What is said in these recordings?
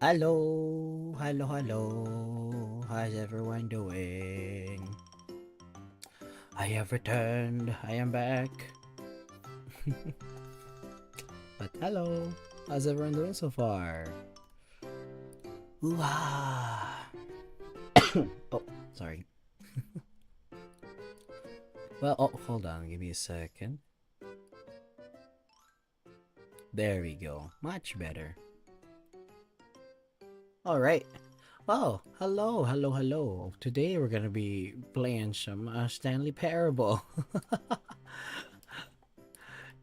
Hello, hello, hello. How's everyone doing? I have returned. I am back. But hello, how's everyone doing so far? Ooh-ah. Oh, sorry. Well, oh, hold on. Give me a second. There we go. Much better. Alright. Oh, hello, hello, hello. Today we're gonna be playing some Stanley Parable.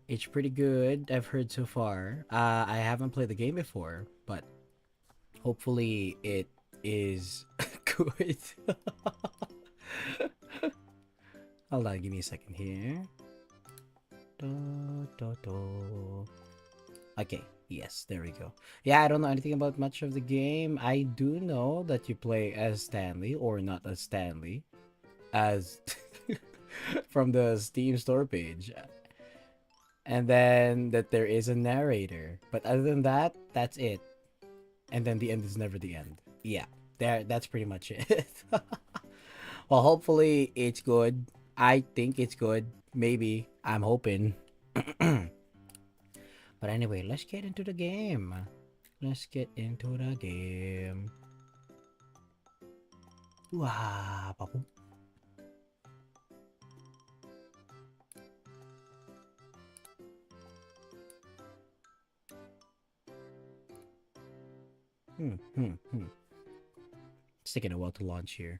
It's pretty good, I've heard so far. I haven't played the game before, but hopefully it is good. Hold on, give me a second here. Okay, yes, there we go. Yeah, I don't know anything about much of the game. I do know that you play as Stanley, or not as Stanley, as from the Steam store page. And then that there is a narrator. But other than that, that's it. And then the end is never the end. Yeah, that's pretty much it. Well, hopefully it's good. I think it's good. Maybe. I'm hoping. But anyway, let's get into the game. Let's get into the game. Wah, papu. It's taking a while to launch here.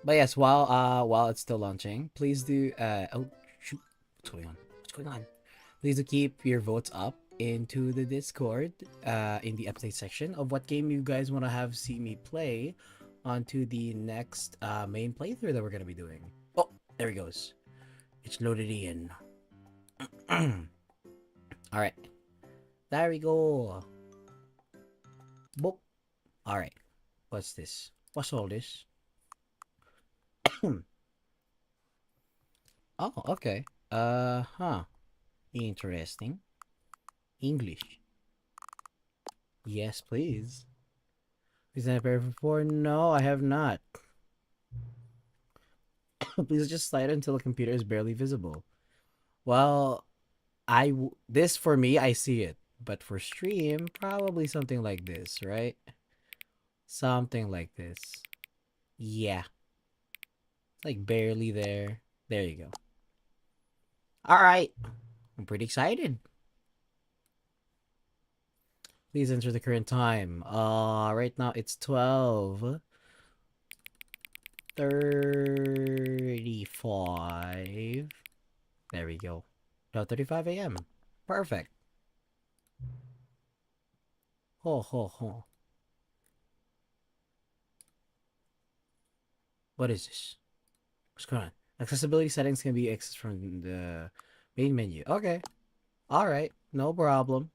But yes, while it's still launching, please do oh shoot, what's going on? What's going on? Please do keep your votes up into the Discord, in the update section of what game you guys want to have see me play onto the next main playthrough that we're gonna be doing. Oh, there he goes. It's loaded in. Alright. There we go. Boop. Alright. What's this? What's all this? Oh, okay. Interesting. English. Yes, please. Is that prepared before? No, I have not. Please just slide until the computer is barely visible. Well, this for me, I see it. But for stream, probably something like this, right? Something like this. Yeah. Like barely there. There you go. Alright. I'm pretty excited. Please enter the current time. Right now it's 12:35. There we go. 12:35 a.m. Perfect. Ho ho ho. What is this? What's going on? Accessibility settings can be accessed from the main menu. Okay. Alright. No problem.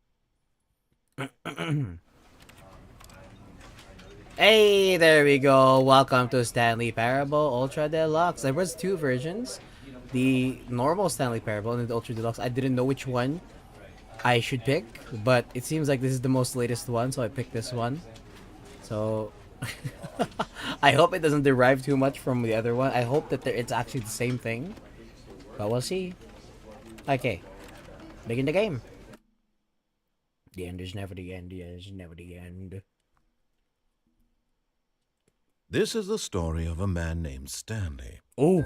Hey, there we go. Welcome to Stanley Parable Ultra Deluxe. There was two versions. The normal Stanley Parable and the Ultra Deluxe. I didn't know which one I should pick, but it seems like this is the most latest one, so I picked this one. So I hope it doesn't derive too much from the other one. I hope that it's actually the same thing, but we'll see. Okay. Begin the game. The end is never the end. The end is never the end. This is the story of a man named Stanley. Oh.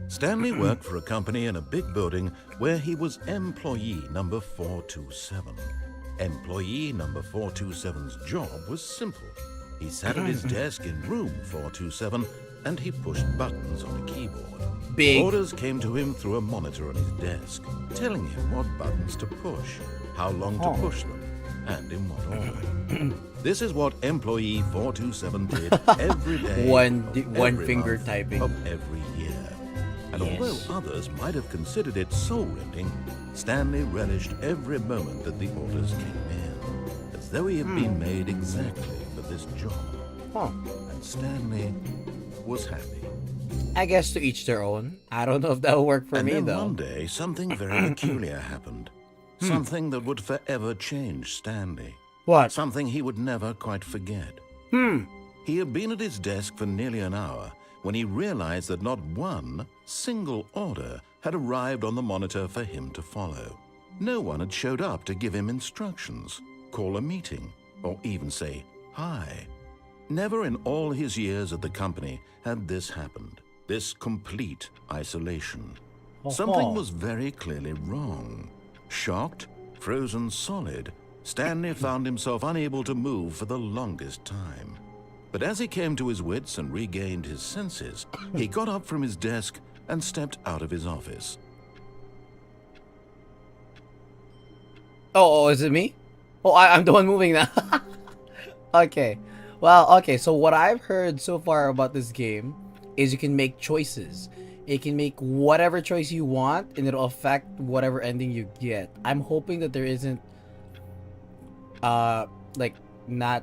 Stanley worked for a company in a big building where he was employee number 427. Employee number 427's job was simple. He sat at his desk in room 427 and he pushed buttons on a keyboard. Big. Orders came to him through a monitor on his desk, telling him what buttons to push, how long to push them, and in what order. This is what employee 427 did every day, One every finger month typing. of every year. And Yes. although others might have considered it soul-rending, Stanley relished every moment that the orders came in, as though he had been made exactly for this job. Huh. And Stanley was happy. I guess to each their own. I don't know if that'll work for And me then though. one day, something very peculiar happened. Something that would forever change Stanley. What? Something he would never quite forget. He had been at his desk for nearly an hour when he realized that not one single order had arrived on the monitor for him to follow. No one had showed up to give him instructions, call a meeting, or even say hi. Never in all his years at the company had this happened, this complete isolation. Something was very clearly wrong. Shocked, frozen solid, Stanley found himself unable to move for the longest time. But as he came to his wits and regained his senses, he got up from his desk and stepped out of his office. Oh, is it me? Oh, I'm the one moving now. Okay. Well, okay, so what I've heard so far about this game is you can make choices. You can make whatever choice you want and it'll affect whatever ending you get. I'm hoping that there isn't like not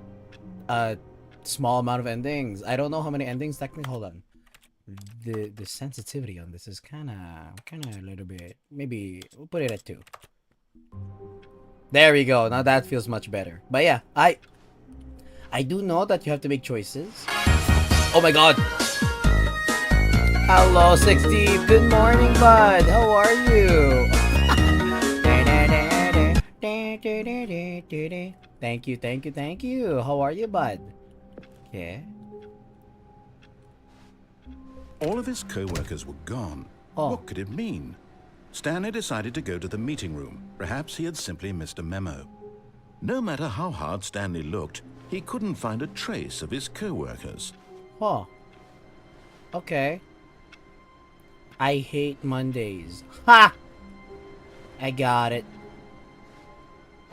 a small amount of endings. I don't know how many endings technically. Hold on. The sensitivity on this is kind of a little bit, maybe we'll put it at 2. There we go. Now that feels much better. But yeah, I do know that you have to make choices. Oh my god. Hello, 60. Good morning, bud. How are you? Thank you, thank you, thank you. How are you, bud? Yeah. All of his co-workers were gone. What could it mean? Stanley decided to go to the meeting room. Perhaps he had simply missed a memo. No matter how hard Stanley looked, he couldn't find a trace of his co-workers. Oh. Okay. I hate Mondays. Ha! I got it.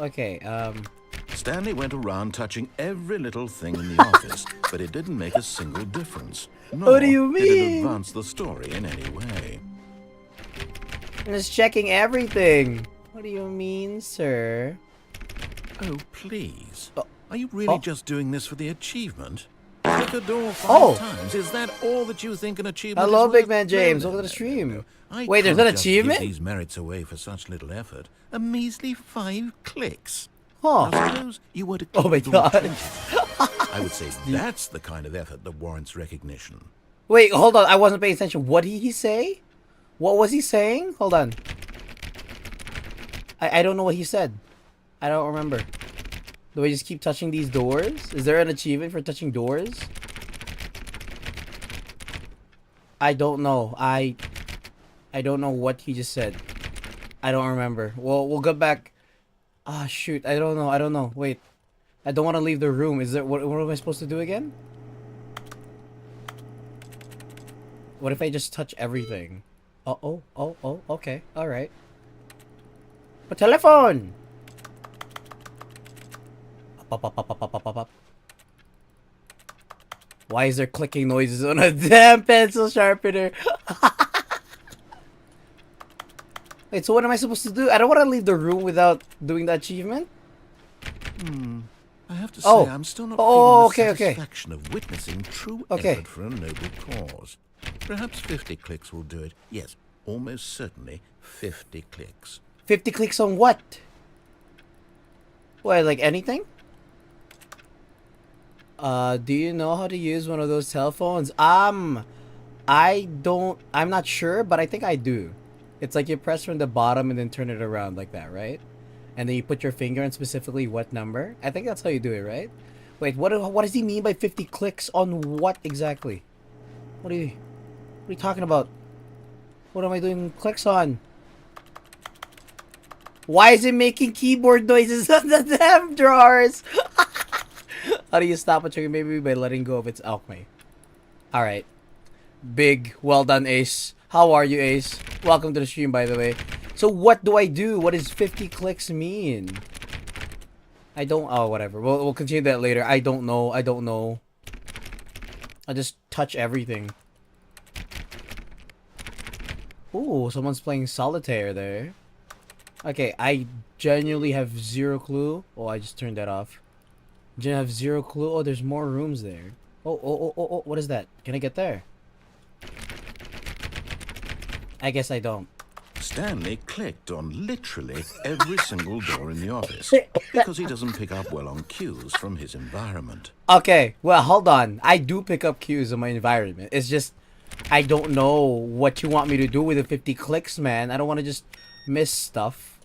Okay, Stanley went around touching every little thing in the office, but it didn't make a single difference. Nor What do you did it mean? advance the story in any way. I'm just checking everything. What do you mean, sir? Oh, please. Oh. Are you really Oh. just doing this for the achievement? Click a door 5 Oh. times. Is that all that you think an achievement Hello, is Big worth? Man James. Welcome to the No. stream. I Wait, there's can't an just achievement? give these merits away for such little effort. A measly 5 clicks. Huh. Now suppose you were to Oh my click all God. 20. I would say that's the kind of effort that warrants recognition. Wait, hold on. I wasn't paying attention. What did he say? What was he saying? Hold on. I don't know what he said. I don't remember. Do I just keep touching these doors? Is there an achievement for touching doors? I don't know. I don't know what he just said. I don't remember. Well, we'll go back. Ah, shoot. I don't know. I don't know. Wait. I don't want to leave the room. Is there what am I supposed to do again? What if I just touch everything? Oh, okay. All right. A telephone. Up. Why is there clicking noises on a damn pencil sharpener? Wait, so what am I supposed to do? I don't want to leave the room without doing the achievement. I have to say, Oh. I'm still not Oh, feeling the okay. satisfaction of witnessing true Okay. effort for a noble cause. Perhaps 50 clicks will do it. Yes, almost certainly 50 clicks. 50 clicks on what? What, like anything? Do you know how to use one of those telephones? I'm not sure, but I think I do. It's like you press from the bottom and then turn it around like that, right? And then you put your finger on specifically what number. I think that's how you do it, right? Wait, what does he mean by 50 clicks on what exactly? What are you talking about? What am I doing clicks on? Why is it making keyboard noises on the damn drawers? How do you stop a trigger? Maybe by letting go of its alchemy. Alright. Big. Well done, Ace. How are you, Ace? Welcome to the stream, by the way. So what do I do? What does 50 clicks mean? I don't... Oh, whatever. We'll continue that later. I don't know. I don't know. I just touch everything. Ooh, someone's playing solitaire there. Okay, I genuinely have zero clue. Oh, I just turned that off. Genuinely have zero clue. Oh, there's more rooms there. Oh, what is that? Can I get there? I guess I don't. Stanley clicked on literally every single door in the office because he doesn't pick up well on cues from his environment. Okay, well, hold on. I do pick up cues in my environment. It's just, I don't know what you want me to do with the 50 clicks, man. I don't want to just miss stuff.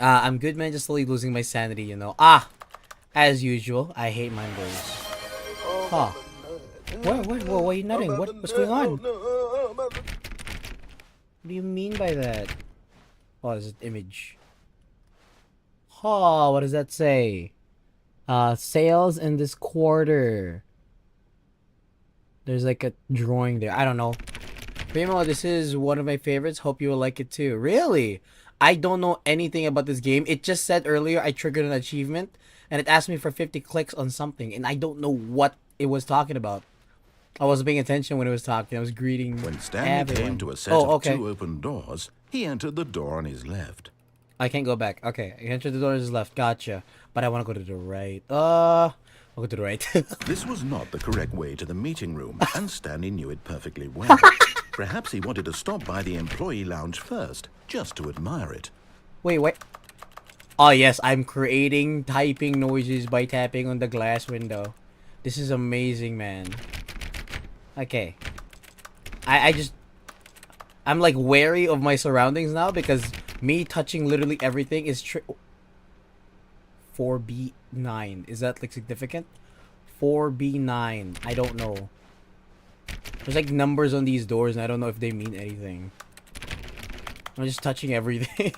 I'm good, man. Just slowly losing my sanity, you know. As usual, I hate members. Huh. What are you nutting? What's going on? What do you mean by that? Oh, it's an image. Oh, what does that say? Sales in this quarter. There's like a drawing there. I don't know. Primo, this is one of my favorites. Hope you will like it too. Really? I don't know anything about this game. It just said earlier I triggered an achievement and it asked me for 50 clicks on something and I don't know what it was talking about. I wasn't paying attention when it was talking. I was greeting When Stanley everyone. came to a set of two open doors, he entered the door on his left. I can't go back. Okay, I entered the door on his left. Gotcha. But I want to go to the right. I'll go to the right. This was not the correct way to the meeting room, and Stanley knew it perfectly well. Perhaps he wanted to stop by the employee lounge first, just to admire it. Wait. Oh, yes, I'm creating typing noises by tapping on the glass window. This is amazing, man. Okay. I'm like wary of my surroundings now because me touching literally everything is 4B9. Is that like significant? 4B9. I don't know. There's like numbers on these doors and I don't know if they mean anything. I'm just touching everything.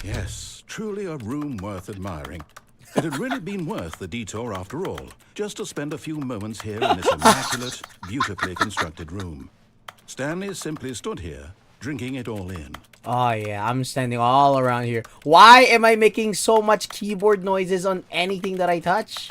Yes, truly a room worth admiring. It had really been worth the detour after all, just to spend a few moments here in this immaculate, beautifully constructed room. Stanley simply stood here, drinking it all in. Oh yeah, I'm standing all around here. Why am I making so much keyboard noises on anything that I touch?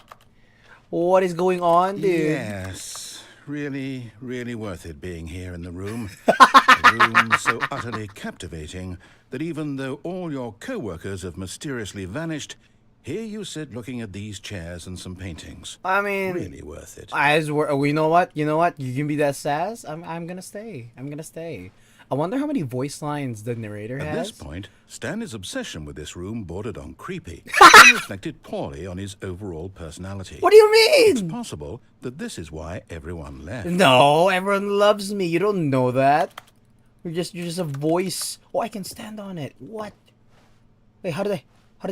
What is going on, dude? Yes, really, really worth it being here in the room. A room so utterly captivating that even though all your co-workers have mysteriously vanished, here you sit looking at these chairs and some paintings. I mean, really worth it. You know what? You can be that sass. I'm gonna stay. I wonder how many voice lines the narrator has. At this point, Stanley's obsession with this room bordered on creepy and reflected poorly on his overall personality. What do you mean? It's possible that this is why everyone left. No, everyone loves me. You don't know that. You're just a voice. Oh, I can stand on it. What? Wait, how do they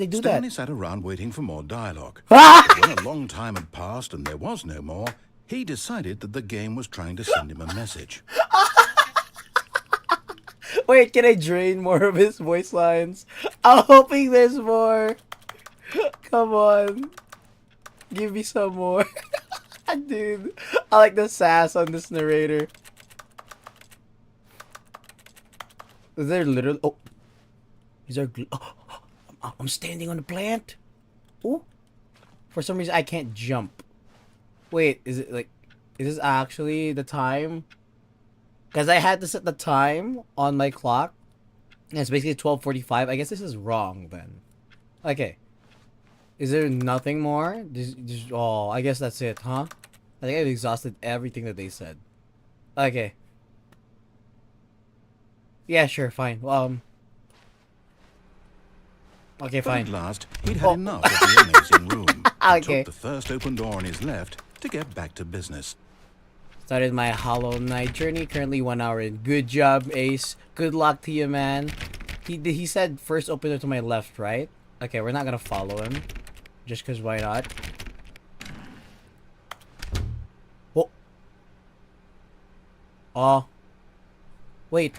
do Stanley that? sat around waiting for more dialogue. Ah! But when a long time had passed and there was no more, he decided that the game was trying to send him a message. Wait, can I drain more of his voice lines? I'm hoping there's more. Come on. Give me some more. Dude, I like the sass on this narrator. Is there literally... Oh. Is there... I'm standing on the plant. Oh. For some reason, I can't jump. Wait, is this actually the time? Because I had to set the time on my clock. And it's basically 12:45. I guess this is wrong then. Okay. Is there nothing more? Oh, I guess that's it, huh? I think I've exhausted everything that they said. Okay. Yeah, sure, fine. Okay, But fine. at last, he'd had enough of the amazing room. And Okay. took the first open door on his left to get back to business. Started my Hollow Knight journey. Currently 1 hour in. Good job, Ace. Good luck to you, man. He said first opener to my left, right? Okay, we're not gonna follow him. Just cause why not? Oh. Oh. Wait.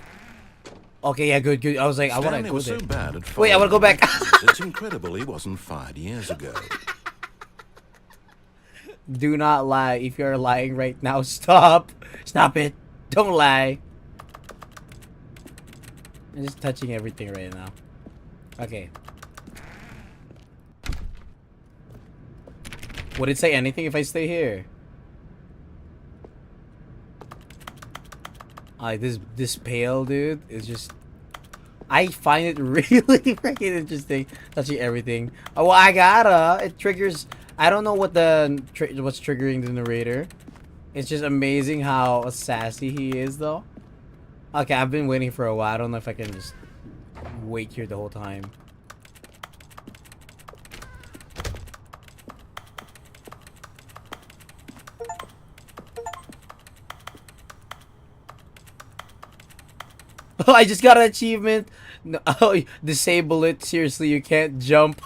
Okay, yeah, good, good. I was like, I wanna go there. So bad at wait, I wanna go back. It's incredible he wasn't fired years ago. Do not lie. If you're lying right now, stop. Stop it. Don't lie. I'm just touching everything right now. Okay. Would it say anything if I stay here? This pale dude is just... I find it really freaking interesting touching everything. Oh, well, I gotta. It triggers... I don't know what what's triggering the narrator. It's just amazing how sassy he is, though. Okay, I've been waiting for a while. I don't know if I can just wait here the whole time. Oh, I just got an achievement. No, oh, disable it. Seriously, you can't jump.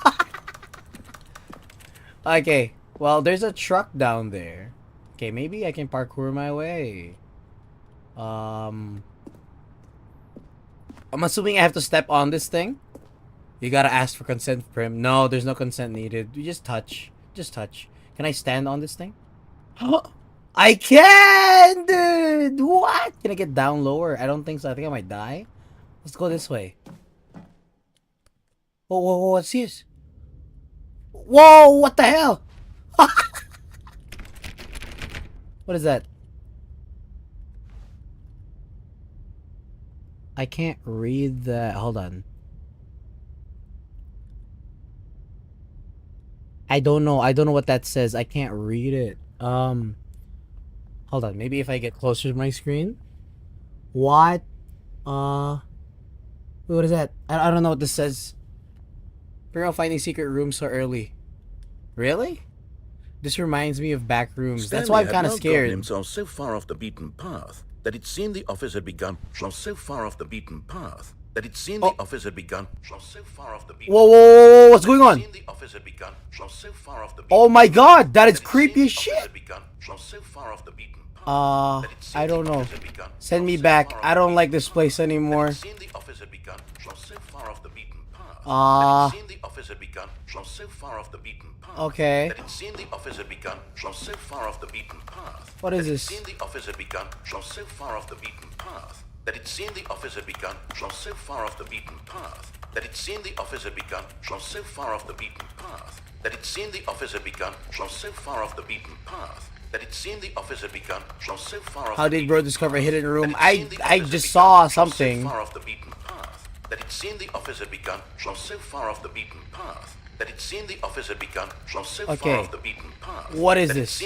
Okay, well, there's a truck down there. Okay, maybe I can parkour my way. I'm assuming I have to step on this thing. You gotta ask for consent, Prim. No, there's no consent needed. You just touch. Just touch. Can I stand on this thing? I can, dude! What? Can I get down lower? I don't think so. I think I might die. Let's go this way. Whoa, whoa, whoa, what's this? Whoa, what the hell? What is that? I can't read that. Hold on. I don't know. I don't know what that says. I can't read it. Hold on. Maybe if I get closer to my screen. What? What is that? I don't know what this says. We're finding secret rooms so early. Really? This reminds me of back rooms. Stanley That's why I'm kind of had now scared. gotten himself so far off the beaten path that it seemed the office had begun from so far off the beaten path that it seemed the office had begun from so far off the beaten Whoa, whoa, whoa, whoa, what's going on? The office had begun from so far off the Oh my god, that is creepy as shit. I don't know. Send me back. I don't like this place anymore. Okay. What is this? That it seemed the office had begun from so far off the beaten path. That it seemed the office had begun from so far off the beaten path. That it seemed the office had begun from so far off the beaten path. That it seemed the office had begun from so far off. How did bro discover a hidden room? I just saw something. That it seemed the office had begun from so far off the beaten path. That it seemed the office had begun from so far off the beaten path. What is this?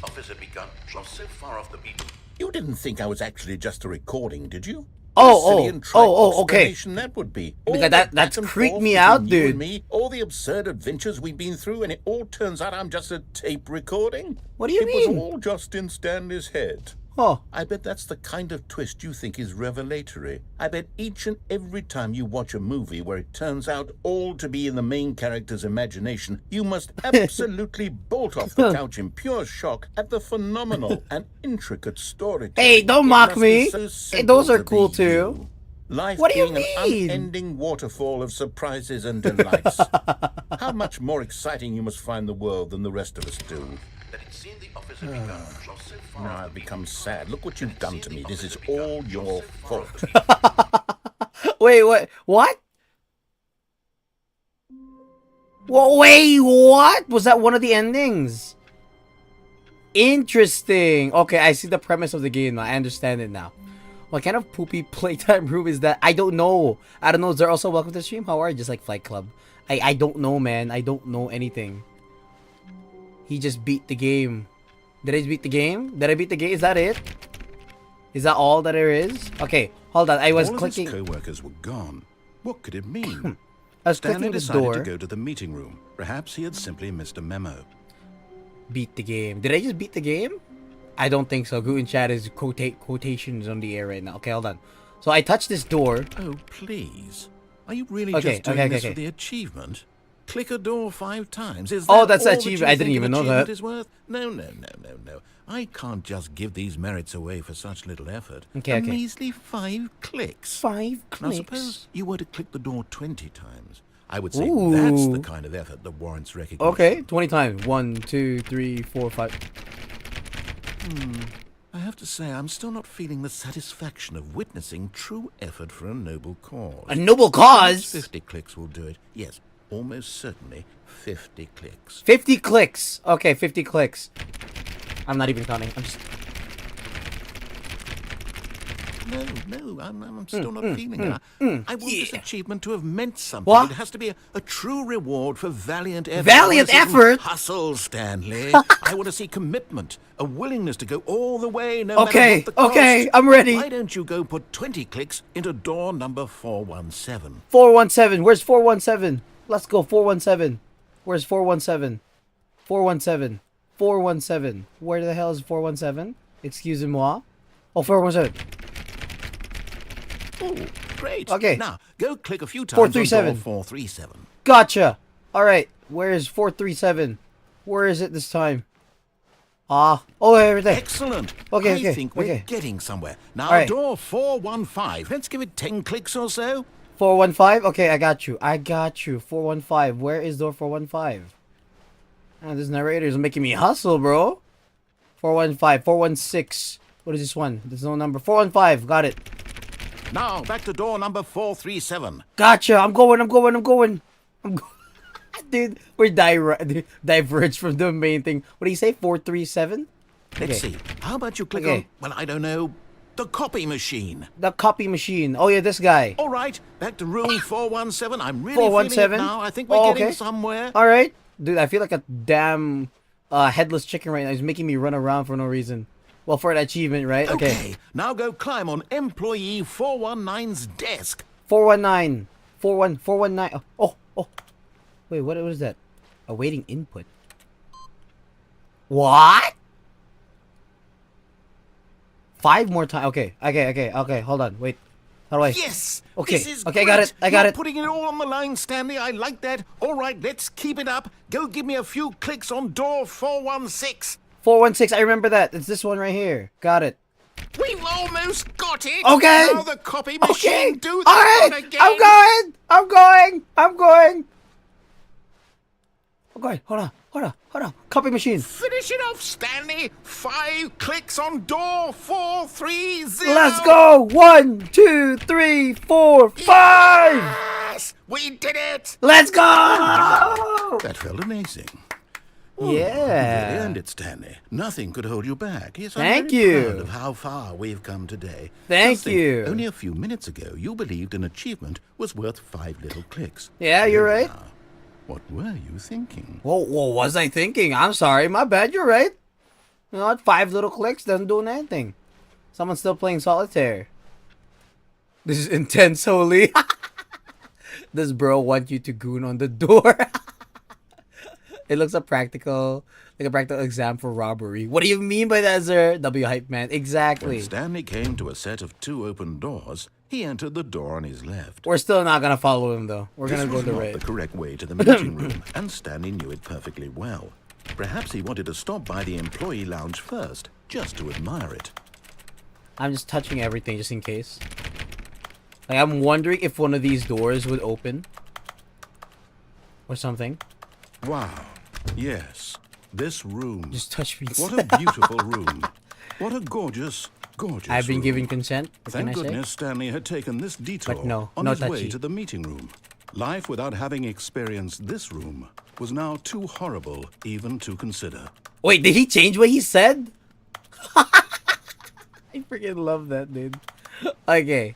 Office had begun from so far off the beaten. You didn't think I was actually just a recording, did you? Okay. That would be. Because that's creeped me out, dude. Me, all the absurd adventures we've been through, and it all turns out I'm just a tape recording. What do you mean? It was all just in Stanley's head. Oh. I bet that's the kind of twist you think is revelatory. I bet each and every time you watch a movie where it turns out all to be in the main character's imagination, you must absolutely bolt off the couch in pure shock at the phenomenal and intricate story. Hey, don't mock me. Hey, those are cool too. Life what do you being mean? An unending waterfall of surprises and delights. How much more exciting you must find the world than the rest of us do. Now I've become sad. Look what you've done to me. This is all your fault. Wait, what? What? Well, wait, what? Was that one of the endings? Interesting. Okay, I see the premise of the game now. I understand it now. What kind of poopy playtime room is that? I don't know. I don't know. They're also welcome to the stream. How are you? Just like Flight Club. I don't know, man. I don't know anything. He just beat the game. Did I beat the game? Did I beat the game? Is that it? Is that all that there is? Okay, hold on. I was clicking. All of his co-workers were gone. What could it mean? I was Stanley clicking the decided door. to go to the meeting room. Perhaps he had simply missed a memo. beat the game. Did I just beat the game? I don't think so. Guten chat is quotations on the air right now. Okay, hold on. So I touched this door. Oh, please. Are you really Okay, just doing okay, this okay. for the achievement? Click a door 5 times. Is Oh, that that's all the achievement. you I didn't think even an know achievement that. is worth? No. I can't just give these merits away for such little effort. Okay, A okay. measly 5 clicks. 5 Now, clicks. suppose you were to click the door 20 times. I would say that's the Ooh. kind of effort that warrants recognition. Okay, 20 times. 1, 2, 3, 4, 5. I have to say, I'm still not feeling the satisfaction of witnessing true effort for a noble cause. A noble Perhaps cause? 50 clicks will do it. Yes, almost certainly 50 clicks. 50 clicks. Okay, 50 clicks. I'm not even counting. I'm just... No, I'm still not feeling it. I want this achievement to have meant something. What? It has to be a true reward for valiant effort. Valiant I wanna see some effort? Hustle, Stanley. I want to see commitment, a willingness to go all the way, no matter Okay, what the cost. okay, I'm ready. Why don't you go put 20 clicks into door number 417? 417. Where's 417? Let's go, 417. Where's 417? 417. 417. Where the hell is 417? Excusez-moi. Oh, 417. Oh, great. Okay. Now, go click a few times 437. on door 437. Gotcha. All right. Where is 437? Where is it this time? Ah. Oh, right there. Excellent. Okay, I okay, think we're okay. getting somewhere. Now, All right. door 415. Let's give it 10 clicks or so. 415? Okay, I got you. 415. Where is door 415? Ah, this narrator is making me hustle, bro. 415. 416. What is this one? There's no number. 415. Got it. Now, back to door number 437. Gotcha. I'm going. Dude, we're diverged from the main thing. What do you say? 437? Let's see. How about you click Okay. on, well, I don't know, the copy machine. The copy machine. Oh, yeah, this guy. All right, back to room 417. I'm really 417? feeling it now. I think we're Oh, getting okay. somewhere. All right. Dude, I feel like a damn headless chicken right now. He's making me run around for no reason. Well, for an achievement, right? Okay, now go climb on employee 419's desk. 419. 419. Oh. Wait, what is that? Awaiting input. What? 5 more times. Okay. Hold on. Wait. How do I? Yes! Okay, This is okay, great. I got You're it. putting it all on the line, Stanley. I like that. All right, let's keep it up. Go give me a few clicks on door 416. 416. I remember that. It's this one right here. Got it. We've almost got it. Okay. Now the copy machine. Okay. Do All that right. one again. I'm going. Hold on. Copy machine. Finish it off, Stanley. 5 clicks on door 430. Let's go. 1, 2, 3, 4, 5. Yes! We did it! Let's go. That felt amazing. You Yeah. really earned it, Stanley. Nothing could hold you back. Yes, I'm Thank very you. proud of how far we've come today. Thank Just think, you. Only a few minutes ago, you believed an achievement was worth 5 little clicks. Yeah, you're right. Now, what were you thinking? What was I thinking? I'm sorry. My bad. You're right. You know what? 5 little clicks doesn't do anything. Someone's still playing solitaire. This is intense, holy. Does bro want you to goon on the door? It looks like a practical exam for robbery. What do you mean by that, sir? W hype man. Exactly. When Stanley came to a set of 2 open doors, he entered the door on his left. We're still not gonna follow him though. We're This gonna go was the not right. the correct way to the meeting room, and Stanley knew it perfectly well. Perhaps he wanted to stop by the employee lounge first, just to admire it. I'm just touching everything just in case. Like, I'm wondering if one of these doors would open. Or something. Wow. Yes. This room. Just touch me. What a beautiful room. What a gorgeous I've been room. given consent. What Thank can I goodness Stanley had taken this detour But no, on no his way touchy. to the meeting room. Life without having experienced this room was now too horrible even to consider. say? Wait, did he change what he said? I freaking love that, dude. Okay.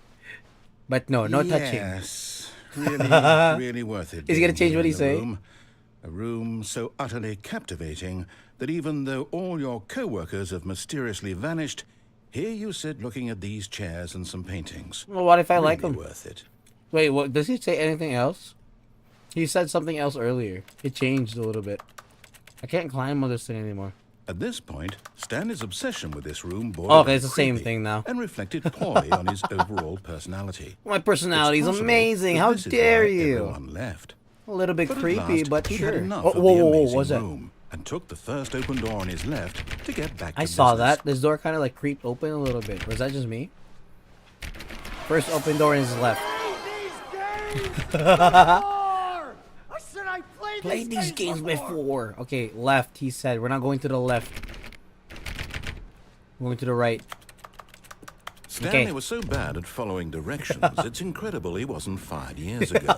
But no touching. Yes. Really, really worth it. Is he gonna being change here what he in the say? room. A room so utterly captivating that even though all your co-workers have mysteriously vanished, here you sit looking at these chairs and some paintings. Well, what if I Really like him? worth it. Wait, what? Does he say anything else? He said something else earlier. It changed a little bit. I can't climb on this thing anymore. At this point, Stanley's obsession with this room Oh, bordered okay, it's the same creepy thing now. and reflected poorly on his overall personality. My personality is It's possible amazing. that How this is dare why you? everyone left. A little bit But at creepy, last, but he sure. had enough Oh, of whoa, the whoa, whoa, amazing what's that? room and took the first open door on his left to get back to I saw business. that. This door kind of like creeped open a little bit. Was that just me? First open door on his left. I said I Played these games before. Okay, left, he said. We're not going to the left. We're going to the right. Stanley Okay. was so bad at following directions, it's incredible he wasn't fired years ago.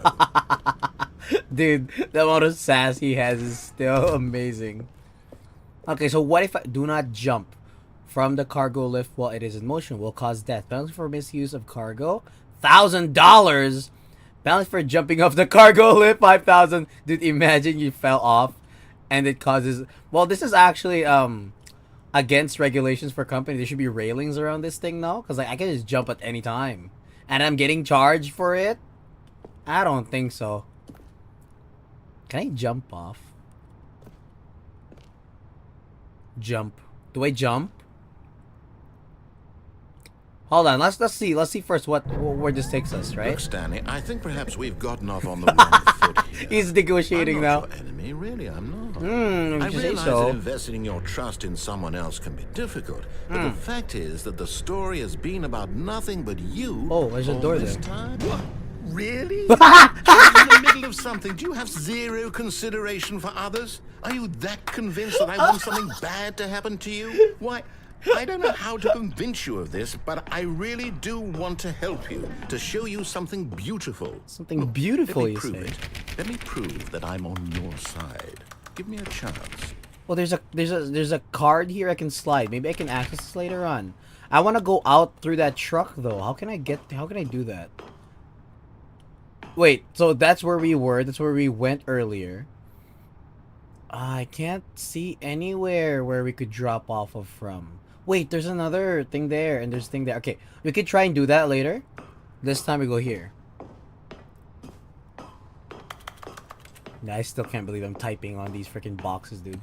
Dude, the amount of sass he has is still amazing. Okay, so what if I do not jump from the cargo lift while it is in motion? Will cause death. Penalty for misuse of cargo, $1,000. Penalty for jumping off the cargo lift, 5,000. Dude, imagine you fell off and it causes. Well, this is actually against regulations for company. There should be railings around this thing now, because like I can just jump at any time, and I'm getting charged for it. I don't think so. Can I jump off? Jump. Do I jump? Hold on. Let's see. Let's see first where this takes us, Look, right? Stanley, I think perhaps we've gotten off on the wrong foot here. He's negotiating I'm now. not your enemy, really, I'm not. Hmm, I if you say realize so. that investing your trust in someone else can be difficult, but the fact is that the story has been about nothing but you. Oh, there's a all door this there. time. What? Really? You're in the middle of something. Do you have zero consideration for others? Are you that convinced that I want something bad to happen to you? Why? I don't know how to convince you of this, but I really do want to help you, to show you something beautiful. Something beautiful, Let me you prove say? it. Let me prove that I'm on your side. Give me a chance. Well, there's a card here I can slide. Maybe I can access this later on. I want to go out through that truck though. How can I do that? Wait, so that's where we were. That's where we went earlier. I can't see anywhere where we could drop off of from. Wait, there's another thing there, and there's a thing there. Okay, we could try and do that later. This time we go here. Nah, I still can't believe I'm typing on these freaking boxes, dude.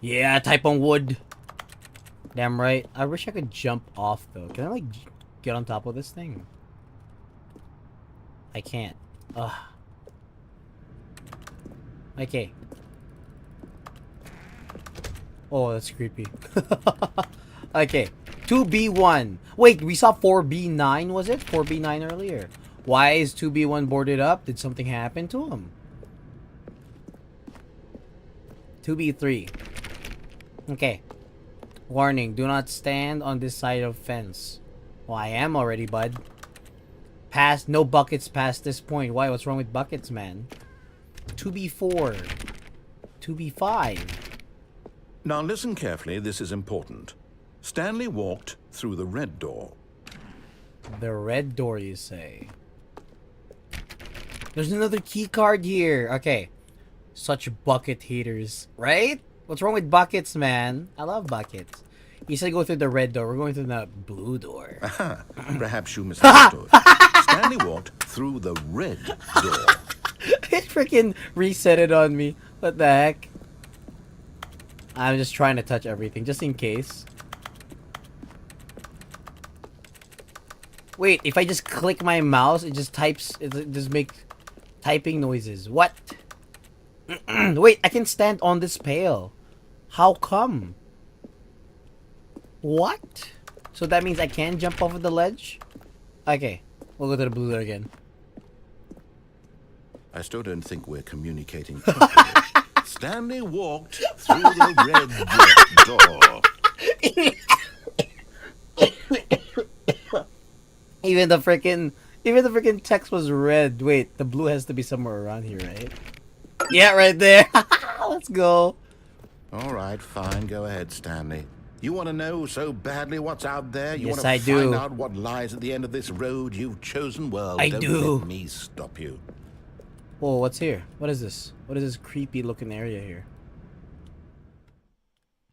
Yeah, type on wood. Damn right. I wish I could jump off, though. Can I, like, get on top of this thing? I can't. Ugh. Okay. Oh, that's creepy. Okay. 2B1. Wait, we saw 4B9, was it? 4B9 earlier. Why is 2B1 boarded up? Did something happen to him? 2B3. Okay. Warning, do not stand on this side of fence. Well, I am already, bud. No buckets past this point. Why? What's wrong with buckets, man? 2B4. 2B5. Now listen carefully, this is important. Stanley walked through the red door. The red door, you say? There's another key card here. Okay. Such bucket haters, right? What's wrong with buckets, man? I love buckets. You said go through the red door. We're going through the blue door. Perhaps you misunderstood. Stanley walked through the red door. It freaking reset it on me. What the heck? I'm just trying to touch everything, just in case. Wait, if I just click my mouse, it just types, it just makes typing noises. What? Wait, I can stand on this pail. How come? What? So that means I can jump off of the ledge? Okay, we'll go to the blue door again. I still don't think we're communicating properly. Stanley walked through the red door. Even the freaking text was red. Wait, the blue has to be somewhere around here, right? Yeah, right there. Let's go. All right, fine. Go ahead, Stanley. You want to know so badly what's out there? You Yes, want I to do. find out what lies at the end of this road you've chosen? Well, I don't do. let me stop you. Whoa, what's here? What is this? What is this creepy looking area here?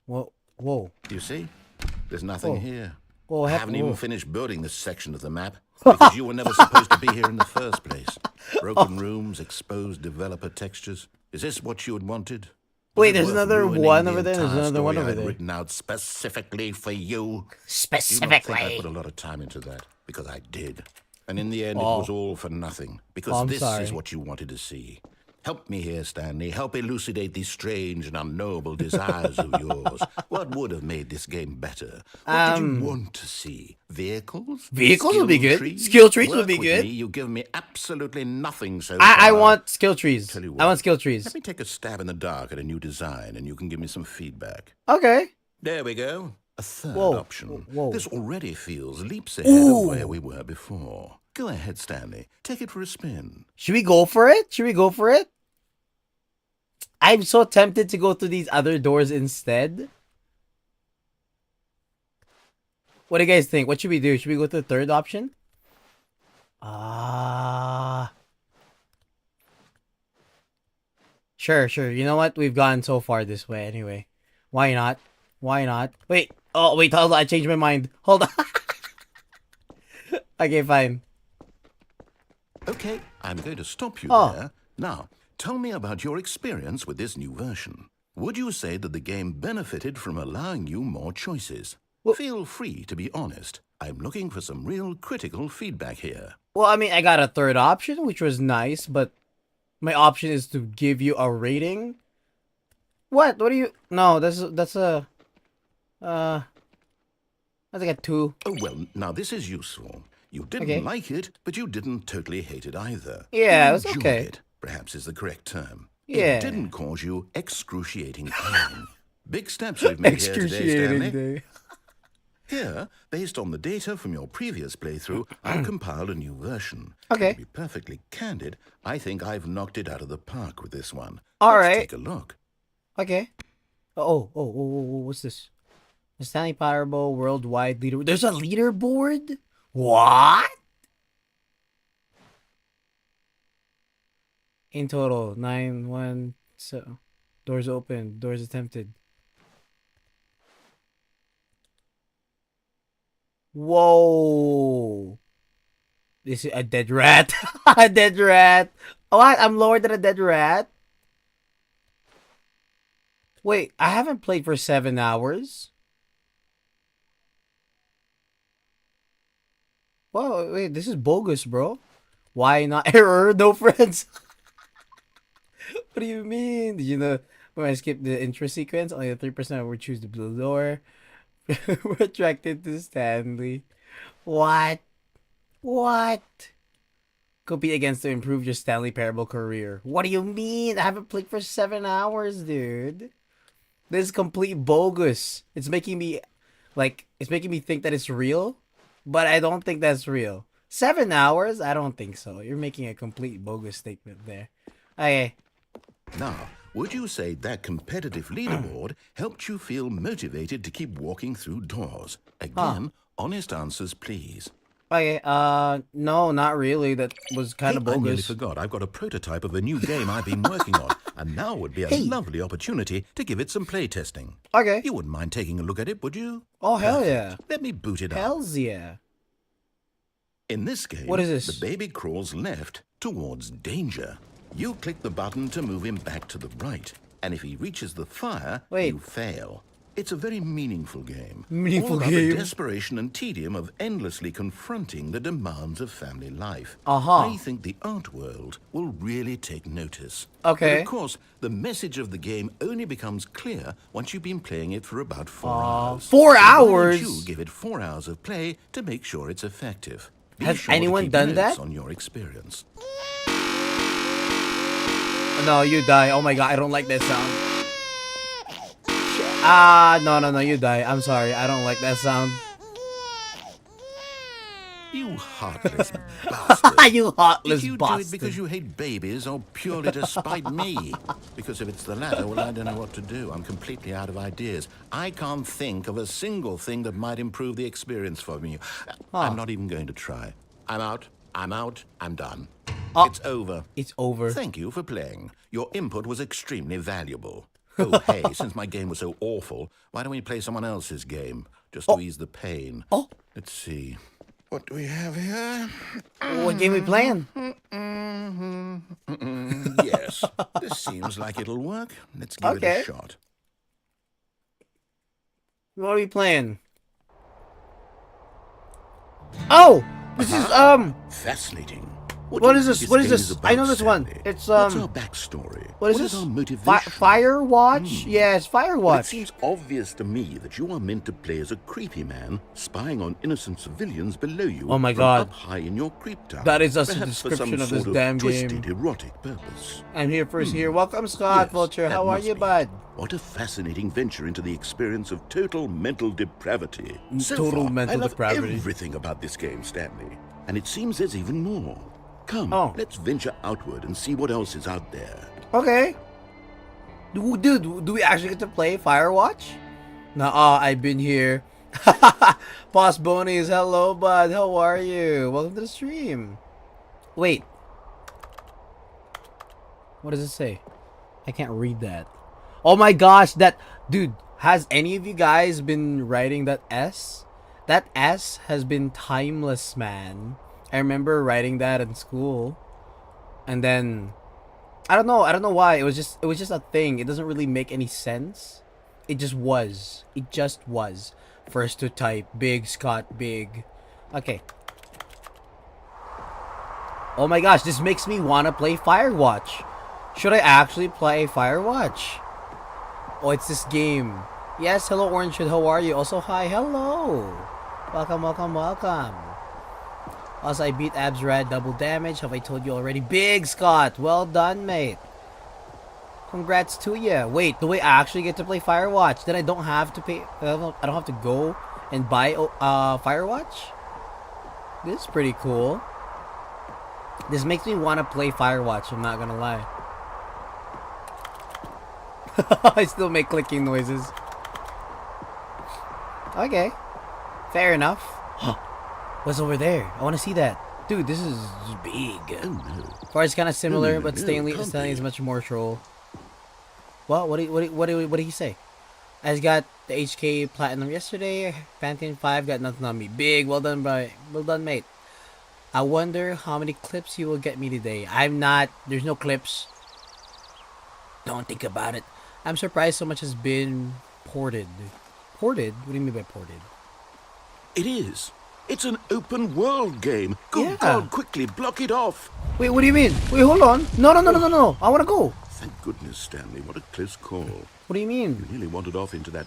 Whoa, whoa. You see? There's nothing Whoa. here. Whoa, I haven't even whoa. finished building this section of the map because you were never supposed to be here in the first place. Broken rooms, exposed developer textures. Is this what you had wanted? Was Wait, it there's worth another ruining one the over there. There's entire another one story over I'd there. written out specifically for you? Do not think I Specifically. put a lot of time into that, because I did. And in the end, it Oh. was all for nothing, because I'm this sorry. is what you wanted to see. Help me here, Stanley. Help elucidate these strange and unknowable desires of yours. What would have made this game better? What did you want to see? Vehicles? Vehicles would be Skill good. trees? Skill trees would Work be with good. Me. You've given me absolutely nothing so far. I want skill trees. Tell you I want what, skill trees. Let me take a stab in the dark at a new design, and you can give me some feedback. Okay. There we go. A third Whoa, option. whoa. This already feels leaps ahead of where we were before. Go ahead, Stanley. Take it for a spin. Should we go for it? Should we go for it? I'm so tempted to go to these other doors instead. What do you guys think? What should we do? Should we go to the third option? Sure. You know what? We've gone so far this way anyway. Why not? Wait. Oh, wait. Hold on. I changed my mind. Hold on. Okay, fine. Okay, I'm going to stop you Oh. there. Now, tell me about your experience with this new version. Would you say that the game benefited from allowing you more choices? Well- Feel free to be honest. I'm looking for some real critical feedback here. Well, I mean, I got a third option, which was nice, but my option is to give you a rating. What? What do you? No, that's a that's like a 2. Oh, well, now this is useful. You didn't Okay. like it, but you didn't totally hate it either. Yeah, You it was enjoyed okay. It, perhaps is the correct term. Yeah. It didn't cause you excruciating pain. Big steps we've made here today, Stanley. day. Here, based on the data from your previous playthrough, I've compiled a new version. Okay. To be perfectly candid, I think I've knocked it out of the park with this one. All Let's right. take a look. Okay. Oh, what's this? The Stanley Powerball Worldwide Leader. There's a leaderboard? What? In total, 9-1. So, doors open. Doors attempted. Whoa. This is a dead rat. A dead rat. What? I'm lower than a dead rat? Wait, I haven't played for 7 hours. Whoa, wait, this is bogus, bro. Why not? Error, no friends. What do you mean? Did you know when I skip the intro sequence, only 3% would choose the blue door? We're attracted to Stanley. What? Compete against to improve your Stanley Parable career. What do you mean? I haven't played for 7 hours, dude. This is complete bogus. It's making me think that it's real, but I don't think that's real. 7 hours? I don't think so. You're making a complete bogus statement there. Okay. Now, would you say that competitive leaderboard helped you feel motivated to keep walking through doors? Again, honest answers, please. Okay, no, not really. That was kind of I nearly bogus. forgot. I've got a prototype of a new game I've been working on, and now would be a lovely opportunity to give it some play testing. Okay. You wouldn't mind taking a look at it, would you? Oh, hell Perfect. yeah. Let me boot it up. Hells yeah. In this game, What is this? the baby crawls left towards danger. You click the button to move him back to the right, and if he reaches the fire, Wait. you fail. It's a very meaningful game. Meaningful all about game. the desperation and tedium of endlessly confronting the demands of family life. Uh-huh. I think the art world will really take notice. Okay. But of course, the message of the game only becomes clear once you've been playing it for about 4 hours. 4 So hours? Why don't you give it 4 hours of play to make sure it's effective? Be Has sure to anyone keep done notes that? on your experience. No, you die. Oh my god, I don't like that sound. No, you die. I'm sorry. I don't like that sound. You heartless bastard. You heartless Did you do bastard. it because you hate babies or purely to spite me? Because if it's the latter, well, I don't know what to do. I'm completely out of ideas. I can't think of a single thing that might improve the experience for me. I'm not even going to try. I'm out. I'm done. It's over. It's over. Thank you for playing. Your input was extremely valuable. Oh, hey, since my game was so awful, why don't we play someone else's game? Just to ease the pain. Oh. Let's see. What do we have here? What game we playing? Yes, this seems like it'll work. Let's give it a shot. What are we playing? Oh! This is, Fascinating. What is this? What is this? I know this one. Stanley? It's, What's our backstory? What is this? Our motivation? Firewatch? Yeah, it's Well, it Firewatch. seems obvious to me that you are meant to play as a creepy man spying on innocent civilians below you. Oh my from God. Up high in your creep tower. That is just a Perhaps for description some of this sort damn twisted, game. erotic purpose. I'm here first here. Welcome, Scott Yes, Vulture. that How are must you, be. bud? What a fascinating venture into the experience of total mental depravity. So Total far, mental I love depravity. everything about this game, Stanley. And it seems there's even more. Come, let's venture outward and see what else is out there. Okay. Dude, do we actually get to play Firewatch? Nuh-uh, I've been here. Boss Bonies, hello, bud. How are you? Welcome to the stream. Wait. What does it say? I can't read that. Oh my gosh, that... Dude, has any of you guys been writing that S? That S has been timeless, man. I remember writing that in school. And then... I don't know why. It was just a thing. It doesn't really make any sense. It just was. It just was. First to type. Big Scott, big. Okay. Oh my gosh, this makes me want to play Firewatch. Should I actually play Firewatch? Oh, it's this game. Yes, hello Orange Hood, how are you? Also, hi, hello. Welcome, welcome, welcome. Also, I beat Abs Rad double damage. Have I told you already? Big Scott, well done, mate. Congrats to you. Wait, do I actually get to play Firewatch? Then I don't have to pay. I don't have to go and buy Firewatch. This is pretty cool. This makes me want to play Firewatch. I'm not gonna lie. I still make clicking noises. Okay, fair enough. What's over there? I want to see that. Dude, this is big. Oh no. Or it's kind of similar, No, but no, Stanley can't is be. much more troll. What did he say? I just got the HK Platinum yesterday. Pantheon 5 got nothing on me. Big, well done, mate. I wonder how many clips you will get me today. There's no clips. Don't think about it. I'm surprised so much has been ported. Ported? What do you mean by ported? It is. It's an open world game. Good Yeah. God, quickly block it off. Wait, what do you mean? Wait, hold on. No. I want to go. Thank goodness, Stanley. What a close call. What do you mean? Nearly wandered off into that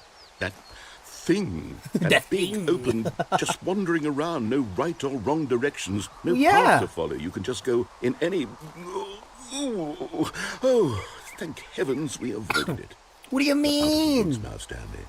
thing. That big thing. open, just wandering around, no right or wrong directions, no Yeah. path to follow. You can just go in any... Oh, thank heavens we avoided it. What do you mean? Now, Stanley.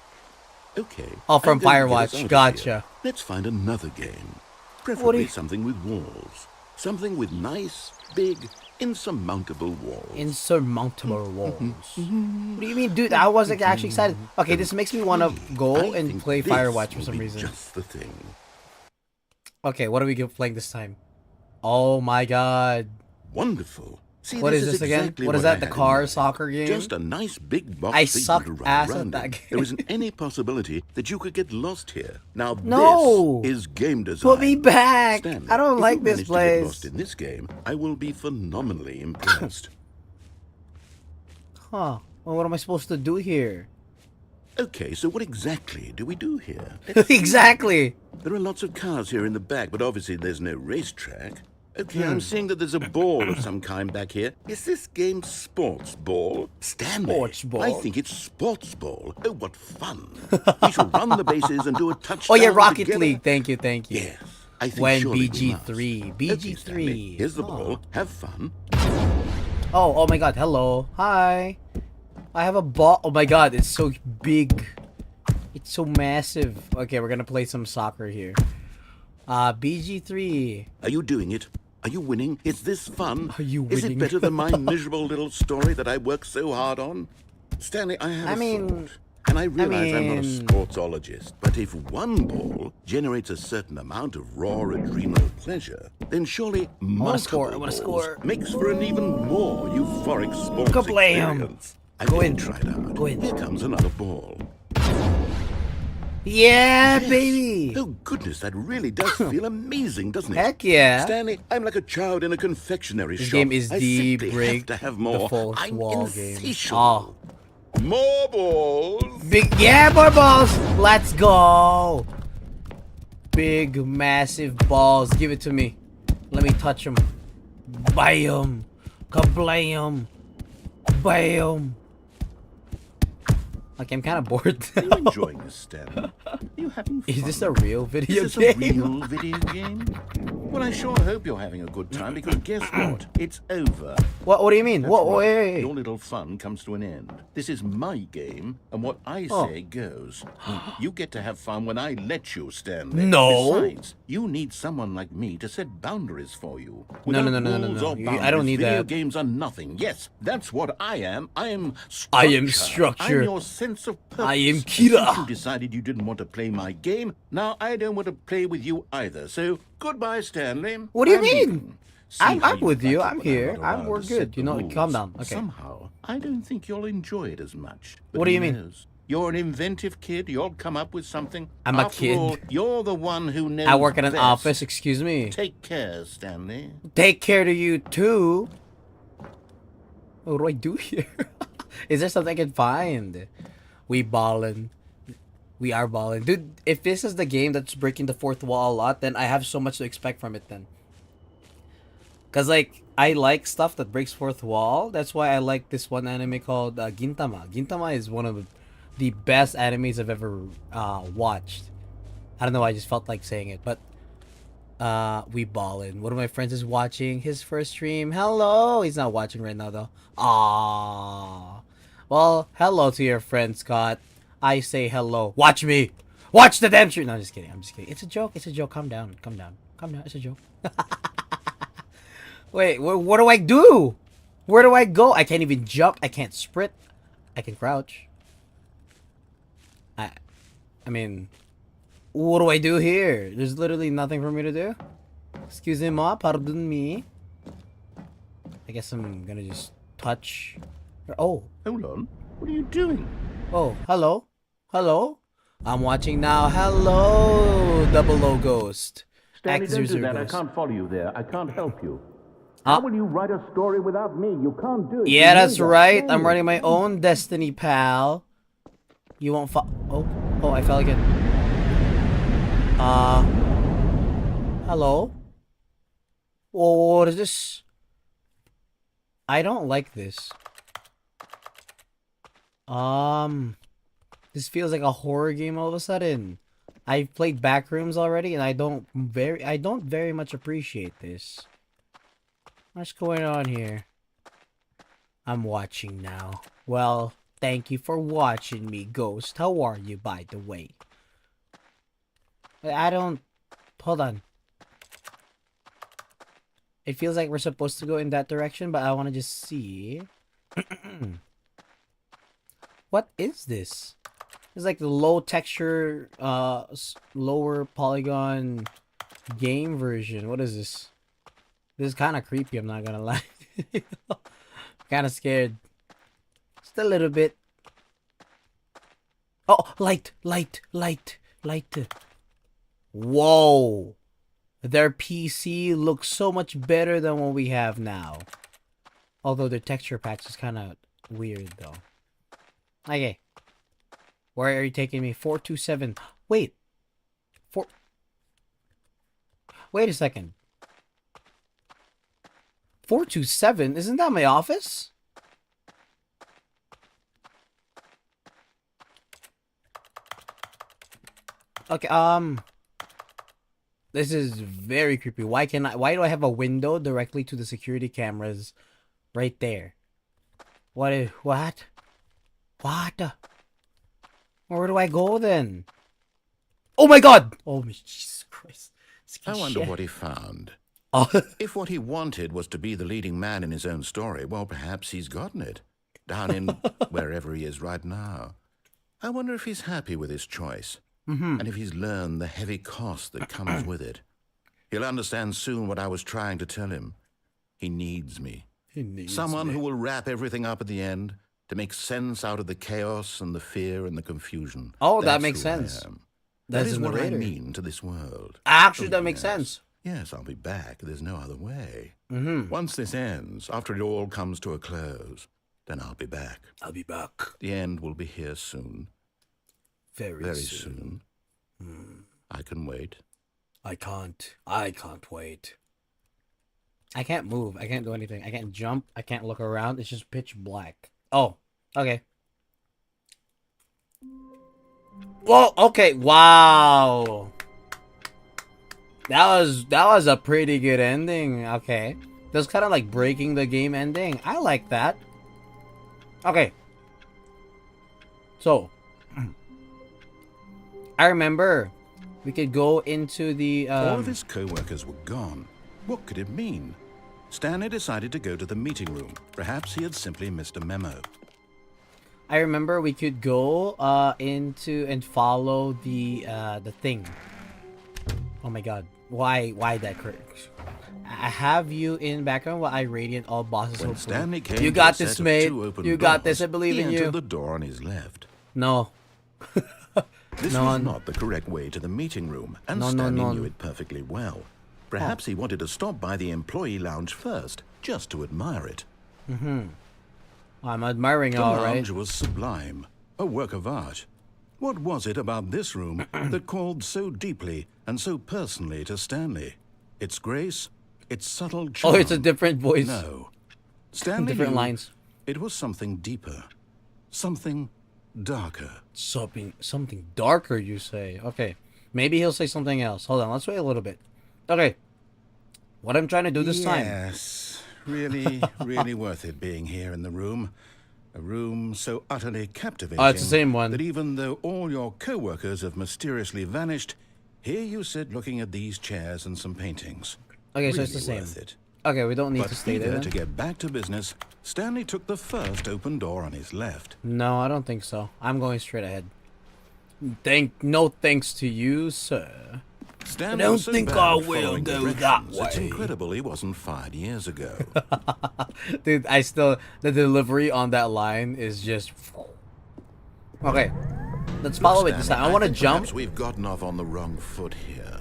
Okay. Oh, from I'm going to get us Firewatch. out of Gotcha. here. Let's find another game. What do Preferably you- something with walls. Something with nice, big, insurmountable walls. Insurmountable walls. What do you mean, dude? I wasn't actually excited. Okay, this makes me want to go I and think play this Firewatch for will some be reason. Just the thing. Okay, what are we playing this time? Oh my god. Wonderful. See, What is this again? exactly What is I that, the had in car mind. soccer game? Just a nice big box I for you sucked to run ass at around that in. game. There isn't any possibility that you could get lost here. Now No! this is game design. Put me back! Stanley, I don't if like you this manage to get place. lost in this game, I will be phenomenally impressed. Huh. Well, what am I supposed to do here? Okay, so what exactly do we do here? Let's see. Exactly! There are lots of cars here in the back, but obviously there's no racetrack. Okay, I'm seeing that there's a ball of some kind back here. Is this game sports ball? Stanley, Sports ball. I think it's sports ball. Oh, what fun. We shall run the bases and do a touchdown Oh yeah, Rocket together. League. Thank you. Yes, I think When surely we BG3. must. BG3. Okay, Stanley, here's the ball. Have fun. Oh my god, hello. Hi. I have a ball. Oh my god, it's so big. It's so massive. Okay, we're gonna play some soccer here. BG3. Are you doing it? Are you winning? Is this fun? Are you Is winning? it better than my miserable little story that I worked so hard on? Stanley, I have I a mean- thought. And I realize I'm not a mean- sportsologist, but if one ball generates a certain amount of raw adrenal pleasure, then surely multiple score, I wanna balls score. makes for an even more euphoric sports Kablam! experience. I Go will in. try it out. Go in. Here comes another ball. Yeah, Yes. baby. Oh, goodness, that really does feel amazing, doesn't it? Heck yeah. Stanley, I'm like a child in a confectionery This shop. game is I the simply break have to have the more. fourth I'm wall game. insatiable. More balls. Big, yeah, more balls. Let's go. Big, massive balls. Give it to me. Let me touch them. Bam. Kablam. Bam. Okay, I'm kind of bored Are you now. enjoying this, Stanley? Are you having fun? Is this a real video Is this game? a real video game? Well, I sure hope you're having a good time, because guess what? It's over. What do you mean? That's What? right. Wait. Your little fun comes to an end. This is my game, and what I Oh. say goes. You get to have fun when I let you, Stanley. No. Besides, you need someone like me to set boundaries for you. No, Without no, rules or I don't boundaries, need video that. games are nothing. Yes, that's what I am. I am structure. I am structure. I'm your sense of purpose. I am And Kira. since you decided you didn't want to play my game, now I don't want to play with you either. So, goodbye, Stanley. What do you I'm mean? leaving. See I'm how with you. back I'm up when here. not around We're to good. set You the know, rules. calm down. Okay. Somehow, I don't think you'll enjoy it as much. But What do who you mean? knows? You're an inventive kid. You'll come up with something. I'm a After kid. all, you're the one who knows I work in an best. office. Excuse me. Take care, Stanley. Take care to you too. What do I do here? Is there something I can find? We ballin'. We are ballin'. Dude, if this is the game that's breaking the fourth wall a lot, then I have so much to expect from it then. Cause like, I like stuff that breaks fourth wall. That's why I like this one anime called Gintama. Gintama is one of the best animes I've ever watched. I don't know, I just felt like saying it, but we ballin'. One of my friends is watching his first stream. Hello! He's not watching right now though. Aww. Well, hello to your friend, Scott. I say hello. Watch me! Watch the damn stream! No, I'm just kidding. I'm just kidding. It's a joke. It's a joke. Calm down. Calm down. Calm down. It's a joke. Wait, what do I do? Where do I go? I can't even jump. I can't sprint. I can crouch. I mean, what do I do here? There's literally nothing for me to do. Excuse me, pardon me. I guess I'm gonna just touch. Oh, Hold on. What are you doing? oh, hello, hello. I'm watching now. Hello, Double O Ghost. Stanley, don't do X00 that. I Ghost. can't follow you there. I can't help you. Huh? How will you write a story without me? You can't do it. Yeah, You know that's that. right. No. I'm running my own destiny, pal. You won't fall. Oh, I fell again. Hello? What is this? I don't like this. This feels like a horror game all of a sudden. I've played Backrooms already, and I don't very much appreciate this. What's going on here? I'm watching now. Well, thank you for watching me, Ghost. How are you, by the way? I don't... Hold on. It feels like we're supposed to go in that direction, but I want to just see. What is this? It's like the low texture, lower polygon game version. What is this? This is kind of creepy, I'm not gonna lie. Kind of scared. Just a little bit. Oh, light. Whoa. Their PC looks so much better than what we have now. Although their texture packs is kind of weird, though. Okay. Where are you taking me? 427. Wait. Wait a second. 427? Isn't that my office? Okay, this is very creepy. Why do I have a window directly to the security cameras right there? What? Where do I go then? Oh my god! Oh my Jesus Christ. I wonder what he found. Oh. If what he wanted was to be the leading man in his own story, well, perhaps he's gotten it. Down in wherever he is right now. I wonder if he's happy with his choice. And if he's learned the heavy cost that comes with it. He'll understand soon what I was trying to tell him. He needs me. Someone who will wrap everything up at the end to make sense out of the chaos and the fear and the confusion. Oh, that That's makes who I sense. am. That That's is the what I narrator. mean to this world. Actually, Oh, that makes yes. sense. Yes, I'll be back. There's no other way. Mm-hmm. Once this ends, after it all comes to a close, then I'll be back. I'll be back The end will be here soon. very soon. I can wait. I can't wait. I can't move. I can't do anything. I can't jump. I can't look around. It's just pitch black. Oh, okay. Whoa, okay. Wow. That was a pretty good ending. Okay. That's kind of like breaking the game ending. I like that. Okay. So, I remember we could go into the All of his co-workers were gone. What could it mean? Stanley decided to go to the meeting room. Perhaps he had simply missed a memo. I remember we could go into and follow the thing. Oh my god. Why that correct? I have you in background while I radiant all bosses. When hopefully. Stanley came You to got a this, set of mate. two open You got doors, this. I believe he in entered you. the door on his left. No. This No, was n- not the correct way to the meeting room, and No, no, Stanley no. knew it perfectly well. Perhaps he wanted to stop by the employee lounge first, just to admire it. I'm admiring The all right. lounge was sublime, a work of art. What was it about this room that called so deeply and so personally to Stanley? Its grace, its subtle charm. Oh, it's a different voice. No. Stanley Different knew lines. it was something deeper, something darker. Something darker, you say. Okay. Maybe he'll say something else. Hold on, let's wait a little bit. Okay. What I'm trying to do this time. Yes, really worth it being here in the room. A room so utterly captivating. Oh, it's the same one. That even though all your co-workers have mysteriously vanished, here you sit looking at these chairs and some paintings. Okay, so it's the Really same. worth it. Okay, we don't need But to stay there eager then. to get back to business, Stanley took the first open door on his left. No, I don't think so. I'm going straight ahead. No thanks to you, sir. Stanley don't was so think bad I at will following go directions, that It's way. incredible he wasn't fired years ago. Dude, the delivery on that line is just... Okay, let's follow it this time. I want to think jump, perhaps we've gotten off on the wrong foot here.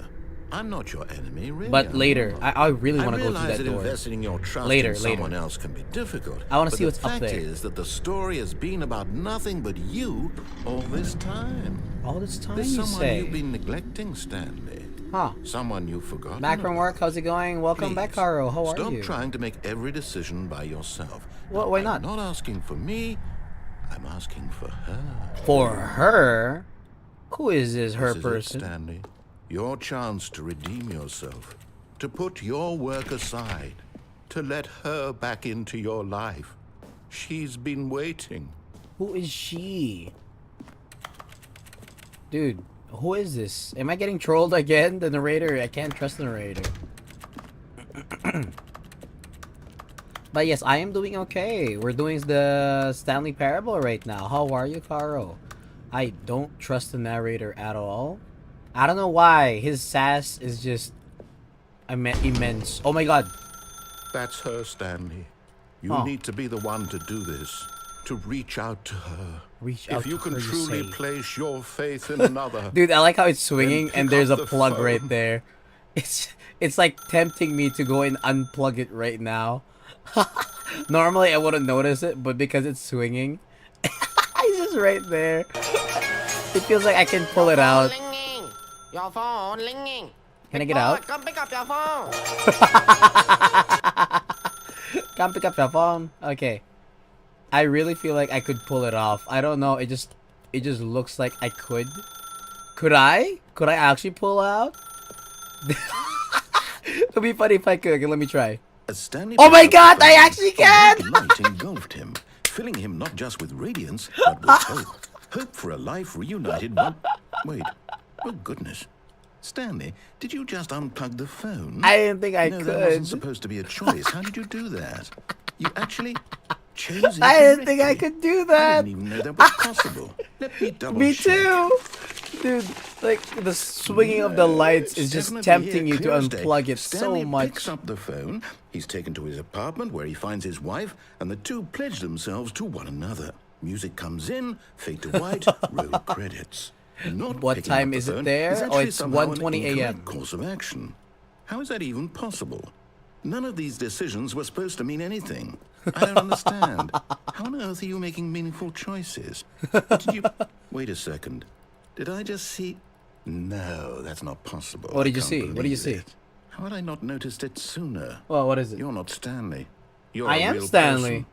I'm not your enemy, really. but I'm later. not. I really I want to go through realize that that door. investing your trust Later, in someone else can be difficult. I wanna but see what's the up fact there. is that the story has been about nothing but you all this time. All this time, There's you someone say? you've been neglecting, Stanley. Huh. Someone you've forgotten. Back from about. work, how's it going? Welcome back, Please, Caro. How are Stop you? trying to make every decision by yourself. Well, why I'm not? not asking for me. I'm asking for her. For her? Who is this her This is it, person? Stanley. Your chance to redeem yourself, to put your work aside, to let her back into your life. She's been waiting. Who is she? Dude, who is this? Am I getting trolled again? The narrator? I can't trust the narrator. But yes, I am doing okay. We're doing the Stanley Parable right now. How are you, Caro? I don't trust the narrator at all. I don't know why. His sass is just immense. Oh my god. That's her, Stanley. You Huh. need to be the one to do this, to reach out to her. Reach out If you to can her, you truly say. place your faith in another. Dude, I like how it's swinging pick and there's a up the plug phone. right there. It's like tempting me to go and unplug it right now. Normally I wouldn't notice it, but because it's swinging, it's just right there. It feels like I can pull it out. Ringing. Your phone ringing. Can I get out? Come pick up your phone. Come pick up your phone. Okay. I really feel like I could pull it off. I don't know. It just looks like I could. Could I? Could I actually pull out? It'd be funny if I could. Okay, let me try. As Stanley Oh my picked up god, the I phone, actually a can! bright light engulfed him, filling him not just with radiance, but with hope. Hope for a life reunited. Wait. Oh, goodness. Stanley, did you just unplug the phone? I didn't think I no, that wasn't could. supposed to be a choice. How did you do that? You actually chose it I didn't think I directly. could do I that. didn't even know that was possible. Let me double Me check. too. Dude, like the swinging of the lights is It's just definitely tempting here, you to clear as day. unplug it Stanley so much. picks up the phone. He's taken to his apartment where he finds his wife, and the two pledge themselves to one another. Music comes in, fade to white, roll credits. Not What picking up time the is it phone there? is Oh, actually it's somehow an 1:20 a.m. incorrect course of action. How is that even possible? None of these decisions were supposed to mean anything. I don't understand. How on earth are you making meaningful choices? Did you... Wait a second. Did I just see... No, that's not possible. What did I you can't see? What did you believe see? it. How had I not noticed it sooner? Well, what is it? You're not Stanley. You're I a am real Stanley.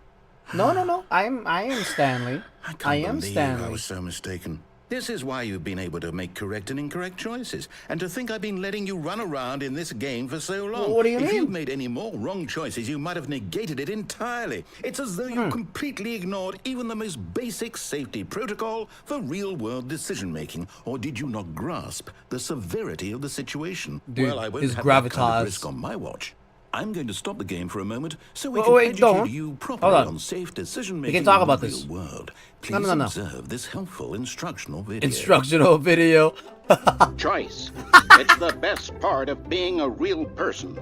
person. No. I am Stanley. I I can't am believe Stanley. I was so mistaken. This is why you've been able to make correct and incorrect choices. And to think I've been letting you run around in this game for so long. Well, what do you if mean? you'd made any more wrong choices, you might have negated it entirely. It's as though you completely ignored even the most basic safety protocol for real-world decision-making. Or did you not grasp the severity of the situation? Dude, well, I won't his have that kind gravitas. of risk on my watch. I'm going to stop the game for a moment so we Wait, can wait, educate don't. you properly Hold on. on safe decision-making We can talk in the about this. real world. No, Please no. observe this helpful instructional video. Instructional video. Choice. It's the best part of being a real person.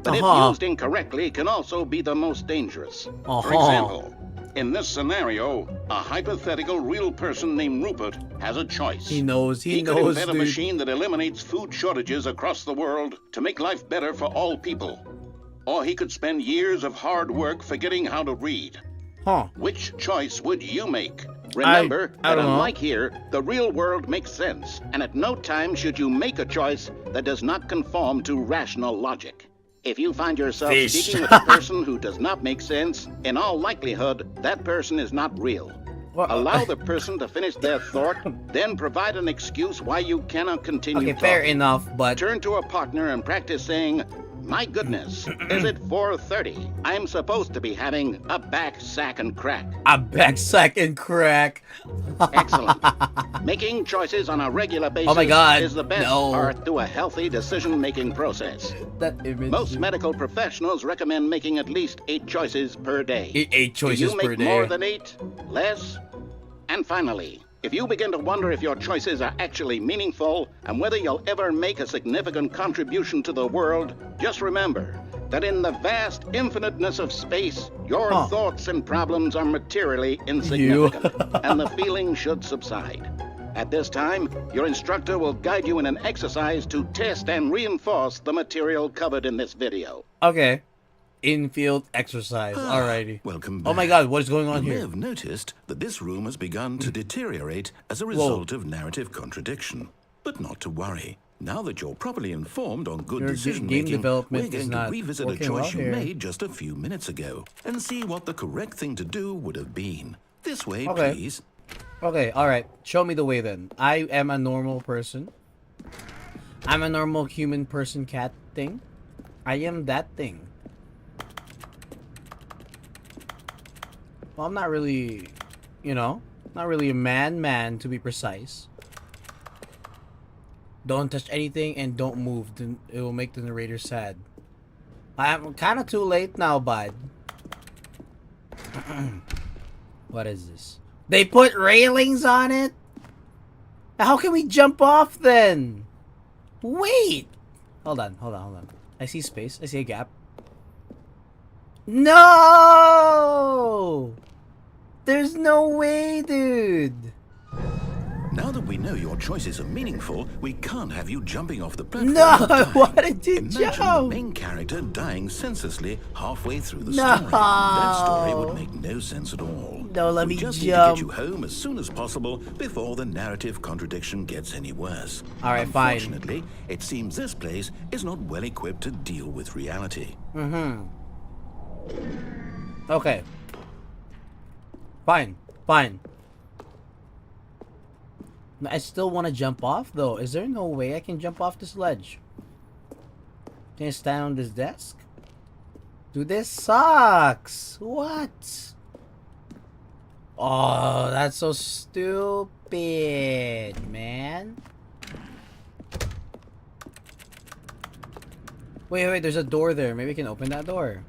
But if used incorrectly, can also be the most dangerous. For example, in this scenario, a hypothetical real person named Rupert has a choice. He knows, He could knows, invent a dude. machine that eliminates food shortages across the world to make life better for all people. Or he could spend years of hard work forgetting how to read. Huh. Which choice would you make? Remember I that don't know. unlike here, the real world makes sense, and at no time should you make a choice that does not conform to rational logic. If you find yourself Fish. speaking with a person who does not make sense, in all likelihood, that person is not real. What? Allow the person to finish their thought, then provide an excuse why you cannot continue Okay, fair talking. enough, but Turn to a partner and practice saying, "My goodness, is it 4:30? I'm supposed to be having a back sack and crack." I'm back sack and crack. Excellent. Making choices on a regular basis Oh my God, is the best no. part to a healthy decision-making process. That image. Most medical professionals recommend making at least 8 choices per day. 8 choices Do you make per day. more than 8? Less? And finally, if you begin to wonder if your choices are actually meaningful and whether you'll ever make a significant contribution to the world, just remember that in the vast infiniteness of space, your thoughts and problems are materially insignificant, and the feeling should subside. At this time, your instructor will guide you in an exercise to test and reinforce the material covered in this video. Okay. Infield exercise. Alrighty. Welcome Oh my back. God, what is going on You may here? have noticed that this room has begun to deteriorate as a result of narrative contradiction. But not to worry. Now that you're properly informed on good Your decision game making, development we're is going to not revisit a working choice well you here. made just a few minutes ago and see what the correct thing to do would have been. This way, Okay. please. Okay, alright. Show me the way then. I am a normal person. I'm a normal human person cat thing. I am that thing. Well, I'm not really, not really a man to be precise. Don't touch anything and don't move. Then it will make the narrator sad. I'm kind of too late now, bud. What is this? They put railings on it? How can we jump off then? Wait! Hold on. I see space. I see a gap. No! There's no way, dude. Now that we know your choices are meaningful, we can't have you jumping off the platform. No! and dying. Why did you Imagine the jump? main character dying senselessly halfway through the No. story. That story would make no sense at all. No, let we me just jump. need to get you home as soon as possible before the narrative contradiction gets any worse. Alright, fine. Unfortunately, it seems this place is not well equipped to deal with reality. Okay. Fine. I still want to jump off, though. Is there no way I can jump off this ledge? Can I stand on this desk? Dude, this sucks. What? Oh, that's so stupid, man. Wait, there's a door there. Maybe I can open that door.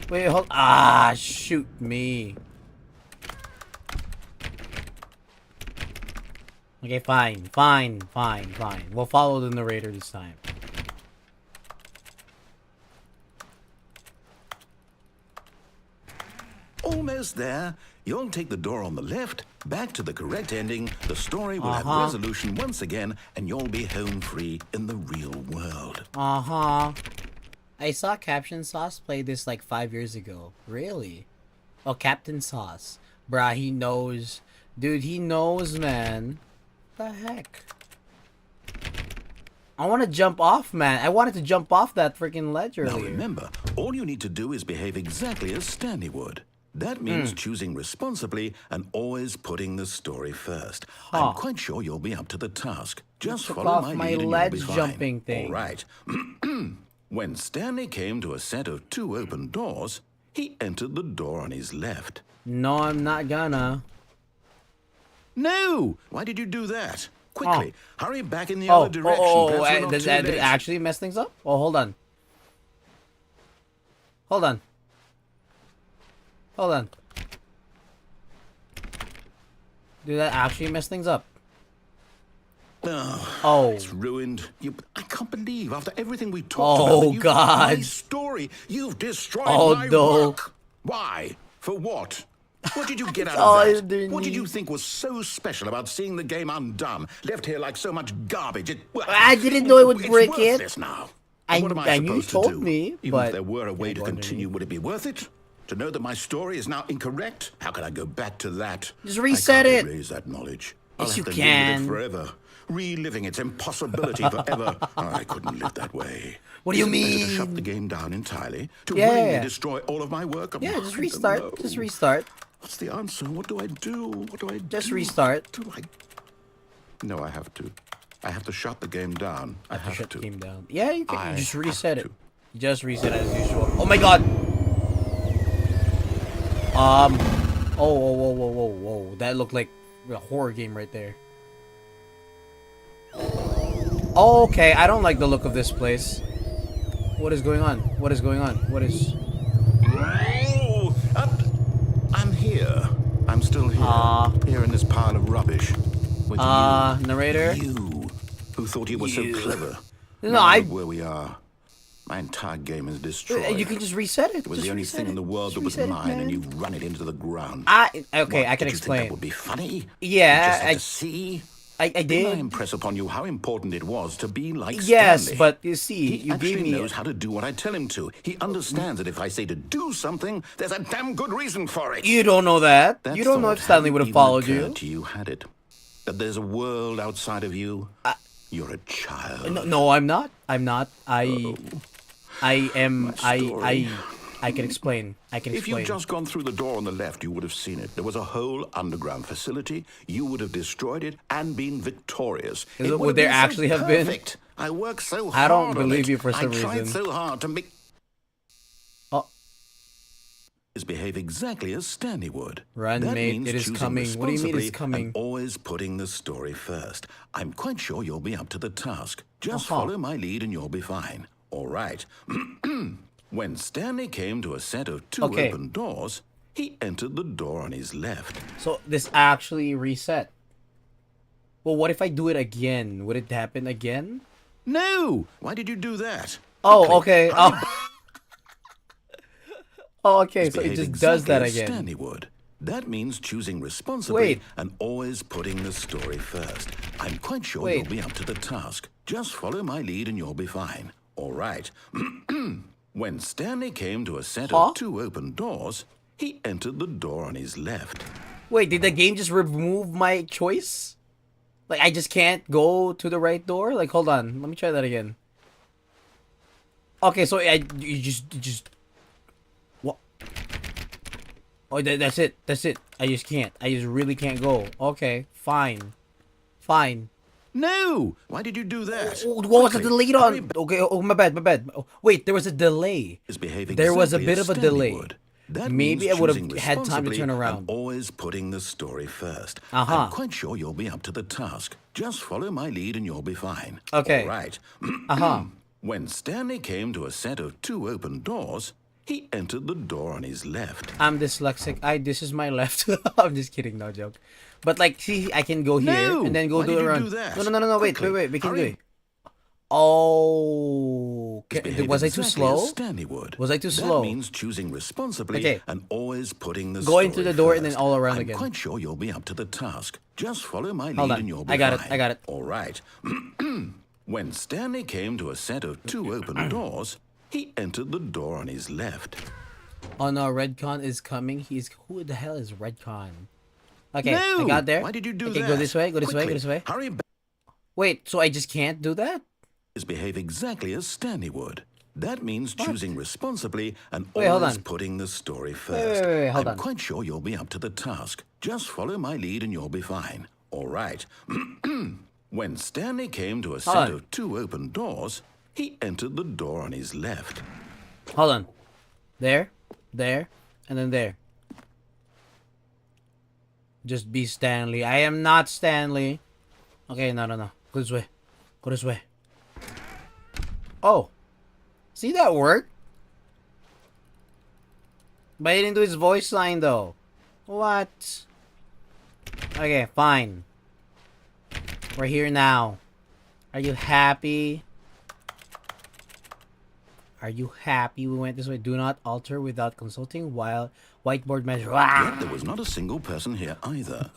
Wait, hold. Ah, shoot me. Okay, fine. We'll follow the narrator this time. almost there. You'll take the door on the left, back to the correct ending. The story will have resolution once again, and you'll be home free in the real world. I saw Captain Sauce play this like 5 years ago. Really? Oh, Captain Sauce. Bruh, he knows. Dude, he knows, man. What the heck? I want to jump off, man. I wanted to jump off that freaking ledge earlier. Now remember, all you need to do is behave exactly as Stanley would. That means choosing responsibly and always putting the story first. I'm quite sure you'll be up to the task. Just follow my lead and you'll be fine. Jumping thing. All right. When Stanley came to a set of 2 open doors, he entered the door on his left. No, I'm not gonna. No! Why did you do that? Quickly, hurry back in the other direction. Does that actually mess things up? Oh, hold on. Hold on. Hold on. Did that actually mess things up? Oh, it's ruined. I can't believe after everything we talked about, you God. My story, you've destroyed my work. Why? For what? What did you get out of that? What did you think was so special about seeing the game undone, left here like so much garbage? I didn't know it would break it. It's worthless now. What am I knew you supposed told to do? me, Even but if there were a way to continue, would it be worth it? To know that my story is now incorrect? How can I go back to that? Just reset it. I can't erase that knowledge. Yes, I'll you have to can. live with it forever. Reliving its impossibility forever. I couldn't live that way. What do you Isn't it better mean? to shut the game down entirely? To Yeah. willingly destroy all of my work? Yeah, just I don't restart. know. Just restart. What's the answer? What do I do? What do I do? Just restart. Do I... No, I have to. I have to shut the game down. I have Shut to. the game down. Yeah, you can. I You just reset have it. to. You just reset it as usual. Oh my god. Whoa. That looked like a horror game right there. Okay, I don't like the look of this place. What is going on? What is going on? What is... Oh, I'm here. I'm still here. Here in this pile of rubbish. With narrator? You, who thought you were so clever. No, Now I... look where we are. My entire game is destroyed. You can just reset it. It was Just the only reset thing it. in the world Just that was reset it, mine, and man. you run it into the ground. Okay, What, I can did you think explain. that would be funny? Yeah, You just had I- to see. I Didn't I did. impress upon you how important it was to be like Yes, Stanley? but you see, He you actually gave me... knows how to do what I tell him to. He understands that if I say to do something, there's a damn good reason for it. You don't know that. That You don't know if thought Stanley hadn't would have even followed occurred you. to you, had it? That there's a world outside of you. You're a child. No, I'm not. I'm not. I am. story. I can explain. I can If explain. you'd just gone through the door on the left, you would have seen it. There was a whole underground facility. You would have destroyed it and been victorious. Is It it- would would there been so actually have been? perfect. I worked so hard I don't on believe it. you for some I tried reason. so hard to make... Oh. Behave exactly as Stanley would. Run, That mate, means it is choosing coming. What do you mean it's responsibly coming? And always putting the story first. I'm quite sure you'll be up to the task. Just follow my lead and you'll be fine. All right. When Stanley came to a set of 2 Okay. open doors, he entered the door on his left. So this actually reset. Well, what if I do it again? Would it happen again? No! Why did you do that? Oh, Quickly, okay. hurry Oh, okay. So it behave just does that exactly as again. Stanley would. That means choosing responsibly Wait. and always putting the story first. I'm quite sure Wait. you'll be up to the task. Just follow my lead and you'll be fine. All right. When Stanley came to a set Huh? of 2 open doors, he entered the door on his left. Wait, did the game just remove my choice? Like I just can't go to the right door? Like hold on, let me try that again. Okay, so you just what? Oh, that's it. That's it. I just can't. I just really can't go. Okay, fine. Fine. No! Why did you do that? Oh, what was the Quickly, delay hurry on? Okay, oh my bad, my bad. Oh, wait, there was a delay. is behaving There was a exactly bit as of a Stanley delay. would. That Maybe means I would have choosing had time to responsibly turn and around. always putting the story first. Uh-huh. I'm quite sure you'll be up to the task. Just follow my lead and you'll be fine. Okay. All right. Uh-huh. When Stanley came to a set of 2 open doors, he entered the door on his left. I'm dyslexic. This is my left. I'm just kidding, no joke. But like, see, I can go here No! and then go Why do did it you around. do that? No. Wait, Quickly, we can do hurry. it. Oh, Behave was I too exactly as slow? Stanley would. Was I too That slow? means choosing responsibly Okay. and always putting the Going story through the door and then first. all around I'm again. quite sure you'll be up to the task. Just follow my Hold lead on. and you'll be I got it. fine. I got it. All right. When Stanley came to a set of 2 open doors, he entered the door on his left. Oh no, Redcon is coming. Who the hell is Redcon? Okay, No! I got there. Why did you do okay, that? go this way. Go this way. Go Quickly, this way. Hurry back. Wait, so I just can't do that? Behave exactly as Stanley would. That means choosing responsibly and Wait, hold always on. putting the story first. wait, hold I'm on. quite sure you'll be up to the task. Just follow my lead and you'll be fine. All right. When Stanley came to a set on. of 2 open doors, he entered the door on his left. Hold on. There, and then there. Just be Stanley. I am not Stanley. Okay, no. Go this way. Go this way. Oh. See, that worked? But he didn't do his voice line, though. What? Okay, fine. We're here now. Are you happy? Are you happy we went this way? Do not alter without consulting while whiteboard measure. Yet there was not a single person here either.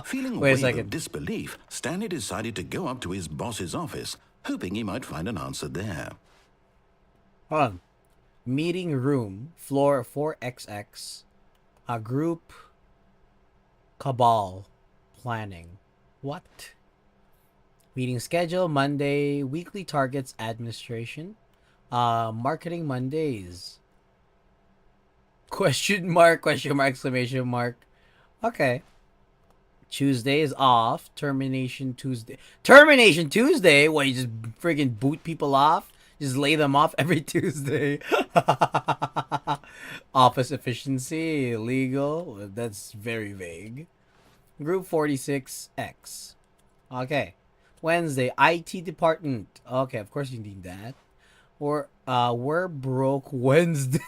Feeling a Wait a wave second. of disbelief, Stanley decided to go up to his boss's office, hoping he might find an answer there. Hold on. Meeting room, floor 4XX. A group cabal planning. What? Meeting schedule, Monday, weekly targets, administration. Marketing Mondays. Question mark, exclamation mark. Okay. Tuesday is off. Termination Tuesday. Termination Tuesday? What, you just friggin' boot people off? Just lay them off every Tuesday. Office efficiency, legal. That's very vague. Group 46X. Okay. Wednesday, IT department. Okay, of course you need that. Or we're broke Wednesday.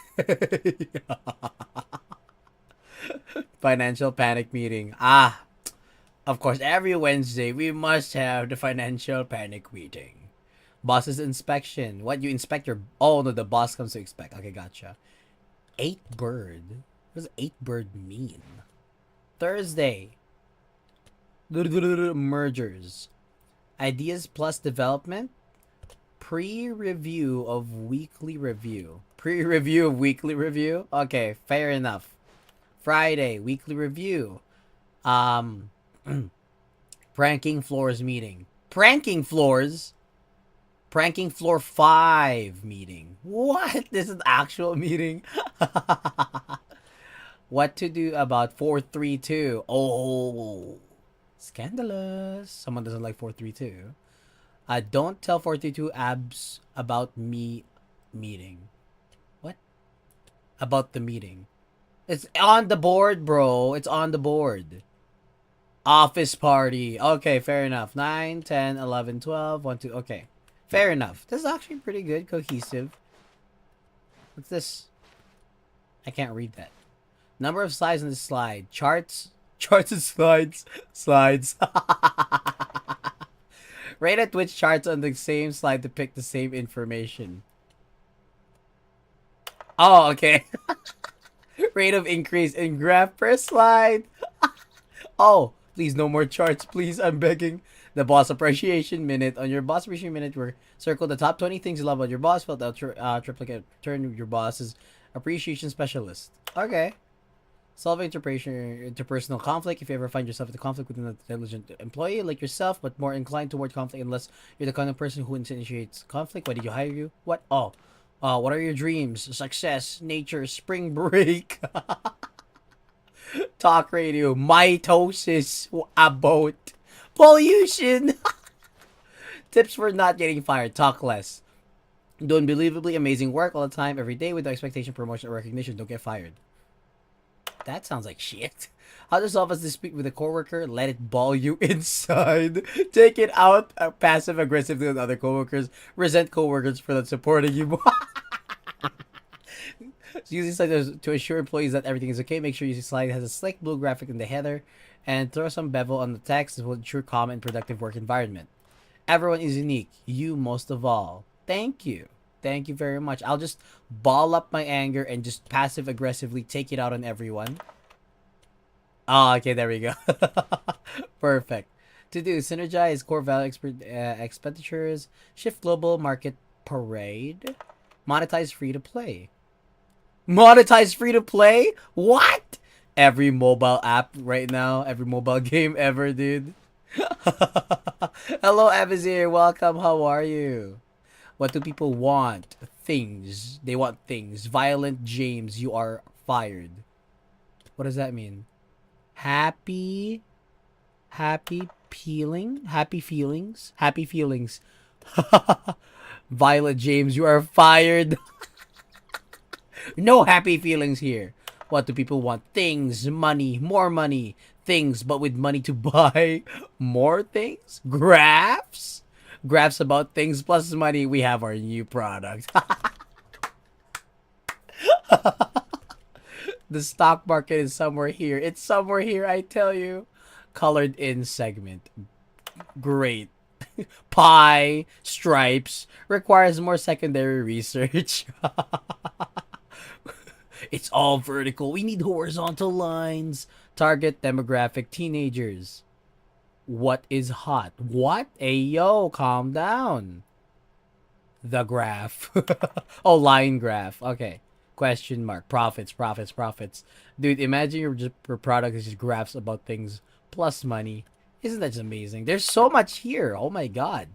Financial panic meeting. Of course, every Wednesday we must have the financial panic meeting. Boss's inspection. What, you inspect your... Oh, no, the boss comes to inspect. Okay, gotcha. 8 bird. What does 8 bird mean? Thursday. Mergers. Ideas plus development. Pre-review of weekly review. Pre-review of weekly review? Okay, fair enough. Friday, weekly review. Pranking floors meeting. Pranking floors? Pranking floor 5 meeting. What? This is an actual meeting? What to do about 432? Oh, scandalous. Someone doesn't like 432. Don't tell 432 abs about me meeting. What? About the meeting. It's on the board, bro. It's on the board. Office party. Okay, fair enough. 9, 10, 11, 12, 1, 2. Okay. Fair enough. This is actually pretty good. Cohesive. What's this? I can't read that. Number of slides on this slide. Charts. Charts and slides. Slides. Rate at which charts on the same slide depict the same information. Oh, okay. Rate of increase in graph per slide. Oh, please, no more charts, please. I'm begging. The boss appreciation minute. On your boss appreciation minute, we're circle the top 20 things you love about your boss. Felt out triplicate. Turn your boss's appreciation specialist. Okay. Solving interpersonal conflict. If you ever find yourself in a conflict with an intelligent employee like yourself, but more inclined toward conflict unless you're the kind of person who initiates conflict, why did you hire you? What? Oh. What are your dreams? Success, nature, spring break. Talk radio, mitosis, about pollution. Tips for not getting fired. Talk less. Do unbelievably amazing work all the time, every day, with the expectation, promotion, or recognition. Don't get fired. That sounds like shit. How to solve as to speak with a coworker? Let it ball you inside. Take it out passive aggressively on other coworkers. Resent coworkers for not supporting you. Using slides to assure employees that everything is okay. Make sure your slide has a slick blue graphic in the header, and throw some bevel on the text. This will ensure calm and productive work environment. Everyone is unique. You most of all. Thank you. Thank you very much. I'll just ball up my anger and just passive aggressively take it out on everyone. Oh, okay, there we go. Perfect. To do, synergize core value expenditures, shift global market parade, monetize free to play. Monetize free to play? What? Every mobile app right now, every mobile game ever, dude. Hello, Avizir. Welcome. How are you? What do people want? Things. They want things. Violent James, you are fired. What does that mean? Happy peeling? Happy feelings? Happy feelings. Violet James, you are fired. No happy feelings here. What do people want? Things, money, more money, things, but with money to buy more things? Graphs? Graphs about things plus money. We have our new product. The stock market is somewhere here. It's somewhere here, I tell you. Colored in segment. Great. Pie, stripes, requires more secondary research. It's all vertical. We need horizontal lines. Target demographic teenagers. What is hot? What? Hey, yo, calm down. The graph. Oh, line graph. Okay. Question mark. Profits. Dude, imagine your product is just graphs about things plus money. Isn't that just amazing? There's so much here. Oh my god.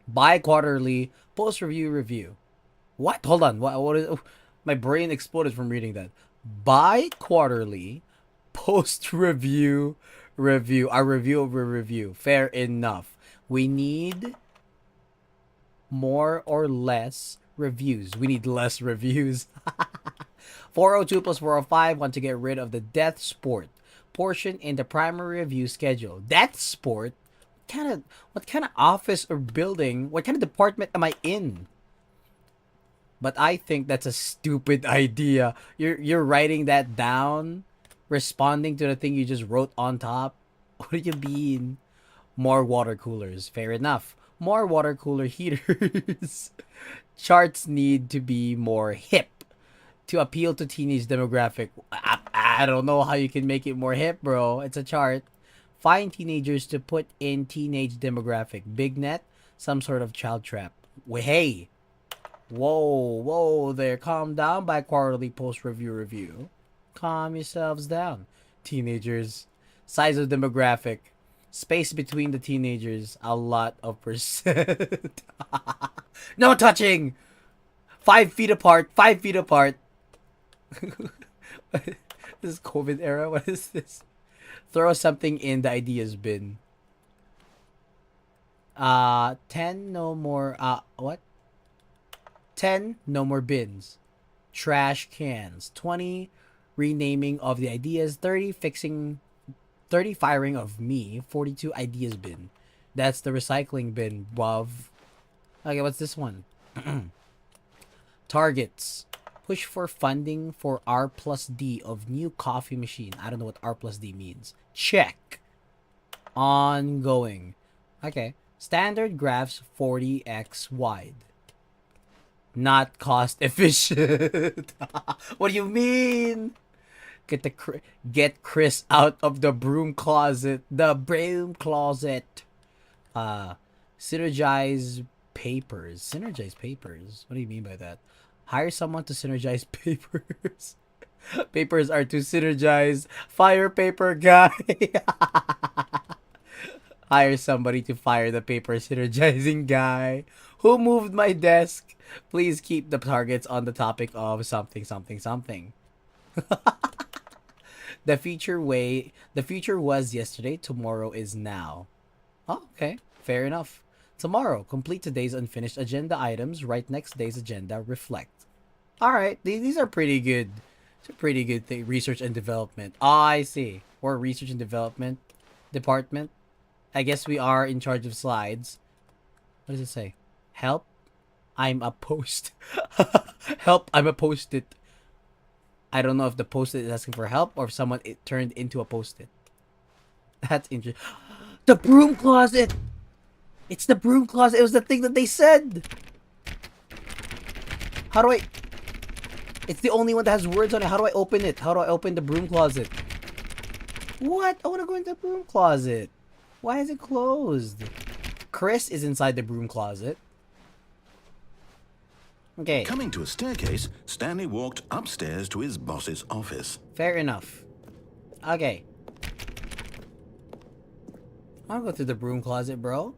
Bi-quarterly post-review. What? Hold on. What is... Oh, my brain exploded from reading that. Bi-quarterly post-review review. Our review over review. Fair enough. We need more or less reviews. We need less reviews. 402 plus 405 want to get rid of the death sport portion in the primary review schedule. Death sport? What kind of office or building? What kind of department am I in? But I think that's a stupid idea. You're writing that down, responding to the thing you just wrote on top. What do you mean? More water coolers. Fair enough. More water cooler heaters. Charts need to be more hip to appeal to teenage demographic. I don't know how you can make it more hip, bro. It's a chart. Find teenagers to put in teenage demographic. Big net, some sort of child trap. Hey. Whoa there. Calm down. By quarterly post review. Calm yourselves down. Teenagers. Size of demographic. Space between the teenagers. A lot of percent. No touching! 5 feet apart. 5 feet apart. This is COVID era. What is this? Throw something in the ideas bin. 10 no more. What? 10 no more bins. Trash cans. 20 renaming of the ideas. 30 fixing. 30 firing of me. 42 ideas bin. That's the recycling bin, bruv. Okay, what's this one? Targets. Push for funding for R plus D of new coffee machine. I don't know what R plus D means. Check. Ongoing. Okay. Standard graphs 40x wide. Not cost efficient. What do you mean? Get Chris out of the broom closet. The broom closet. Synergize papers. Synergize papers? What do you mean by that? Hire someone to synergize papers. Papers are to synergize. Fire paper guy. Hire somebody to fire the paper synergizing guy. Who moved my desk? Please keep the targets on the topic of something. The future was yesterday, tomorrow is now. Oh, okay. Fair enough. Tomorrow, complete today's unfinished agenda items. Write next day's agenda. Reflect. All right, these are pretty good. It's a pretty good thing. Research and development. I see. Or research and development department. I guess we are in charge of slides. What does it say? Help. I'm a post. Help. I'm a post-it. I don't know if the post-it is asking for help or if someone turned into a post-it. That's interesting. The broom closet. It's the broom closet. It was the thing that they said. How do I... It's the only one that has words on it. How do I open it? How do I open the broom closet? What? I want to go into the broom closet. Why is it closed? Chris is inside the broom closet. Okay. Coming to a staircase, Stanley walked upstairs to his boss's office. Fair enough. Okay. I'll go to the broom closet, bro.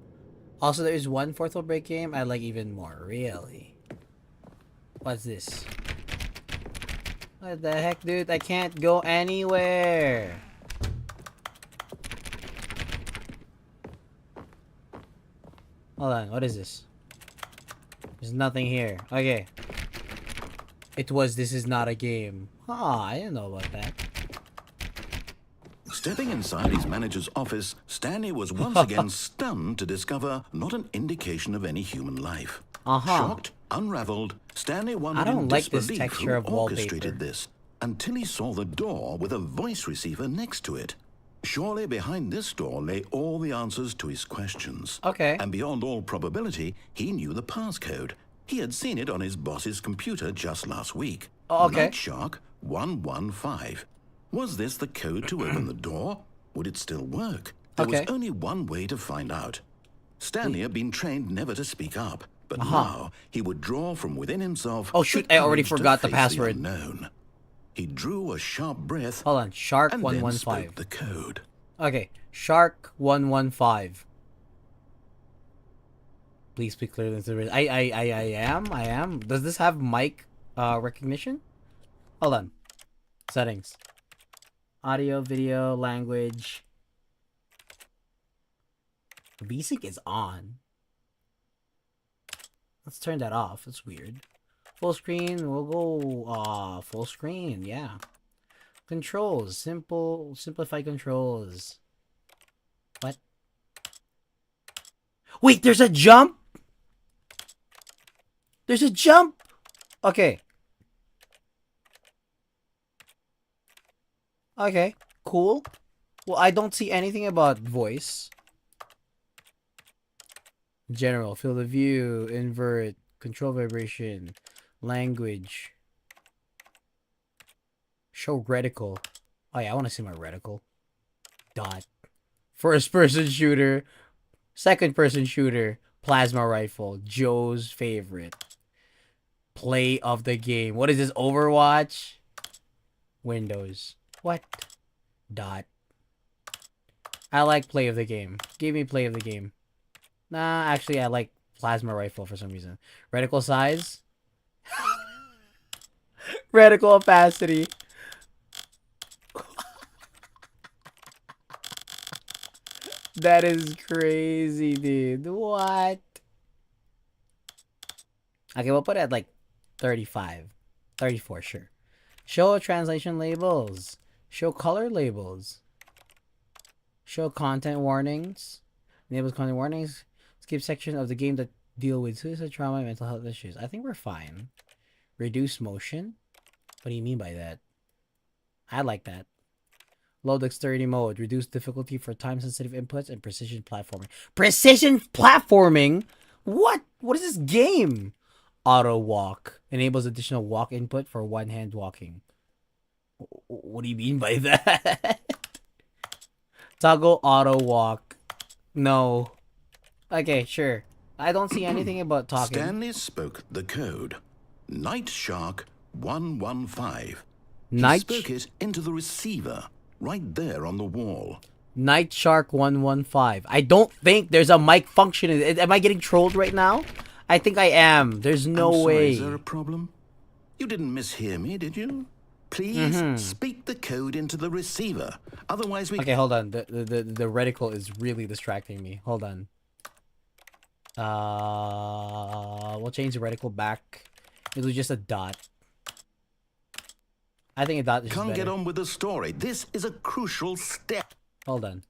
Also, there is one fourth wall break game I like even more. Really? What's this? What the heck, dude? I can't go anywhere. Hold on. What is this? There's nothing here. Okay. It was This Is Not a Game. Ah, I didn't know about that. Stepping inside his manager's office, Stanley was once again stunned to discover not an indication of any human life. Shocked, unraveled, Stanley wondered I don't in like this disbelief texture who of wallpaper. orchestrated this, until he saw the door with a voice receiver next to it. Surely behind this door lay all the answers to his questions. Okay. And beyond all probability, he knew the passcode. He had seen it on his boss's computer just last week. Oh, okay. Night Shark 115. Was this the code to open the door? Would it still work? There was only one way to find out. Stanley had been trained never to speak up, but now he would draw from within himself. Oh shoot, the I already courage to forgot the face password. unknown. He drew a sharp breath. Hold on, Shark and then 115. spoke the code. Okay, Shark 115. Please speak clearly into the... I am. Does this have mic recognition? Hold on. Settings. Audio, video, language. VSync is on. Let's turn that off. That's weird. Full screen. We'll go full screen. Yeah. Controls. Simplify controls. What? Wait, there's a jump? There's a jump? Okay. Okay, cool. Well, I don't see anything about voice. General, field of view, invert, control vibration, language. Show reticle. Oh yeah, I want to see my reticle. Dot. First person shooter. Second person shooter. Plasma rifle. Joe's favorite. Play of the game. What is this? Overwatch? Windows. What? Dot. I like play of the game. Give me play of the game. Nah, actually I like plasma rifle for some reason. Reticle size? Reticle opacity. That is crazy, dude. What? Okay, we'll put it at like 35. 34, sure. Show translation labels. Show color labels. Show content warnings. Enables content warnings. Skip section of the game that deal with suicide, trauma, and mental health issues. I think we're fine. Reduce motion? What do you mean by that? I like that. Low dexterity mode. Reduce difficulty for time-sensitive inputs and precision platforming. Precision platforming? What? What is this game? Auto walk. Enables additional walk input for one-hand walking. What do you mean by that? Toggle auto walk. No. Okay, sure. I don't see anything about talking. Stanley spoke the code. Night Shark 115. Night... He spoke it into the receiver, right there on the wall. Night Shark 115. I don't think there's a mic function. Am I getting trolled right now? I think I am. There's no I'm sorry, way. Is there a problem? You didn't mishear me, did you? Please speak the code into the receiver. Otherwise we... Okay, hold on. The reticle is really distracting me. Hold on. We'll change the reticle back. It was just a dot. I think a dot is Can't better. get on with the story. This is a crucial step. Hold on.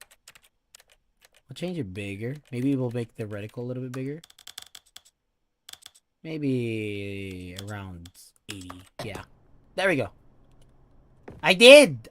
I'll change it bigger. Maybe we'll make the reticle a little bit bigger. Maybe around 80. Yeah. There we go. I did!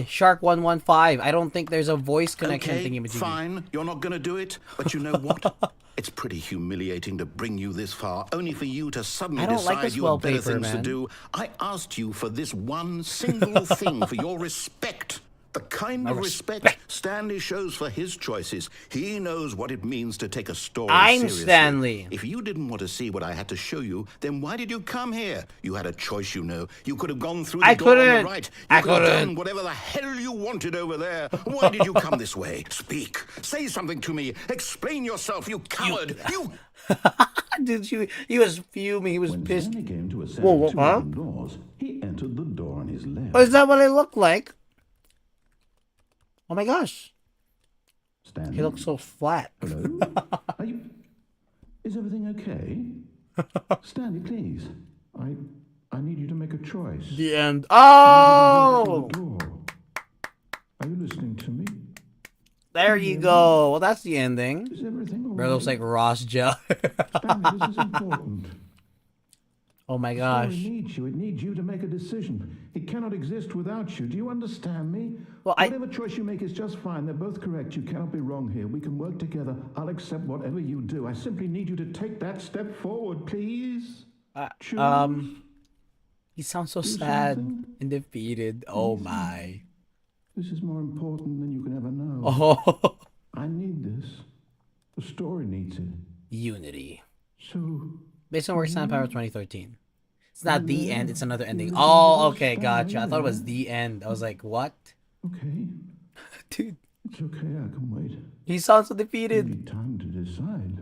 Shark 115. I don't think there's a voice connection Okay, thingy. fine. You're not going to do it. But you know what? It's pretty humiliating to bring you this far, only for you to suddenly I don't like decide this you have better wallpaper, things to man. do. I asked you for this one single thing, for your respect. The kind of respect Stanley shows for his choices. He knows what it means to take a story I'm seriously. Stanley. If you didn't want to see what I had to show you, then why did you come here? You had a choice, you know. You could have gone through the door on the right. You could have done whatever the hell you wanted over there. Why did you come this way? Speak. Say something to me. Explain yourself, you coward. You... Did you? He was fuming. He was When pissed. Stanley came to a set Whoa, of two huh? open doors, he entered the door on his left. Oh, is that what it looked like? Oh my gosh. Stanley, He looks so flat. hello? Are you... Is everything okay? Stanley, please. I need you to make a choice. The end. Oh! The door. Are you listening to me? There you go. Well, that's the ending. Is everything all Bro, looks like right? Ross Gel. Stanley, this is important. Oh my The gosh. story needs you. It needs you to make a decision. It cannot exist without you. Do you understand me? Well, Whatever choice you make is just fine. They're both correct. You cannot be wrong here. We can work together. I'll accept whatever you do. I simply need you to take that step forward, please. Choose. He sounds so Do sad something. and defeated. Oh my. This is more important than you can ever know. Oh. I need this. The story needs it. Unity. So, Based on Work Sound Power 2013. It's not the end, it's another ending. Oh, okay, gotcha. I thought it was the end. I was like, what? okay. Dude, It's okay. I can wait. he sounds so You defeated. need time to decide.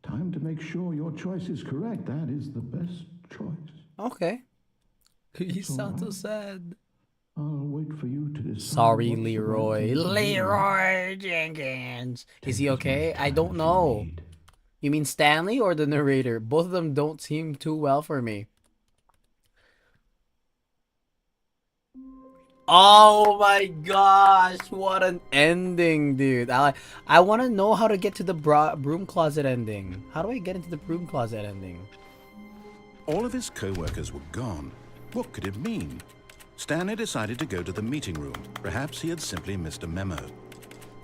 Time to make sure your choice is correct. That is the best choice. Okay. He all sounds so right. sad. I'll wait for you to decide. Sorry, what's the right Leroy. thing to do. Leroy Jenkins. Is he Take as okay? much I time don't as you know. need. You mean Stanley or the narrator? Both of them don't seem too well for me. Oh my gosh, what an ending, dude. I want to know how to get to the broom closet ending. How do I get into the broom closet ending? All of his co-workers were gone. What could it mean? Stanley decided to go to the meeting room. Perhaps he had simply missed a memo.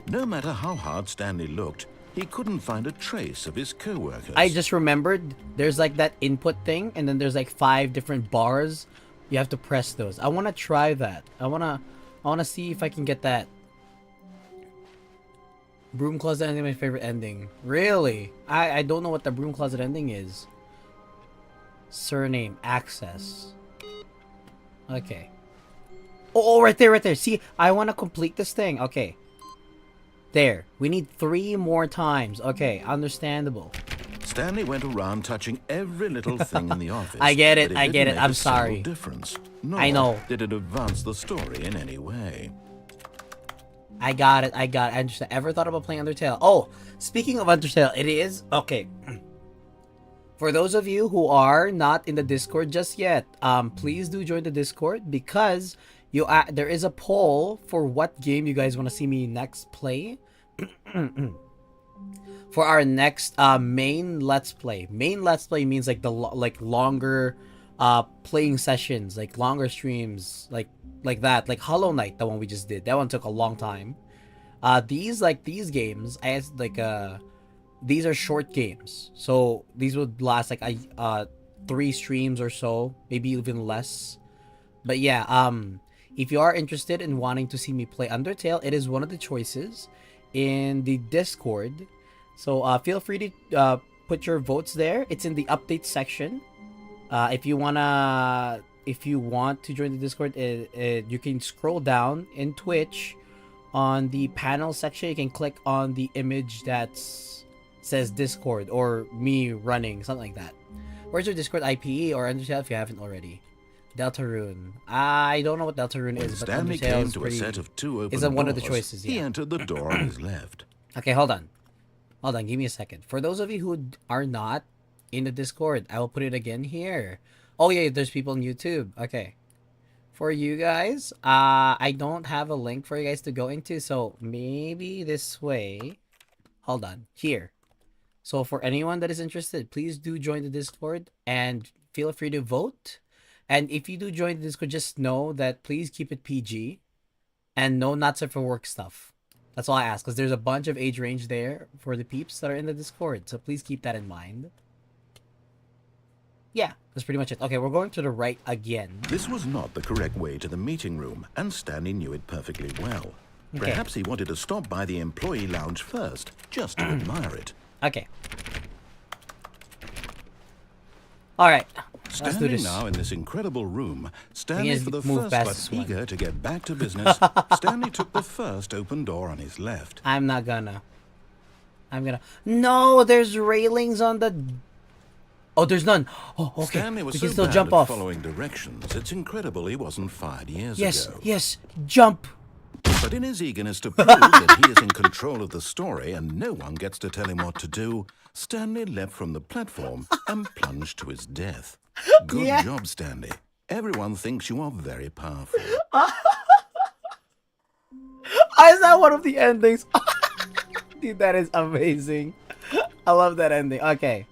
No matter how hard Stanley looked, he couldn't find a trace of his co-workers. I just remembered there's like that input thing and then there's like 5 different bars. You have to press those. I want to try that. I want to see if I can get that. Broom closet ending, my favorite ending. Really? I don't know what the broom closet ending is. Surname, access. Okay. Oh, right there, right there. See, I want to complete this thing. Okay. There. We need 3 more times. Okay, understandable. Stanley went around touching every little thing in the office. I get it, but I get didn't it. make I'm a single sorry. Difference. Nor I know. did it advance the story in any way. I got it. I understand. Ever thought about playing Undertale? Oh, speaking of Undertale, it is... Okay. For those of you who are not in the Discord just yet, please do join the Discord because there is a poll for what game you guys want to see me next play. For our next main Let's Play. Main Let's Play means like the longer playing sessions, like longer streams, like that, like Hollow Knight, the one we just did. That one took a long time. These games, these are short games, so these would last like 3 streams or so, maybe even less. But yeah, if you are interested in wanting to see me play Undertale, it is one of the choices in the Discord. So feel free to put your votes there. It's in the update section. If you want to join the Discord, you can scroll down in Twitch on the panel section. You can click on the image that says Discord or me running, something like that. Where's your Discord IP or Undertale if you haven't already? Deltarune. I don't know what Deltarune is, but Stanley Undertale came is to pretty... a set of 2 open is one of the doors. choices, He yeah. entered the door on his left. Okay, hold on. Hold on, give me a second. For those of you who are not in the Discord, I will put it again here. Oh yeah, there's people on YouTube. Okay. For you guys, I don't have a link for you guys to go into, so maybe this way. Hold on. Here. So for anyone that is interested, please do join the Discord and feel free to vote. And if you do join the Discord, just know that please keep it PG and no not safe for work stuff. That's all I ask, because there's a bunch of age range there for the peeps that are in the Discord, so please keep that in mind. Yeah, that's pretty much it. Okay, we're going to the right again. This was not the correct way to the meeting room, and Stanley knew it perfectly well. Perhaps he wanted to stop by the employee lounge first, just to admire it. Okay. Alright, let's do Standing this. now in this incredible room, Stanley, Yes, for the move first past but this one. eager to get back to business, Stanley took the first open door on his left. I'm gonna. No, there's railings on the... Oh, there's none. Oh, okay. Stanley was We so can still bad jump at off. following directions, it's incredible he wasn't fired years Yes, ago. yes, jump. But in his eagerness to prove that he is in control of the story and no one gets to tell him what to do, Stanley leapt from the platform and plunged to his death. Good Yeah. job, Stanley. Everyone thinks you are very powerful. Is that one of the endings? Dude, that is amazing. I love that ending. Okay.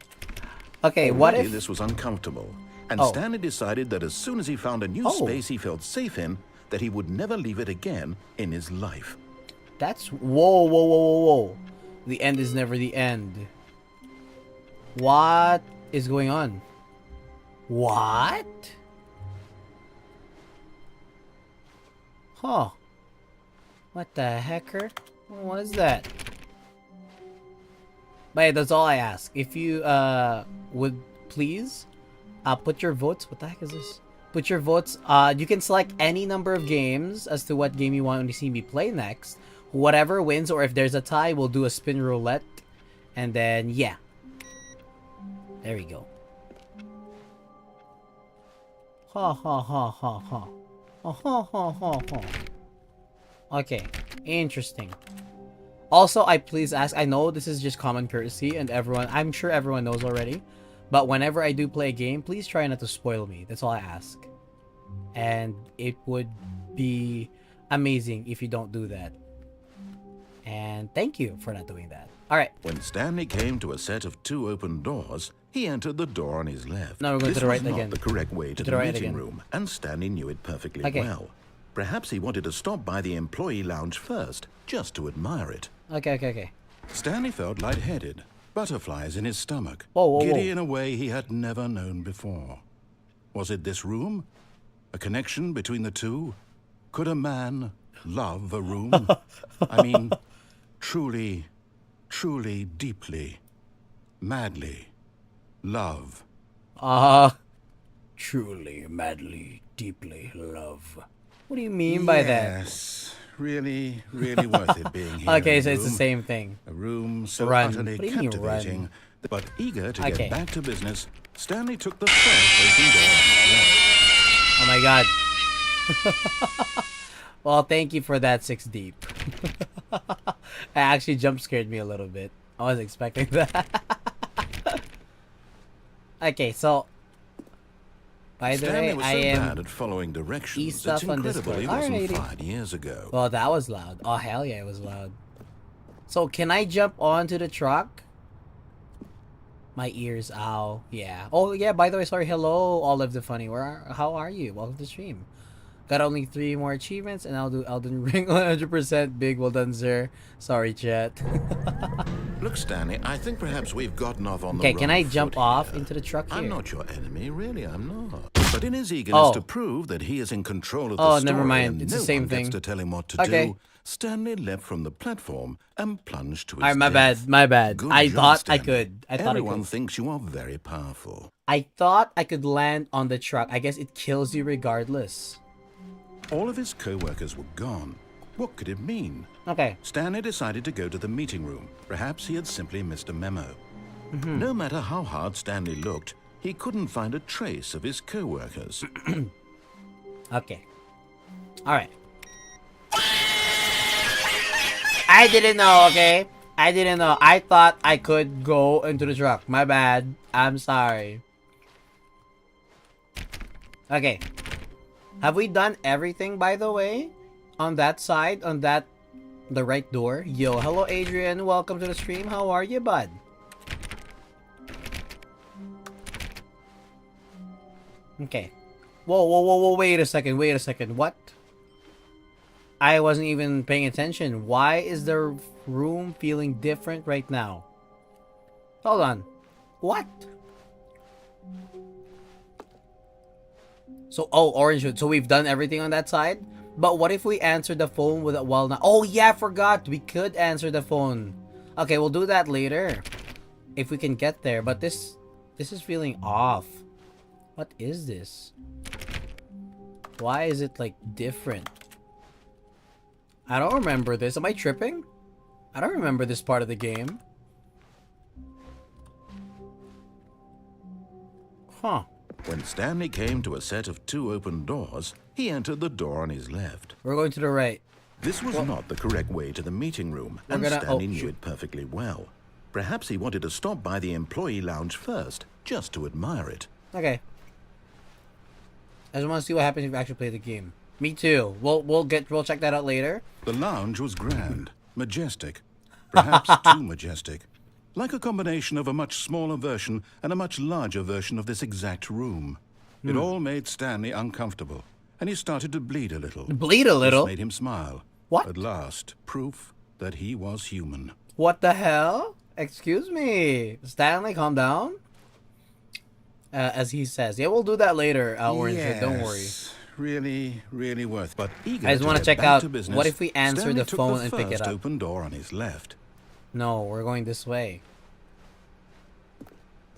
Okay, what Already if... this was uncomfortable, and Oh. Stanley decided that as soon as he found a new Oh. space he felt safe in, that he would never leave it again in his life. That's... Whoa, whoa, whoa, whoa, whoa. The end is never the end. What is going on? What? Huh. What the hecker? What is that? But yeah, that's all I ask. If you would please put your votes. What the heck is this? Put your votes. You can select any number of games as to what game you want to see me play next. Whatever wins, or if there's a tie, we'll do a spin roulette. And then, yeah. There we go. Ha ha ha ha ha. Ha ha ha ha ha. Okay, interesting. Also, I please ask, I know this is just common courtesy and I'm sure everyone knows already, but whenever I do play a game, please try not to spoil me. That's all I ask. And it would be amazing if you don't do that. And thank you for not doing that. Alright, When Stanley came to a set of two open doors, he entered the door on his left. Now we're going this to the right was not again. the correct way to the the right meeting again. room, and Stanley knew it perfectly Okay. well. Perhaps he wanted to stop by the employee lounge first, just to admire it. okay. Stanley felt lightheaded, butterflies in his stomach, Whoa. giddy in a way he had never known before. Was it this room? A connection between the two? Could a man love a room? I mean, truly, deeply, madly, love. Truly, madly, deeply love. What do you mean by that? Yes, really worth it being here. Okay, in so a it's the room. same thing. A room so Run. utterly What do you mean, captivating. run? But eager to Okay. get back to business, Stanley took the first open door on his left. Oh my god. Well, thank you for that, 6 deep. It actually jump scared me a little bit. I wasn't expecting that. Okay, so by the Stanley way, was I so am bad at following directions. It's stuff on incredible he Discord. wasn't Alrighty. fired years ago. Well, that was loud. Oh hell yeah, it was loud. So can I jump onto the truck? My ears, ow. Yeah. Oh yeah, by the way, sorry, hello, Olive the Funny. How are you? Welcome to the stream. Got only 3 more achievements and I'll do Elden Ring 100% big. Well done, sir. Sorry, chat. Look, Stanley, I think perhaps we've gotten off on the Okay, wrong can I foot jump off here. into the truck here? I'm not your enemy, really, I'm not. But in his eagerness Oh. to prove that he is in control of the Oh, story never mind. and It's no the same one gets thing. to tell him what to Okay. do, Stanley leapt from the platform and plunged to his Alright, my death. bad, my bad. Good I job, thought I Stanley. could. I thought I Everyone could. thinks you are very powerful. I thought I could land on the truck. I guess it kills you regardless. All of his co-workers were gone. What could it mean? Okay. Stanley decided to go to the meeting room. Perhaps he had simply missed a memo. Mm-hmm. No matter how hard Stanley looked, he couldn't find a trace of his co-workers. Okay. Alright. I didn't know, okay? I didn't know. I thought I could go into the truck. My bad. I'm sorry. Okay. Have we done everything, by the way? On that side? On that... The right door? Yo, hello Adrian. Welcome to the stream. How are you, bud? Okay. Whoa, wait a second. What? I wasn't even paying attention. Why is the room feeling different right now? Hold on. What? So, oh, orange hood. So we've done everything on that side? But what if we answer the phone with a well, oh yeah, I forgot. We could answer the phone. Okay, we'll do that later. If we can get there. But this is feeling off. What is this? Why is it like different? I don't remember this. Am I tripping? I don't remember this part of the game. Huh. When Stanley came to a set of 2 open doors, he entered the door on his left. We're going to the right. This was not the correct way to the meeting room, and Stanley knew it perfectly well. Perhaps he wanted to stop by the employee lounge first, just to admire it. Okay. I just want to see what happens if we actually play the game. Me too. We'll check that out later. The lounge was grand, majestic, perhaps too majestic. Like a combination of a much smaller version and a much larger version of this exact room. It all made Stanley uncomfortable, and he started to bleed a little. Bleed a little? This made him smile. What? At last, proof that he was human. What the hell? Excuse me. Stanley, calm down. As he says. Yeah, we'll do that later, Orange. Yes, Don't worry. Really, really worth. But eager I just want to to get check back out, to business, what if we answer Stanley the took phone the and pick it first up? open door on his left. No, we're going this way.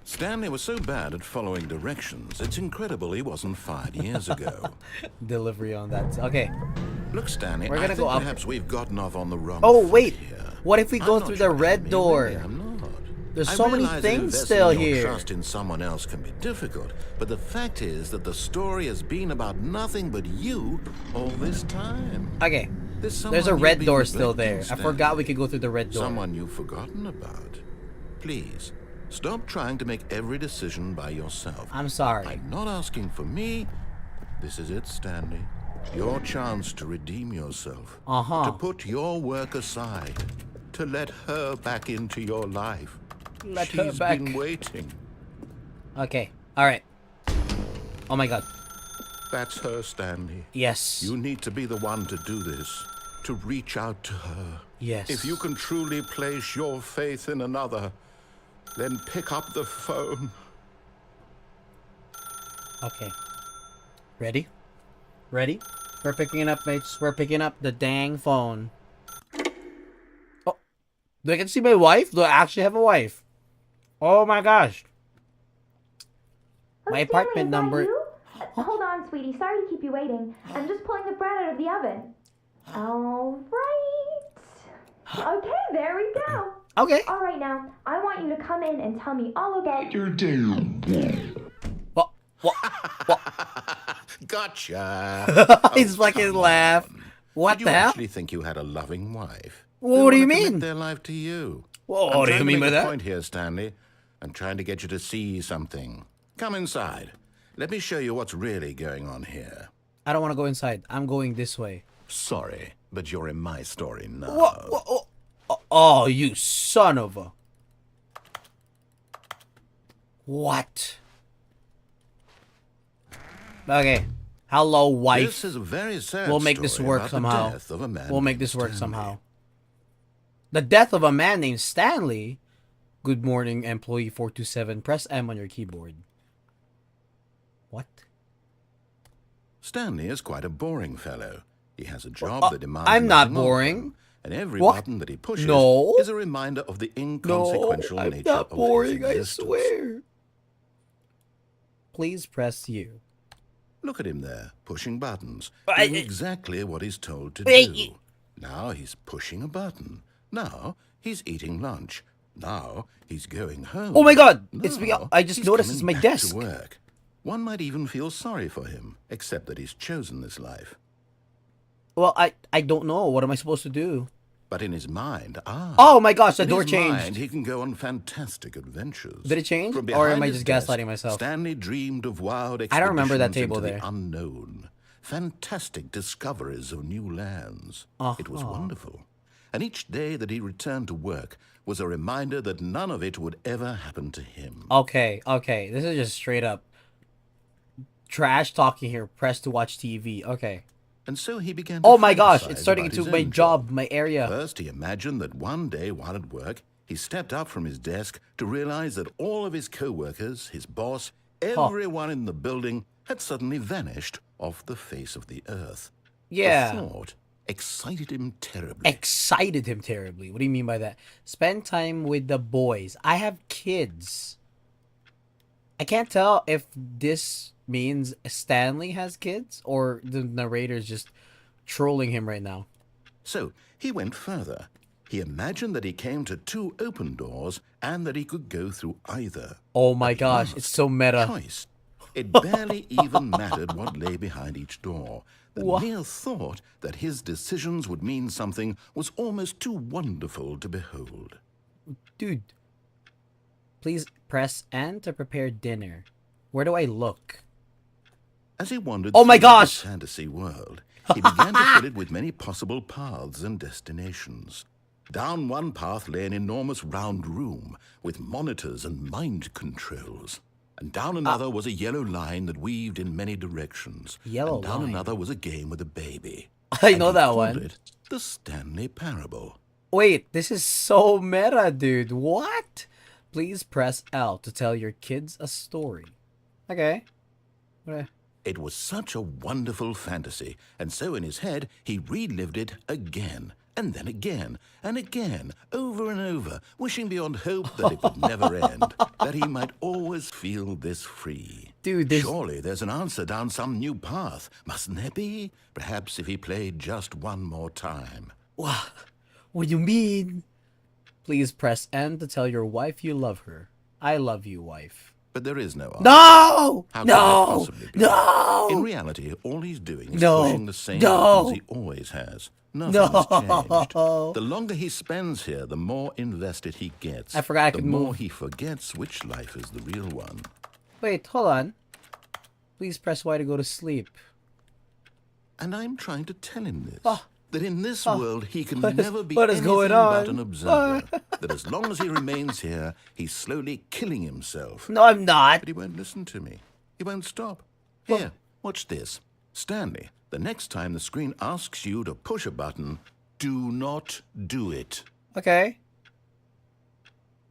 Stanley was so bad at following directions, it's incredible he wasn't fired years ago. Delivery on that. Okay. Look, Stanley, We're I gonna think go up. perhaps we've gotten off on the wrong Oh, foot wait. here. What if we go I'm not through your the red enemy, door? really, I'm not. There's I so many realize that things investing still your here. trust in someone else can be difficult, but the fact is that the story has been about nothing but you all this time. Okay. There's a someone red you've door been still there. neglecting, I forgot we Stanley. could go through the red door. Someone you've forgotten about. Please, stop trying to make every decision by yourself. I'm sorry. I'm not asking for me. This is it, Stanley. Your chance to redeem yourself. To put your work aside. To let her back into your life. Let her She's back. been waiting. Okay. Alright. Oh my god. That's her, Stanley. Yes. You need to be the one to do this. To reach out to her. Yes. If you can truly place your faith in another, then pick up the phone. Okay. Ready? Ready? We're picking it up, mates. We're picking up the dang phone. Oh. Do I get to see my wife? Do I actually have a wife? Oh my gosh. My Stanley, apartment is that number... you? Hold on, sweetie. Sorry to keep you waiting. I'm just pulling the bread out of the oven. All right. Okay, there we go. Okay. All right, now, I want you to come in and tell me all about your What? Gotcha. He's Oh, fucking come laugh. on. What Did the you hell? actually think you had a loving wife? What do They you wanna commit mean? Their life to you. Whoa, I'm what do trying you to mean make by a that? point here, Stanley. I'm trying to get you to see something. Come inside. Let me show you what's really going on here. I don't want to go inside. I'm going this way. Sorry, but you're in my story now. What? Oh, you son of a... What? Okay. Hello, wife. This is a very sad We'll make this story work about somehow. The death of a man We'll make named this work Stanley. somehow. The death of a man named Stanley. Good morning, employee 427. Press M on your keyboard. What? Stanley is quite a boring fellow. He has a job that demands I'm not nothing of boring. him, and every What? button that he pushes No. is a reminder of the inconsequential No, I'm nature not of boring, his I existence. swear. Please press U. Look at him there, pushing buttons, I- doing exactly what he's told to Hey, do. Now he's pushing a button. Now he's eating lunch. Now he's going home. Oh my god! It's me. Now I just he's noticed coming it's my back desk. To work. One might even feel sorry for him, except that he's chosen this life. Well, I don't know. What am I supposed to do? But in his mind, Oh my gosh, the in door his changed. mind, he can go on fantastic adventures. Did it change? From Or am behind I his just desk, gaslighting myself? Stanley dreamed of wild I don't remember that expeditions table into there. the unknown, fantastic discoveries of new lands. It was wonderful. And each day that he returned to work was a reminder that none of it would ever happen to him. Okay. This is just straight up trash talking here. Press to watch TV. Okay. and so he began to Oh my gosh, fantasize it's starting about into his my own job, my area. First, he imagined that one day while at work, he stepped up from his desk to realize that all of his co-workers, his boss, everyone in the building had suddenly vanished off the face of the earth. Yeah. The thought excited him terribly. Excited him terribly. What do you mean by that? Spend time with the boys. I have kids. I can't tell if this means Stanley has kids or the narrator's just trolling him right now. So he went further. He imagined that he came to 2 open doors and that he could go through either. Oh my gosh, it's so meta. Choice. It barely even mattered what lay behind each door. The mere thought that his decisions would mean something was almost too wonderful to behold. Dude, please press N to prepare dinner. Where do I look? As he wandered Oh my through gosh! this fantasy world, he began to fill it with many possible paths and destinations. Down one path lay an enormous round room with monitors and mind controls. And down another was a yellow line that weaved in many directions. Yellow and down line? another was a game with a baby. I know that one. It the Stanley Parable. Wait, this is so meta, dude. What? Please press L to tell your kids a story. Okay. It was such a wonderful fantasy, and so in his head he relived it again, and then again, and again, over and over, wishing beyond hope that it would never end, that he might always feel this free. Dude, Surely there's an answer down some new path, mustn't there be? Perhaps if he played just one more time. What do you mean? Please press N to tell your wife you love her. I love you, wife. But there is no answer. No! How could that No! possibly be? No! In reality, all he's doing is No! pushing the same No! buttons he always has. Nothing's changed. No! The longer he spends here, the more invested he gets. I forgot I could The more move. he forgets which life is the real one. Wait, hold on. Please press Y to go to sleep. And I'm trying to tell him this. Oh. That in this world he can What is- never be what is anything going but on? an observer. That as long as he remains here, he's slowly killing himself. No, I'm not. But he won't listen to me. He won't stop. Here, watch this. Stanley, the next time the screen asks you to push a button, do not do it. Okay.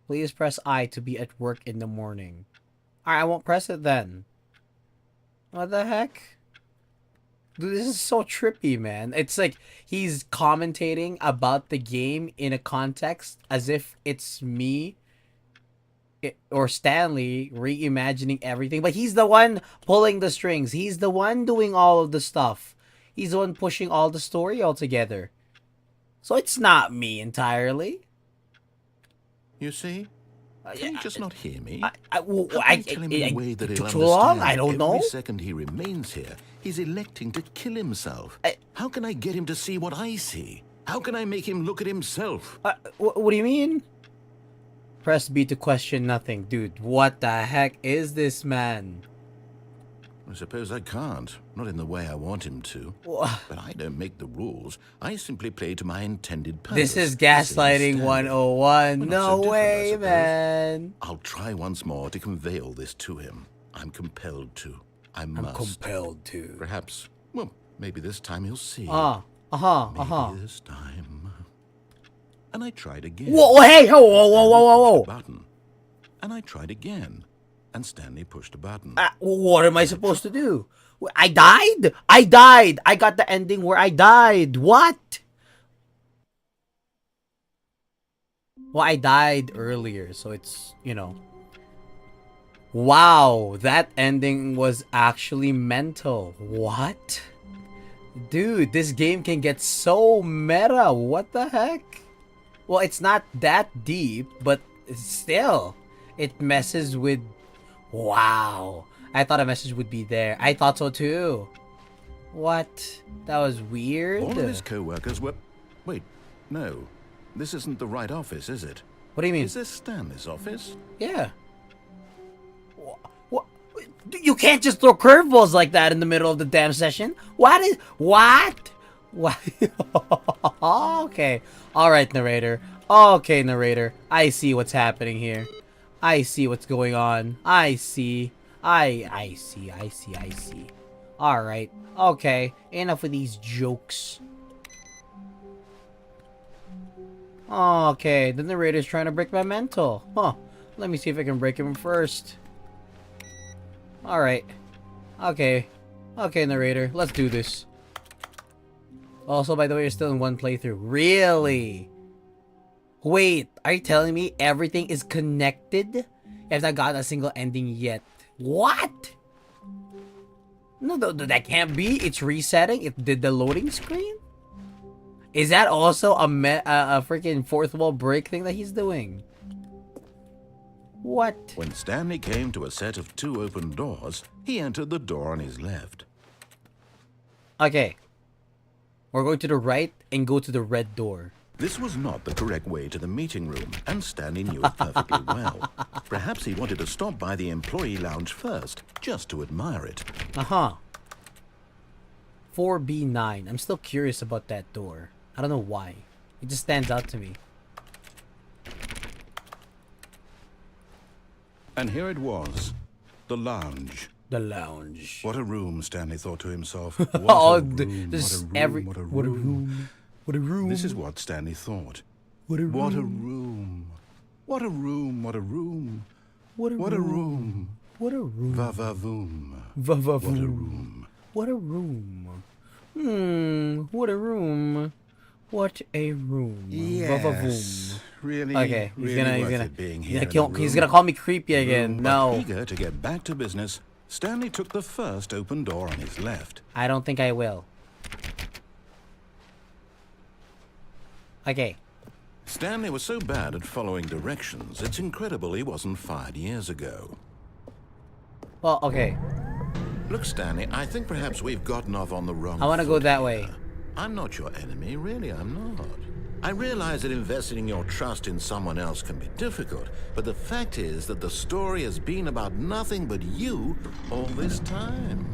Please press I to be at work in the morning. Alright, I won't press it then. What the heck? Dude, this is so trippy, man. It's like he's commentating about the game in a context as if it's me or Stanley reimagining everything. But he's the one pulling the strings. He's the one doing all of the stuff. He's the one pushing all the story all together. So it's not me entirely. You see? Can you just not hear me? I Tell him in a way that he'll too long? understand. I don't know. Every second he remains here, he's electing to kill himself. How can I get him to see what I see? How can I make him look at himself? What do you mean? Press B to question nothing. Dude, what the heck is this man? I suppose I can't. Not in the way I want him to. But I don't make the rules. I simply play to my intended purpose. This is gaslighting 101. We're not No so different, I way, suppose. man. I'll try once more to convey all this to him. I'm compelled to. I must. I'm compelled to. Perhaps, well, maybe this time he'll see. Maybe this time. And I tried again. Whoa, hey, whoa. Button. And I tried again. And Stanley pushed a button. What am I supposed to do? I died? I died. I got the ending where I died. What? Well, I died earlier, so it's, you know. Wow, that ending was actually mental. What? Dude, this game can get so meta. What the heck? Well, it's not that deep, but still, it messes with... Wow. I thought a message would be there. I thought so too. What? That was weird. All of his co-workers were... Wait, no. This isn't the right office, is it? What do you mean? Is this Stanley's office? Yeah. What? You can't just throw curveballs like that in the middle of the damn session. What? What? Okay. Alright, narrator. Okay, narrator. I see what's happening here. I see what's going on. I see. I see. Alright. Okay. Enough with these jokes. Okay. The narrator's trying to break my mental. Huh. Let me see if I can break him first. Alright. Okay. Okay, narrator. Let's do this. Also, by the way, you're still in one playthrough. Really? Wait. Are you telling me everything is connected? I have not gotten a single ending yet. What? No, that can't be. It's resetting. It did the loading screen. Is that also a freaking fourth wall break thing that he's doing? What? When Stanley came to a set of 2 open doors, he entered the door on his left. Okay. We're going to the right and go to the red door. This was not the correct way to the meeting room, and Stanley knew it perfectly well. Perhaps he wanted to stop by the employee lounge first, just to admire it. 4B9. I'm still curious about that door. I don't know why. It just stands out to me. And here it was, the lounge. The lounge. What a room, Stanley thought to himself. What Oh, a room, this what a room, what a what a room. room. What a room. This is what Stanley thought. What a room. What a room. What a room, what a room. What a What a room. room. What a room. Va-va-voom. Va-va-voom. What a room. What a room. What a room. What a room. Va-va-voom. Really, Okay, he's really gonna, worth he's it being gonna, here he's in a gonna, he's room. gonna call me creepy again. But No, eager to get back to business, Stanley took the first open door on his left. I don't think I will. Okay. Stanley was so bad at following directions, it's incredible he wasn't fired years ago. Well, okay. Look, Stanley, I think perhaps we've gotten off on the wrong I want to go foot that here. way. I'm not your enemy, really, I'm not. I realize that investing your trust in someone else can be difficult, but the fact is that the story has been about nothing but you all this time.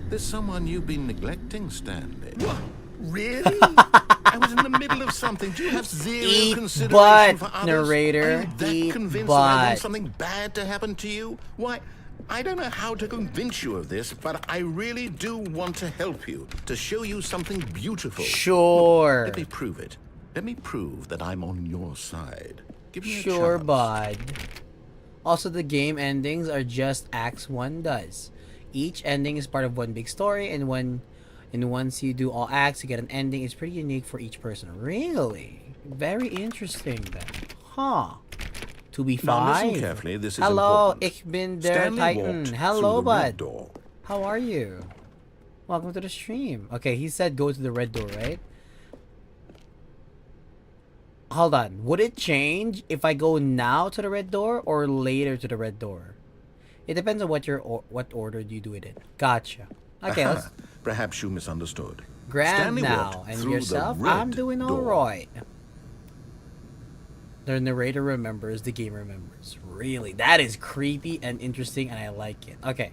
There's someone you've been neglecting, Stanley. What? Really? I was in the middle of something. Do you have zero Eat consideration butt, for others? narrator. Are you that Eat convinced that I want butt. something bad to happen to you? Why, I don't know how to convince you of this, but I really do want to help you, to show you something beautiful. Sure. Let me prove it. Let me prove that I'm on your side. Give me Sure, a chance. bud. Also, the game endings are just Acts 1 does. Each ending is part of one big story, and once you do all acts, you get an ending. It's pretty unique for each person. Really? Very interesting then. Huh. To be Now listen 5. carefully, this is Hello, important. ich bin der Stanley Titan. walked Hello, through the red bud. door. How are you? Welcome to the stream. Okay, he said go to the red door, right? Hold on. Would it change if I go now to the red door or later to the red door? It depends on what order you do it in. Gotcha. Okay, Aha, let's perhaps you misunderstood. grab Stanley now. walked And through the yourself? red I'm doing door. alright. The narrator remembers, the game remembers. Really? That is creepy and interesting, and I like it. Okay.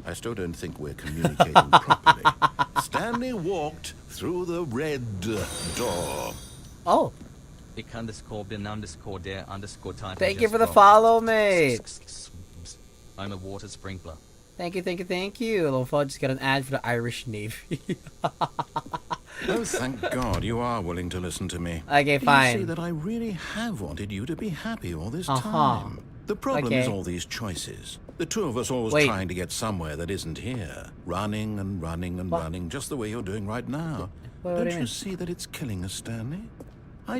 I still don't think we're communicating properly. Stanley walked through the red door. Oh, _bin_der_title. thank you for the follow, mate. I'm a water sprinkler. Thank you. Lofo just got an ad for the Irish Navy. Oh, thank God you are willing to listen to me. Okay, You see fine. that I really have wanted you to be happy all this Uh-huh. time. The problem is Okay. all these choices. The two of us always Wait. trying to get somewhere that isn't here. Running and running and What? running, just the way you're doing right now. What do Don't you you mean? see that it's killing us, Stanley? I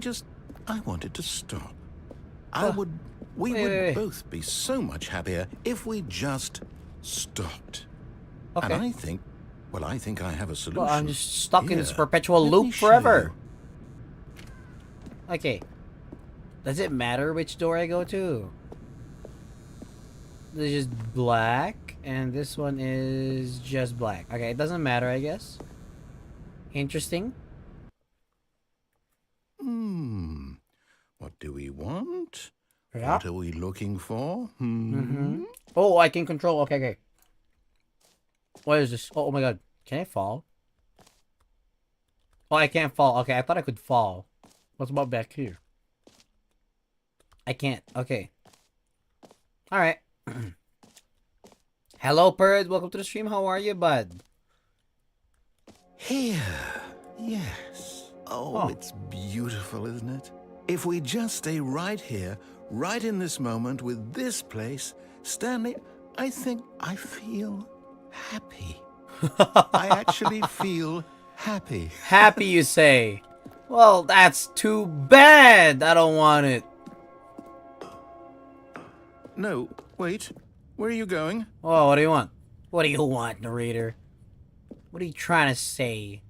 wanted to stop. What? We Wait, would wait. both be so much happier if we just stopped. Okay. And I think I have a solution. Well, I'm just stuck in this Here, perpetual let me loop show forever. Okay. Does it matter which door I go to? This is just black, and this one is just black. Okay, it doesn't matter, I guess. Interesting. What do we want? Yeah. What are we looking for? Oh, I can control. Okay. What is this? Oh my god. Can I fall? Oh, I can't fall. Okay, I thought I could fall. What's about back here? I can't. Okay. Alright. Hello, Bird. Welcome to the stream. How are you, bud? Here. Yes. Oh, it's beautiful, isn't it? If we just stay right here, right in this moment with this place, Stanley, I think I feel happy. I actually feel happy. Happy, you say? Well, that's too bad. I don't want it. No, wait. Where are you going? Oh, what do you want? What do you want, narrator? What are you trying to say?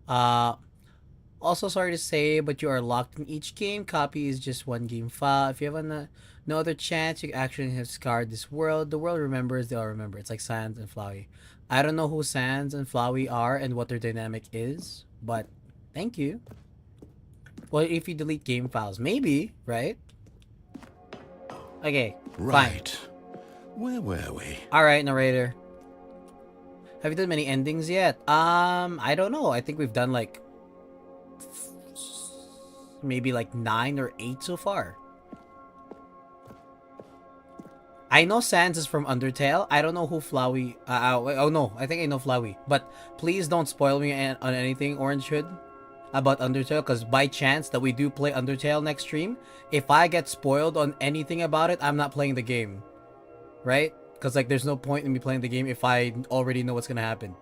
Also sorry to say, but you are locked in each game. Copy is just one game file. If you have no other chance, you actually have scarred this world. The world remembers, they'll remember. It's like Sans and Flowey. I don't know who Sans and Flowey are and what their dynamic is, but thank you. Well, if you delete game files, maybe, right? Okay, Right. fine. Where were we? Alright, narrator. Have you done many endings yet? I don't know. I think we've done like maybe like 9 or 8 so far. I know Sans is from Undertale. I don't know who Flowey. Oh no, I think I know Flowey. But please don't spoil me on anything, Orange Hood, about Undertale, because by chance that we do play Undertale next stream, if I get spoiled on anything about it, I'm not playing the game. Right? Because like there's no point in me playing the game if I already know what's gonna happen.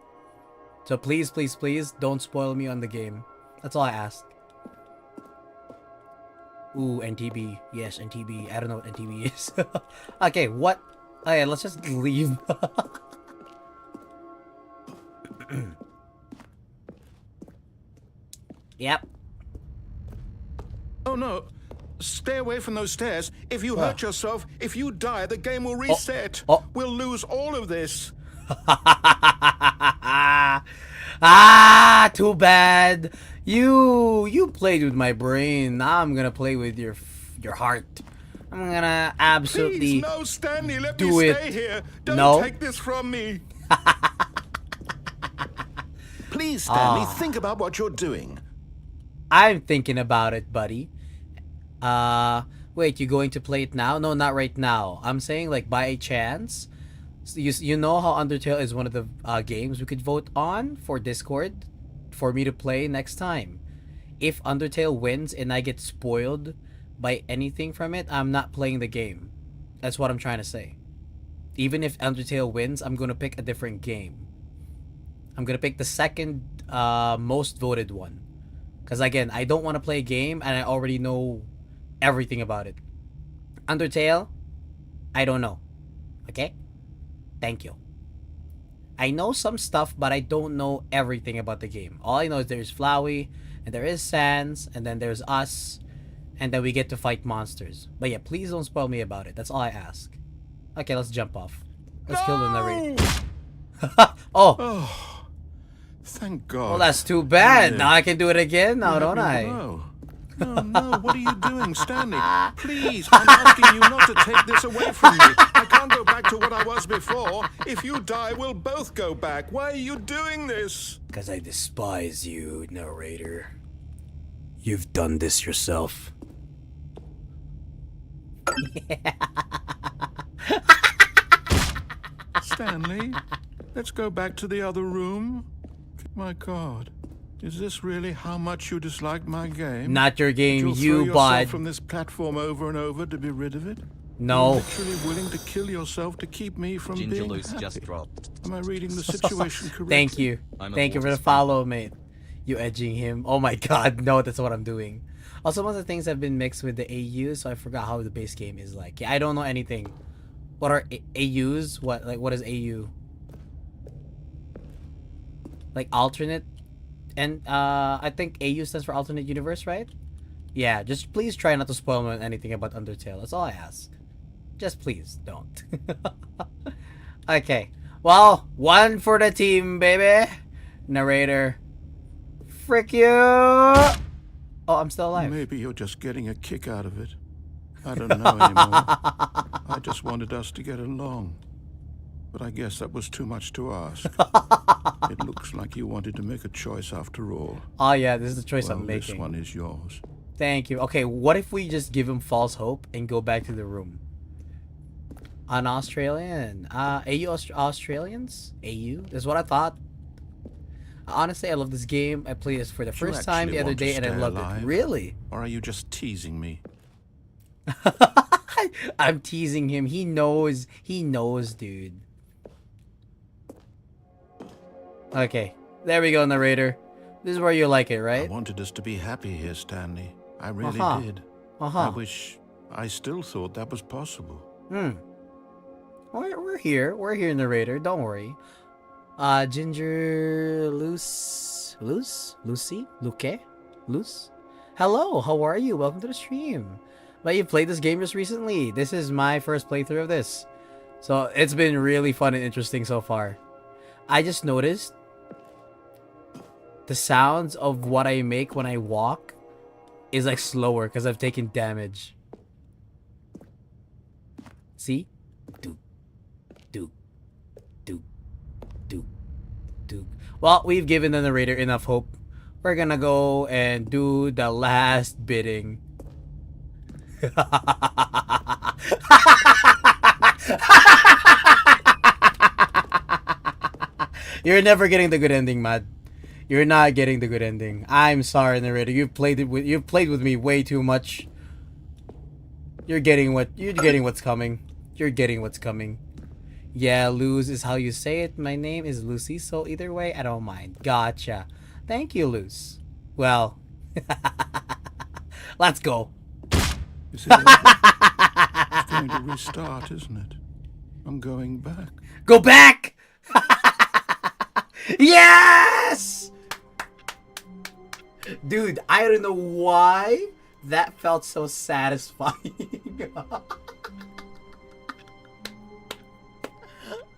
So please, please, please don't spoil me on the game. That's all I ask. Ooh, NTB. Yes, NTB. I don't know what NTB is. Okay, what? Okay, let's just leave. Yep. Oh no. Stay away from those stairs. If you hurt yourself, if you die, the game will reset. We'll lose all of this. Ah, too bad. You played with my brain. Now I'm gonna play with your heart. I'm gonna absolutely Please, no, Stanley, let do me it. stay here. Don't No. take this from me. Please, Stanley, think about what you're doing. I'm thinking about it, buddy. Wait, you going to play it now? No, not right now. I'm saying like by chance. You know how Undertale is one of the games we could vote on for Discord for me to play next time. If Undertale wins and I get spoiled by anything from it, I'm not playing the game. That's what I'm trying to say. Even if Undertale wins, I'm going to pick a different game. I'm going to pick the second most voted one. Because again, I don't want to play a game and I already know everything about it. Undertale, I don't know. Okay? Thank you. I know some stuff, but I don't know everything about the game. All I know is there's Flowey, and there is Sans, and then there's us, and then we get to fight monsters. But yeah, please don't spoil me about it. That's all I ask. Okay, let's jump off. Let's kill the narrator. Oh, thank God. Well, that's too bad. Now I can do it again, now don't I? No, no, what are you doing, Stanley? Please, I'm asking you not to take this away from me. I can't go back to what I was before. If you die, we'll both go back. Why are you doing this? Because I despise you, narrator. You've done this yourself. Stanley, let's go back to the other room. My God, is this really how much you dislike my game? Not your game, You'll you throw yourself bud. from this platform over and over to be rid of it? No. You're literally willing to kill yourself to keep me from Ginger being Loose happy. just dropped. Am I reading the situation correctly? Thank you. I'm a Thank you for the water follow, mate. You edging him. Oh my god, no, that's what I'm doing. Also, most of the things have been mixed with the AUs, so I forgot how the base game is like. Yeah, I don't know anything. What are AUs? What is AU? Like alternate? And I think AU stands for alternate universe, right? Yeah, just please try not to spoil me on anything about Undertale. That's all I ask. Just please don't. Okay. Well, one for the team, baby. Narrator. Frick you. Oh, I'm still alive. Maybe you're just getting a kick out of it. I don't know anymore. I just wanted us to get along. But I guess that was too much to ask. It looks like you wanted to make a choice after all. Oh yeah, this is the choice Well, I'm making. this one is yours. Thank you. Okay, what if we just give him false hope and go back to the room? An Australian. AU Australians? AU? That's what I thought. Honestly, I love this game. I played this for the Do you first time the actually other want to day and I stay loved alive? it. Really? Or are you just teasing me? I'm teasing him. He knows. He knows, dude. Okay. There we go, narrator. This is where you like it, I right? wanted us to be happy here, Stanley. I really Uh-huh. did. Uh-huh. I wish I still thought that was possible. We're here. We're here, narrator. Don't worry. Ginger Lucy? Luce? Hello, how are you? Welcome to the stream. But you played this game just recently. This is my first playthrough of this. So it's been really fun and interesting so far. I just noticed the sounds of what I make when I walk is like slower because I've taken damage. See? Do. Well, we've given the narrator enough hope. We're gonna go and do the last bidding. You're never getting the good ending, Mad. You're not getting the good ending. I'm sorry, narrator. You've played with me way too much. You're getting what's coming. You're getting what's coming. Yeah, Luz is how you say it. My name is Lucy, so either way, I don't mind. Gotcha. Thank you, Luz. Well, let's go. Is it over? It's going to restart, isn't it? I'm going back. Go back! Yes! Dude, I don't know why that felt so satisfying.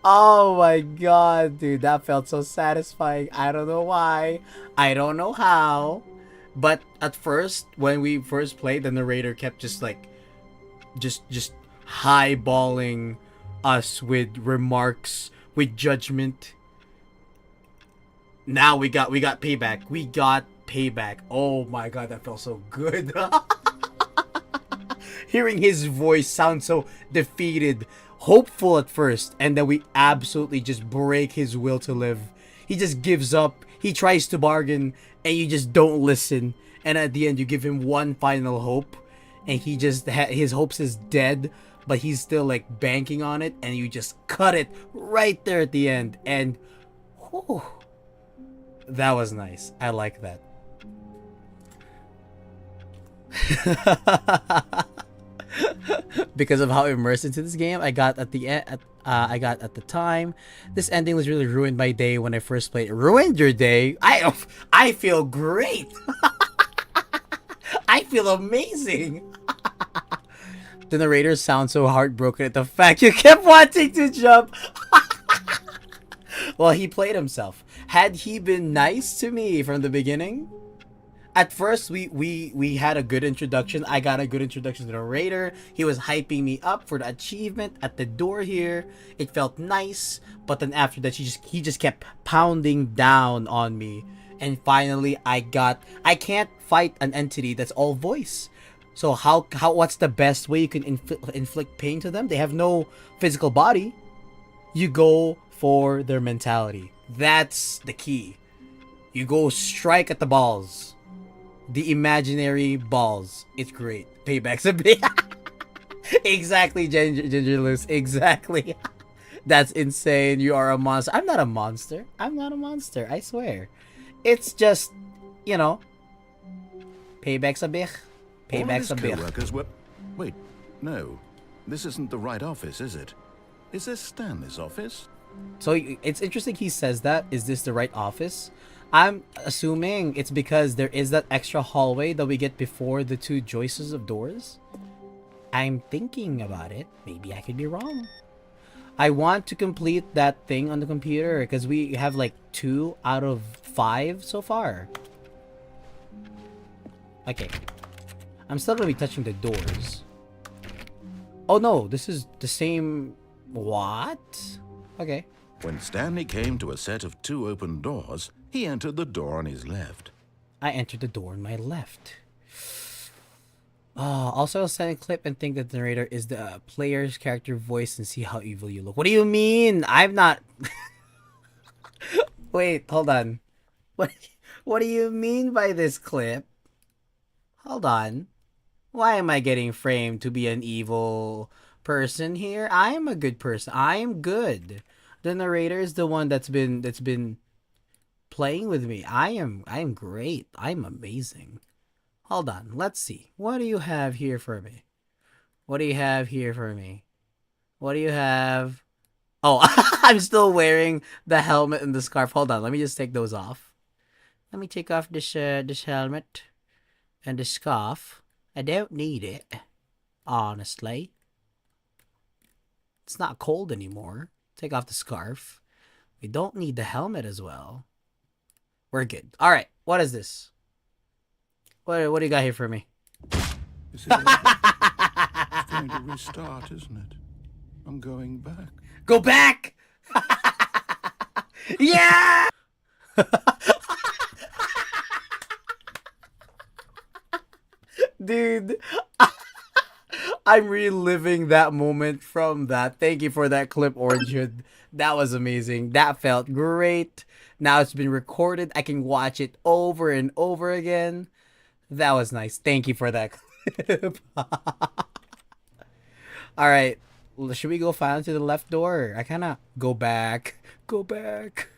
Oh my god, dude, that felt so satisfying. I don't know why. I don't know how. But at first, when we first played, the narrator kept just highballing us with remarks, with judgment. Now we got payback. We got payback. Oh my god, that felt so good. Hearing his voice sound so defeated, hopeful at first, and then we absolutely just break his will to live. He just gives up. He tries to bargain, and you just don't listen. And at the end, you give him one final hope, and he just his hopes is dead, but he's still like banking on it, and you just cut it right there at the end. And whew, that was nice. I like that. Because of how immersed into this game I got at the end. I got at the time. This ending was really ruined my day when I first played. Ruined your day? I feel great. I feel amazing. The narrator sounds so heartbroken at the fact you kept wanting to jump. Well, he played himself. Had he been nice to me from the beginning, at first we had a good introduction. I got a good introduction to the narrator. He was hyping me up for the achievement at the door here. It felt nice, but then after that he just kept pounding down on me. And finally I can't fight an entity that's all voice. So what's the best way you can inflict pain to them? They have no physical body. You go for their mentality. That's the key. You go strike at the balls. The imaginary balls. It's great. Payback's a bit. Exactly, Ginger Loose. Exactly. That's insane. You are a monster. I'm not a monster. I'm not a monster. I swear. It's just, payback's a bit. Payback's a bit. Co-workers were... Wait, no. This isn't the right office, is it? Is this Stanley's office? So it's interesting he says that. Is this the right office? I'm assuming it's because there is that extra hallway that we get before the two joists of doors. I'm thinking about it. Maybe I could be wrong. I want to complete that thing on the computer because we have like 2 out of 5 so far. Okay. I'm still gonna be touching the doors. Oh no, this is the same... What? Okay. When Stanley came to a set of 2 open doors, he entered the door on his left. I entered the door on my left. Also, I'll send a clip and think that the narrator is the player's character voice and see how evil you look. What do you mean? I'm not. Wait, hold on. What? What do you mean by this clip? Hold on. Why am I getting framed to be an evil person here? I am a good person. I am good. The narrator is the one that's been playing with me. I am great. I'm amazing. Hold on. Let's see. What do you have here for me? What do you have here for me? What do you have? Oh, I'm still wearing the helmet and the scarf. Hold on. Let me just take those off. Let me take off this helmet and the scarf. I don't need it, honestly. It's not cold anymore. Take off the scarf. We don't need the helmet as well. We're good. All right. What is this? What do you got here for me? Is it it's going to restart, isn't it? I'm going back. Go back! Yeah! Dude, I'm reliving that moment from that. Thank you for that clip, Orange Hood. That was amazing. That felt great. Now it's been recorded. I can watch it over and over again. That was nice. Thank you for that clip. All right. Should we go finally to the left door? I kind of go back. Go back.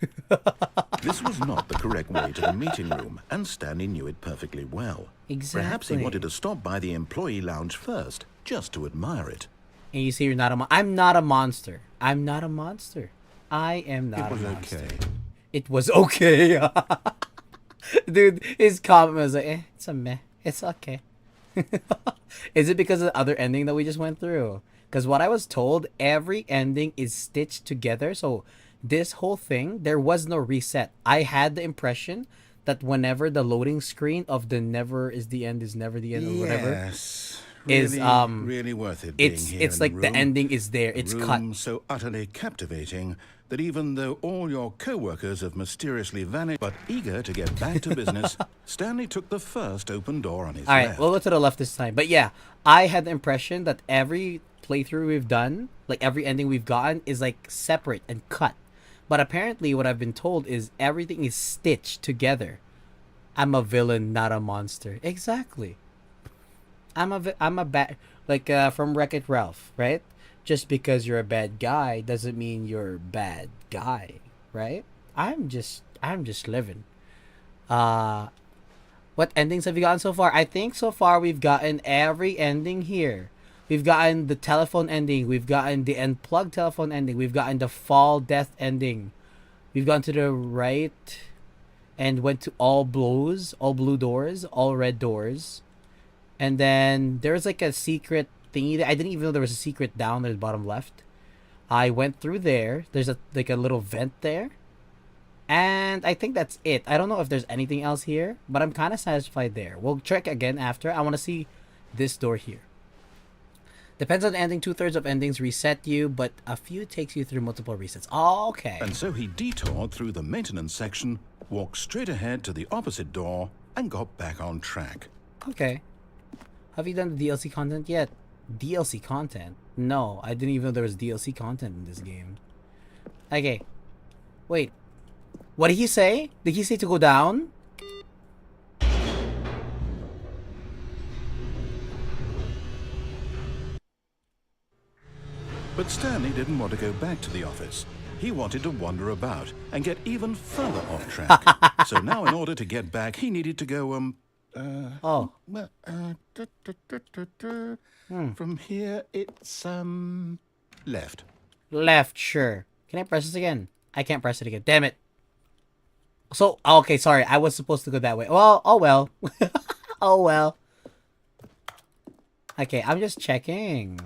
This was not the correct way to the meeting room, and Stanley knew it perfectly well. Exactly. Perhaps he wanted to stop by the employee lounge first, just to admire it. And you see you're not I'm not a monster. I'm not a monster. I am not a monster. Okay. It was okay. Dude, his comment was like, it's a meh. It's okay. Is it because of the other ending that we just went through? Because what I was told, every ending is stitched together. So this whole thing, there was no reset. I had the impression that whenever the loading screen of the never is the end is never the end or whatever. Yes. Is really worth it being here it's in like the the room. ending is there. It's cut. Room so utterly captivating that even though all your co-workers have mysteriously vanished, but eager to get back to business, Stanley took the first open door on his All right, left. we'll go to the left this time. But yeah, I had the impression that every playthrough we've done, like every ending we've gotten, is like separate and cut. But apparently, what I've been told is everything is stitched together. I'm a villain, not a monster. Exactly. I'm a bad, like from Wreck-It Ralph, right? Just because you're a bad guy doesn't mean you're a bad guy, right? I'm just living. What endings have you gotten so far? I think so far we've gotten every ending here. We've gotten the telephone ending. We've gotten the unplugged telephone ending. We've gotten the fall death ending. We've gone to the right and went to all blue doors, all red doors. And then there's like a secret thingy. I didn't even know there was a secret down there at the bottom left. I went through there. There's a little vent there. And I think that's it. I don't know if there's anything else here, but I'm kind of satisfied there. We'll check again after. I want to see this door here. Depends on the ending. 2/3 of endings reset you, but a few takes you through multiple resets. Oh, okay. And so he detoured through the maintenance section, walked straight ahead to the opposite door, and got back on track. Okay. Have you done the DLC content yet? DLC content? No, I didn't even know there was DLC content in this game. Okay. Wait. What did he say? Did he say to go down? But Stanley didn't want to go back to the office. He wanted to wander about and get even further off track. So now in order to get back, he needed to go, Oh. From here, it's, left. Left, sure. Can I press this again? I can't press it again. Damn it. So, okay, sorry. I was supposed to go that way. Well, oh well. Oh well. Okay, I'm just checking.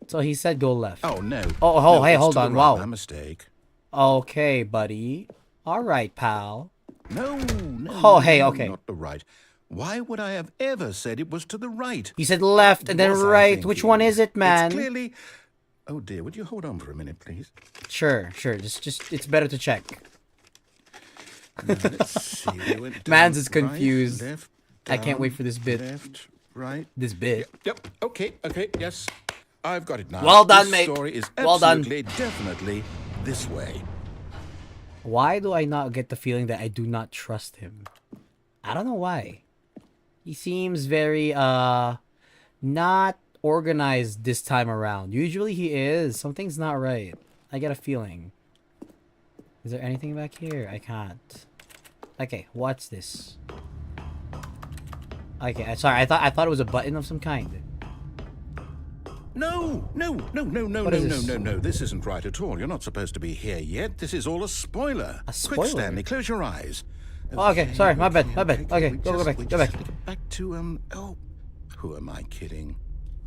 So he said go left. Oh, no. Oh, No, hey, it's hold to the on. right. Wow. My mistake. Okay, buddy. All right, pal. No. Oh, hey, okay. Not the right. Why would I have ever said it was to the right? You said left and then Was I right. Which thinking? one is it, man? It's clearly... Oh, dear. Would you hold on for a minute, please? Sure. Just it's better to check. Let's see. We went down Mans is right, confused. left, I can't wait for this bit. Left, right. This bit. Yep. Okay. Yes. I've got it now. Well done, this mate. Story is Well done. absolutely, definitely this way. Why do I not get the feeling that I do not trust him? I don't know why. He seems very not organized this time around. Usually he is. Something's not right. I get a feeling. Is there anything back here? I can't. Okay, what's this? Okay, sorry. I thought it was a button of some kind. No. What is this? No. This isn't right at all. You're not supposed to be here yet. This is all a spoiler. A Quick, spoiler? Stanley, close your eyes. Oh, okay, sorry. My bad. Okay, We go back. just Go back. Back to oh, who am I kidding?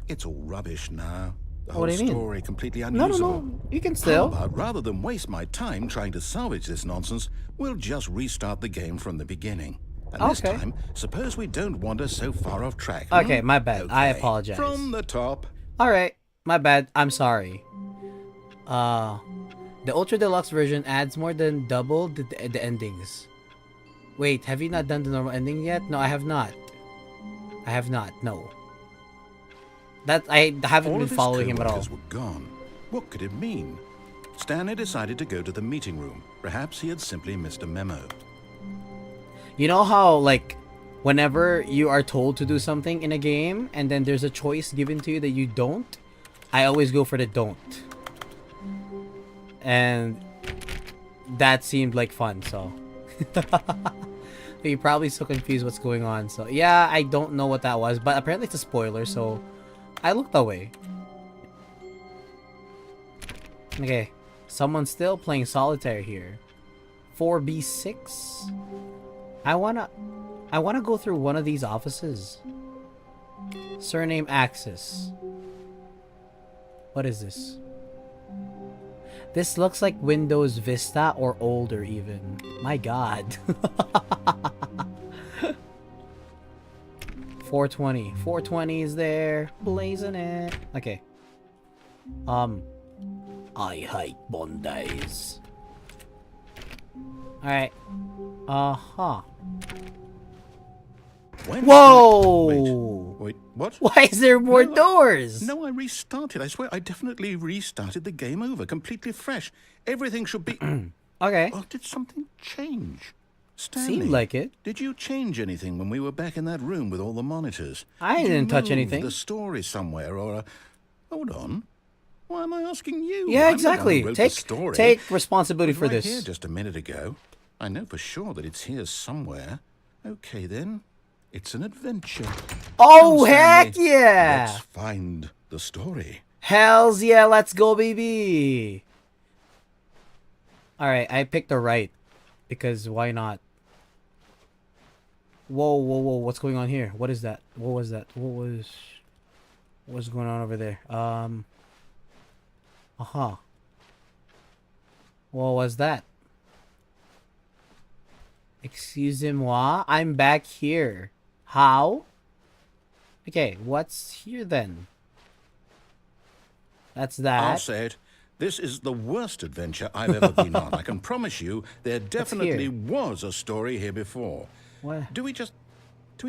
It's all rubbish now. The What whole do you mean? story completely No. unusable. You can How still. about rather than waste my time trying to salvage this nonsense, we'll just restart the game from the beginning. And this Okay. time, suppose we don't wander so far off track. Okay, my bad. I Okay, apologize. From the top. Alright, my bad. I'm sorry. The Ultra Deluxe version adds more than double the endings. Wait, have you not done the normal ending yet? No, I have not. No. That I haven't All been of his following him at all. co-workers were gone. What could it mean? Stanley decided to go to the meeting room. Perhaps he had simply missed a memo. You know how, like, whenever you are told to do something in a game and then there's a choice given to you that you don't, I always go for the don't. And that seemed like fun, so. You're probably so confused what's going on, so. Yeah, I don't know what that was, but apparently it's a spoiler, so I looked away. Okay, someone's still playing solitaire here. 4B6? I wanna go through one of these offices. Surname Axis. What is this? This looks like Windows Vista or older even. My god. 420. 420 is there. Blazing it. Okay. I hate Mondays. Alright. Uh-huh. When Whoa! Wait, what? Why is there more No, doors? No, I restarted. I swear, I definitely restarted the game over, completely fresh. Everything should be... Okay. Oh, did something change? Stanley, Seemed like it. Did you change anything when we were back in that room with all the monitors? I Did you didn't touch move anything. the story somewhere, or... Hold on. Why am I asking you? Yeah, I'm the guy who exactly. wrote the story. Take responsibility It was for right this. here just a minute ago. I know for sure that it's here somewhere. Okay, then. It's an adventure. Oh, Come, heck Stanley. yeah! Let's find the story. Hells yeah, let's go, baby! Alright, I picked the right. Because why not? Whoa, what's going on here? What is that? What was that? What's going on over there? Uh-huh. What was that? Excusez-moi, I'm back here. How? Okay, what's here then? That's I'll that. say it. This is the worst adventure I've ever been on. I can promise you there definitely was a story here before. What? Do we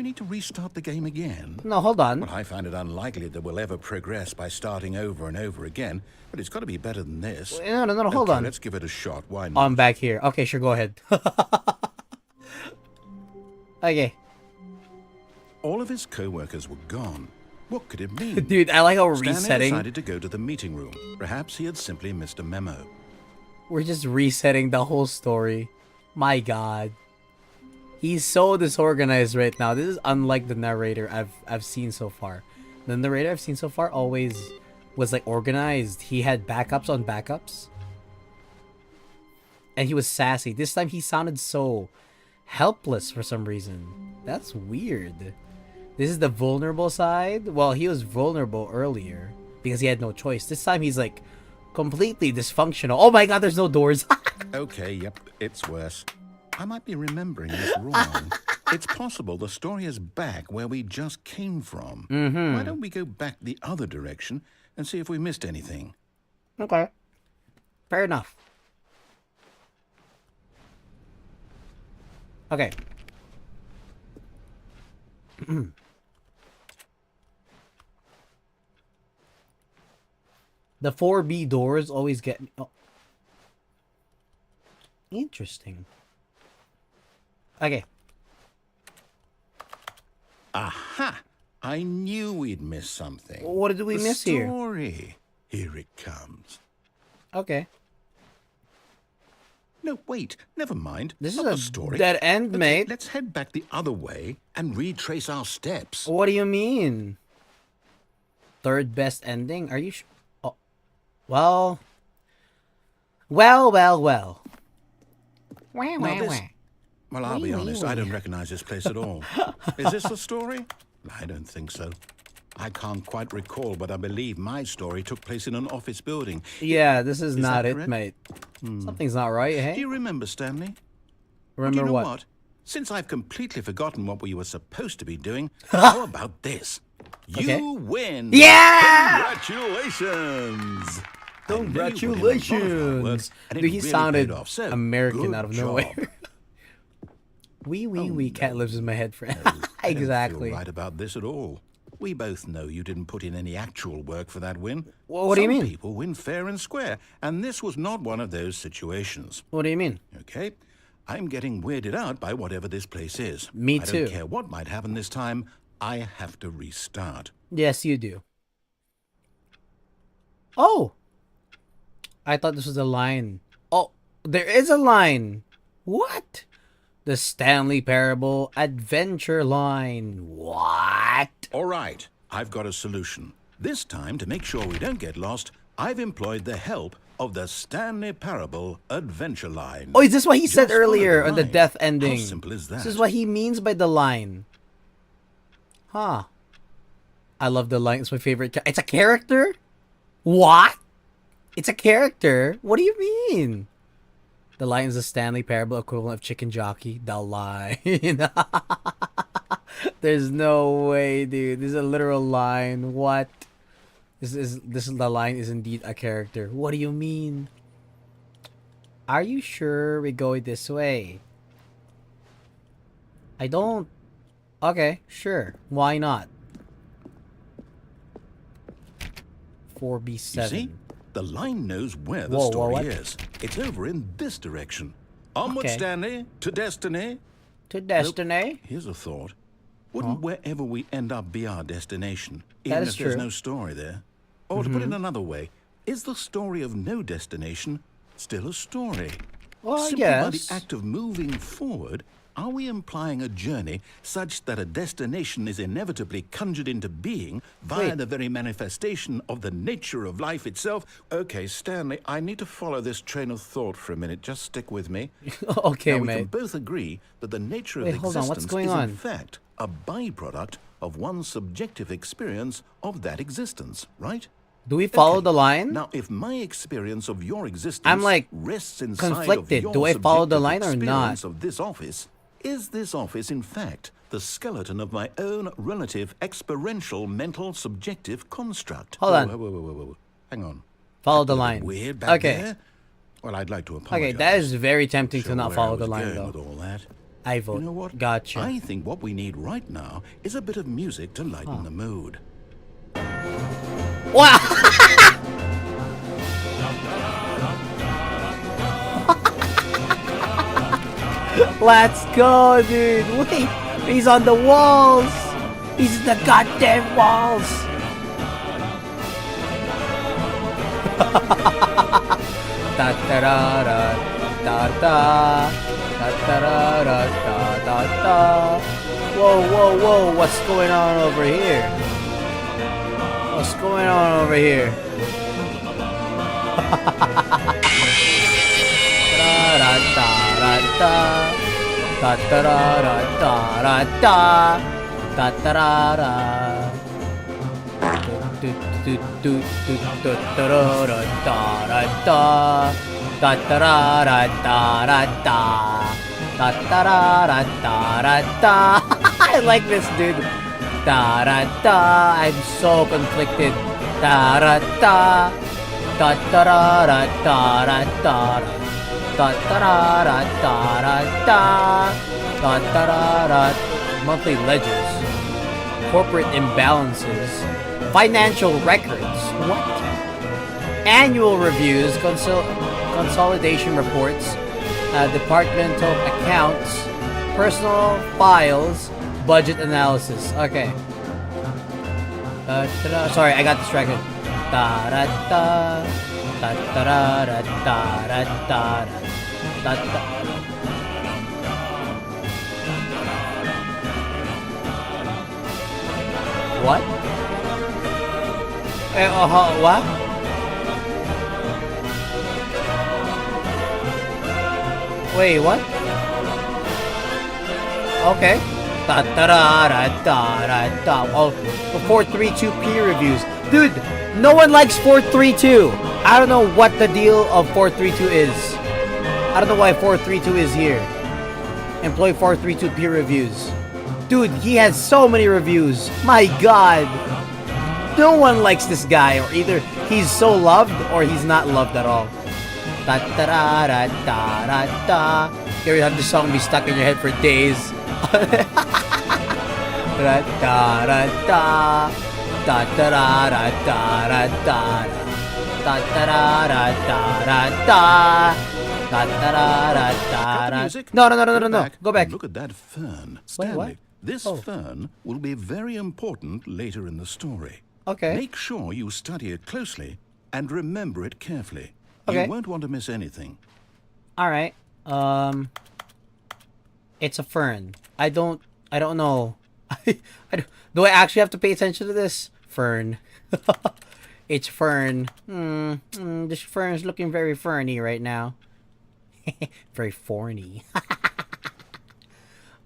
need to restart the game again? No, hold on. Well, I find it unlikely that we'll ever progress by starting over and over again, but it's got to be better than this. No, hold Okay, on. let's give it a shot. Why not? I'm back here. Okay, sure, go ahead. Okay. All of his co-workers were gone. What could it mean? Dude, I like how we're Stanley resetting. decided to go to the meeting room. Perhaps he had simply missed a memo. We're just resetting the whole story. My god. He's so disorganized right now. This is unlike the narrator I've seen so far. The narrator I've seen so far always was like organized. He had backups on backups. And he was sassy. This time he sounded so helpless for some reason. That's weird. This is the vulnerable side. Well, he was vulnerable earlier because he had no choice. This time he's like completely dysfunctional. Oh my god, there's no doors. Okay, yep, it's worse. I might be remembering this wrong. It's possible the story is back where we just came from. Why don't we go back the other direction and see if we missed anything? Okay. Fair enough. Okay. The 4B doors always get me. Oh. Interesting. Okay. Aha! I knew we'd miss something. What did we miss here? Story. Here it comes. Okay. No, wait. Never mind. This Not is the a story. dead end, Okay, mate. Let's head back the other way and retrace our steps. What do you mean? Third best ending? Are you sure? Oh. Well. Well. Now this- Well, I'll be honest, I don't recognize this place at all. Is this the story? I don't think so. I can't quite recall, but I believe my story took place in an office building. Yeah, this is Is not that it, correct? mate. Something's not right, Do hey? you remember, Stanley? Remember Do you know what? what? Since I've completely forgotten what we were supposed to be doing, how about this? You Okay. win! Yeah! Congratulations! Congratulations! Dude, he sounded So, American good out of job. nowhere. Wee, cat lives in my head, friend. I don't Exactly. feel right about this at all. We both know you didn't put in any actual work for that win. Well, what do you mean? Some people win fair and square, and this was not one of those situations. What do you mean? Okay? I'm getting weirded out by whatever this place is. Me I too. don't care what might happen this time. I have to restart. Yes, you do. Oh! I thought this was a line. Oh, there is a line! What? The Stanley Parable Adventure line. What? All right, I've got a solution. This time, to make sure we don't get lost, I've employed the help of the Stanley Parable Adventure line. Oh, is this what he said Just follow earlier the on the line. death ending? How simple is that? This is what he means by the line. Huh. I love the line. It's my favorite. It's a character? What? It's a character? What do you mean? The line is the Stanley Parable equivalent of Chicken Jockey. The line. There's no way, dude. This is a literal line. What? This the line is indeed a character. What do you mean? Are you sure we go this way? I don't. Okay, sure. Why not? 4B7. You see? The line knows where the Whoa, story what? is. It's over in this direction. Onward, Okay. Stanley, to destiny. To destiny? Here's a thought. Wouldn't wherever we end up be our destination, That even is if there's true. no story there? Or to put it another way, is the story of no destination still a story? Well, Simply by the yes. act of moving forward, are we implying a journey such that a destination is inevitably conjured into being via Wait. the very manifestation of the nature of life itself? Okay, Stanley, I need to follow this train of thought for a minute. Just stick with me. Okay, Now, we can mate. both agree that the nature Wait, of hold on, existence what's going is on? in fact a byproduct of one's subjective experience of that existence, right? Do we follow Okay. the line? Now, if my experience of your existence I'm, like, rests inside conflicted. of your Do I follow the subjective line or not? experience of this office, is this office in fact the skeleton of my own relative experiential mental subjective construct? Hold on. Whoa. Hang on. Follow the A bit line. weird back Okay. there? Well, I'd like to apologize. Okay, that is very tempting to Sure not where follow I the was line, going though. with all that. I vote. You know what? Gotcha. I think what we need right now is a bit of music to lighten the mood. Wow! Let's go, dude. Wait, he's on the walls. He's in the goddamn walls. Da da da da da da da da da da da. Whoa! What's going on over here? What's going on over here? Da da da da da da da da da da da da da. Do do do do do da da da da da da da da da da da da da. I like this, dude. Da da da. I'm so conflicted. Da da da da da da da da da da da da da da da da da da da. Monthly ledgers. corporate imbalances, financial records, what? Annual reviews, consolidation reports, departmental accounts, personal files, budget analysis. Okay. Sorry, I got distracted. What? What? Wait, what? Okay. Oh, 432 peer reviews. Dude, no one likes 432. I don't know what the deal of 432 is. I don't know why 432 is here. Employee 432 peer reviews. Dude, he has so many reviews. My god. No one likes this guy, or either he's so loved or he's not loved at all. Here you have this song be stuck in your head for days. No. Go back. Look at that fern. Wait, Stanley, what? this fern will be very important later in the story. Okay. Make sure you study it closely and remember it carefully. Okay. You won't want to miss anything. All right. It's a fern. I don't know. Do I actually have to pay attention to this? Fern. It's fern. This fern's looking very ferny right now. Very forny.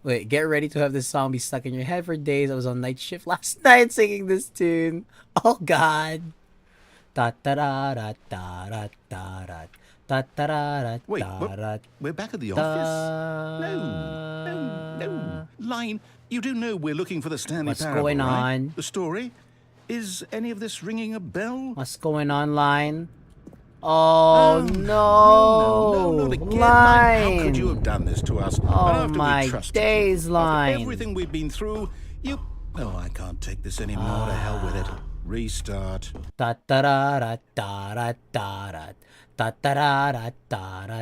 Wait, get ready to have this song be stuck in your head for days. I was on night shift last night singing this tune. Oh god. Da da da da da da da da da da. Wait, we're back at the office? No. Line, you do know we're looking for the Stanley What's parable, going right? on? The story? Is any of this ringing a bell? What's going on, Line? Oh, no. Not again, Line. How could you have done this to us? Oh, After we my trusted days, you, Line. After everything we've been through, you... Oh, I can't take this anymore. To hell with it. Restart. Da da da da da da da da da da da da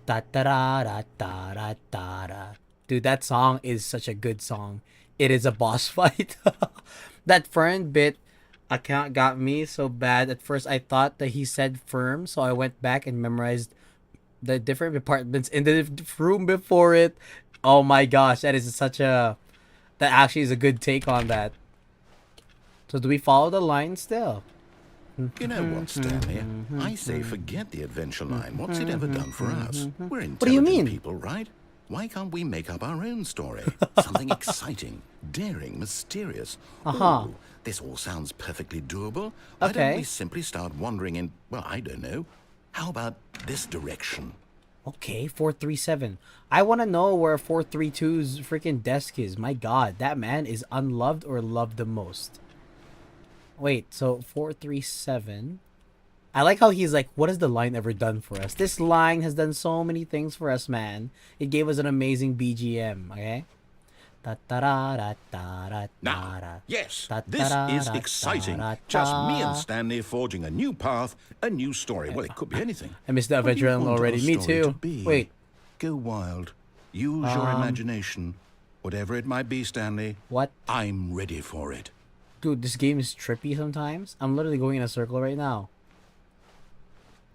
da da da da da. Dude, that song is such a good song. It is a boss fight. That fern bit account got me so bad. At first, I thought that he said firm, so I went back and memorized the different departments in the room before it. Oh my gosh, that is such a... That actually is a good take on that. So do we follow the line still? You know what, Stanley? I say forget the adventure line. What's it ever done for us? We're intelligent people, right? Why can't we make up our own story? Something exciting, daring, mysterious. Ooh, this all sounds perfectly doable. Why don't we simply start wandering in, well, I don't know. How about this direction? Okay, 437. I want to know where 432's freaking desk is. My god, that man is unloved or loved the most. Wait, so 437. I like how he's like, what has the line ever done for us? This line has done so many things for us, man. It gave us an amazing BGM, okay? Now, yes, this is exciting. Just me and Stanley forging a new path, a new story. Well, it could be anything. I missed the adventure already. Me too. Wait. Go wild. Use your imagination. Whatever it might be, Stanley. What? I'm ready for it. Dude, this game is trippy sometimes. I'm literally going in a circle right now.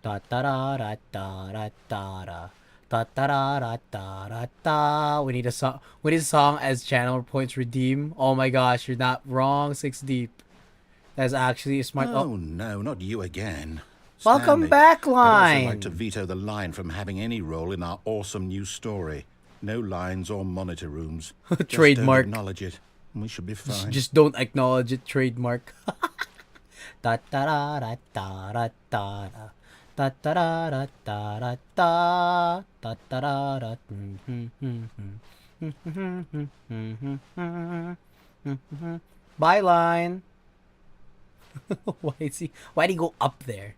Da da da da da da da da da da da da. We need a song. We need a song as channel points redeem. Oh my gosh, you're not wrong. 6 deep. That's actually a smart. Oh no, not you again. Welcome Stanley, back, I'd Line. also like to veto the line from having any role in our awesome new story. No lines or monitor rooms. Trademark. Just don't acknowledge it. We should be fine. Just don't acknowledge it. Trademark. Da da da da da da da. Da da da da da da da da da da. Bye, Line. Why'd he go up there?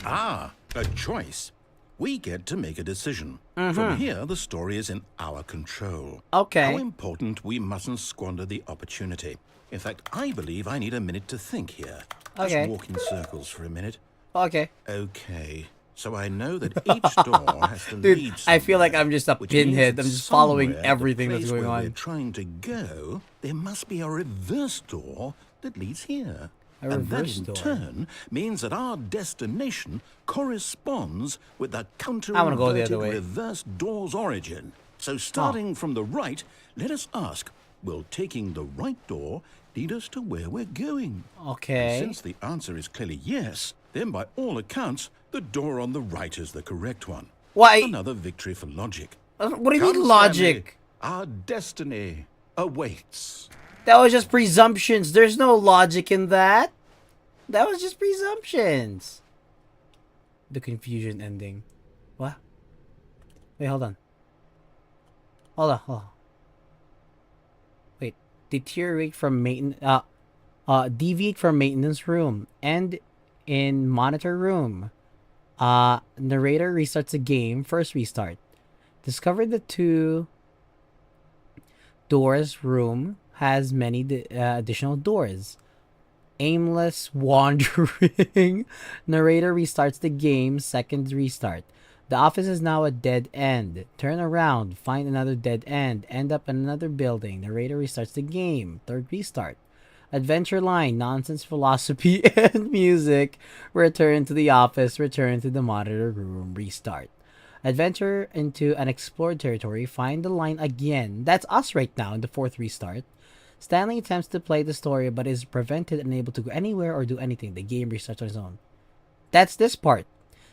Ah, a choice. we get to make a decision. From here, the story is in our control. Okay. How important we mustn't squander the opportunity. In fact, I believe I need a minute to think here. Okay. Just walk in circles for a minute. Okay. Okay. So I know that each door has to Dude, lead I feel like somewhere, I'm just a which means pinhead. that I'm just following somewhere, the everything that's place going where on. we're trying to go, there must be a reverse door that leads here. A And that reverse in door. turn means that our destination corresponds with the wanna go the other counter-inverted way. reverse door's origin. So starting from the right, let us ask, will taking the right door lead us to where we're going? Okay. And since the answer is clearly yes, then by all accounts, the door on the right is the correct one. Why? Another victory for logic. What do you Come, mean logic? Stanley, our destiny awaits. That was just presumptions. There's no logic in that. That was just presumptions. The confusion ending. What? Wait, hold on. Hold on. Wait. Deviate from maintenance room. End in monitor room. Narrator restarts the game. First restart. Discover the two doors room has many additional doors. Aimless wandering. Narrator restarts the game. Second restart. The office is now a dead end. Turn around. Find another dead end. End up in another building. Narrator restarts the game. Third restart. Adventure line. Nonsense philosophy and music. Return to the office. Return to the monitor room. Restart. Adventure into unexplored territory. Find the line again. That's us right now in the fourth restart. Stanley attempts to play the story but is prevented, unable to go anywhere or do anything. The game restarts on its own. That's this part.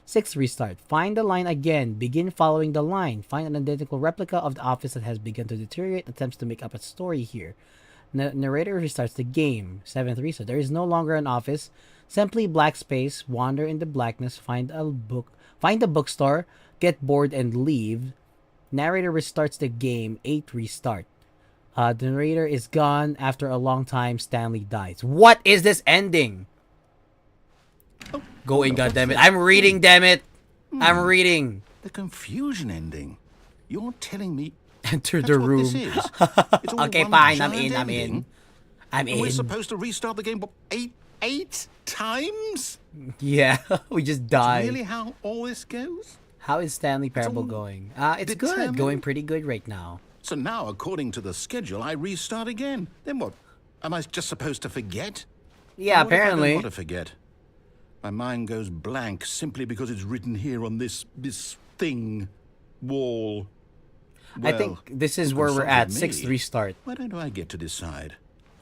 Sixth restart. Find the line again. Begin following the line. Find an identical replica of the office that has begun to deteriorate. Attempts to make up a story here. Narrator restarts the game. Seventh restart. There is no longer an office. Simply black space. Wander in the blackness. Find a book. Find a bookstore. Get bored and leave. Narrator restarts the game. Eighth restart. The narrator is gone. After a long time, Stanley dies. What is this ending? Going, goddammit. I'm reading, dammit. I'm reading. The confusion ending. You're telling me Enter that's the what room. this is? It's all Okay, one fine. I'm giant in. ending? I'm And we're in. supposed to restart the game what, eight times? Yeah, we just That's died. really how all this goes? How is Stanley Parable all going? It's good. determined? Going pretty good right now. So now, according to the schedule, I restart again. Then what? Am I just supposed to forget? Yeah, What if I don't apparently. want to forget? My mind goes blank simply because it's written here on this thing, wall. I think this is where we're at. Sixth restart. Why don't I get to decide?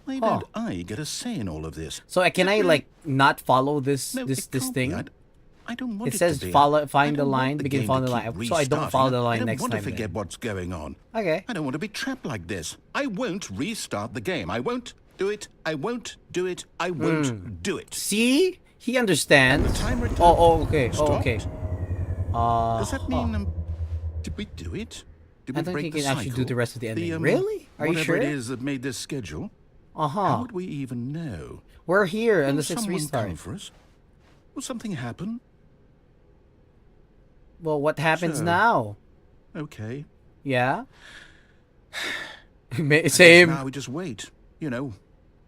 Why don't I get a say in all of this? So can I like not follow this No, this it this can't thing? be. I don't want It it says to be. find I the don't want line, begin game following to the keep line. So I don't follow the line restarting. next I don't time. want to forget then. what's going on. Okay. I don't want to be trapped like this. I won't restart the game. I won't do it. I won't do it. I won't do it. See? He understands. The timer Okay. Oh, okay. Does that mean did we do it? Did we I think break he the can actually do cycle? the rest of the ending. Really? Are you whatever sure? it is that made this schedule. How Uh-huh. would we even know? We're here on Will the sixth someone restart. come for us? Will something happen? Well, what happens So- now? Okay. Yeah? I guess Same. now we just wait. You know,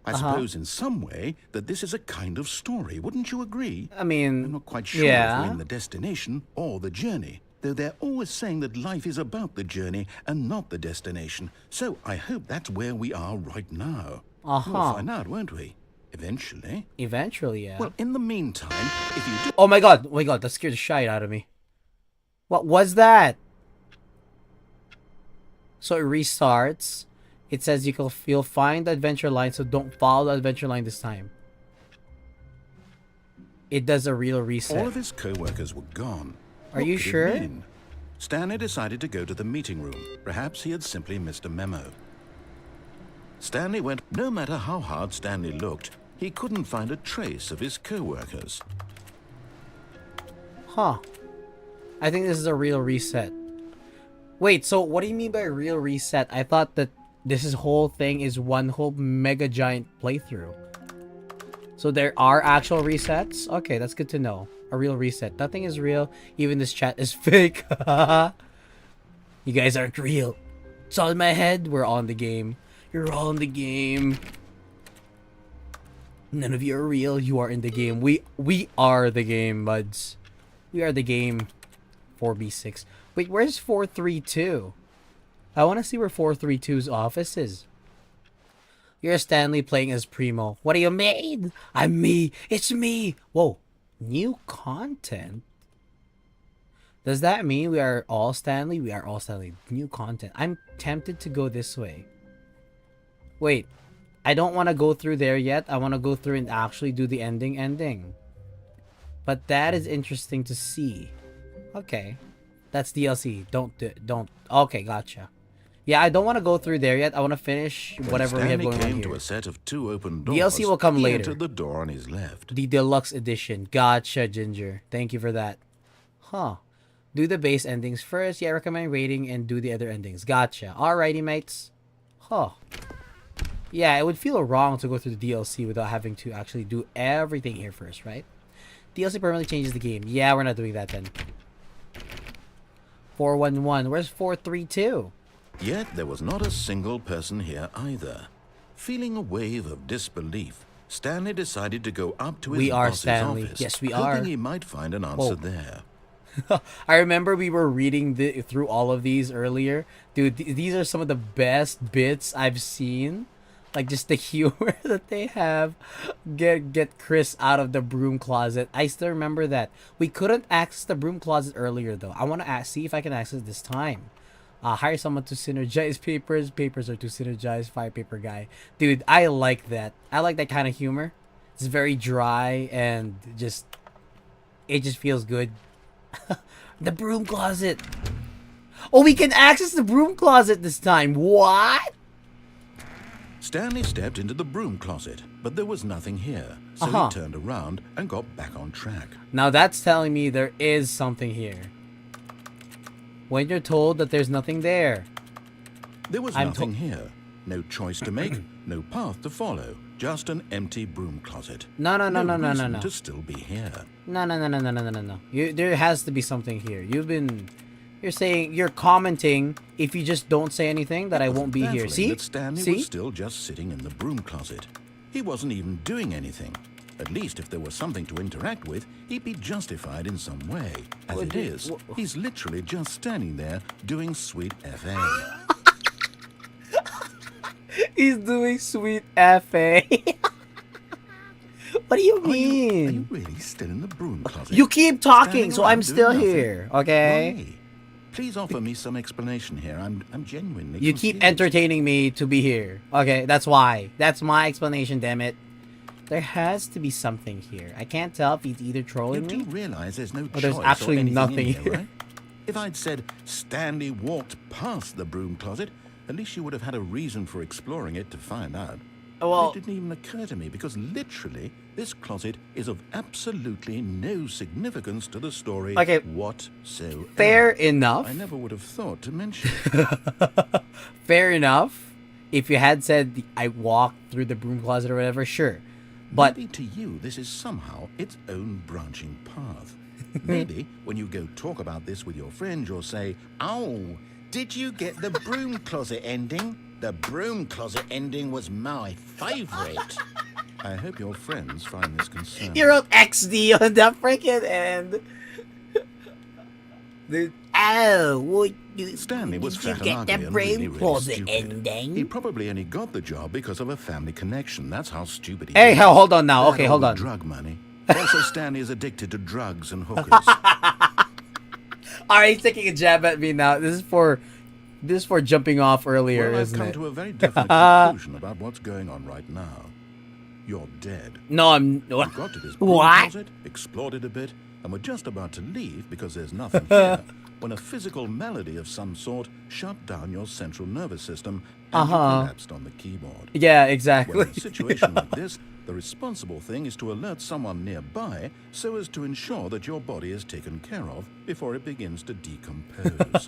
I suppose in some way that this is a kind of story. Wouldn't you agree? I mean, I'm not quite sure if yeah. we're in the destination or the journey, though they're always saying that life is about the journey and not the destination. So I hope that's where we are right now. We'll find out, won't we? Eventually. Eventually, yeah. Well, in the meantime, if you do... Oh my god, that scared the shit out of me. What was that? So it restarts. It says you'll find the adventure line, so don't follow the adventure line this time. It does a real reset. All of his co-workers were gone. Are What you could it sure? mean? Stanley decided to go to the meeting room. Perhaps he had simply missed a memo. Stanley went. No matter how hard Stanley looked, he couldn't find a trace of his co-workers. Huh. I think this is a real reset. Wait, so what do you mean by real reset? I thought that this whole thing is one whole mega giant playthrough. So there are actual resets? Okay, that's good to know. A real reset. Nothing is real. Even this chat is fake. You guys aren't real. It's all in my head. We're all in the game. You're all in the game. None of you are real. You are in the game. We are the game, buds. We are the game. 4B6. Wait, where's 432? I want to see where 432's office is. You're Stanley playing as Primo. What do you mean? I'm me. It's me. Whoa. New content? Does that mean we are all Stanley? We are all Stanley. New content. I'm tempted to go this way. Wait. I don't want to go through there yet. I want to go through and actually do the ending. But that is interesting to see. Okay. That's DLC. Don't. Okay, gotcha. Yeah, I don't want to go through there yet. I want to finish whatever we have going on came here. to a set of 2 open doors. DLC will come he later. entered the door on his left. The deluxe edition. Gotcha, Ginger. Thank you for that. Huh. Do the base endings first. Yeah, recommend rating and do the other endings. Gotcha. Alrighty, mates. Huh. Yeah, it would feel wrong to go through the DLC without having to actually do everything here first, right? DLC permanently changes the game. Yeah, we're not doing that then. 411. Where's 432? Yet there was not a single person here either. Feeling a wave of disbelief, Stanley decided to go up to his boss's Stanley. office, Yes, we hoping are. he might find an answer there. I remember we were reading through all of these earlier. Dude, these are some of the best bits I've seen. Like, just the humor that they have. Get Chris out of the broom closet. I still remember that. We couldn't access the broom closet earlier, though. I want to see if I can access this time. Hire someone to synergize papers. Papers are to synergize. 5 paper guy. Dude, I like that. I like that kind of humor. It's very dry and it just feels good. The broom closet. Oh, we can access the broom closet this time. What? Stanley stepped into the broom closet, but there was nothing here, so he turned around and got back on track. Now that's telling me there is something here. When you're told that there's nothing there. There was nothing here. No choice to make, no path to follow. Just an empty broom closet. No. To still be here. No. There has to be something here. You're commenting if you just don't say anything that I won't be here. See? That Stanley was still just sitting in the broom closet. He wasn't even doing anything. At least if there was something to interact with, he'd be justified in some way. As it is, he's literally just standing there doing sweet FA. He's doing sweet FA. What do you mean? Are you really still in the broom closet? You keep talking, so I'm still here, okay? Why? Please offer me some explanation here. I'm genuinely You confused. keep entertaining me to be here. Okay, that's why. That's my explanation, damn it. There has to be something here. I can't tell if he's either trolling You me do realize there's no or choice there's actually or anything nothing in here. right? If I'd said Stanley walked past the broom closet, at least you would have had a reason for exploring it to find out. Well, it didn't even occur to me because literally this closet is of absolutely no significance to the story whatsoever. Fair enough. I never would have thought to mention Fair enough. If you had said I walked through the broom closet or whatever, sure. But maybe to you this is somehow its own branching path. Maybe when you go talk about this with your friends, you'll say, "Oh, did you get the broom closet ending? The broom closet ending was my favorite." I hope your friends find this concerning. you wrote XD on the freaking end. Stanley was Did you fat get and the ugly and broom really, really closet stupid. ending? He probably only got the job because of a family connection. That's how stupid he Hey, is. hold on now. That Okay, hold old on. Drug money. Also, Stanley is addicted to drugs and hookers. Alright, he's taking a jab at me now. This is for jumping off earlier, Well, I've isn't come it? to a very definite conclusion about what's going on right now. You're dead. No, I'm You got to this broom What? closet, explored it a bit, and were just about to leave because there's nothing here, when a physical malady of some sort shut down your central nervous system and you collapsed on the keyboard. Yeah, exactly. Well, in a situation like this, the responsible thing is to alert someone nearby so as to ensure that your body is taken care of before it begins to decompose.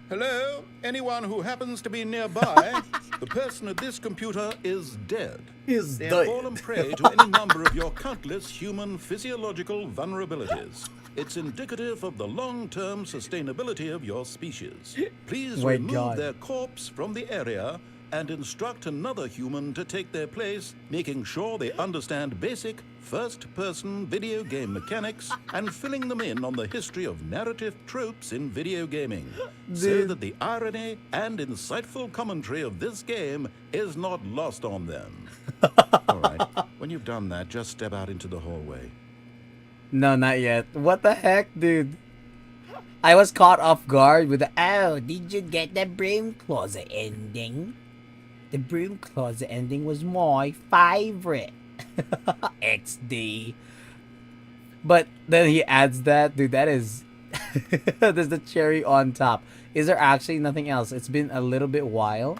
Hello? Anyone who happens to be nearby? The person at this computer is dead. Is They dead. have fallen prey to any number of your countless human physiological vulnerabilities. It's indicative of the long-term sustainability of your species. Please My remove God. their corpse from the area and instruct another human to take their place, making sure they understand basic first-person video game mechanics and filling them in on the history of narrative tropes in video gaming, so Dude. that the irony and insightful commentary of this game is not lost on them. All right, when you've done that, just step out into the hallway. No, not yet. What the heck, dude? I was caught off guard with the, oh, did you get the broom closet ending? The broom closet ending was my favorite. XD. But then he adds that, dude, that is... There's the cherry on top. Is there actually nothing else? It's been a little bit while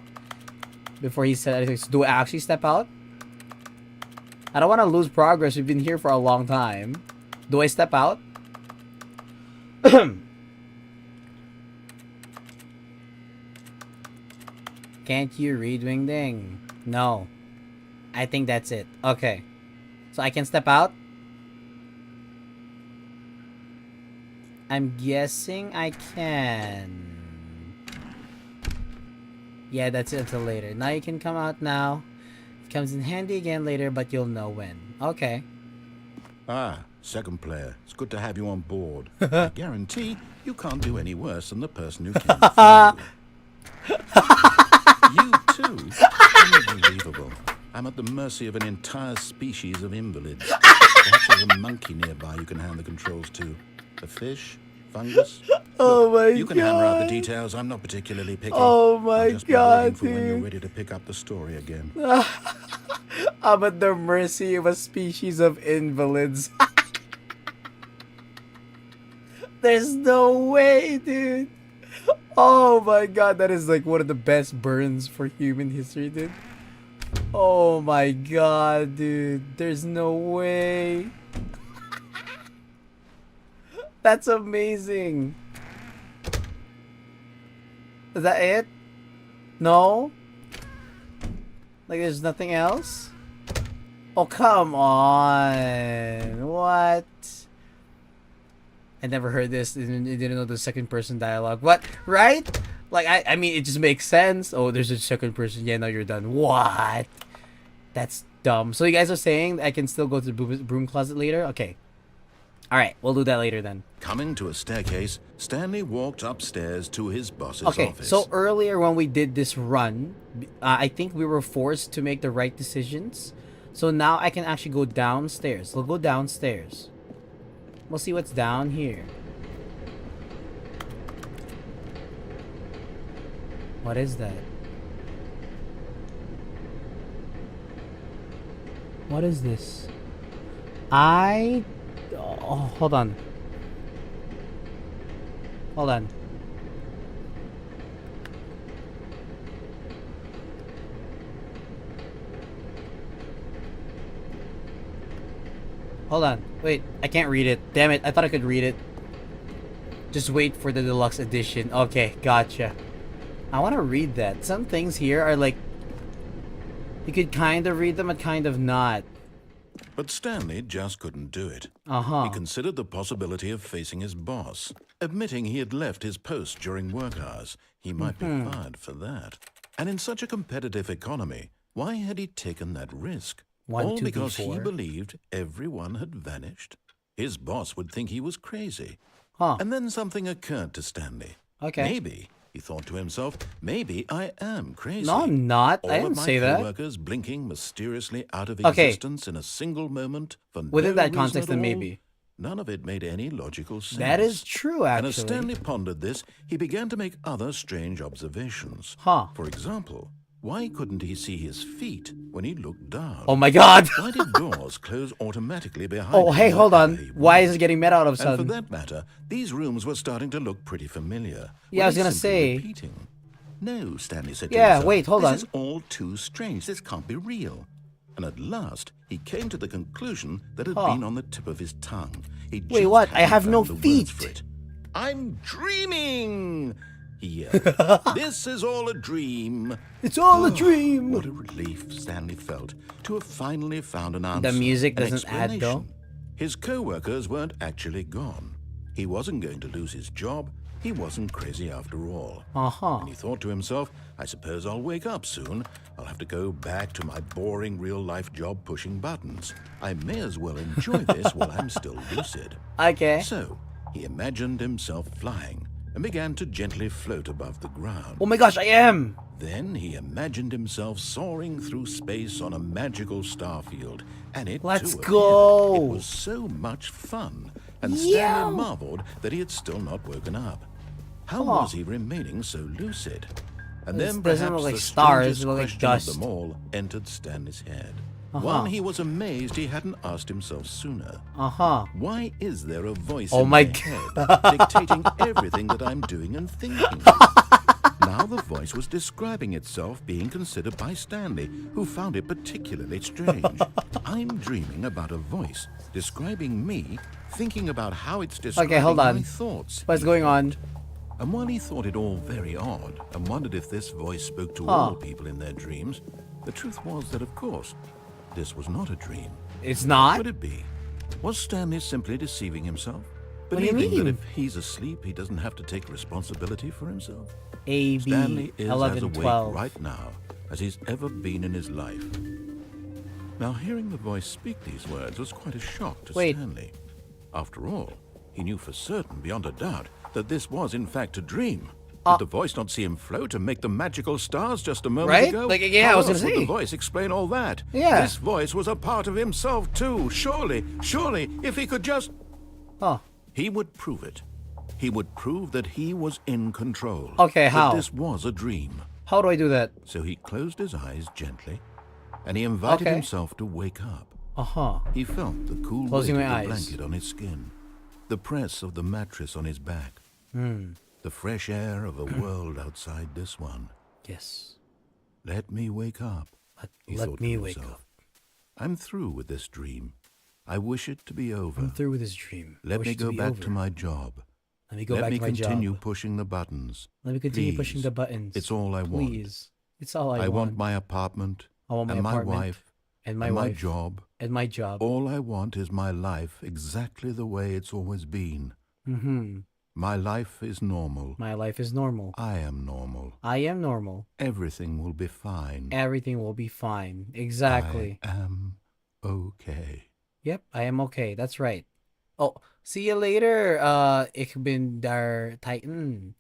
before he said anything. So do I actually step out? I don't want to lose progress. We've been here for a long time. Do I step out? Can't you read Wingding? No. I think that's it. Okay. So I can step out? I'm guessing I can. Yeah, that's it until later. Now you can come out now. It comes in handy again later, but you'll know when. Okay. Ah, second player. It's good to have you on board. I guarantee you can't do any worse than the person who came before you. You too? Unbelievable. I'm at the mercy of an entire species of invalids. Perhaps there's a monkey nearby you can hand the controls to. A fish? Fungus? Oh my You can hammer out the details. I'm not particularly picky. Oh my I'll just be God, waiting for when you're dude. ready to pick up the story again. I'm at the mercy of a species of invalids. There's no way, dude. Oh my god, that is like one of the best burns for human history, dude. Oh my god, dude. There's no way. That's amazing. Is that it? No? Like there's nothing else? Oh, come on. What? I never heard this. Didn't know the second person dialogue. What? Right? Like, I mean, it just makes sense. Oh, there's a second person. Yeah, no, you're done. What? That's dumb. So you guys are saying I can still go to the broom closet later? Okay. Alright, we'll do that later then. Coming to a staircase, Stanley walked upstairs to his boss's Okay, office. so earlier when we did this run, I think we were forced to make the right decisions. So now I can actually go downstairs. We'll go downstairs. We'll see what's down here. What is that? What is this? Oh, hold on. Hold on. Hold on. Wait, I can't read it. Damn it, I thought I could read it. Just wait for the deluxe edition. Okay, gotcha. I want to read that. Some things here are like... You could kind of read them, but kind of not. But Stanley just couldn't do it. Uh-huh. He considered the possibility of facing his boss, admitting he had left his post during work hours. He might be fired for that. And in such a competitive economy, why had he taken that risk? All because he 2D4. believed everyone had vanished? His boss would think he was crazy. Huh. And then something occurred to Stanley. Okay. Maybe, he thought to himself, maybe I am crazy. No, I'm not. All I of didn't my say that. coworkers blinking mysteriously out of Okay. existence in a single moment for Within no that reason context, at then all. maybe. None of it made any logical sense. That is true, And as actually. Stanley pondered this, he began to make other strange observations. Huh. For example, why couldn't he see his feet when he looked down? Oh my god! Why did doors close automatically behind Oh, him hey, hold wherever on. he Why was? is it getting meta all of a And for sudden? that matter, these rooms were starting to look pretty familiar. Yeah, I Were was they gonna simply say. repeating? No, Stanley said to Yeah, himself. wait, hold this on. is all too strange. This can't be real. And at last, he came to the conclusion that had been on the tip of his tongue. He Wait, just what? I hadn't have no found the words feet. for it. I'm dreaming! he yelled. This is all a dream. It's all a dream. What a relief Stanley felt to have finally found an answer. The music an doesn't add, though. explanation. His co-workers weren't actually gone. He wasn't going to lose his job. He wasn't crazy after all. And he thought to himself, I suppose I'll wake up soon. I'll have to go back to my boring real-life job pushing buttons. I may as well enjoy this while I'm still lucid. Okay. So, he imagined himself flying and began to gently float above the ground. Oh my gosh, I am. Then he imagined himself soaring through space on a magical starfield, and it Let's too appeared. go. It was so much fun, and Yeah. Stanley marveled that he had still not woken up. How was he remaining so lucid? And This then doesn't perhaps look like the stars, strangest it look like question dust. of them all entered Stanley's head. One he was amazed he hadn't asked himself sooner. Why is there a voice Oh in my head dictating everything that I'm doing and thinking? Now the voice was describing itself being considered by Stanley, who found it particularly strange. I'm dreaming about a voice describing me, thinking about how it's describing hold on. my thoughts. What's he going thought. on? And while he thought it all very odd and wondered if this voice spoke to all people in their dreams, the truth was that, of course, this was not a dream. It's not? Could it be? Was Stanley simply deceiving himself? What do you Believing that mean? if he's asleep, he doesn't have to take responsibility for himself? A, B, Stanley is 11, as awake 12. right now as he's ever been in his life. Now, hearing the voice speak these words was quite a shock to Wait. Stanley. After all, he knew for certain, beyond a doubt, that this was in fact a dream. Did the voice not see him float and make the magical stars just a moment Right? ago? Like, yeah, I How was gonna else would say. the voice explain all that? Yeah. This voice was a part of himself too. Surely, if he could just... He would prove it. He would prove that he was in control. Okay, that how? this was a dream. How do I do that? So he closed his eyes gently, and he invited Okay. himself to wake up. He felt the cool Closing weight of my the eyes. blanket on his skin, the press of the mattress on his back, the fresh air of a world outside this one. Yes. Let me wake up, he Let thought me to wake himself. up. I'm through with this dream. I wish it to be over. I'm through with this dream. Let Wish me it to go be back over. to my job. Let me go Let back me to my continue job. pushing the buttons. Let me continue Please. pushing the buttons. It's all I want. Please. It's all I I want. want my apartment, I want my and my apartment, wife, and my and my wife, job. and my job. All I want is my life exactly the way it's always been. My life is normal. My life is normal. I am normal. I am normal. Everything will be fine. Everything will be fine. Exactly. I am okay. Yep, I am okay. That's right. Oh, see you later. Ich bin der Titan.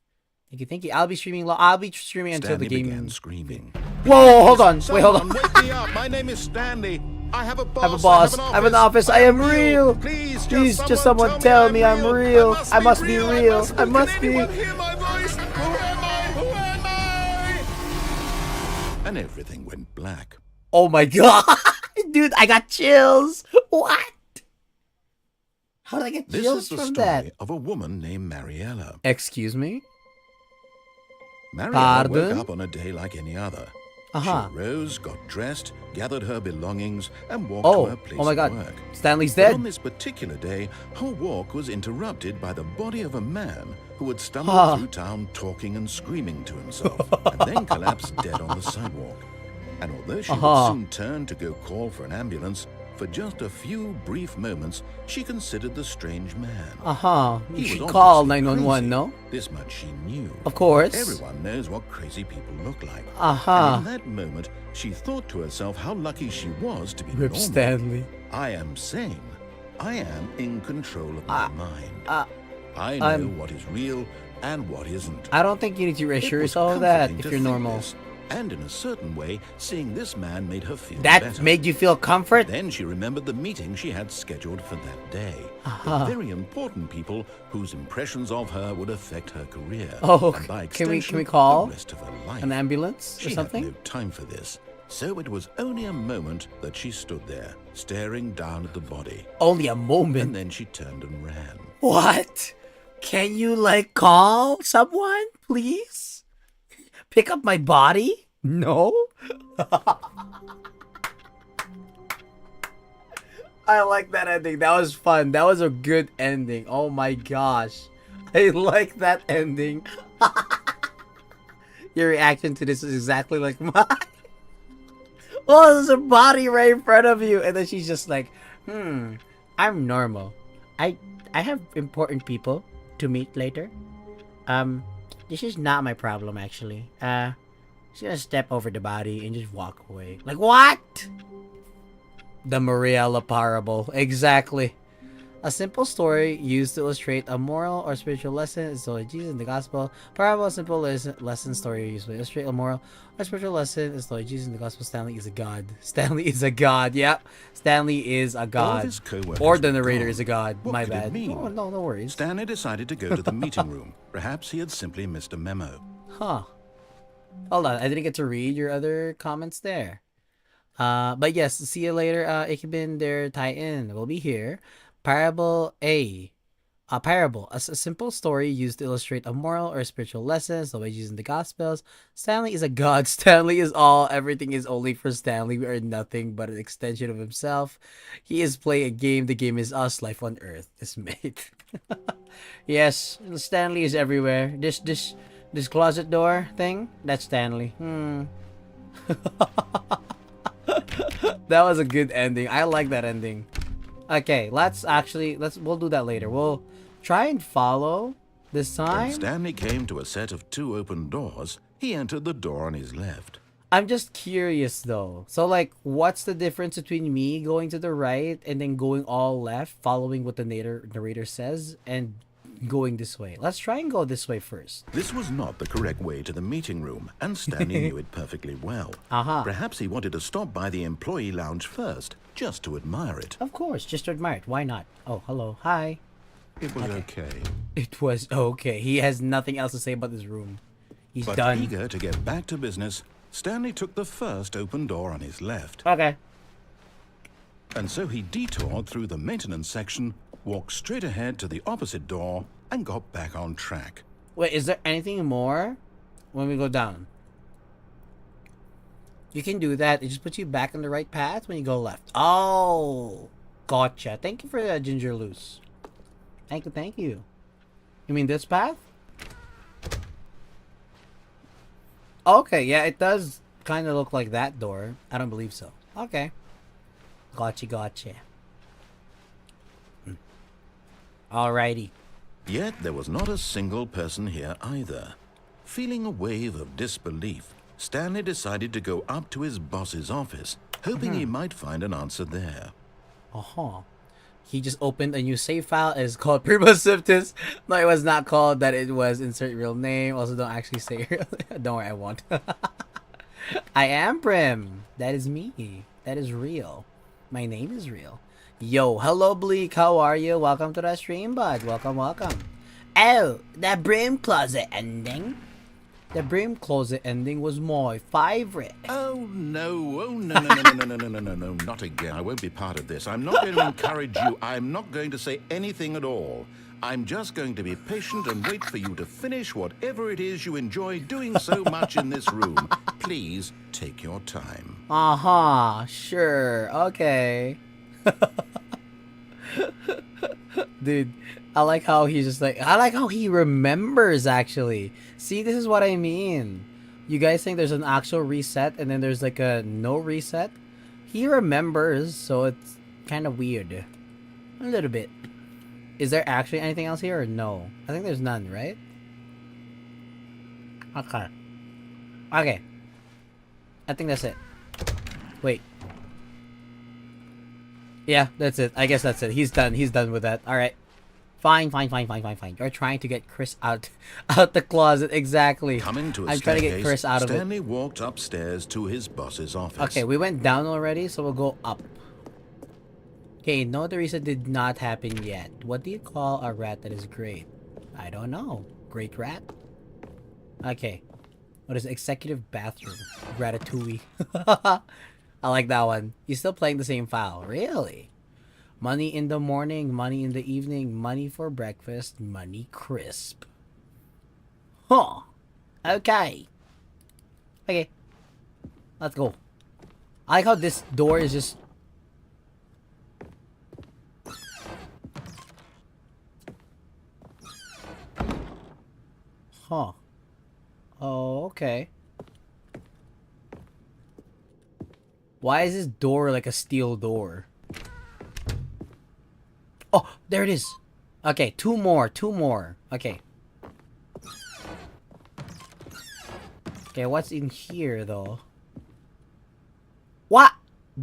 Thank you. I'll be streaming. I'll be streaming until Stanley the game. began screaming. Whoa! Hold on. Wait, hold on. Wake me up. My name is Stanley. I have a boss. I have a boss. I have an office. I am real. Please, just someone tell me I'm real. I must be real. I must be. Can anyone hear my voice? Who am I? Who am I? And everything went black. Oh my god, dude! I got chills. What? How did I get This chills is the from story that? of a woman named Mariella. Excuse me. Mariella woke Pardon? up on a day like any other. Uh-huh. She rose, got dressed, gathered her belongings, and walked to her place Oh my of god. work. Stanley's But dead. on this particular day, her walk was interrupted by the body of a man who had stumbled through town talking and screaming to himself, and then collapsed dead on the sidewalk. And although she would soon turn to go call for an ambulance, for just a few brief moments, she considered the strange man. You He should was call obviously 911, crazy. no? This much she knew. Of course. Everyone knows what crazy people look like. And in that moment, she thought to herself how lucky she was to be Rip normal. Stanley. I am sane. I am in control of my mind. I know what is real and what isn't. I don't think you need to reassure It was yourself of that comforting if to you're think normal. this, and in a certain way, seeing this man made her feel That better. made you feel comfort? Then she remembered the meeting she had scheduled for that day. The very important people whose impressions of her would affect her career. Oh, and by can we extension, call the rest of her life. an ambulance or She something? had no time for this. So it was only a moment that she stood there, staring down at the body. Only a moment. And then she turned and ran. What? Can you, like, call someone, please? Pick up my body? No? I like that ending. That was fun. That was a good ending. Oh my gosh. I like that ending. Your reaction to this is exactly like mine. Oh, there's a body right in front of you, and then she's just like, I'm normal. I have important people to meet later. This is not my problem actually. Just gonna step over the body and just walk away. Like what? The Mariella parable, exactly. A simple story used to illustrate a moral or spiritual lesson is told by Jesus in the Gospel. Parable, a simple lesson story used to illustrate a moral or spiritual lesson is told by Jesus in the Gospel. Stanley is a god. Stanley is a god. Yep. Stanley is a All of god. his co-workers Or the were narrator gone. is a god. What My could it bad. mean? Oh, no worries. Stanley decided to go to the meeting room. Perhaps he had simply missed a memo. Huh. Hold on. I didn't get to read your other comments there. But yes, see you later. Ikebin there, Titan will be here. Parable A. A parable, a simple story used to illustrate a moral or spiritual lesson, so by using the Gospels. Stanley is a god. Stanley is all. Everything is only for Stanley. We are nothing but an extension of himself. He is playing a game. The game is us. Life on Earth is made. Yes, Stanley is everywhere. This closet door thing, that's Stanley. That was a good ending. I like that ending. Okay, we'll do that later. We'll try and follow this When time. Stanley came to a set of 2 open doors, he entered the door on his left. I'm just curious though. So like, what's the difference between me going to the right and then going all left, following what the narrator says, and going this way? Let's try and go this way first. This was not the correct way to the meeting room, and Stanley knew it perfectly well. Perhaps he wanted to stop by the employee lounge first, just to admire it. Of course, just to admire it. Why not? Oh, hello. Hi. It was okay. It was okay. He has nothing else to say about this room. He's But done. eager to get back to business, Stanley took the first open door on his left. Okay. And so he detoured through the maintenance section, walked straight ahead to the opposite door, and got back on track. Wait, is there anything more when we go down? You can do that. It just puts you back on the right path when you go left. Oh, gotcha. Thank you for that, Ginger Loose. Thank you. You mean this path? Okay, yeah, it does kind of look like that door. I don't believe so. Okay. Gotcha. Alrighty. Yet there was not a single person here either. Feeling a wave of disbelief, Stanley decided to go up to his boss's office, hoping he might find an answer there. He just opened a new save file. It's called Primosciptus. No, it was not called that. It was insert real name. Also, don't actually say real. Don't worry, I won't. I am Prim. That is me. That is real. My name is real. Yo, hello Bleak. How are you? Welcome to the stream, bud. Welcome. Oh, that Brim closet ending. The Brim closet ending was my favorite. Oh no, no, not again. I won't be part of this. I'm not going to encourage you. I'm not going to say anything at all. I'm just going to be patient and wait for you to finish whatever it is you enjoy doing so much in this room. Please take your time. Sure, okay. Dude, I like how he's just like, I like how he remembers actually. See, this is what I mean. You guys think there's an actual reset and then there's like a no reset? He remembers, so it's kind of weird. A little bit. Is there actually anything else here or no? I think there's none, right? Okay. I think that's it. Wait. Yeah, that's it. I guess that's it. He's done. He's done with that. Alright. Fine. You're trying to get Chris out the closet. Exactly. Coming to a I'm trying to get Chris out of it. Stanley walked upstairs to his boss's office. Okay, we went down already, so we'll go up. Okay, no, the reason did not happen yet. What do you call a rat that is great? I don't know. Great rat? Okay. What is it? Executive bathroom? Ratatouille. I like that one. You're still playing the same file. Really? Money in the morning, money in the evening, money for breakfast, money crisp. Huh. Okay. Okay. Let's go. I like how this door is just... Huh. Oh, Okay. Why is this door like a steel door? Oh, there it is. Okay, two more. Okay. Okay, what's in here though? What?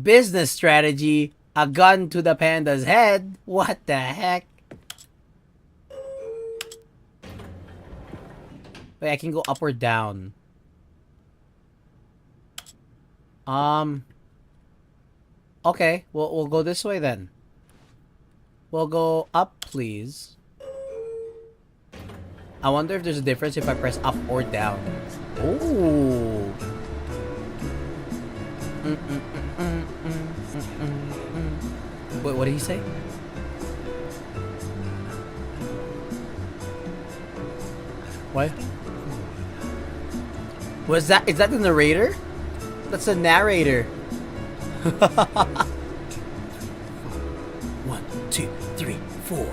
Business strategy? A gun to the panda's head? What the heck? Wait, I can go up or down. Okay, we'll go this way then. We'll go up, please. I wonder if there's a difference if I press up or down. Ooh. Wait, what did he say? What? Was that? Is that the narrator? That's the narrator. 1, 2, 3, 4.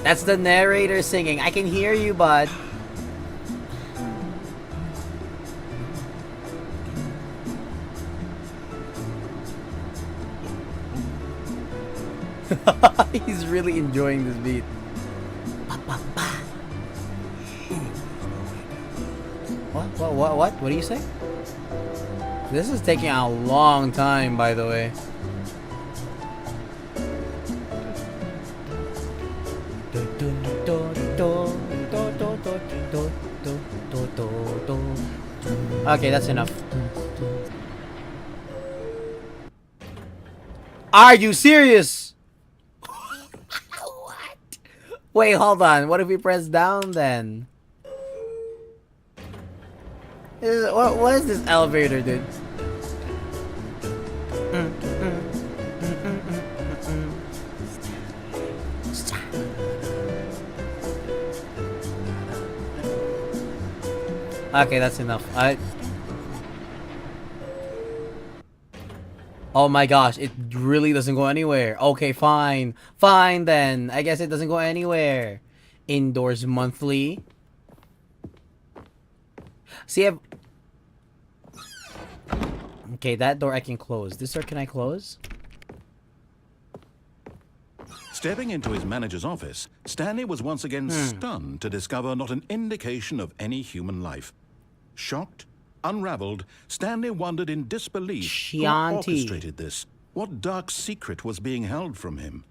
That's the narrator singing. I can hear you, bud. He's really enjoying this beat. What do you say? This is taking a long time, by the way. Okay, that's enough. Are you serious? What? Wait, hold on. What if we press down then? What is this elevator, dude? Okay, that's enough. Oh my gosh, it really doesn't go anywhere. Okay, fine. Fine then. I guess it doesn't go anywhere. Indoors monthly. See, okay, that door I can close. This door, can I close? Stepping into his manager's office, Stanley was once again stunned to discover not an indication of any human life. Shocked, unraveled, Stanley wondered in disbelief Chianti. who orchestrated this. What dark secret was being held from him?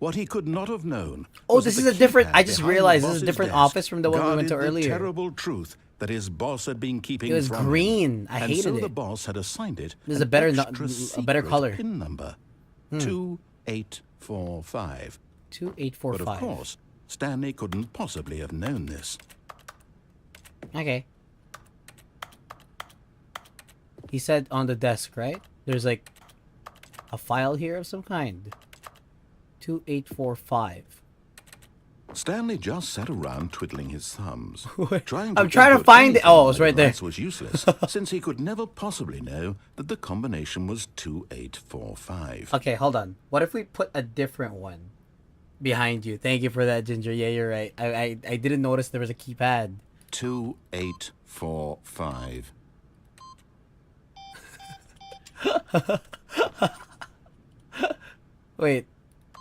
What he could not have known. Oh, this is a different. I just behind the realized this is a boss's different desk office from the one we went to guarded the earlier. terrible truth that his boss had been keeping It was from him. green. I And hated so it. the boss had assigned it There's an a better extra a better secret color. PIN number 2845. 2845. But of course, Stanley couldn't possibly have known this. Okay. He said on the desk, right? There's like a file here of some kind. 2845. Stanley just sat around twiddling his thumbs. I'm trying to find it. Oh, it's right there. This was useless, since he could never possibly know that the combination was 2845. Okay, hold on. What if we put a different one behind you? Thank you for that, Ginger. Yeah, you're right. I didn't notice there was a keypad. 2845. Wait.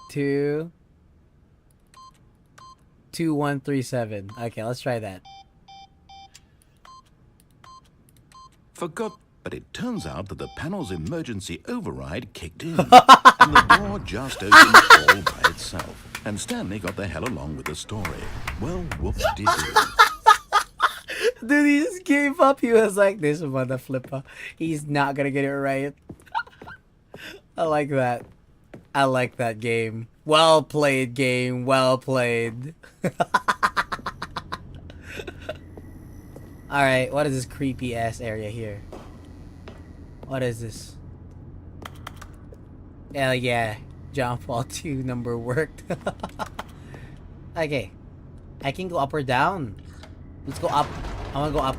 2137. Okay, let's try that. Forgot, but it turns out that the panel's emergency override kicked in, and the door just opened all by itself. And Stanley got the hell along with the story. Well, whoop-de-doo. Dude, he just gave up. He was like, this mother flipper. He's not gonna get it right. I like that. I like that game. Well played, game. Well played. Alright, what is this creepy ass area here? What is this? Hell yeah. John Paul 2 number worked. Okay. I can go up or down. Let's go up. I wanna go up.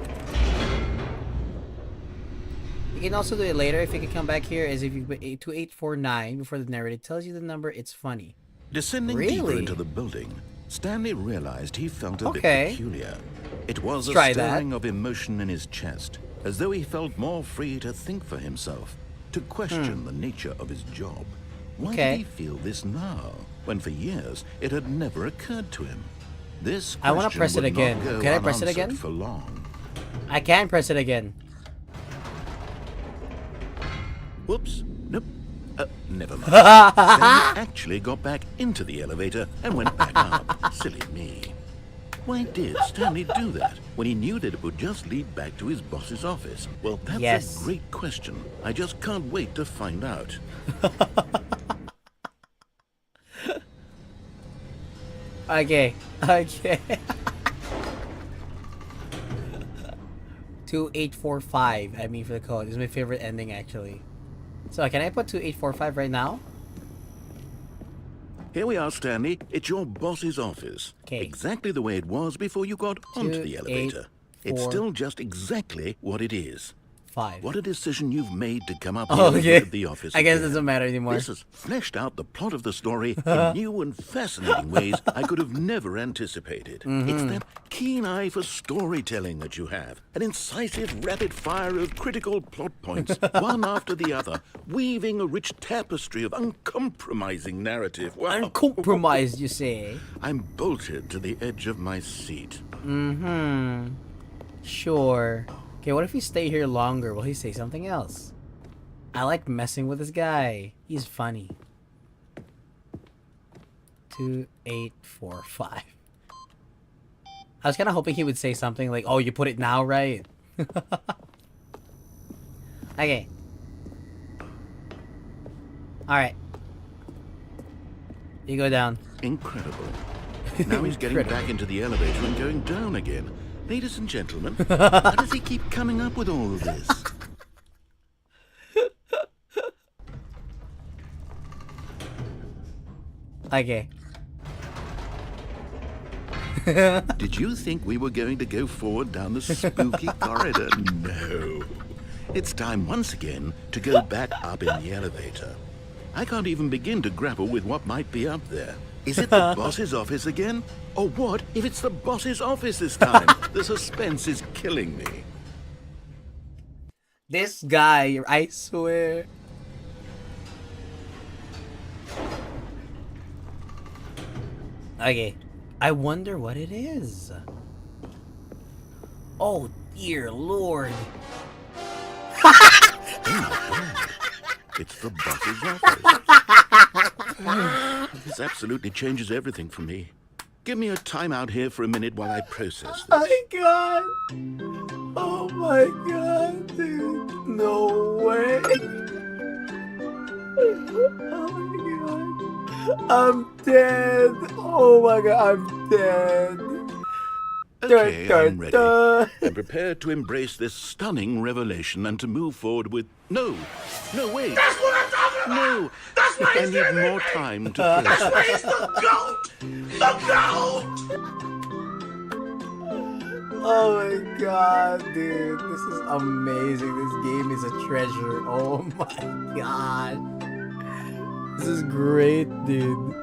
You can also do it later if you can come back here, is if you put 2849 before the narrator tells you the number, it's funny. Descending Really? deeper into the building, Stanley realized he felt a bit Okay. peculiar. It was Let's try a that. stirring of emotion in his chest, as though he felt more free to think for himself, to question the nature of his job. Why Okay. did he feel this now, when for years it had never occurred to him? This I wanna question press it would not again. go Can I press it unanswered again? for long. I can press it again. Whoops. Nope. Never mind. Stanley actually got back into the elevator and went back up. Silly me. Why did Stanley do that when he knew that it would just lead back to his boss's office? Well, that's Yes. a great question. I just can't wait to find out. Okay. Okay. 2845. I mean, for the code. This is my favorite ending, actually. So, can I put 2845 right now? Here we are, Stanley. It's your boss's office. Okay. Exactly the way it was before you got onto the 2, 8, elevator. It's 4. still just exactly what it is. 5. What a decision you've made to come up Oh, here okay. at the office I guess it again. doesn't matter anymore. This has fleshed out the plot of the story in new and fascinating ways I could have never anticipated. It's that keen eye for storytelling that you have. An incisive rapid fire of critical plot points, one after the other, weaving a rich tapestry of uncompromising narrative. Wow. Uncompromised, you say? I'm bolted to the edge of my seat. Sure. Okay, what if we stay here longer? Will he say something else? I like messing with this guy. He's funny. 2845. I was kind of hoping he would say something like, "Oh, you put it now, right?" Okay. All right. You go down. Incredible. Now he's getting Incredible. back into the elevator and going down again. Ladies and gentlemen, how does he keep coming up with all of this? Okay. Did you think we were going to go forward down the spooky corridor? No. It's time once again to go back up in the elevator. I can't even begin to grapple with what might be up there. Is it the boss's office again? Or what if it's the boss's office this time? The suspense is killing me. This guy, I swear. Okay. I wonder what it is. Oh, dear Lord. It's the boss's office. This absolutely changes everything for me. Give me a timeout here for a minute while I process Oh this. my god. Oh my god, dude. No way. Oh my god. I'm dead. Oh my god, I'm dead. Okay, I'm ready. Dun. I'm prepared to embrace this stunning revelation and to move forward with... No, wait. That's what I'm talking about! No, That's what I he's need doing! more time to process. He's the goat! The goat! Oh my god, dude. This is amazing. This game is a treasure. Oh my god. This is great, dude.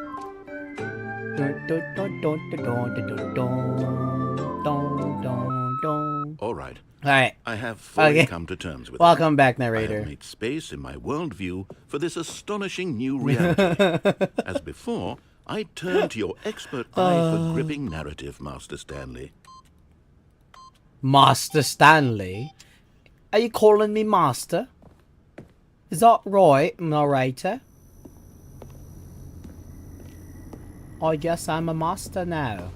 All right, Alright. I have fully Okay. come to terms with Welcome it. back, I have narrator. made space in my worldview for this astonishing new reality. As before, I turn to your expert eye for gripping narrative, Master Stanley. Master Stanley? Are you calling me master? Is that right, narrator? I guess I'm a master now.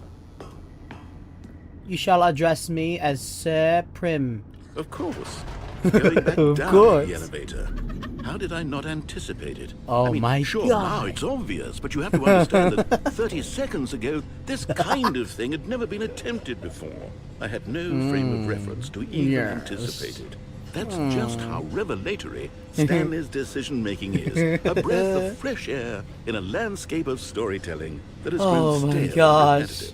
You shall address me as Sir Prim. Of course. Going back Of down course. the elevator. How did I not anticipate it? Oh I mean, my sure, God. now it's obvious, but you have to understand that 30 seconds ago, this kind of thing had never been attempted before. I had no frame of reference to even yes. anticipate it. That's just how revelatory Stanley's decision-making is. A breath of fresh air in a landscape of storytelling that has Oh grown my stale and gosh.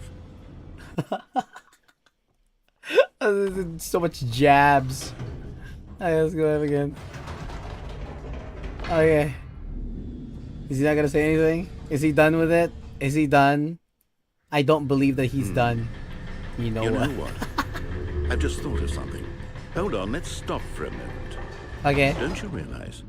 repetitive. So much jabs. Alright, let's go ahead again. Okay. Is he not gonna say anything? Is he done with it? Is he done? I don't believe that he's done. You know You know what? what? I've just thought of something. Hold on, let's stop for a moment. Okay. Don't you realize?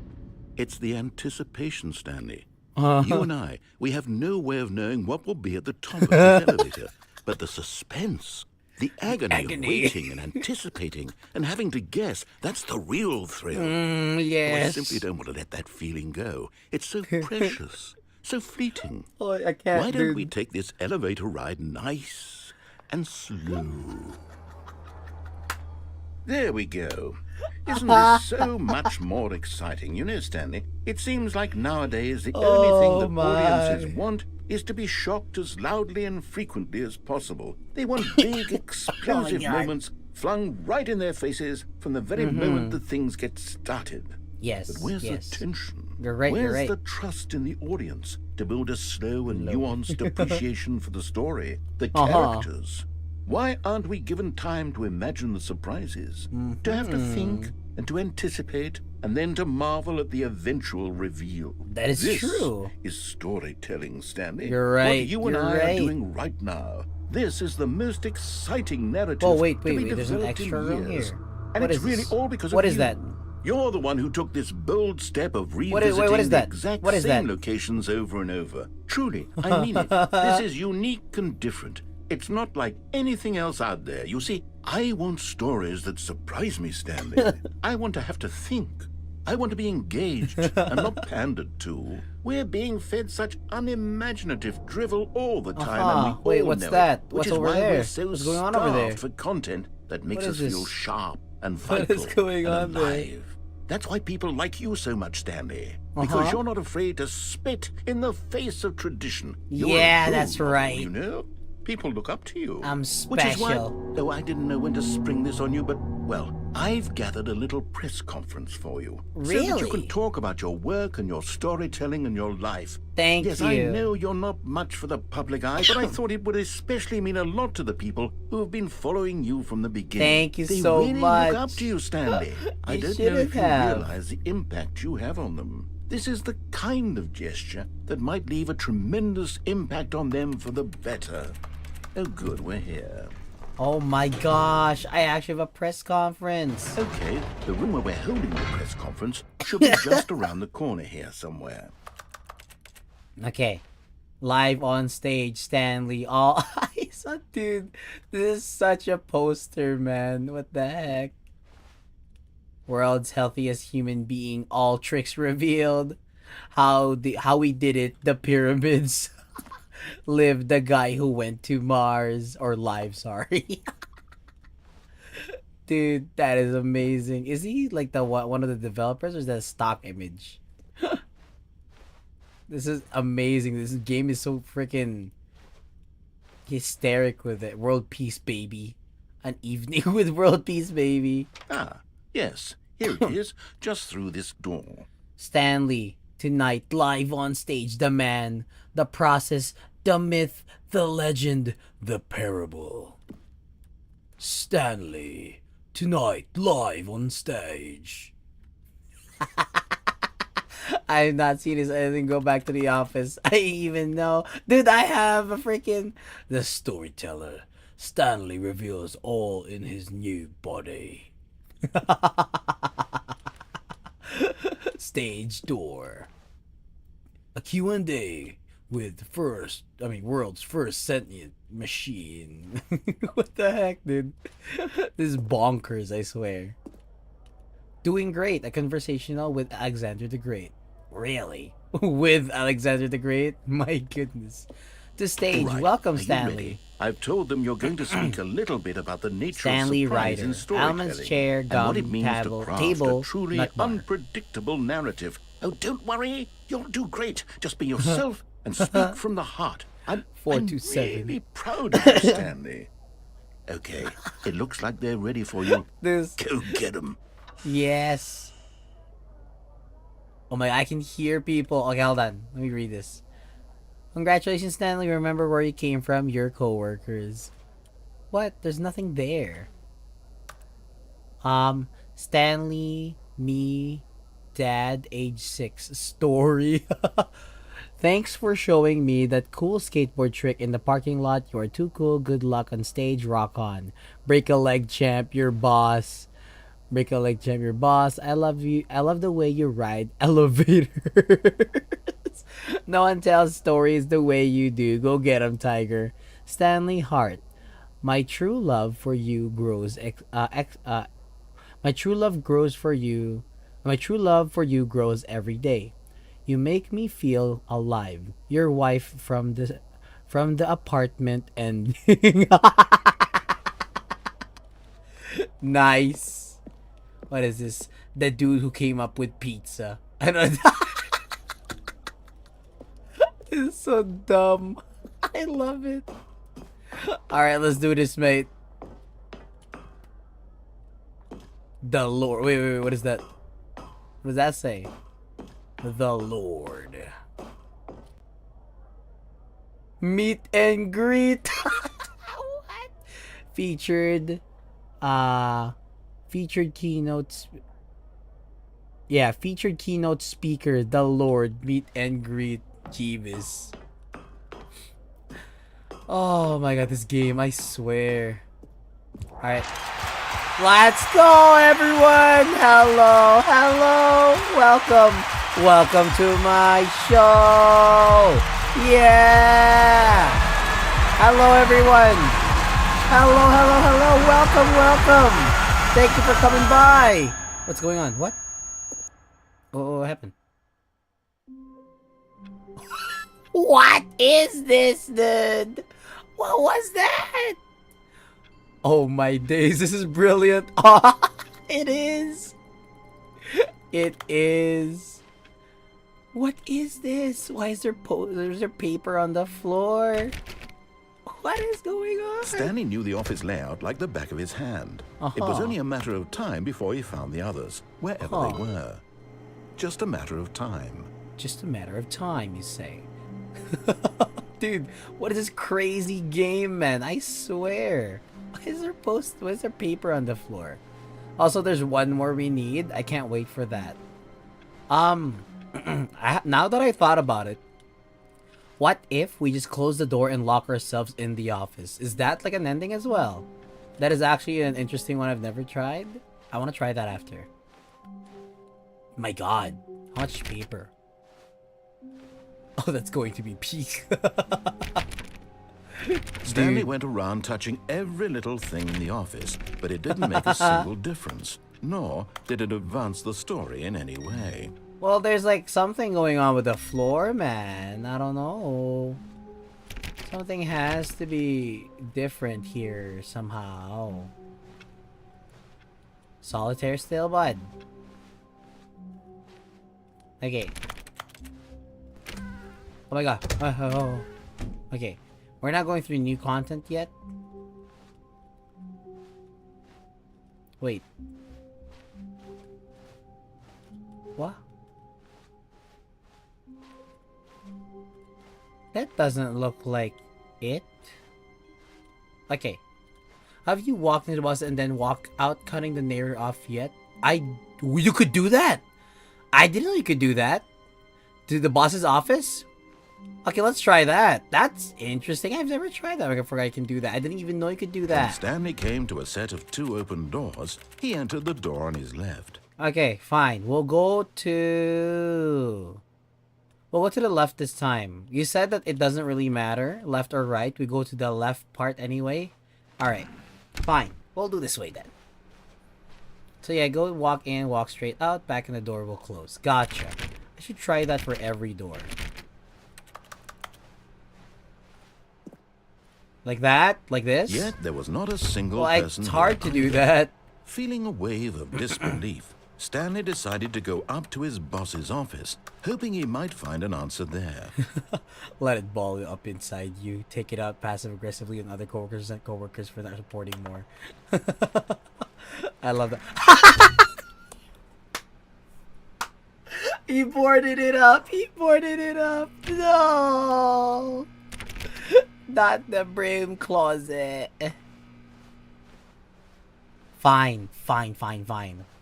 It's the anticipation, Stanley. Uh-huh. You and I, we have no way of knowing what will be at the top of this elevator. But the suspense, the agony of waiting and anticipating and having to guess, that's the real thrill. Oh, I Yes. simply don't want to let that feeling go. It's so precious, so fleeting. Oh, I can't. Why don't dude. we take this elevator ride nice and slow? There we go. Isn't this so much more exciting? You know, Stanley, it seems like nowadays the only thing that audiences want is to be shocked as loudly and frequently as possible. They want big, explosive moments flung right in their faces from the very moment that things get started. Yes. But where's yes. the tension? You're right. Where's You're right. the trust in the audience to build a slow and nuanced appreciation for the story, the characters? Why aren't we given time to imagine the surprises, to have to think and to anticipate, and then to marvel at the eventual reveal? That is this true. Is storytelling, Stanley. You're right. What you and You're I right. are doing right now. This is the most exciting narrative. Oh, wait. to be There's an developed in extra room years. here. And What it's is really this? all because What of is you. that? You're the one who took this bold step of What revisiting is the that? exact What is same that? locations over and over. Truly, I mean it. This is unique and different. It's not like anything else out there. You see, I want stories that surprise me, Stanley. I want to have to think. I want to be engaged and not pandered to. We're being fed such unimaginative drivel all the time, and we Wait, all what's know that? it, What's which is over why there? we're so What's going on over there? starved for content that makes What us is feel this? sharp and What vital is going and on there? alive. That's why people like you so much, Stanley. Because you're not afraid to spit in the face of tradition. You're Yeah, a role that's model, right. You know? People look up to you. I'm Which is why, special. oh, I didn't know when to spring this on you, but, well, I've gathered a little press conference for you. So that you Really? can talk about your work and your storytelling and your life. Thank Yes, you. I know you're not much for the public eye, but I thought it would especially mean a lot to the people who have been following you from the beginning. Thank you they so really much. look up to you, Stanley. I You don't know shouldn't if you have. realize the impact you have on them. This is the kind of gesture that might leave a tremendous impact on them for the better. Oh, good, we're here. Oh my gosh, I actually have a press conference. Okay, the room where we're holding the press conference should be just around the corner here somewhere. Okay. Live on stage, Stanley. All eyes on, dude. This is such a poster, man. What the heck? World's healthiest human being. All tricks revealed. How we did it. The pyramids. Live the guy who went to Mars. Or live, sorry. Dude, that is amazing. Is he like the one of the developers, or is that a stock image? This is amazing. This game is so freaking hysteric with it. World peace, baby. An evening with world peace, baby. Ah, yes, here it is, just through this door. Stanley, tonight, live on stage, the man, the process, the myth, the legend, the parable. Stanley, tonight, live on stage. I have not seen this. I didn't go back to the office. I even know. Dude, I have a freaking... The storyteller. Stanley reveals all in his new body. Stage door. A Q&A with world's first sentient machine. What the heck, dude? This is bonkers, I swear. Doing great. A conversational with Alexander the Great. Really? With Alexander the Great? My goodness. To stage. Right. Welcome, Are you Stanley. ready? I've told them you're going to speak a little bit about the nature Stanley of surprise Ryder. in storytelling Almond's chair, and gum, what it means table, to craft table, a truly nut bar. unpredictable narrative. Oh, don't worry. You'll do great. Just be yourself and speak from the heart. I'm 427. really proud of you, Stanley. Okay, it looks like they're ready for you. This. Go get them. Yes. Oh my, I can hear people. Okay, hold on. Let me read this. Congratulations, Stanley. Remember where you came from. Your co-workers. What? There's nothing there. Stanley, me, Dad, age 6. Story. Thanks for showing me that cool skateboard trick in the parking lot. You are too cool. Good luck on stage. Rock on. Break a leg, champ. Your boss. Break a leg, champ. Your boss. I love you. I love the way you ride elevators. No one tells stories the way you do. Go get 'em, Tiger. Stanley Hart. My true love for you grows. My true love grows for you. My true love for you grows every day. You make me feel alive. Your wife from the apartment ending. Nice. What is this? The dude who came up with pizza. I don't know. This is so dumb. I love it. Alright, let's do this, mate. The Lord. Wait. What is that? What does that say? The Lord. Meet and greet. What? Featured keynotes. Yeah, featured keynote speaker, the Lord. Meet and greet. Jeeves. Oh my god, this game, I swear. Alright. Let's go, everyone! Hello! Welcome to my show! Yeah! Hello, everyone! Hello! Welcome! Thank you for coming by! What's going on? What? What happened? What is this, dude? What was that? Oh my days, this is brilliant. It is. It is. What is this? Why is there paper on the floor? What is going on? Stanley knew the office layout like the back of his hand. It was only a matter of time before he found the others, wherever they were. Just a matter of time. Just a matter of time, you say. Dude, what is this crazy game, man? I swear. Why is there paper on the floor? Also, there's one more we need. I can't wait for that. Now that I thought about it, what if we just close the door and lock ourselves in the office? Is that like an ending as well? That is actually an interesting one I've never tried. I want to try that after. My god, how much paper? Oh, that's going to be peak. Stanley went around touching every little thing in the office, but it didn't make a single difference, nor did it advance the story in any way. Well, there's like something going on with the floor, man. I don't know. Something has to be different here somehow. Solitaire still, bud. Okay. Oh my god. Oh. Okay. We're not going through new content yet. Wait. What? That doesn't look like it. Okay. Have you walked into the bus and then walk out cutting the narrator off yet? You could do that! I didn't know you could do that. To the boss's office? Okay, let's try that. That's interesting. I've never tried that. I forgot I can do that. I didn't even know you could do When that. Stanley came to a set of 2 open doors, he entered the door on his left. Okay, fine. We'll go to the left this time. You said that it doesn't really matter, left or right. We go to the left part anyway. Alright, fine. We'll do this way then. So yeah, go walk in, walk straight out, back in the door will close. Gotcha. I should try that for every door. Like that? Like this? Yet there was not a single Well, person it's hard to here. do that. Feeling a wave of disbelief, Stanley decided to go up to his boss's office, hoping he might find an answer there. Let it ball up inside you. Take it out passive-aggressively on other coworkers and coworkers for not reporting more. I love that. He boarded it up. No. Not the broom closet. Fine.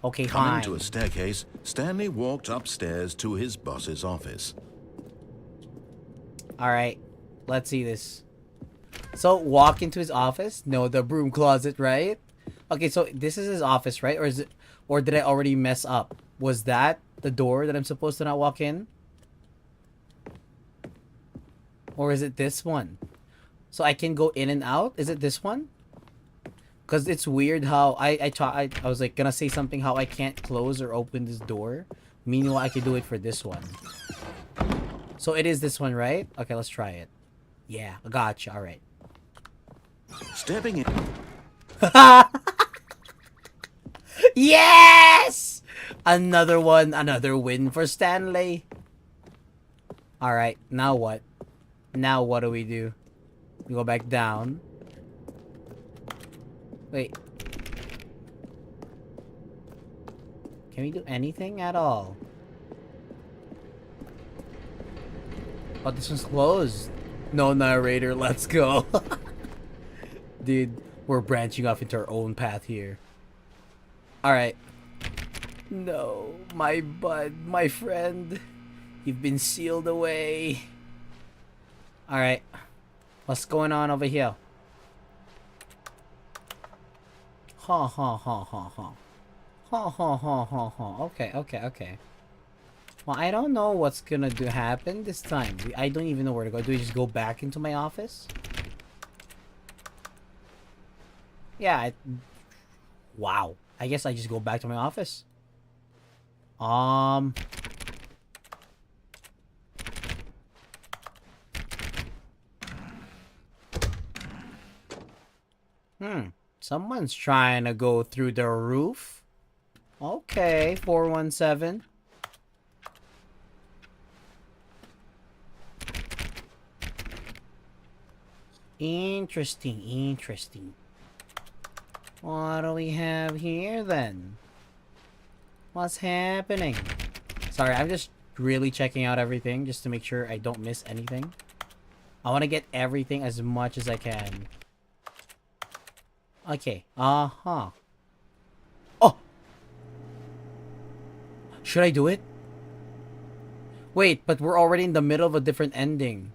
Okay, Coming fine. to a staircase, Stanley walked upstairs to his boss's office. Alright. Let's see this. So, walk into his office? No, the broom closet, right? Okay, so this is his office, right? Or is it... Or did I already mess up? Was that the door that I'm supposed to not walk in? Or is it this one? So I can go in and out? Is it this one? Because it's weird how I was like gonna say something how I can't close or open this door. Meanwhile, I can do it for this one. So it is this one, right? Okay, let's try it. Yeah, gotcha. All right. Stepping in. Yes! Another one, another win for Stanley. All right, now what? Now what do? We go back down. Wait. Can we do anything at all? Oh, this one's closed. No narrator, let's go. Dude, we're branching off into our own path here. Alright. No, my bud, my friend. You've been sealed away. Alright. What's going on over here? Ha ha ha ha ha. Ha ha ha ha ha. Okay. Well, I don't know what's gonna happen this time. I don't even know where to go. Do we just go back into my office? Yeah. Wow. I guess I just go back to my office. Someone's trying to go through the roof. Okay, 417. Interesting. What do we have here then? What's happening? Sorry, I'm just really checking out everything just to make sure I don't miss anything. I want to get everything as much as I can. Okay. Oh! Should I do it? Wait, but we're already in the middle of a different ending.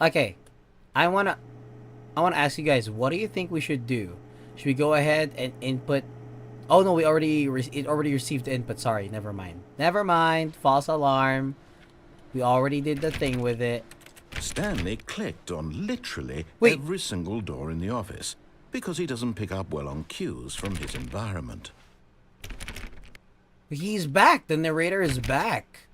Okay. I wanna ask you guys, what do you think we should do? Should we go ahead and input... Oh no, it already received the input. Sorry, never mind. False alarm. We already did the thing with it. Stanley clicked on literally Wait. every single door in the office because he doesn't pick up well on cues from his environment. He's back. The narrator is back.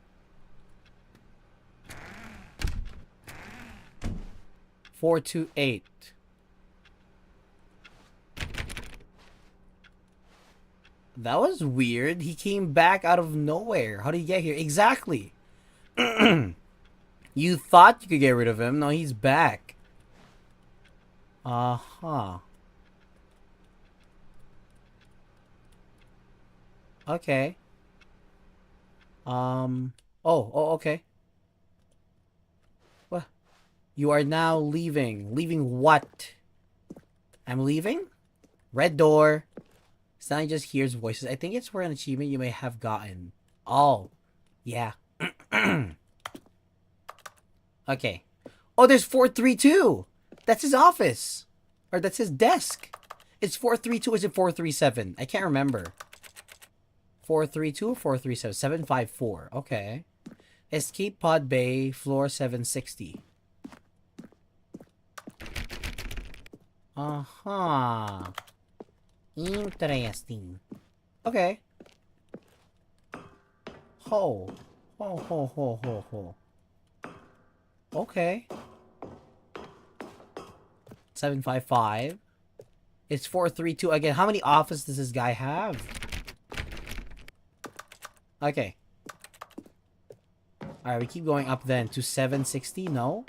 Four, 2, 8. That was weird. He came back out of nowhere. How did he get here? Exactly. You thought you could get rid of him. No, he's back. Uh-huh. Okay. Oh, okay. What? You are now leaving. Leaving what? I'm leaving? Red door. Stanley just hears voices. I think it's for an achievement you may have gotten. Oh. Yeah. Okay. Oh, there's 432. That's his office. Or that's his desk. It's 432 or is it 437? I can't remember. 432 or 437? 754. Okay. Escape pod bay, floor 760. Uh-huh. Interesting. Okay. Ho. Ho. Okay. 755. It's 432 again. How many offices does this guy have? Okay. Alright, we keep going up then to 760. No?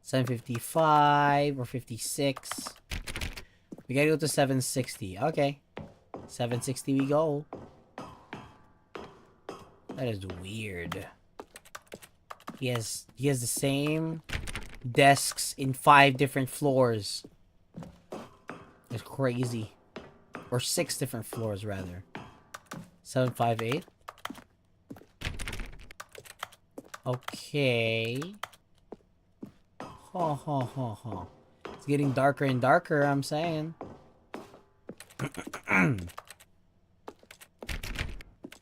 755 or 56. We gotta go to 760. Okay. 760 we go. That is weird. He has the same desks in 5 different floors. It's crazy. Or 6 different floors, rather. 758. Okay. Ho, ho, ho, ho. It's getting darker and darker, I'm saying.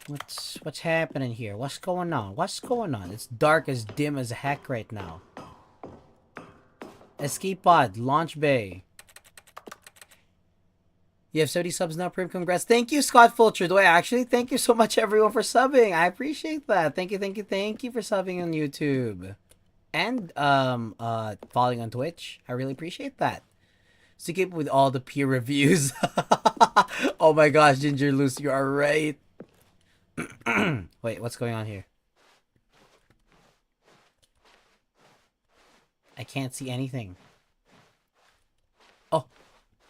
What's happening here? What's going on? What's going on? It's dark as dim as heck right now. Escape pod, launch bay. You have 70 subs now, Prim. Congrats. Thank you, Scott Fulcher. Do I actually? Thank you so much, everyone, for subbing. I appreciate that. Thank you for subbing on YouTube. And, following on Twitch. I really appreciate that. So keep with all the peer reviews. Oh my gosh, Ginger Loose, you are right. Wait, what's going on here? I can't see anything. Oh,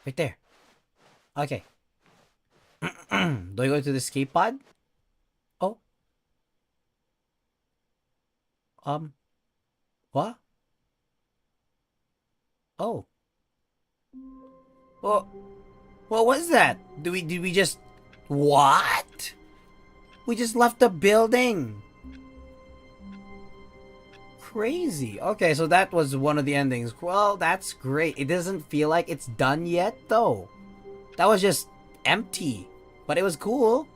right there. Okay. Do I go to the escape pod? Oh. What? Oh. Well, what was that? Did we just... What? We just left the building. Crazy. Okay, so that was one of the endings. Well, that's great. It doesn't feel like it's done yet, though. That was just empty. But it was cool.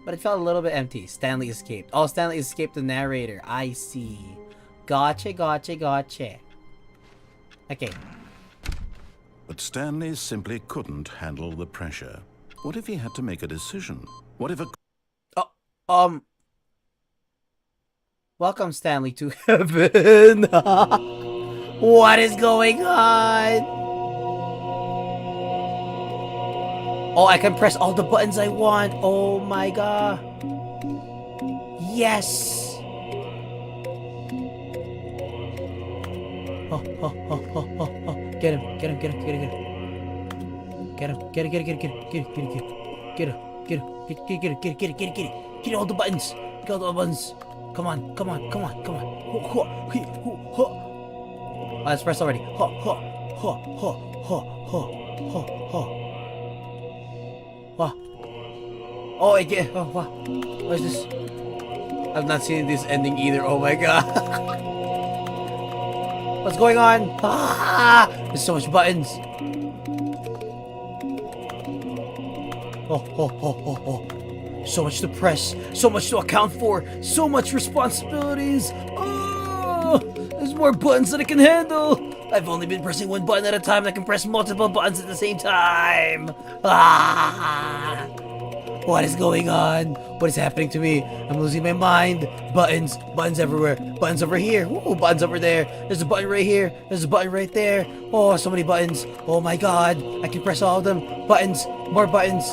But it felt a little bit empty. Stanley escaped. Oh, Stanley escaped the narrator. I see. Gotcha. Okay. But Stanley simply couldn't handle the pressure. What if he had to make a decision? What if a... Welcome, Stanley, to heaven. What is going on? Oh, I can press all the buttons I want. Oh my god. Yes. Oh. Get him. Get all the buttons. Come on. Oh, let's press already. Oh, again. Oh, wow. What is this? I've not seen this ending either. Oh my god. What's going on? There's so much buttons. Oh. So much to press, so much to account for, so much responsibilities. Oh, there's more buttons than I can handle. I've only been pressing one button at a time. I can press multiple buttons at the same time. What is going on? What is happening to me? I'm losing my mind. Buttons everywhere. Buttons over here. Ooh, buttons over there. There's a button right here. There's a button right there. Oh, so many buttons. Oh my god. I can press all of them. Buttons. More buttons.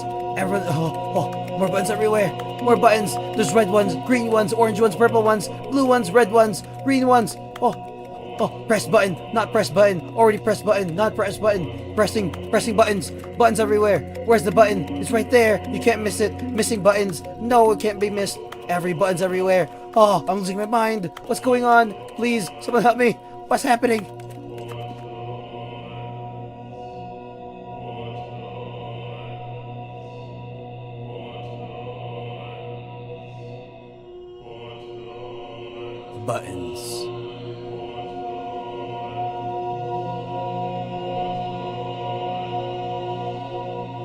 More buttons everywhere. More buttons. There's red ones, green ones, orange ones, purple ones, blue ones, red ones, green ones. Oh, press button, not press button, already press button, not press button, pressing buttons, buttons everywhere. Where's the button? It's right there. You can't miss it. Missing buttons. No, it can't be missed. Every button's everywhere. Oh, I'm losing my mind. What's going on? Please, someone help me. What's happening? Buttons.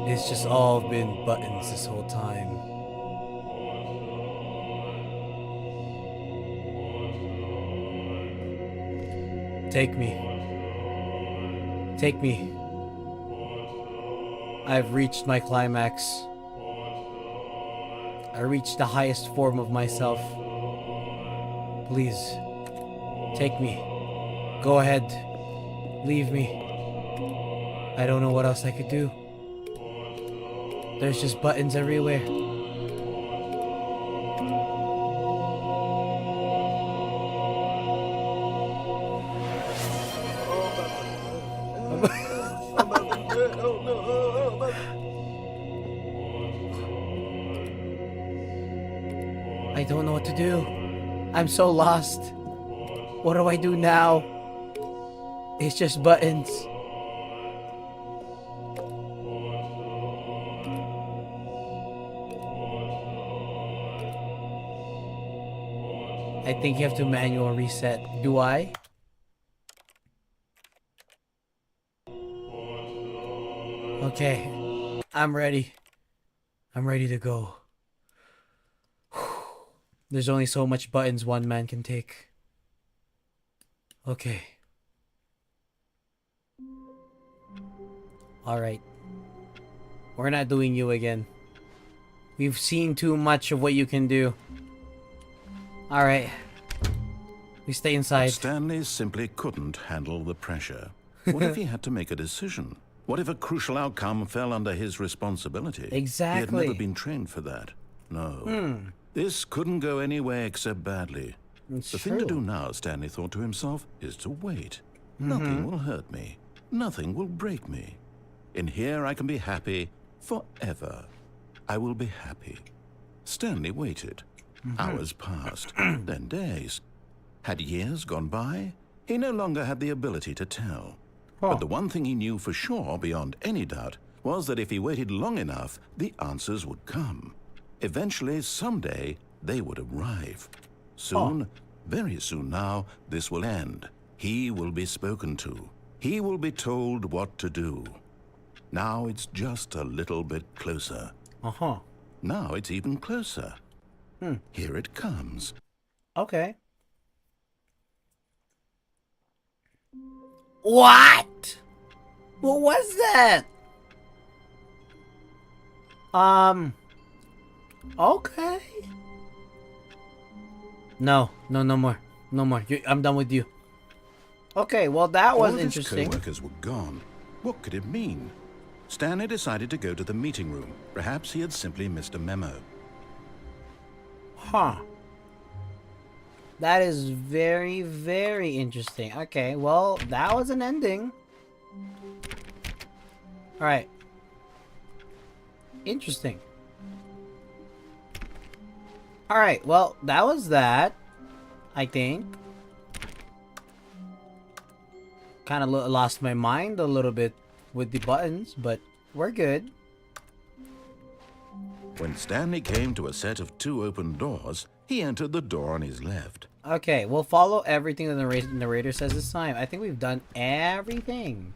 It's just all been buttons this whole time. Take me. I've reached my climax. I reached the highest form of myself. Please, take me. Go ahead. Leave me. I don't know what else I could do. There's just buttons everywhere. I don't know what to do. I'm so lost. What do I do now? It's just buttons. I think you have to manual reset. Do I? Okay. I'm ready. I'm ready to go. There's only so much buttons one man can take. Okay. Alright. We're not doing you again. We've seen too much of what you can do. Alright. We stay inside. But Stanley simply couldn't handle the pressure. What if he had to make a decision? What if a crucial outcome fell under his responsibility? Exactly. He had never been trained for that. No. This couldn't go anywhere except badly. It's The thing to do now, Stanley thought to himself, is to wait. Nothing will hurt me. Nothing will break me. In here I can be happy forever. I will be happy. Stanley waited. Hours passed, then days. Had years gone by? He no longer had the ability to tell. But the one thing he knew for sure, beyond any doubt, was that if he waited long enough, the answers would come. Eventually, someday, they would arrive. Soon, very soon now, this will end. He will be spoken to. He will be told what to do. Now it's just a little bit closer. Now it's even closer. Here it comes. Okay. What? What was that? Okay. No more. No more. I'm done with you. Okay, well that was All of his interesting. co-workers were gone. What could it mean? Stanley decided to go to the meeting room. Perhaps he had simply missed a memo. Huh. That is very, very interesting. Okay, well, that was an ending. Alright. Interesting. Alright, well, that was that. I think. Kind of lost my mind a little bit with the buttons, but we're good. When Stanley came to a set of 2 open doors, he entered the door on his left. Okay, we'll follow everything that the narrator says this time. I think we've done everything.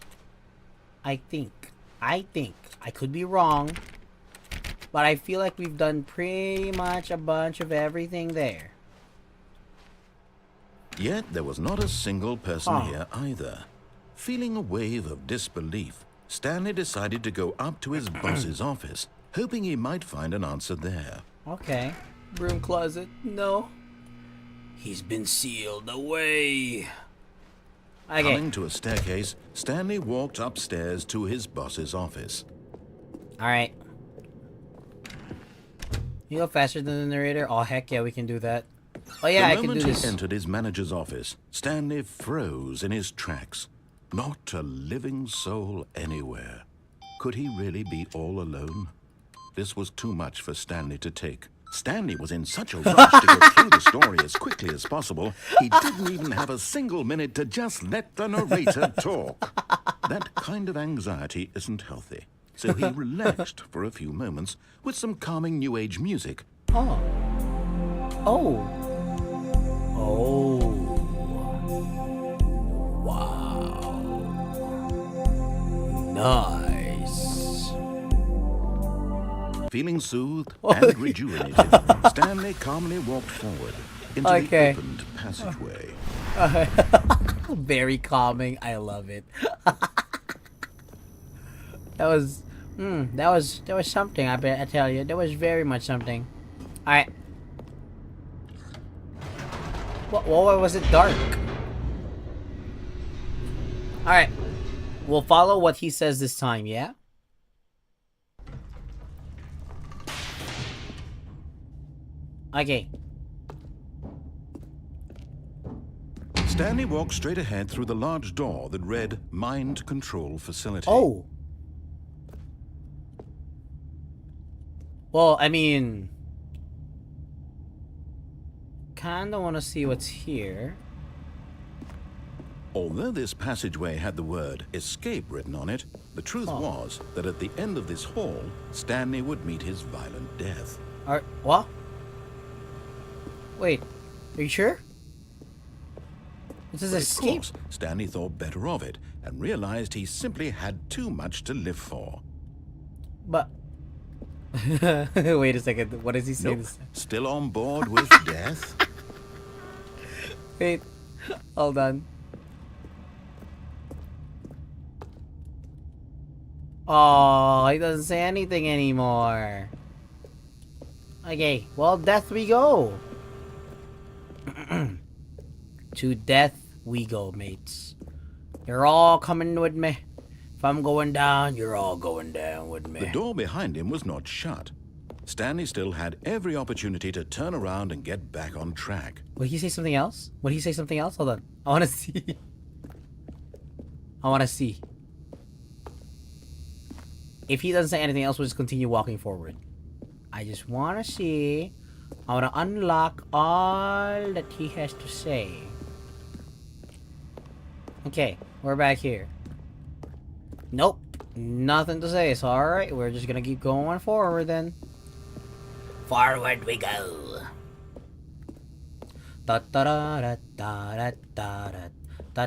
I think. I could be wrong. But I feel like we've done pretty much a bunch of everything there. Yet there was not a single person here either. Feeling a wave of disbelief, Stanley decided to go up to his boss's office, hoping he might find an answer there. Okay. Broom closet. No. He's been sealed away. Okay. Coming to a staircase, Stanley walked upstairs to his boss's office. Alright. You go faster than the narrator? Oh, heck yeah, we can do that. Oh yeah, I can do The moment this. he entered his manager's office, Stanley froze in his tracks. Not a living soul anywhere. Could he really be all alone? This was too much for Stanley to take. Stanley was in such a rush to get through the story as quickly as possible, he didn't even have a single minute to just let the narrator talk. That kind of anxiety isn't healthy. So he relaxed for a few moments with some calming New Age music. Oh. Oh. Oh. Wow. Nice. Feeling soothed and rejuvenated, Stanley calmly walked forward into the opened passageway. Very calming. I love it. That was something. I tell you, that was very much something. All right. Why was it dark? All right. We'll follow what he says this time. Yeah. Okay. Stanley walked straight ahead through the large door that read Mind Control Facility. Oh. Well, I mean, kinda want to see what's here. Although this passageway had the word escape written on it, the truth was that at the end of this hall, Stanley would meet his violent death. What? Wait. Are you sure? This is But escape. of course, Stanley thought better of it and realized he simply had too much to live for. But wait a second. What does he say? Nope. This? Still on board with death? Wait. Hold on. Oh, he doesn't say anything anymore. Okay, well, death we go. To death we go, mates. You're all coming with me. If I'm going down, you're all going down with me. The door behind him was not shut. Stanley still had every opportunity to turn around and get back on track. Will he say something else? Will he say something else? Hold on. I want to see. I want to see. If he doesn't say anything else, we'll just continue walking forward. I just want to see. I want to unlock all that he has to say. Okay, we're back here. Nope, nothing to say. So alright, we're just gonna keep going forward then. Forward we go. Da da da da da da da da da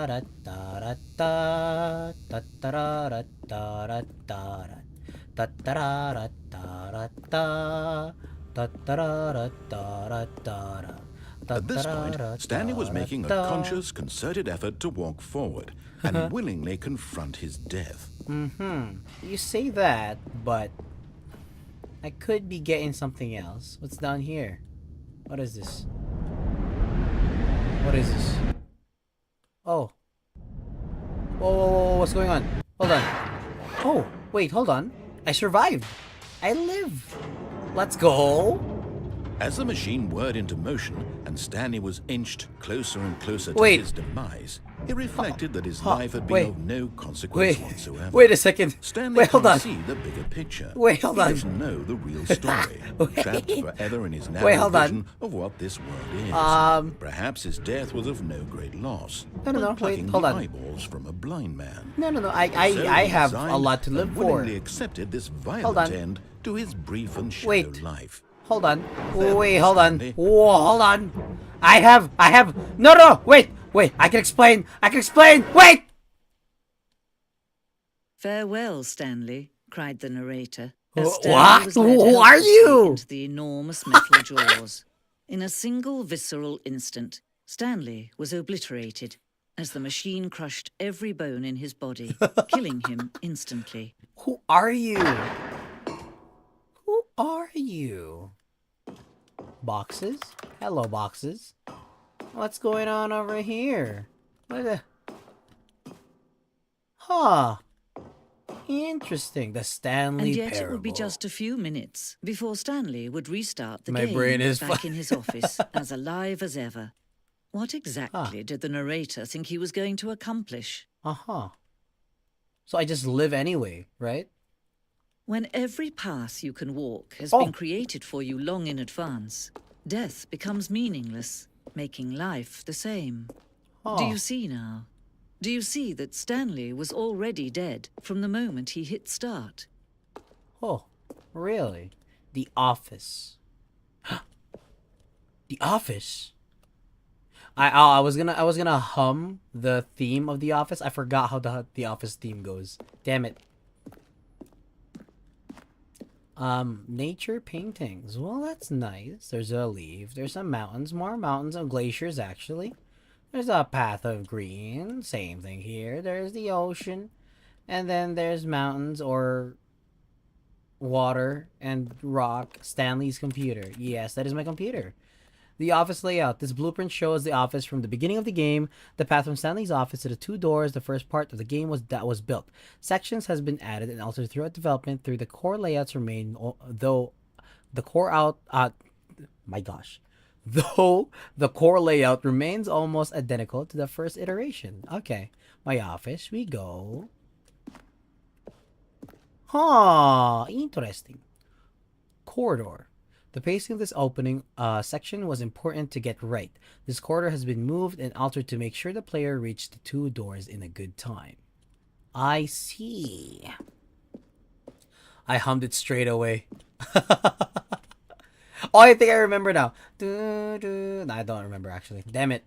da da da da da da da da da. At this point, Stanley was making a conscious, concerted effort to walk forward and willingly confront his death. You say that, but I could be getting something else. What's down here? What is this? What is this? Oh. Whoa, whoa, whoa, what's going on? Hold on. Oh, wait, hold on. I survived. I live. Let's go. As the machine whirred into motion and Stanley was inched closer and closer to Wait. his demise, he reflected that his life had been Wait. of no consequence Wait. whatsoever. Wait a second. Stanley Wait, hold can't on. see the bigger picture. Wait, hold he on. doesn't know the real story, trapped forever in his narrow Wait, hold on. vision of what this world is. Perhaps his death was of no great loss. No, no, like no, wait, plucking hold the on. eyeballs from a blind man. No, no, no. So I he have a resigned lot to live and for. willingly accepted this Hold violent on. end to his brief and shallow Wait. life. Hold on. Farewell, Wait, hold on. Stanley. Whoa, hold on. I have. No, no, wait. I can explain. Wait. Farewell, Stanley, cried the narrator. Wh- as Stanley what? was led Who are helplessly you? into the enormous metal jaws. In a single visceral instant, Stanley was obliterated as the machine crushed every bone in his body, killing him instantly. Who are you? Who are you? Boxes? Hello, boxes. What's going on over here? What the... Huh. Interesting. The Stanley And yet Parable. it would be just a few minutes before Stanley would restart the My game brain is back in his office, as alive as ever. What exactly did the narrator think he was going to accomplish? Uh-huh. So I just live anyway, right? When every path you can walk has Oh. been created for you long in advance, death becomes meaningless, making life the same. Do Huh. you see now? Do you see that Stanley was already dead from the moment he hit start? Oh, really? The Office. The Office? I was gonna hum the theme of The Office. I forgot how the Office theme goes. Damn it. Nature paintings. Well, that's nice. There's a leaf. There's some mountains. More mountains and glaciers, actually. There's a path of green. Same thing here. There's the ocean. And then there's mountains or water and rock. Stanley's computer. Yes, that is my computer. The office layout. This blueprint shows the office from the beginning of the game. The path from Stanley's office to the two doors. The first part of the game was built. Sections has been added and altered throughout development. Through the core layouts remain, though the core out. My gosh. Though the core layout remains almost identical to the first iteration. Okay, my office. We go. Huh. Interesting. Corridor. The pacing of this opening section was important to get right. This corridor has been moved and altered to make sure the player reached the two doors in a good time. I see. I hummed it straight away. Oh, I think I remember now. No, I don't remember actually. Damn it.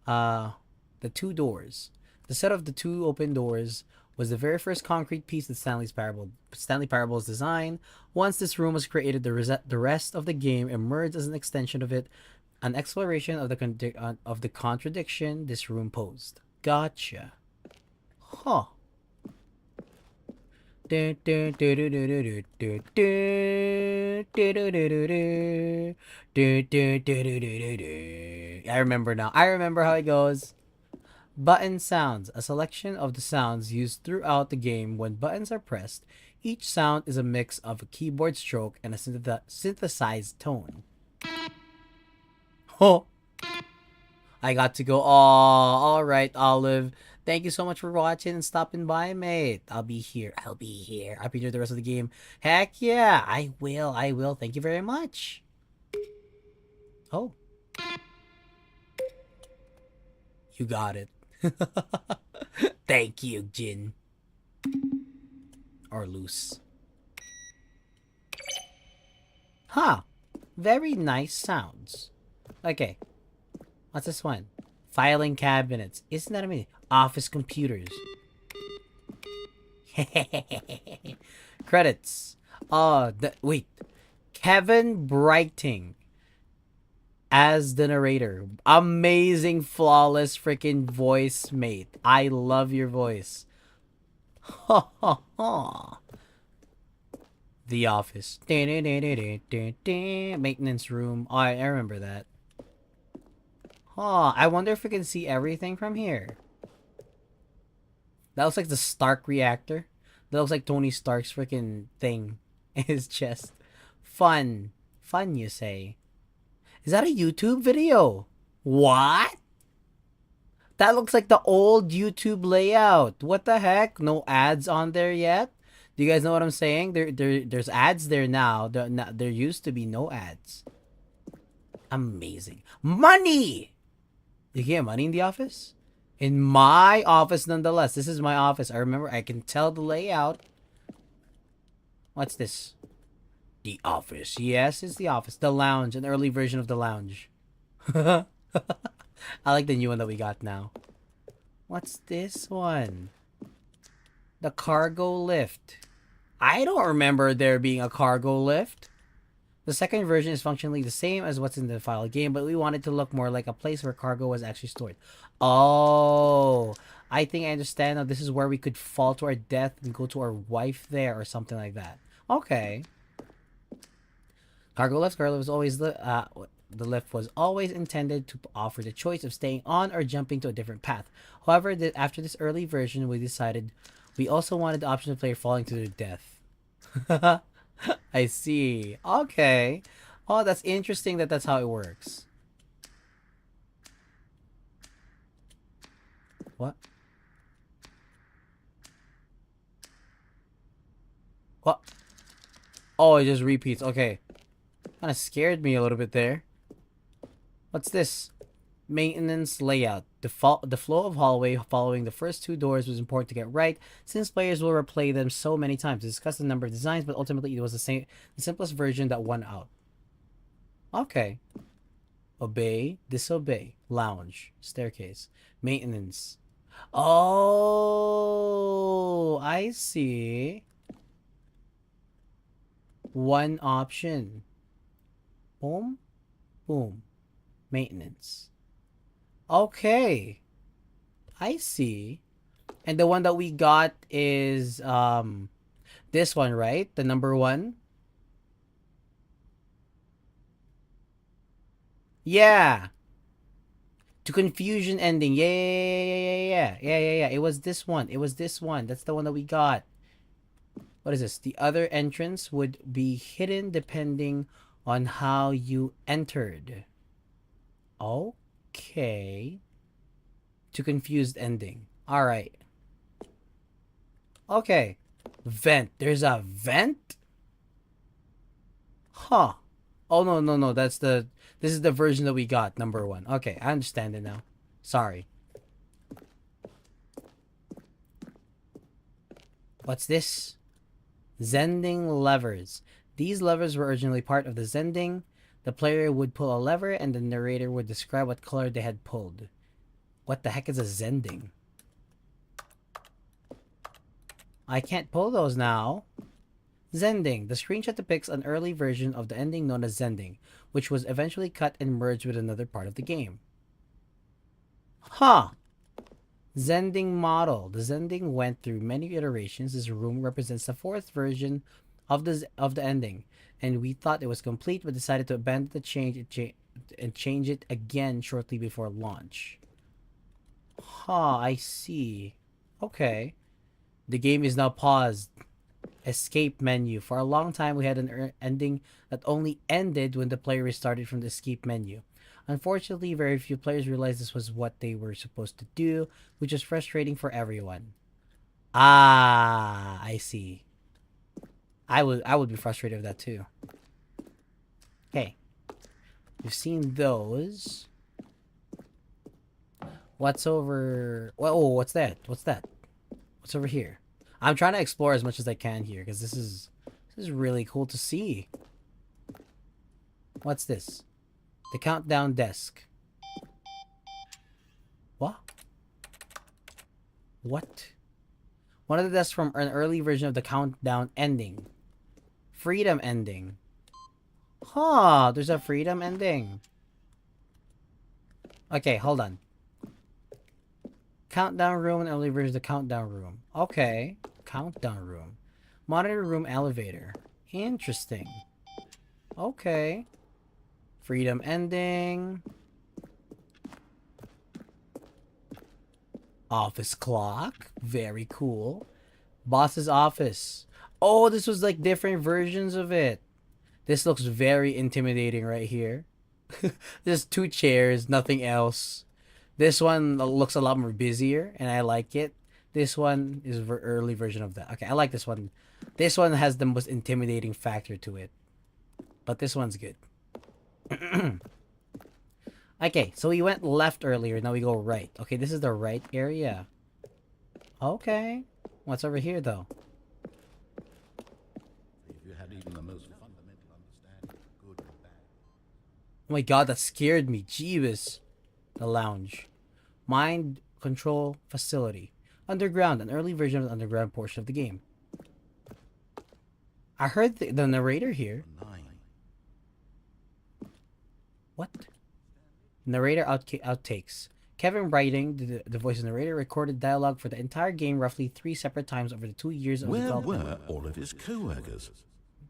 The two doors. The set of the two open doors was the very first concrete piece that Stanley Parable's design. Once this room was created, the rest of the game emerged as an extension of it, an exploration of the contradiction this room posed. Gotcha. Huh. I remember now. I remember how it goes. Button sounds. A selection of the sounds used throughout the game when buttons are pressed. Each sound is a mix of a keyboard stroke and a synthesized tone. Oh, I got to go. Oh, alright, Olive. Thank you so much for watching and stopping by, mate. I'll be here. I'll be here the rest of the game. Heck yeah, I will. Thank you very much. Oh. You got it. Thank you, Jin. Or Loose. Huh. Very nice sounds. Okay. What's this one? Filing cabinets. Isn't that amazing? Office computers. Credits. Wait. Kevin Brighting as the narrator. Amazing, flawless freaking voice, mate. I love your voice. Ha ha ha. The Office. Maintenance room. Oh, I remember that. Oh, I wonder if we can see everything from here. That looks like the Stark reactor. That looks like Tony Stark's freaking thing in his chest. Fun. Fun, you say? Is that a YouTube video? What? That looks like the old YouTube layout. What the heck? No ads on there yet? Do you guys know what I'm saying? There's ads there now. There used to be no ads. Amazing. Money! You get money in the office? In my office, nonetheless. This is my office. I remember. I can tell the layout. What's this? The office. Yes, it's the office. The lounge. An early version of the lounge. I like the new one that we got now. What's this one? The cargo lift. I don't remember there being a cargo lift. The second version is functionally the same as what's in the final game, but we wanted to look more like a place where cargo was actually stored. Oh, I think I understand now. This is where we could fall to our death and go to our wife there or something like that. Okay. Cargo lift was always the lift was always intended to offer the choice of staying on or jumping to a different path. However, after this early version, we decided we also wanted the option of player falling to their death. I see. Okay. Oh, that's interesting that's how it works. What? What? Oh, it just repeats. Okay. Kind of scared me a little bit there. What's this? Maintenance layout. The flow of hallway following the first two doors was important to get right, since players will replay them so many times. To discuss the number of designs, but ultimately it was the simplest version that won out. Okay. Obey, disobey, lounge, staircase, maintenance. Oh, I see. One option. Boom, boom, maintenance. Okay, I see. And the one that we got is this one, right? The number one. Yeah. To confusion ending. Yeah. It was this one. That's the one that we got. What is this? The other entrance would be hidden depending on how you entered. Okay. To confused ending. Alright. Okay. Vent. There's a vent? Huh. Oh, no. This is the version that we got. Number one. Okay, I understand it now. Sorry. What's this? Zending levers. These levers were originally part of the Zending. The player would pull a lever and the narrator would describe what color they had pulled. What the heck is a Zending? I can't pull those now. Zending. The screenshot depicts an early version of the ending known as Zending, which was eventually cut and merged with another part of the game. Huh. Zending model. The Zending went through many iterations. This room represents the fourth version of the ending, and we thought it was complete but decided to abandon the change it again shortly before launch. Huh, I see. Okay. The game is now paused. Escape menu. For a long time, we had an ending that only ended when the player restarted from the escape menu. Unfortunately, very few players realized this was what they were supposed to do, which is frustrating for everyone. Ah, I see. I would be frustrated with that too. Okay. We've seen those. What's over... Oh, what's that? What's that? What's over here? I'm trying to explore as much as I can here because this is really cool to see. What's this? The countdown desk. What? What? One of the desks from an early version of the countdown ending. Freedom ending. Huh, there's a freedom ending. Okay, hold on. Countdown room and early version of the countdown room. Okay. Countdown room. Monitor room elevator. Interesting. Okay. Freedom ending. Office clock. Very cool. Boss's office. Oh, this was like different versions of it. This looks very intimidating right here. There's 2 chairs, nothing else. This one looks a lot more busier, and I like it. This one is an early version of that. Okay, I like this one. This one has the most intimidating factor to it. But this one's good. Okay, so we went left earlier. Now we go right. Okay, this is the right area. Okay. What's over here, though? If you had even the most fundamental understanding of good and bad. Oh my god, that scared me. Jeebus. The lounge. Mind control facility. Underground, an early version of the underground portion of the game. I heard the narrator here. What? Narrator outtakes. Kevin writing, the voice of the narrator, recorded dialogue for the entire game roughly 3 separate times over the 2 years of development. Where were all of his co-workers?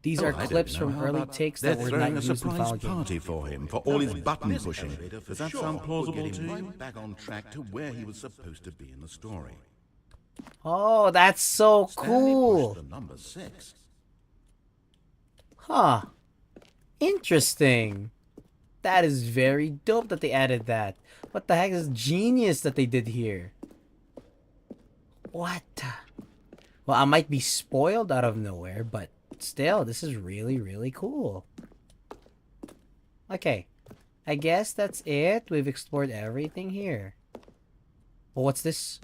These are clips from early takes that were not They're used in throwing a final surprise game. party for him for all his button pushing. Does that sound plausible to you? Right back on track to where he was supposed to be in the story. Oh, that's so cool. The number 6. Huh. Interesting. That is very dope that they added that. What the heck is genius that they did here? What? Well, I might be spoiled out of nowhere, but still, this is really, really cool. Okay. I guess that's it. We've explored everything here. Oh, what's this?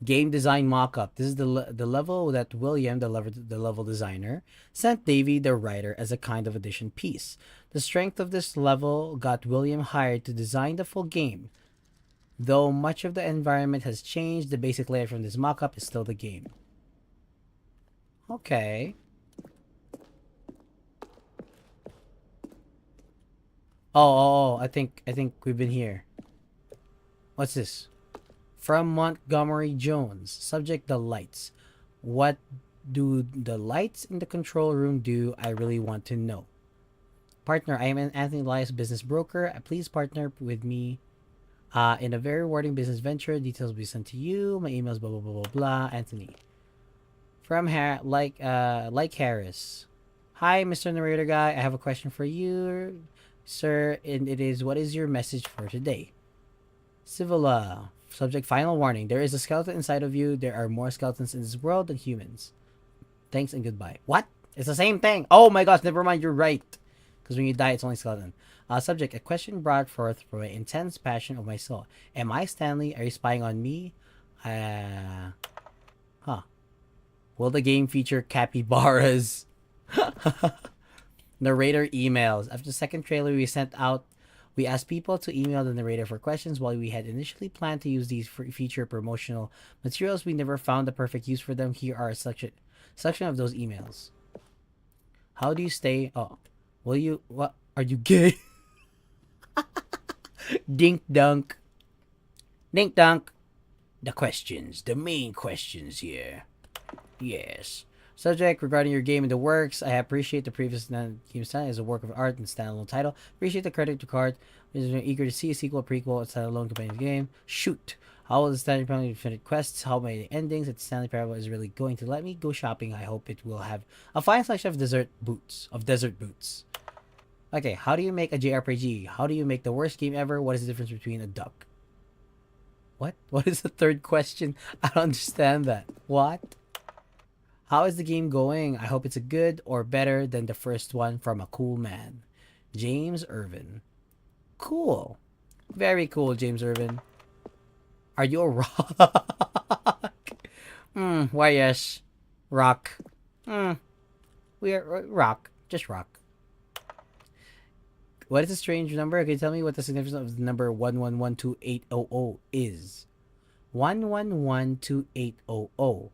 Game design mockup. This is the level that William, the level designer, sent Davey, the writer, as a kind of addition piece. The strength of this level got William hired to design the full game. Though much of the environment has changed, the basic layout from this mockup is still the game. Okay. Oh, I think we've been here. What's this? From Montgomery Jones. Subject: the lights. What do the lights in the control room do? I really want to know. Partner: I am an Anthony Elias business broker. Please partner with me in a very rewarding business venture. Details will be sent to you. My email is blah blah blah blah blah. Anthony. From like Harris. Hi, Mr. Narrator guy. I have a question for you, sir, and it is: what is your message for today? Civila. Subject: final warning. There is a skeleton inside of you. There are more skeletons in this world than humans. Thanks and goodbye. What? It's the same thing. Oh my gosh, never mind. You're right. Because when you die, it's only skeleton. Subject: a question brought forth from an intense passion of my soul. Am I Stanley? Are you spying on me? Huh. Will the game feature capybaras? Narrator emails. After the second trailer we sent out, we asked people to email the narrator for questions. While we had initially planned to use these feature promotional materials, we never found the perfect use for them. Here are a selection of those emails. How do you stay? Oh, will you? What? Are you gay? Dink dunk. Dink dunk. The questions, the main questions here. Yes. Subject regarding your game in the works. I appreciate the previous game style as a work of art and standalone title. Appreciate the credit to card. I'm eager to see a sequel, prequel, a standalone companion game. Shoot. How will the Stanley Parable Infinite Quests? How many endings? If the Stanley Parable is really going to let me go shopping, I hope it will have a fine selection of desert boots. Okay, how do you make a JRPG? How do you make the worst game ever? What is the difference between a duck? What? What is the third question? I don't understand that. What? How is the game going? I hope it's a good or better than the first one from a cool man. James Irvin. Cool. Very cool, James Irvin. Are you a rock? Why yes. Rock. We are rock. Just rock. What is a strange number? Can you tell me what the significance of the number 1112800 is? 1112800.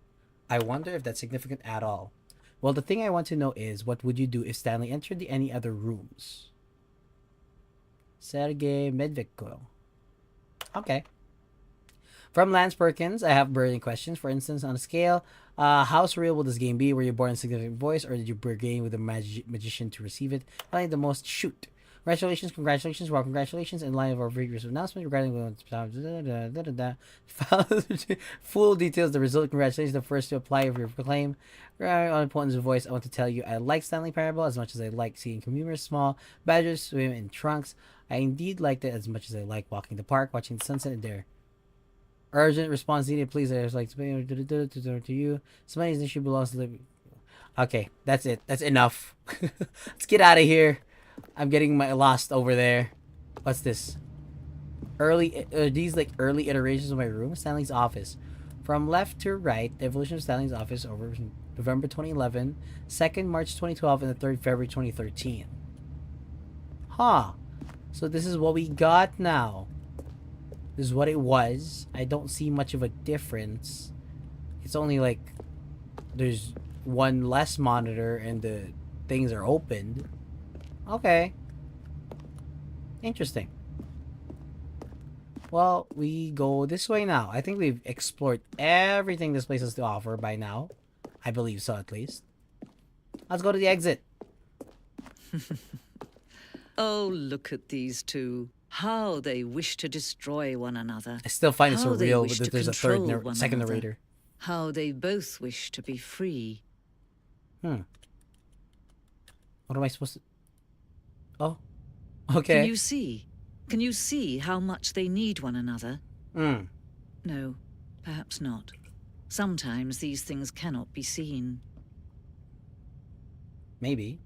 I wonder if that's significant at all. Well, the thing I want to know is, what would you do if Stanley entered any other rooms? Sergey Medvedko. Okay. From Lance Perkins, I have burning questions. For instance, on a scale, how surreal will this game be? Were you born in a significant voice, or did you bargain with a magician to receive it? Finally, the most shoot. Congratulations, well, congratulations. In line of our previous announcement regarding full details, the result, congratulations, the first to apply of your claim. On Importance of Voice, I want to tell you I like Stanley Parable as much as I like seeing commuters, small badgers swim in trunks. I indeed liked it as much as I like walking the park, watching the sunset and there. Urgent response needed, please. I was like to you. Somebody's issue belongs to the... Okay, that's it. That's enough. Let's get out of here. I'm getting lost over there. What's this? These like early iterations of my room. Stanley's office. From left to right, the evolution of Stanley's office over November 2011, 2nd March 2012, and the 3rd February 2013. Huh. So this is what we got now. This is what it was. I don't see much of a difference. It's only like there's one less monitor and the things are opened. Okay. Interesting. Well, we go this way now. I think we've explored everything this place has to offer by now. I believe so, at least. Let's go to the exit. Oh, look at these two. How they wish to destroy one another. I still find it so How they real wish that to there's a control second one another. narrator. How they both wish to be free. What am I supposed to... Oh. Okay. Can you see? Can you see how much they need one another? No, perhaps not. Sometimes these things cannot be seen. Maybe.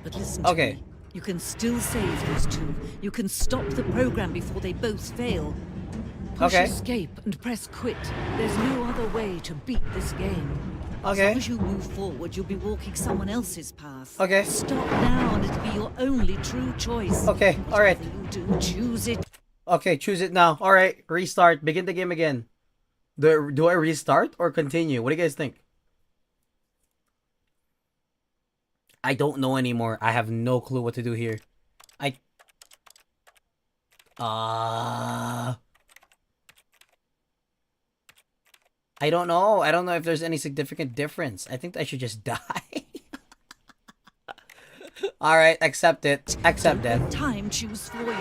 But listen to me. You can still save those two. You can stop the program before they both fail. Push escape and press quit. There's no other way to beat this game. As long as you move forward, you'll be walking someone else's path. Stop now and it'll be your only true choice. Okay, alright. You do, choose it. Okay, choose it now. Alright, restart. Begin the game again. Do I restart or continue? What do you guys think? I don't know anymore. I have no clue what to do here. I don't know. I don't know if there's any significant difference. I think I should just die. Alright, accept it. Accept it. Time choose for you.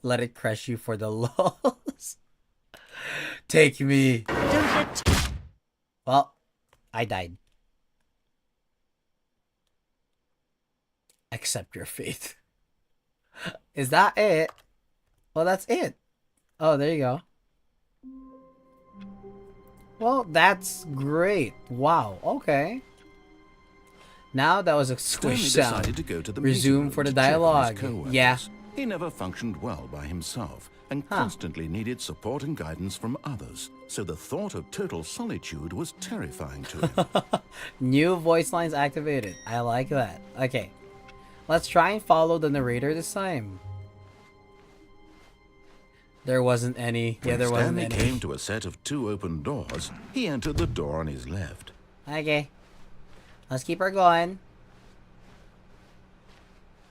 Let it crush you for the loss. Take me. Well, I died. Accept your fate. Is that it? Well, that's it. Oh, there you go. Well, that's great. Wow, okay. Now that was a squish sound. To go to the Resume for the dialogue. Yeah, He never functioned well by himself and constantly needed support and guidance from others, so the thought of total solitude was terrifying to him. New voice lines activated. I like that. Okay. Let's try and follow the narrator this time. There wasn't any. Yeah, there wasn't Stanley any. came to a set of 2 open doors. He entered the door on his left. Okay. Let's keep her going.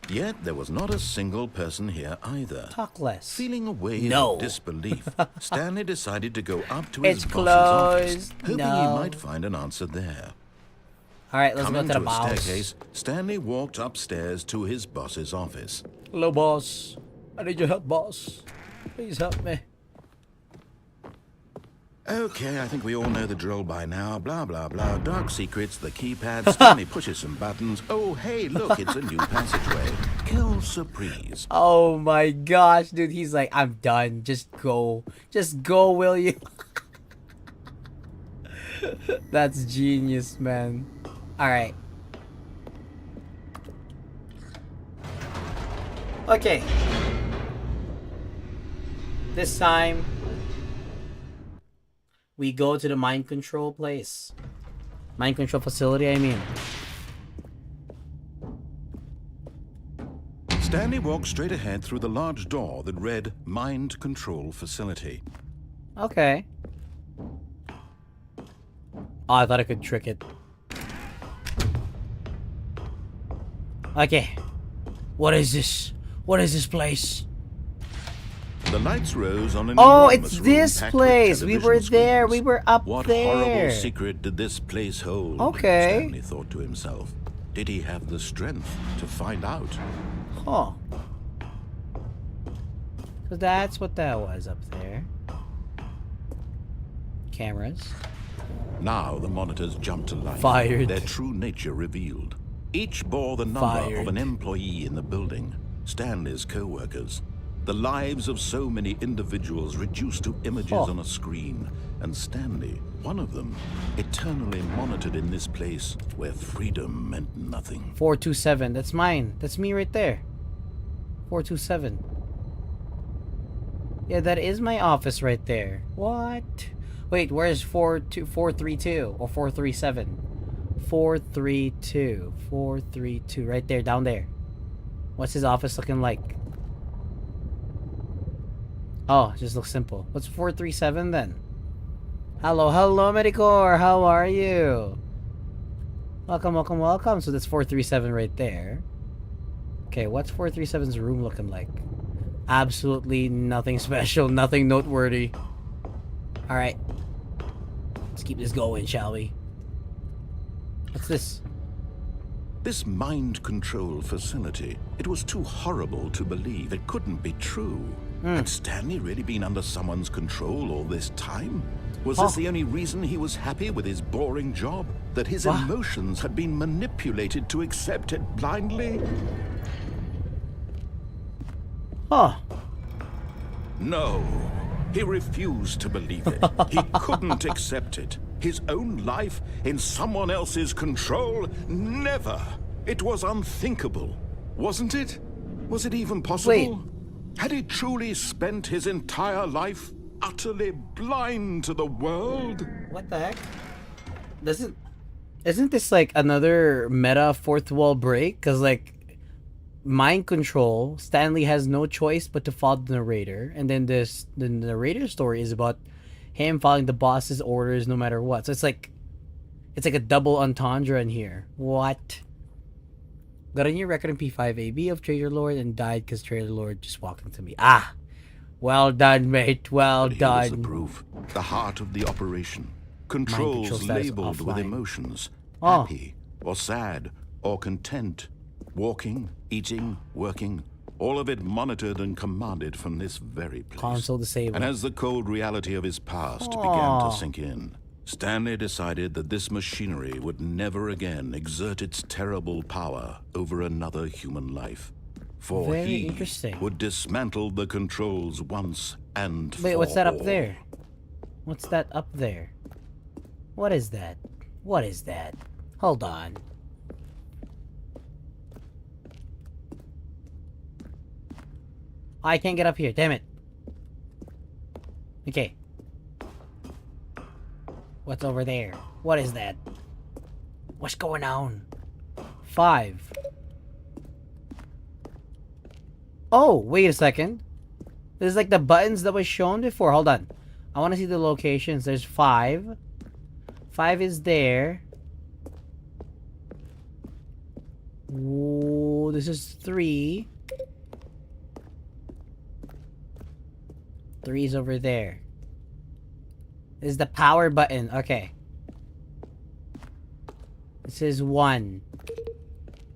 Yet there was not a single person here either. Talk less. Feeling a wave No. of disbelief, Stanley decided to go up to It's his boss's office, closed. hoping No. he might find an answer there. Alright, let's Coming go to the a boss. staircase, Stanley walked upstairs to his boss's office. Hello, boss. I need your help, boss. Please help me. Okay, I think we all know the drill by now. Blah, blah, blah. Dark secrets, the keypad. Stanley pushes some buttons. Oh, hey, look, it's a new passageway. Kill surprise. Oh my gosh, dude. He's like, I'm done. Just go. Just go, will you? That's genius, man. Alright. Okay. This time, we go to the mind control place. Mind control facility, I mean. Stanley walked straight ahead through the large door that read Mind Control Facility. Okay. Oh, I thought I could trick it. Okay. What is this? What is this place? The lights rose on an Oh, enormous it's room this packed with place. We were television there. screens. We were up What there. horrible secret did this place hold? Okay. Stanley thought to himself. Did he have the strength to find out? Huh. So that's what that was up there. Cameras. Now the monitors jumped to life. Fired. Their true nature revealed. Each bore the number Fired. of an employee in the building. Stanley's co-workers. The lives of so many individuals reduced to images on a screen. And Stanley, one of them, eternally monitored in this place where freedom meant nothing. 427. That's mine. That's me right there. 427. Yeah, that is my office right there. What? Wait, where's 432 or 437? 432. 432. Right there, down there. What's his office looking like? Oh, just looks simple. What's 437 then? Hello, hello, Medicor. How are you? Welcome, welcome, welcome. So that's 437 right there. Okay, what's 437's room looking like? Absolutely nothing special, nothing noteworthy. Alright. Let's keep this going, shall we? What's this? This mind control facility, it was too horrible to believe. It couldn't be true. Had Stanley really been under someone's control all this time? Was this the only reason he was happy with his boring job? That his emotions had been manipulated to accept it blindly? Huh. No. He refused to believe it. He couldn't accept it. His own life in someone else's control? Never. It was unthinkable. Wasn't it? Was it even possible? Wait. Had he truly spent his entire life utterly blind to the world? What the heck? Isn't this like another meta fourth wall break? Because like mind control, Stanley has no choice but to follow the narrator, and then the narrator story is about him following the boss's orders no matter what. So it's like a double entendre in here. What? Got a new record in P5AB of Trader Lord and died because Trader Lord just walked into me. Ah, well done, mate. Well But here was the done. proof. The heart of the operation. Controls control status labeled with offline. emotions. Oh. Happy, or sad, or content. Walking, eating, working. All of it monitored and commanded from this very place. Console disabled. And as the cold reality of his past began to sink in, Stanley decided that this machinery would never again exert its terrible power over another human life. For Very he interesting. would dismantle the controls once and for Wait, what's that up all. there? What's that up there? What is that? What is that? Hold on. I can't get up here. Damn it. Okay. What's over there? What is that? What's going on? 5. Oh, wait a second. This is like the buttons that was shown before. Hold on. I want to see the locations. There's 5. 5 is there. Ooh, this is 3. 3 is over there. This is the power button. Okay. This is 1.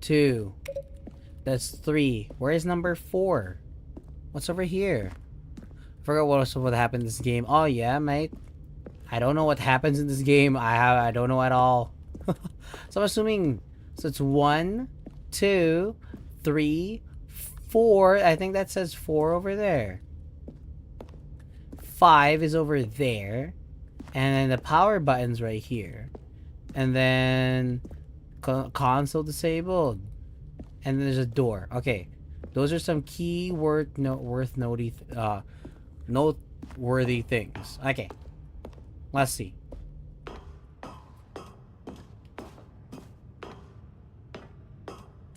2. That's 3. Where is number 4? What's over here? I forgot what happened in this game. Oh yeah, mate. I don't know what happens in this game. I don't know at all. So I'm assuming. So it's 1, 2, 3, 4. I think that says 4 over there. 5 is over there. And then the power button's right here. And then console disabled. And then there's a door. Okay. Those are some key noteworthy things. Okay. Let's see.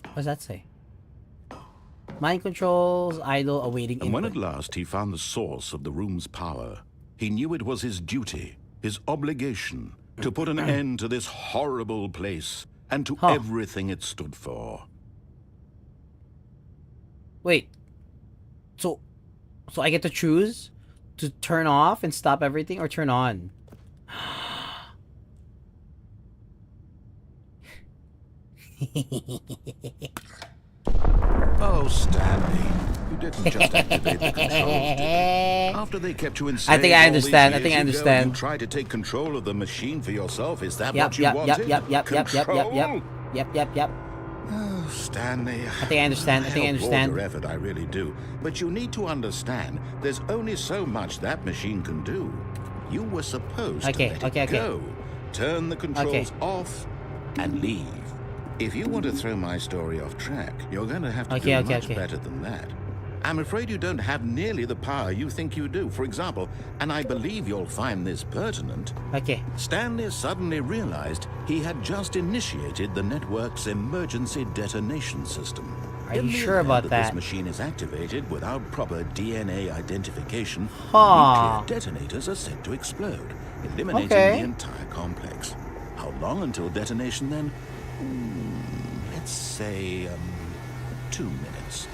What does that say? Mind controls, idle, awaiting And when input. at last he found the source of the room's power, he knew it was his duty, his obligation, to put an end to this horrible place and to everything it stood for. Wait. So I get to choose to turn off and stop everything or turn on? Oh, Stanley, you didn't just activate the controls, did you? After they kept you insane, I think I understand. I think I understand. You tried to take control of the machine for yourself. Is that Yep, what you yep, wanted? yep. Control? Yep. Oh, Stanley. I think I understand. I think I understand. Your effort, I really do. But you need to understand, there's only so much that machine can do. You were supposed to let it go. Turn the controls off and leave. If you want to throw my story off track, you're going to have to do much better than that. I'm afraid you don't have nearly the power you think you do. For example, and I believe you'll find this pertinent, Stanley suddenly realized he had just initiated the network's emergency detonation system. Are you sure about that? This machine is activated without proper DNA identification. Nuclear detonators are set to explode, eliminating the entire complex. How long until detonation then? Let's say 2 minutes.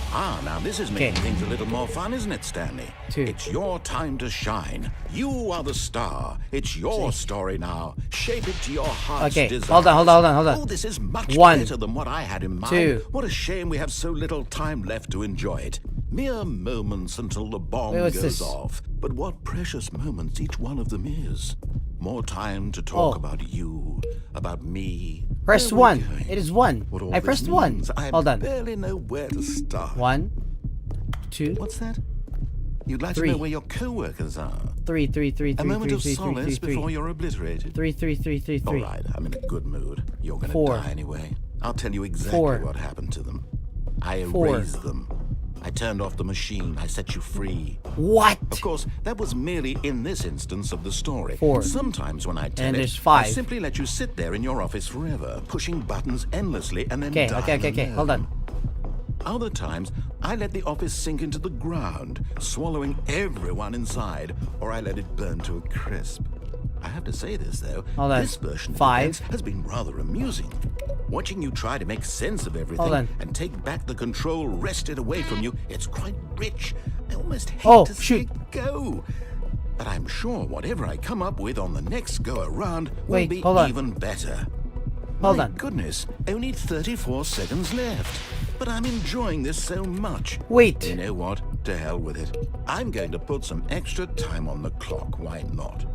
Ah, now this is making things a little more fun, isn't it, Stanley? 2. It's your time to shine. You are the star. It's your story now. Shape it to your heart's desires. Hold on. Oh, this is much 1, better than what I had in mind. 2. What a shame we have so little time left to enjoy it. Mere moments until the bomb goes off. But what precious moments each one of them is. More time to talk about you, about me. Press 1. It is 1. I pressed 1. Hold on. I barely know where to start. 1, 2. What's that? You'd like 3. to know where your co-workers are? 3. A moment of solace before you're obliterated. 3. All right, I'm in a good mood. You're gonna 4. die anyway. I'll tell you exactly what happened to them. I 4. erased them. I turned off the machine. I set you free. What? Of course, that was merely in this instance of the story. 4. Sometimes when I tell and it, there's 5. I simply let you sit there in your office forever, pushing buttons endlessly and then Okay. Hold on. Other times, I let the office sink into the ground, swallowing everyone inside, or I let it burn to a crisp. I have to say this, though. This version of events has been rather amusing. Watching you try to make sense of everything and take back the control wrested away from you, it's quite rich. I almost hate to see it go. But I'm sure whatever I come up with on the next go-around will be even better. My goodness, only 34 seconds left. But I'm enjoying this so much. You know what? To hell with it. I'm going to put some extra time on the clock. Why not?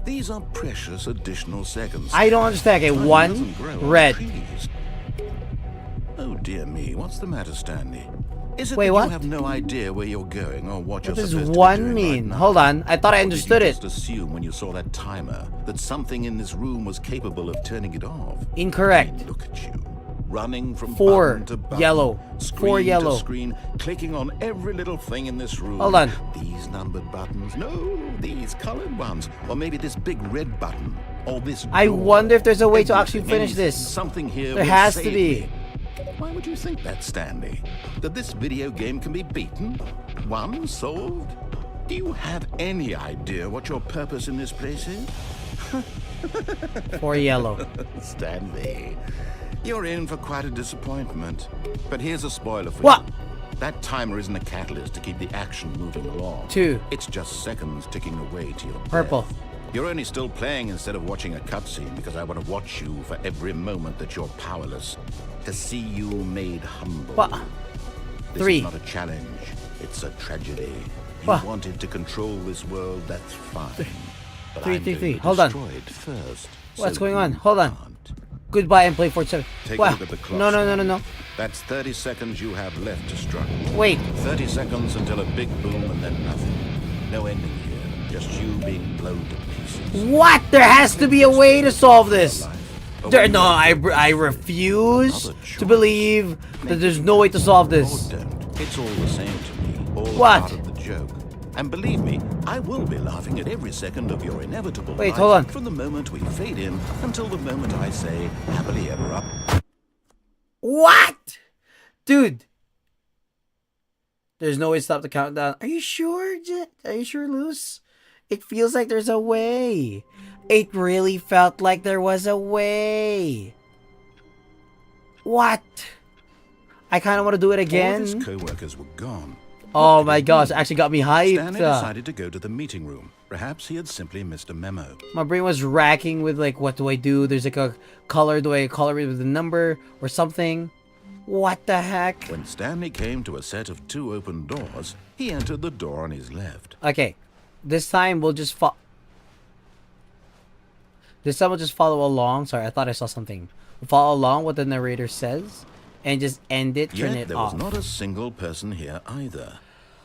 These are precious additional seconds. I don't understand. Okay, 1, red. Oh dear me, what's the matter, Stanley? Is it Wait, that what? you have no idea where you're going or what you're does supposed 1 to be doing mean? right now? Hold on, I thought I understood Or it. did you just assume when you saw that timer that something in this room was capable of turning it off? Incorrect. I mean, look at you. running from 4 button to button, yellow. screen 4 yellow. to screen, clicking on every little thing in this room. Hold on. These numbered buttons. No, these colored ones. Or maybe this big red button. Or this I door. wonder if there's a way to Everything, actually finish anything, this. Something here There will has to save be. me. Why would you think that, Stanley? That this video game can be beaten? One solved? Do you have any idea what your purpose in this place is? 4 yellow. Stanley, you're in for quite a disappointment. But here's a spoiler for What? you. That timer isn't a catalyst to keep the action moving along. 2. It's just seconds ticking away to your Purple. death. You're only still playing instead of watching a cutscene because I want to watch you for every moment that you're powerless. To see you made humble. What? This 3. is not a challenge. It's a tragedy. You What? wanted to control this world, that's fine. But 3, I'm 3, going 3. to Hold on. destroy it first. What's so going on? you Hold on. can't. Goodbye and play 47. Take Wow. a look at the clock. No, no, no, no, Stanley. no. That's 30 seconds you have left to struggle. Wait. 30 seconds until a big boom and then nothing. No ending here. Just you being blown to pieces. What? There has to be a way to solve this. There, No, I refuse to believe that there's no way to solve this. Don't. It's all the same to me. All What? part of the joke. And believe me, I will be laughing at every second of your inevitable Wait, life hold on. from the moment we fade in until the moment I say happily ever up. What? Dude. There's no way to stop the countdown. Are you sure, Are you sure, Luce? It feels like there's a way. It really felt like there was a way. What? I kind of want to do it All again. his co-workers were gone. Oh my gosh, it actually got me hyped. Stanley decided to go to the meeting room. Perhaps he had simply missed a memo. My brain was racking with like, what do I do? There's like a color. Do I color it with a number or something? What the heck? When Stanley came to a set of 2 open doors, he entered the door on his left. Okay, this time we'll just follow along. Sorry, I thought I saw something. We'll follow along what the narrator says and just end it, turn Yet it there off. was not a single person here either.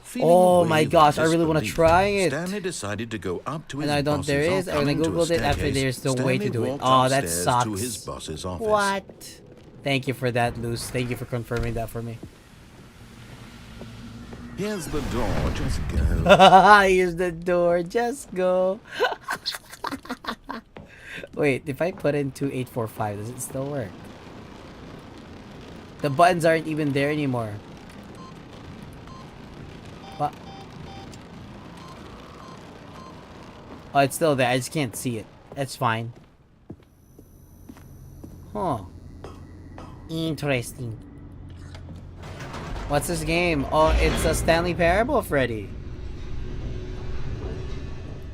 Feeling Oh a my wave of gosh, I really want to disbelief, try it. Stanley decided to go up to his And I don't. boss's There is. office. And I Coming to a googled it after. staircase, There's no way to Stanley do it. walked Oh, that upstairs sucks. to his boss's office. What? Thank you for that, Luce. Thank you for confirming that for me. Here's the door. Just go. Here's the door. Just go. Wait, if I put in 2845, does it still work? The buttons aren't even there anymore. What? Oh, it's still there. I just can't see it. That's fine. Huh. Interesting. What's this game? Oh, it's a Stanley Parable, Freddy.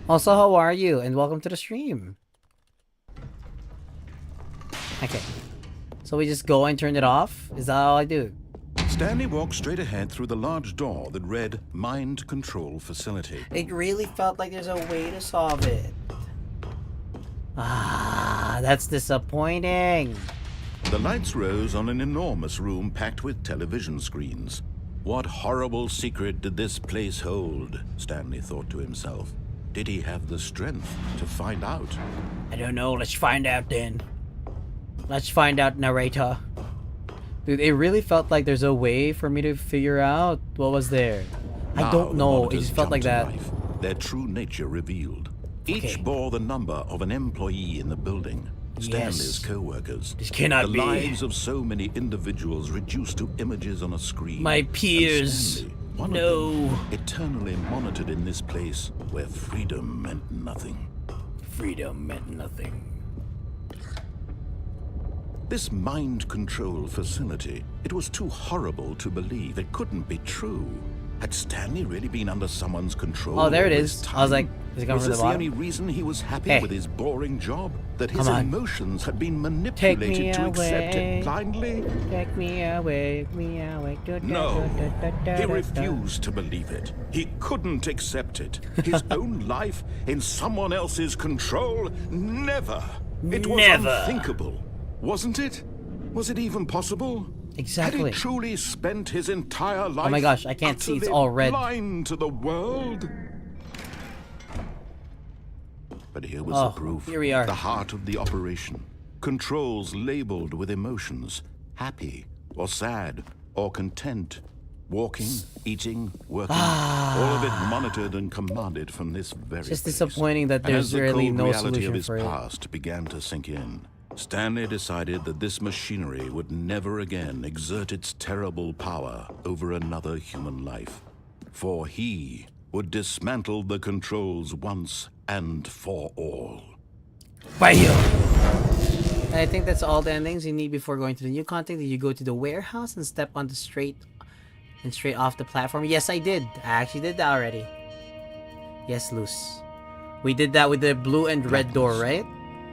Also, how are you? And welcome to the stream. Okay. So we just go and turn it off? Is that all I do? Stanley walked straight ahead through the large door that read Mind Control Facility. It really felt like there's a way to solve it. Ah, that's disappointing. The lights rose on an enormous room packed with television screens. What horrible secret did this place hold? Stanley thought to himself. Did he have the strength to find out? I don't know. Let's find out then. Let's find out, narrator. Dude, it really felt like there's a way for me to figure out what was there. I Now don't the know. It monitors just felt like that. jumped to life, their true nature revealed. Each Okay. bore the number of an employee in the building. Stanley's Yes. co-workers. This cannot the be. lives of so many individuals reduced to images on a screen. My And peers. Stanley, one No. of them, eternally monitored in this place where freedom meant nothing. Freedom meant nothing. This mind control facility, it was too horrible to believe. It couldn't be true. Had Stanley really been under someone's control? Oh, there it all is. this I was time? like, is it coming Was from this the the bottom? only reason he was happy Hey. with his boring job? That his Come on. emotions had been Take manipulated me to accept away. it blindly? Take me away, No, he refused to believe it. He couldn't accept it. His own life in someone else's control? Never. It was Never. unthinkable, wasn't it? Was it even possible? Exactly. Had he truly spent his entire life? Oh my gosh, I can't see, it's utterly all red. Blind to the world. But here was Oh, the proof. here we are. The heart of the operation. Controls labeled with emotions. happy or sad or content, walking, eating, working, all of it monitored and commanded from this very Just place. disappointing that And there's as the really cold no reality solution of his for it. past began to sink in, Stanley decided that this machinery would never again exert its terrible power over another human life. For he would dismantle the controls once and for all. Bam! I think that's all the endings you need before going to the new content. Did you go to the warehouse and step on the straight off the platform? Yes, I did. I actually did that already. Yes, Luce. We did that with the blue and red door, right?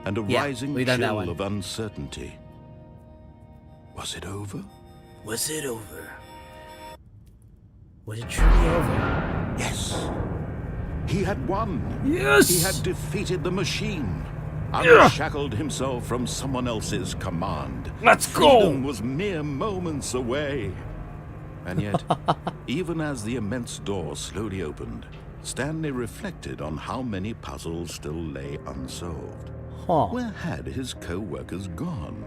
And a Yeah, rising we've done that chill one. of uncertainty. Was it over? Was it over? Was it truly over? Yes. He had won. Yes! He had defeated the machine. Unshackled himself from someone else's command. Let's go! Freedom was mere moments away. And yet, even as the immense door slowly opened, Stanley reflected on how many puzzles still lay unsolved. Huh. Where had his co-workers gone?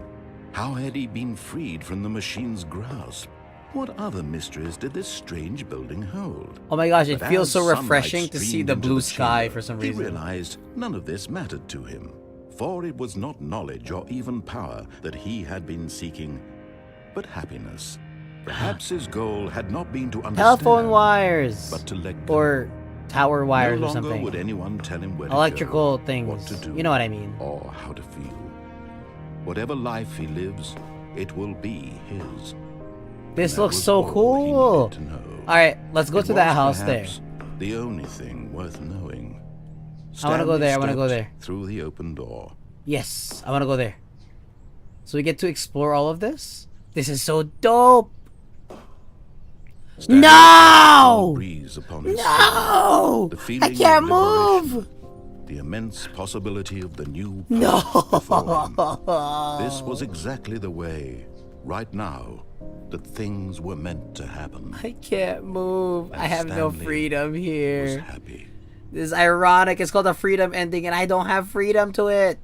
How had he been freed from the machine's grasp? What other mysteries did this strange building hold? Oh my gosh, it But feels as so sunlight refreshing to see streamed the into blue the sky chamber, for some he reason. realized none of this mattered to him, for it was not knowledge or even power that he had been seeking, but happiness. Perhaps his goal had not been to understand, Telephone wires! but to let go. Or tower wires no or longer something. would anyone tell him where Electrical to go, things. what to do, You know what I mean. or how to feel. Whatever life he lives, it will be his. This That looks was so all he cool. needed to know. Alright, let's go It to that was house there. perhaps the only thing worth knowing. I wanna go Stanley there, I wanna go stepped there. Through the open door. Yes, I want to go there. So we get to explore all of this? This is so dope! Stanley No! felt the breeze upon his No! skin, the I feeling can't of liberation, move! the immense possibility of the new No! path before him. This was exactly the way, right now, that things were meant to happen. I can't move. I And have no Stanley freedom Was here. happy. This is ironic. It's called a freedom ending and I don't have freedom to it.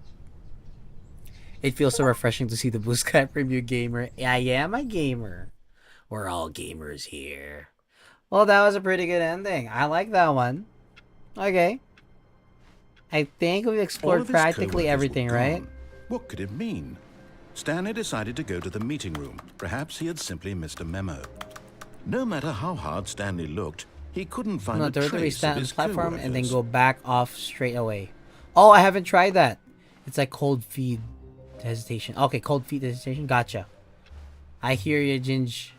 It feels so refreshing to see the blue sky preview gamer. I am a gamer. We're all gamers here. Well, that was a pretty good ending. I like that one. Okay. I think we've All explored of his practically co-workers were everything, right? gone. What could it mean? Stanley decided to go to the meeting room. Perhaps he had simply missed a memo. No matter how hard Stanley looked, he couldn't find No, a to trace of stand on the his platform and then co-workers. go back off straight away. Oh, I haven't tried that. It's like cold feet hesitation. Okay, cold feet hesitation. Gotcha. I hear you, Ginge.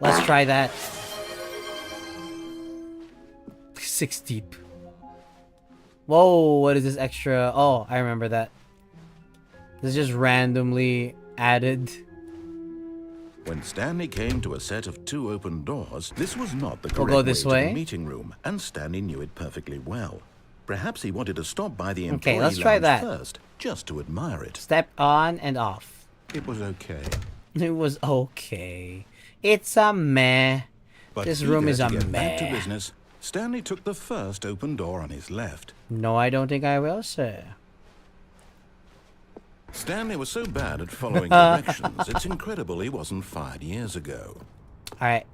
Let's try that. 6 deep. Whoa, what is this extra? Oh, I remember that. This is just randomly added. When Stanley came to a set of 2 open doors, this was not the We'll correct go this way to way. the meeting room, and Stanley knew it perfectly well. Perhaps he wanted to stop by the employee Okay, let's try lounge that. first, just to admire it. Step on and off. It was okay. It was okay. It's a meh. But This room eager is to a get back to meh. business, Stanley took the first open door on his left. No, I don't think I will, sir. Stanley was so bad at following directions, it's incredible he wasn't fired years ago. Alright.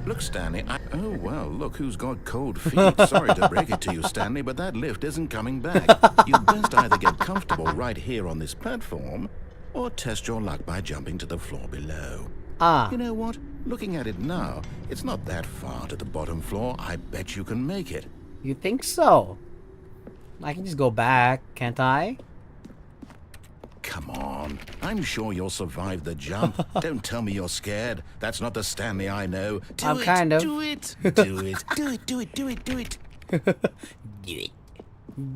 Look, Stanley, Oh, well, look who's got cold feet. Sorry to break it to you, Stanley, but that lift isn't coming back. You'd best either get comfortable right here on this platform, or test your luck by jumping to the floor below. Ah. You know what? Looking at it now, it's not that far to the bottom floor. I bet you can make it. You think so? I can just go back, can't I? Come on. I'm sure you'll survive the jump. Don't tell me you're scared. That's not the Stanley I know. Do I'm it, kind of. Do it. Do it. Do it. Do it. Do it. Do it. Do it.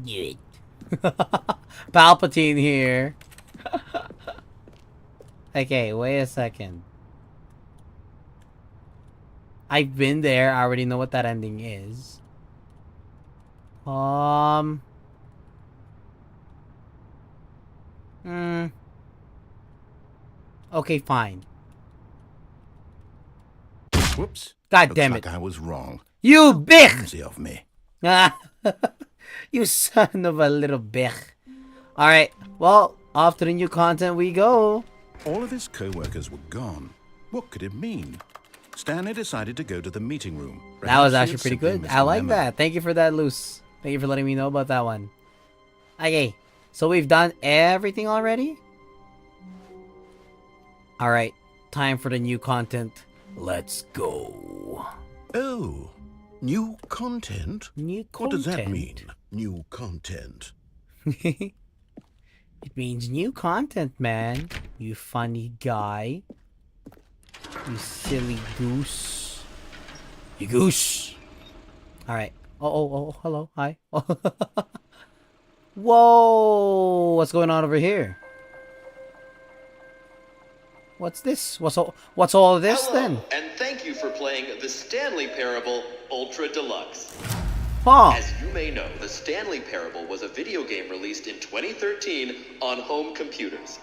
Do it. Palpatine here. Okay, wait a second. I've been there. I already know what that ending is. Okay, fine. Whoops. God Looks damn like it. I was wrong. You bitch! Easy of me. You son of a little bitch. Alright, well, off to the new content we go. All of his co-workers were gone. What could it mean? Stanley decided to go to the meeting room. That was Perhaps he actually had pretty simply good. missed I a like memo. that. Thank you for that, Luce. Thank you for letting me know about that one. Okay, so we've done everything already? Alright, time for the new content. Let's go. Oh, new content? New content. What does that mean, new content? It means new content, man. You funny guy. You silly goose. You goose. Alright. Oh, hello. Hi. Whoa! What's going on over here? What's this? What's all of this then? And thank you for playing the Stanley Parable Ultra Deluxe. Huh. As you may know, the Stanley Parable was a video game released in 2013 on home computers.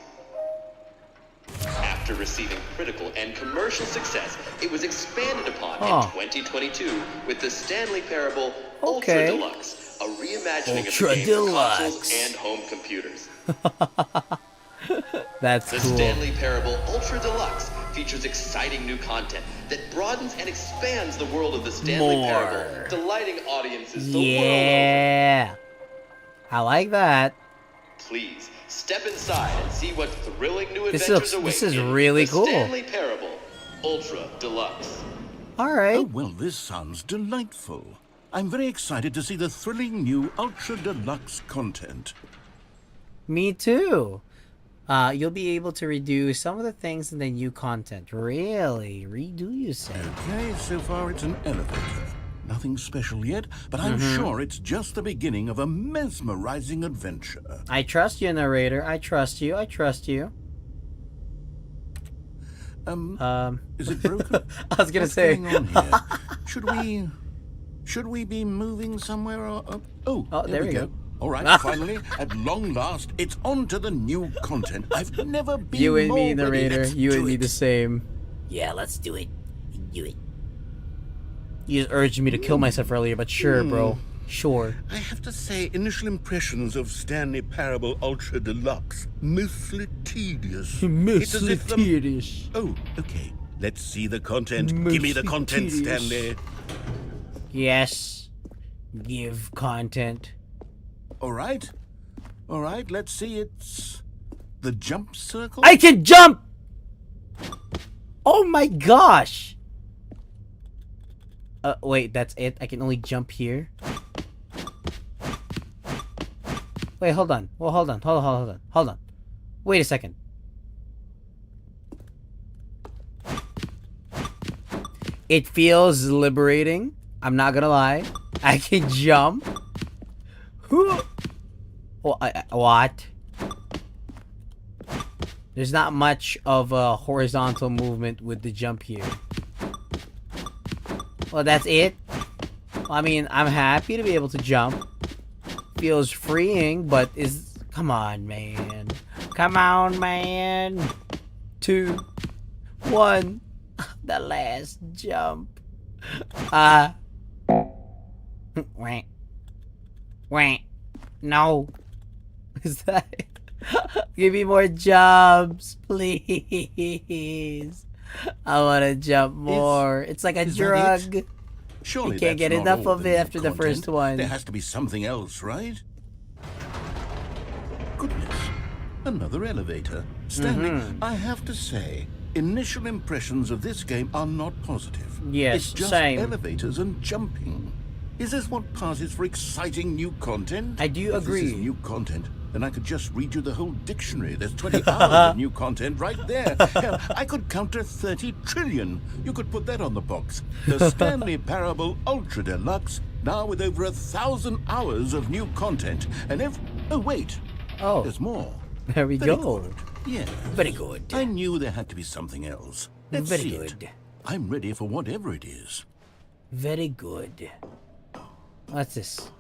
After receiving critical and commercial success, it was expanded upon in 2022 with the Stanley Parable Ultra Deluxe, a reimagining of the game for consoles and home computers. That's The cool. Stanley Parable Ultra Deluxe features exciting new content that broadens and expands the world of the Stanley Parable, delighting audiences the world Yeah. I like that. over. Please step inside and see what thrilling new This adventures looks- await this is in really the cool. Stanley Parable Ultra Deluxe. Alright. Oh, well, this sounds delightful. I'm very excited to see the thrilling new Ultra Deluxe content. Me too. You'll be able to redo some of the things in the new content. Really? Redo, you say? Okay, so far it's an elevator. Nothing special yet, but I'm sure it's just the beginning of a mesmerizing adventure. I trust you, narrator. I trust you. I trust you. Is it broken? I was gonna What's say. going on here? Should we be moving somewhere? Or, Oh, there we go. All right, finally, at long last, it's on to the new content. I've never been You and more me, ready. narrator. Let's You do and me it. the same. Yeah, let's do it. Do it. You just urged me to kill myself earlier, but sure, bro. Sure. I have to say, initial impressions of Stanley Parable Ultra Deluxe, mostly tedious. It's as if the- Tedious. Oh, okay. Let's see the content. Give me the Mostly content, tedious. Stanley. Yes. Give content. All right, let's see. It's the jump circle. I can jump! Oh my gosh! Wait, that's it? I can only jump here? Wait, hold on. Well, hold on. Wait a second. It feels liberating. I'm not gonna lie. I can jump. What? There's not much of a horizontal movement with the jump here. Well, that's it. I mean, I'm happy to be able to jump. Feels freeing, but is... Come on, man. Come on, man. 2, 1. The last jump. Wah. No. Is that it? Give me more jumps, please. I want to jump more. It's like a is that drug. it? Surely You can't that's get not enough all of the it new after the first content. one. There has to be something else, right? Goodness, another elevator. Stanley, I have to say, initial impressions of this game are not positive. Yes, it's just same. elevators and jumping. Is this what passes for exciting new content? I do If agree. This is new content. Then I could just read you the whole dictionary. There's 20 hours of new content right there. Hell, I could count to 30 trillion. You could put that on the box. The Stanley Parable Ultra Deluxe, now with over 1,000 hours of new content. And oh, wait. Oh, There's more. there we Very go. good. Yeah. Very good. I knew there had to be something else. Let's Very see good. it. I'm ready for whatever it is. Very good. What's this?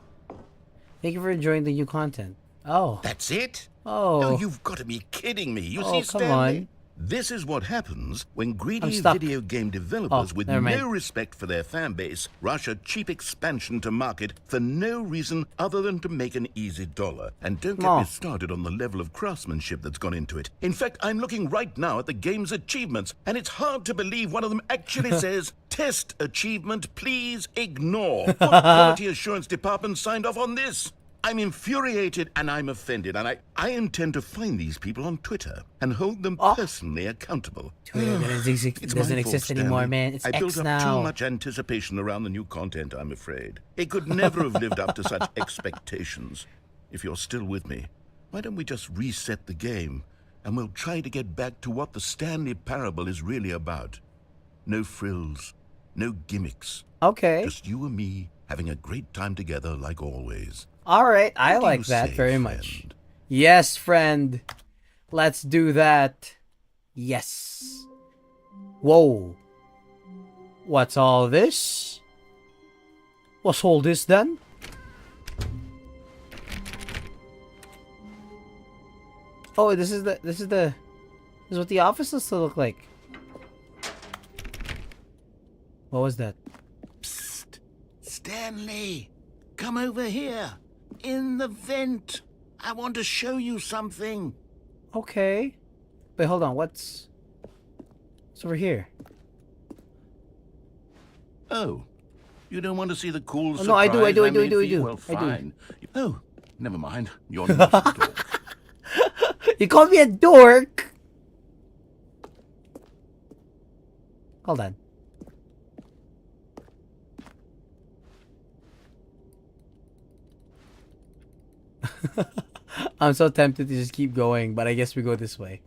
Thank you for enjoying the new content. Oh. That's it? Oh. Oh, you've got to be kidding me. You Oh, see, come Stanley? on. This is what happens when greedy stuck. video game developers with never mind. no respect for their fan base rush a cheap expansion to market for no reason other than to make an easy dollar. And don't get me started on the level of craftsmanship that's gone into it. In fact, I'm looking right now at the game's achievements, and it's hard to believe one of them actually says, "Test achievement, please ignore." What quality assurance department signed off on this? I'm infuriated and I'm offended, and I intend to find these people on Twitter and hold them personally accountable. Twitter doesn't exist anymore, man. It's I X built up now. too much anticipation around the new content, I'm afraid. It could never have lived up to such expectations. If you're still with me, why don't we just reset the game and we'll try to get back to what the Stanley Parable is really about. No frills, no gimmicks. Okay. Just you and me having a great time together like always. All right, I What do like you that say, very friend? much. Yes, friend. Let's do that. Yes. Whoa. What's all this? What's all this then? Oh, this is what the office used to look like. What was that? Psst. Stanley, come over here. In the vent. I want to show you something. Okay. Wait, hold on. What's over here? Oh, you don't want to see the cool surprise? No, I do. made for you? I Well, do. fine. Oh, never mind. You're not a dork. You called me a dork. Hold on. I'm so tempted to just keep going, but I guess we go this way.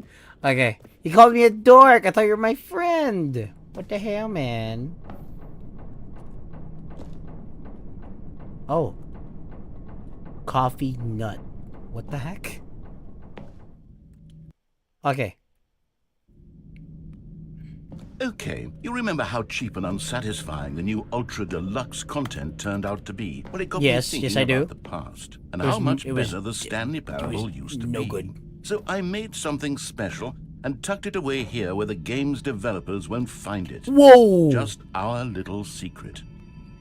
Okay. He called me a dork. I thought you were my friend. What the hell, man? Oh. Coffee nut. What the heck? Okay. Okay, you remember how cheap and unsatisfying the new Ultra Deluxe content turned out to be? Well, it got me thinking yes, I do. about the past and how much better the Stanley Parable used to no be. good. So I made something special and tucked it away here where the game's developers won't find it. Whoa! Just our little secret.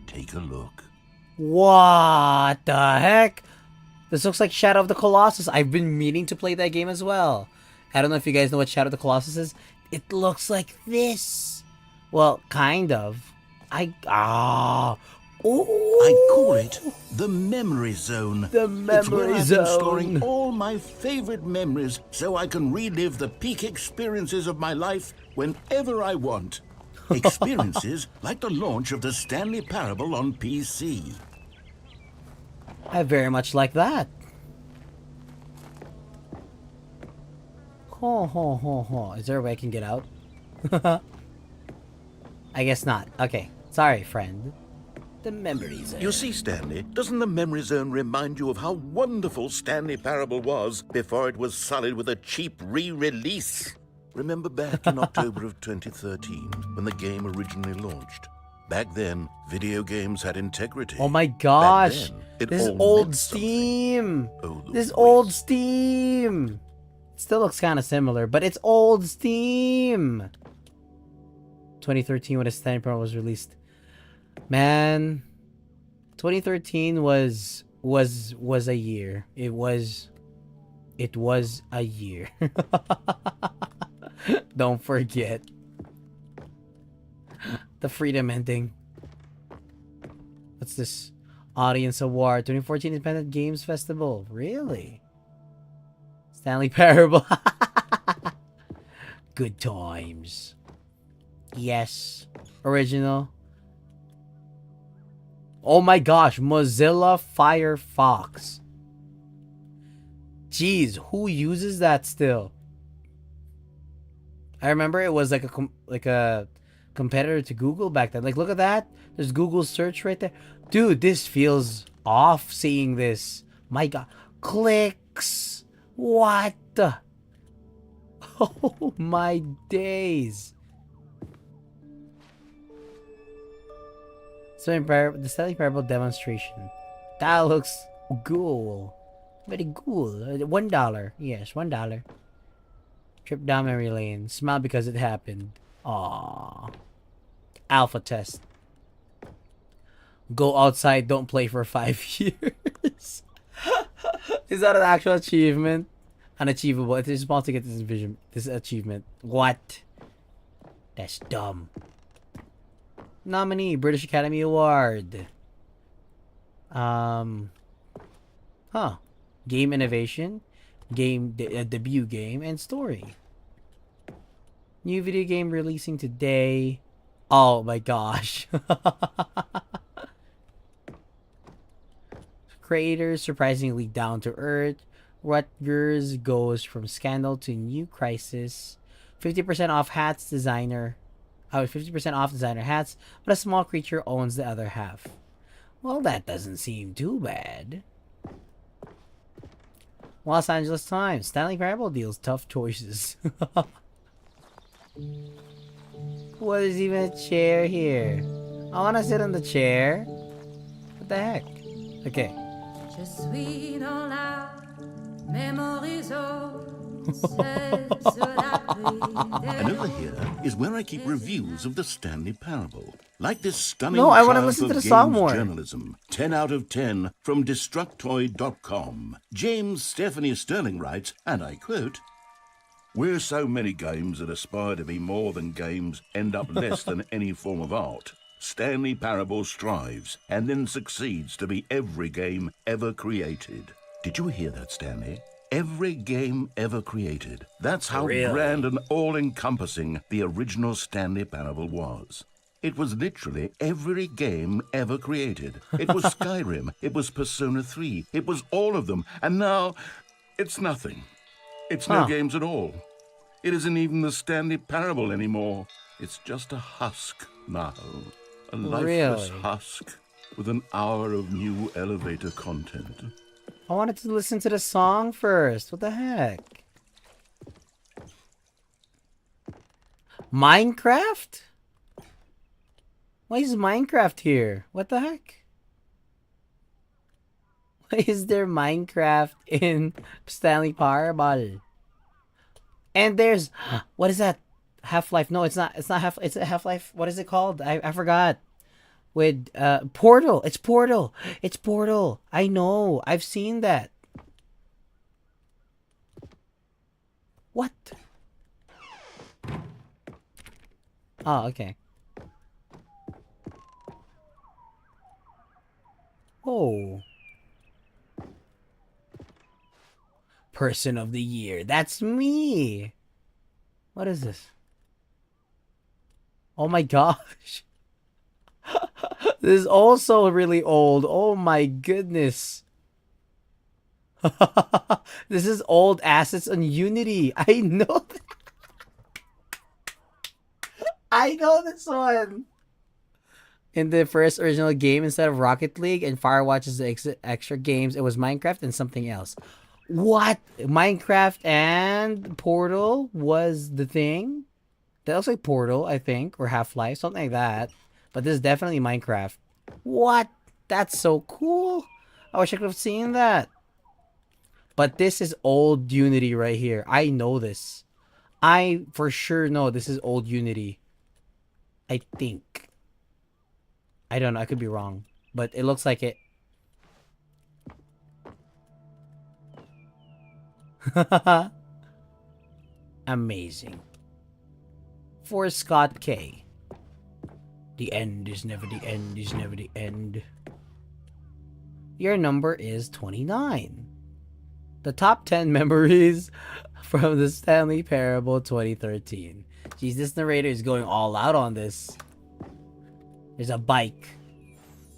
Take a look. What the heck? This looks like Shadow of the Colossus. I've been meaning to play that game as well. I don't know if you guys know what Shadow of the Colossus is. It looks like this. Well, kind of. I call it the Memory Zone. The It's where Memory I've been Zone. storing all my favorite memories so I can relive the peak experiences of my life whenever I want. Experiences like the launch of the Stanley Parable on PC. I very much like that. Is there a way I can get out? I guess not. Okay. Sorry, friend. The Memory Zone. You see, Stanley, doesn't the Memory Zone remind you of how wonderful Stanley Parable was before it was sullied with a cheap re-release? Remember back in October of 2013, when the game originally launched? Back then, video games had integrity. Oh my gosh. Back then, This is all old meant Steam. something. Oh, the This voice. old Steam. Still looks kind of similar, but it's old Steam. 2013 when a Stanley Parable was released. Man, 2013 was a year. It was a year. Don't forget the Freedom ending. What's this? Audience Award 2014 Independent Games Festival. Really? Stanley Parable. Good times. Yes. Original. Oh my gosh, Mozilla Firefox. Jeez, who uses that still? I remember it was like a competitor to Google back then. Like, look at that. There's Google search right there. Dude, this feels off seeing this. My God. Clicks. What the? Oh my days. So the Stanley Parable demonstration. That looks cool. Very cool. $1. Yes, $1. Trip down memory lane. Smile because it happened. Aww. Alpha test. Go outside, don't play for 5 years. Is that an actual achievement? Unachievable. It is possible to get this achievement. What? That's dumb. Nominee, British Academy Award. Game innovation, debut game, and story. New video game releasing today. Oh my gosh. Creators surprisingly down to earth. Rutgers goes from scandal to new crisis. 50% off hats designer. 50% off designer hats, but a small creature owns the other half. Well, that doesn't seem too bad. Los Angeles Times. Stanley Parable deals tough choices. What is even a chair here? I want to sit on the chair. What the heck? Okay. Je suis dans la mémorisation. And over here is where I keep reviews of the Stanley Parable. Like this stunning No, I want to triumph listen to of the song games more. journalism. 10 out of 10 from Destructoid.com. James Stephanie Sterling writes, and I quote, "Where so many games that aspire to be more than games end up less than any form of art, Stanley Parable strives and then succeeds to be every game ever created." Did you hear that, Stanley? Every game ever created. That's how Really? grand and all-encompassing the original Stanley Parable was. It was literally every game ever created. It was Skyrim. It was Persona 3. It was all of them. And now, it's nothing. It's no games at all. It isn't even the Stanley Parable anymore. It's just a husk now. A lifeless Really? husk with an hour of new elevator content. I wanted to listen to the song first. What the heck? Minecraft? Why is Minecraft here? What the heck? Why is there Minecraft in Stanley Parable? And there's what is that? Half-Life. No, it's not. It's not it's a Half-Life. What is it called? I forgot. With Portal. It's Portal. It's Portal. I know. I've seen that. What? Oh, okay. Oh. Person of the Year. That's me. What is this? Oh my gosh. This is also really old. Oh my goodness. This is old assets on Unity. I know that. I know this one. In the first original game, instead of Rocket League and Firewatch's extra games, it was Minecraft and something else. What? Minecraft and Portal was the thing? That looks like Portal, I think, or Half-Life, something like that. But this is definitely Minecraft. What? That's so cool. I wish I could have seen that. But this is old Unity right here. I know this. I for sure know this is old Unity. I think. I don't know. I could be wrong. But it looks like it. Amazing. For Scott K. The end is never the end is never the end. Your number is 29. The top 10 memories from the Stanley Parable 2013. Jeez, this narrator is going all out on this. There's a bike.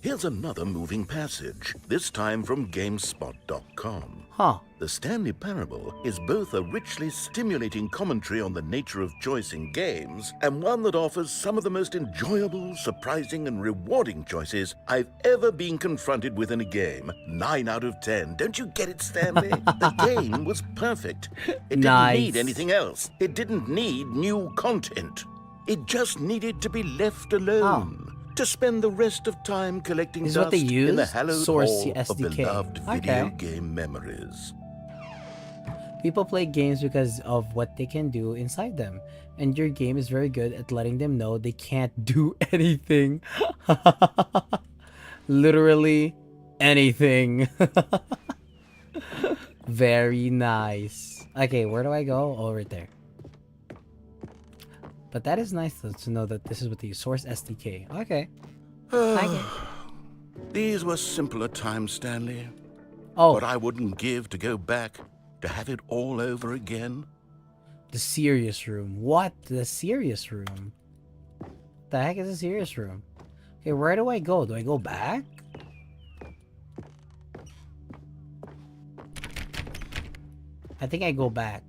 Here's another moving passage, this time from GameSpot.com. Huh. The Stanley Parable is both a richly stimulating commentary on the nature of choice in games, and one that offers some of the most enjoyable, surprising, and rewarding choices I've ever been confronted with in a game. 9 out of 10. Don't you get it, Stanley? The game was perfect. It didn't need anything else. It didn't need new content. It just needed to be left alone. To spend the rest of time collecting Is dust what they in the use? hallowed Source hall of SDK. beloved video Okay. game memories. People play games because of what they can do inside them, and your game is very good at letting them know they can't do anything. Literally anything. Very nice. Okay, where do I go? Oh, right there. But that is nice to know that this is what the Source SDK. Okay. These were simpler times, Stanley. Oh. What I wouldn't give to go back, to have it all over again. The serious room. What? The serious room? The heck is a serious room? Okay, where do I go? Do I go back? I think I go back.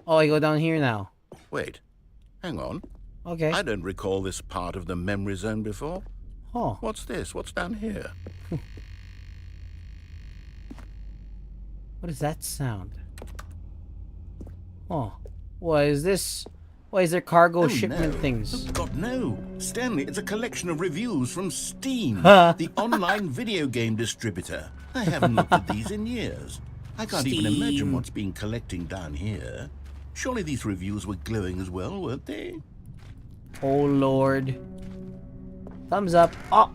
Oh, I go down here now. Wait, hang on. Okay. I don't recall this part of the memory zone before. Oh. What's this? What's down here? What is that sound? Oh. What is this? Why is there cargo shipment things? Oh, God, no. Stanley, it's a collection of reviews from Steam, the online video game distributor. I haven't looked at these in years. I can't even imagine what's been collecting down here. Surely these reviews were glowing as well, weren't they? Oh, Lord. Thumbs up. Oh.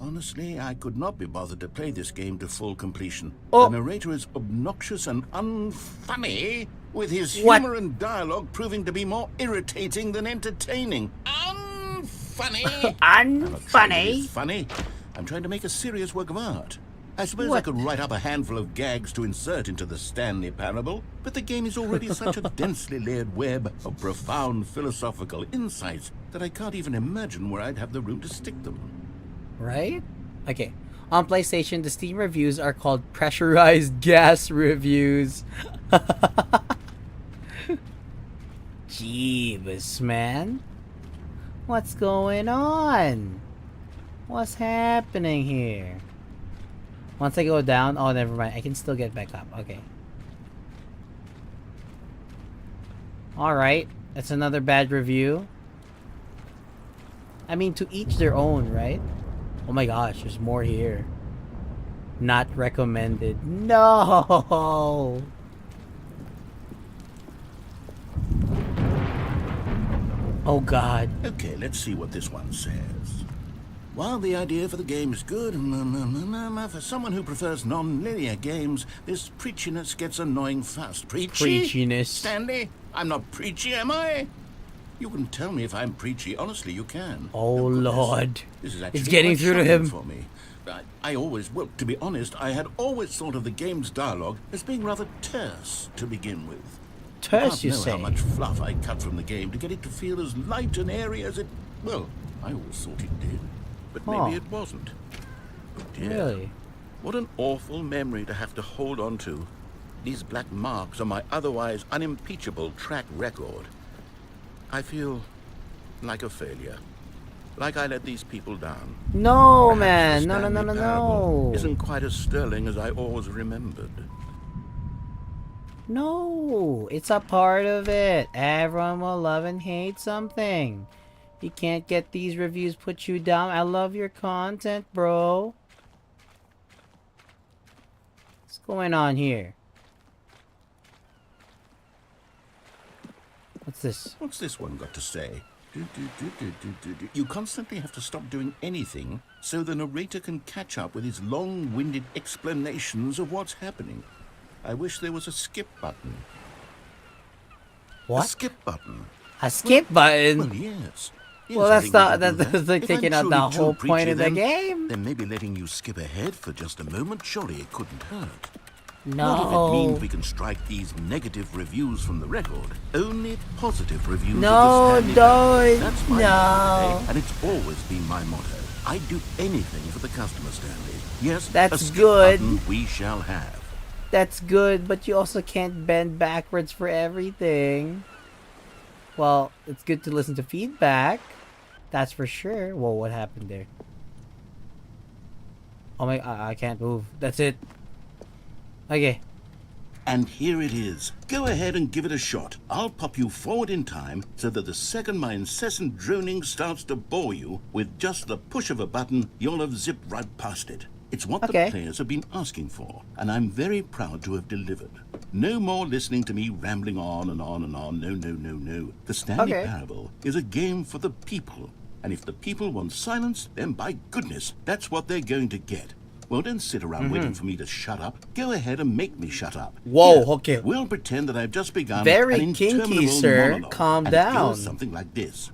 Honestly, I could not be bothered to play this game to full completion. Oh. The narrator is obnoxious and unfunny, with his humor and dialogue proving to be more irritating than entertaining. Unfunny! Unfunny? Funny. I'm trying to make a serious work of art. I suppose I could write up a handful of gags to insert into the Stanley parable, but the game is already such a densely layered web of profound philosophical insights that I can't even imagine where I'd have the room to stick them. Right? Okay. On PlayStation, the Steam reviews are called pressurized gas reviews. Jeebus, man. What's going on? What's happening here? Once I go down, oh, never mind. I can still get back up. Okay. Alright. That's another bad review. I mean, to each their own, right? Oh my gosh, there's more here. Not recommended. No! Oh god. Okay, let's see what this one says. While the idea for the game is good, for someone who prefers non-linear games, this preachiness gets annoying fast. Preachy? Preachiness. Stanley, I'm not preachy, am I? You can tell me if I'm preachy. Honestly, you can. Oh, Lord. This is actually it's getting quite through to shocking him. For me. I always, well, to be honest, I had always thought of the game's dialogue as being rather terse to begin with. Terse, you know say? How much fluff I cut from the game to get it to feel as light and airy as it... Well, I always thought it did. But maybe it wasn't. Oh dear. Really? What an awful memory to have to hold on to. These black marks on my otherwise unimpeachable track record. I feel like a failure. Like I let these people down. No, Perhaps man. the No, no, no, Stanley no, parable no. Isn't quite as sterling as I always remembered. No, it's a part of it. Everyone will love and hate something. You can't get these reviews put you down. I love your content, bro. What's going on here? What's this? What's this one got to say? You constantly have to stop doing anything so the narrator can catch up with his long-winded explanations of what's happening. I wish there was a skip button. What? A skip button. A skip button? Well, yes. Well, that's like taking out the whole point of the game. Then maybe letting you skip ahead for just a moment, surely it couldn't hurt. No. What if it means we can strike these negative reviews from the record? Only positive reviews No, of the Stanley don't. That's my No. motto, and it's always been my motto. I'd do anything for the customer, Stanley. Yes, That's a skip good. button we shall have. That's good, but you also can't bend backwards for everything. Well, it's good to listen to feedback. That's for sure. Whoa, what happened there? Oh my, I can't move. That's it. Okay. And here it is. Go ahead and give it a shot. I'll pop you forward in time so that the second my incessant droning starts to bore you, with just the push of a button, you'll have zipped right past it. It's what the players have been asking for, and I'm very proud to have delivered. No more listening to me rambling on and on and on. No, no, no, no. The Stanley Parable is a game for the people. And if the people want silence, then by goodness, that's what they're going to get. Well, don't sit around waiting for me to shut up. Go ahead and make me shut up. Whoa, Here, okay. We'll pretend that I've just begun Very an interminable kinky, sir. monologue, Calm and it down. goes something like this.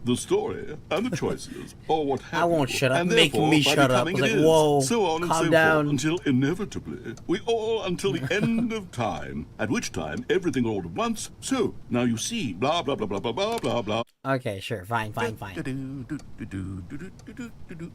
The story and the choices are what happened. I won't shut up. And Make therefore, me by shut up. I becoming was like, it is. whoa, So on and calm so down. forth, until inevitably, we all until the end of time, at which time everything all at once. So, now you see, blah, blah, blah, blah, blah, blah, blah, blah. Okay, sure. Fine.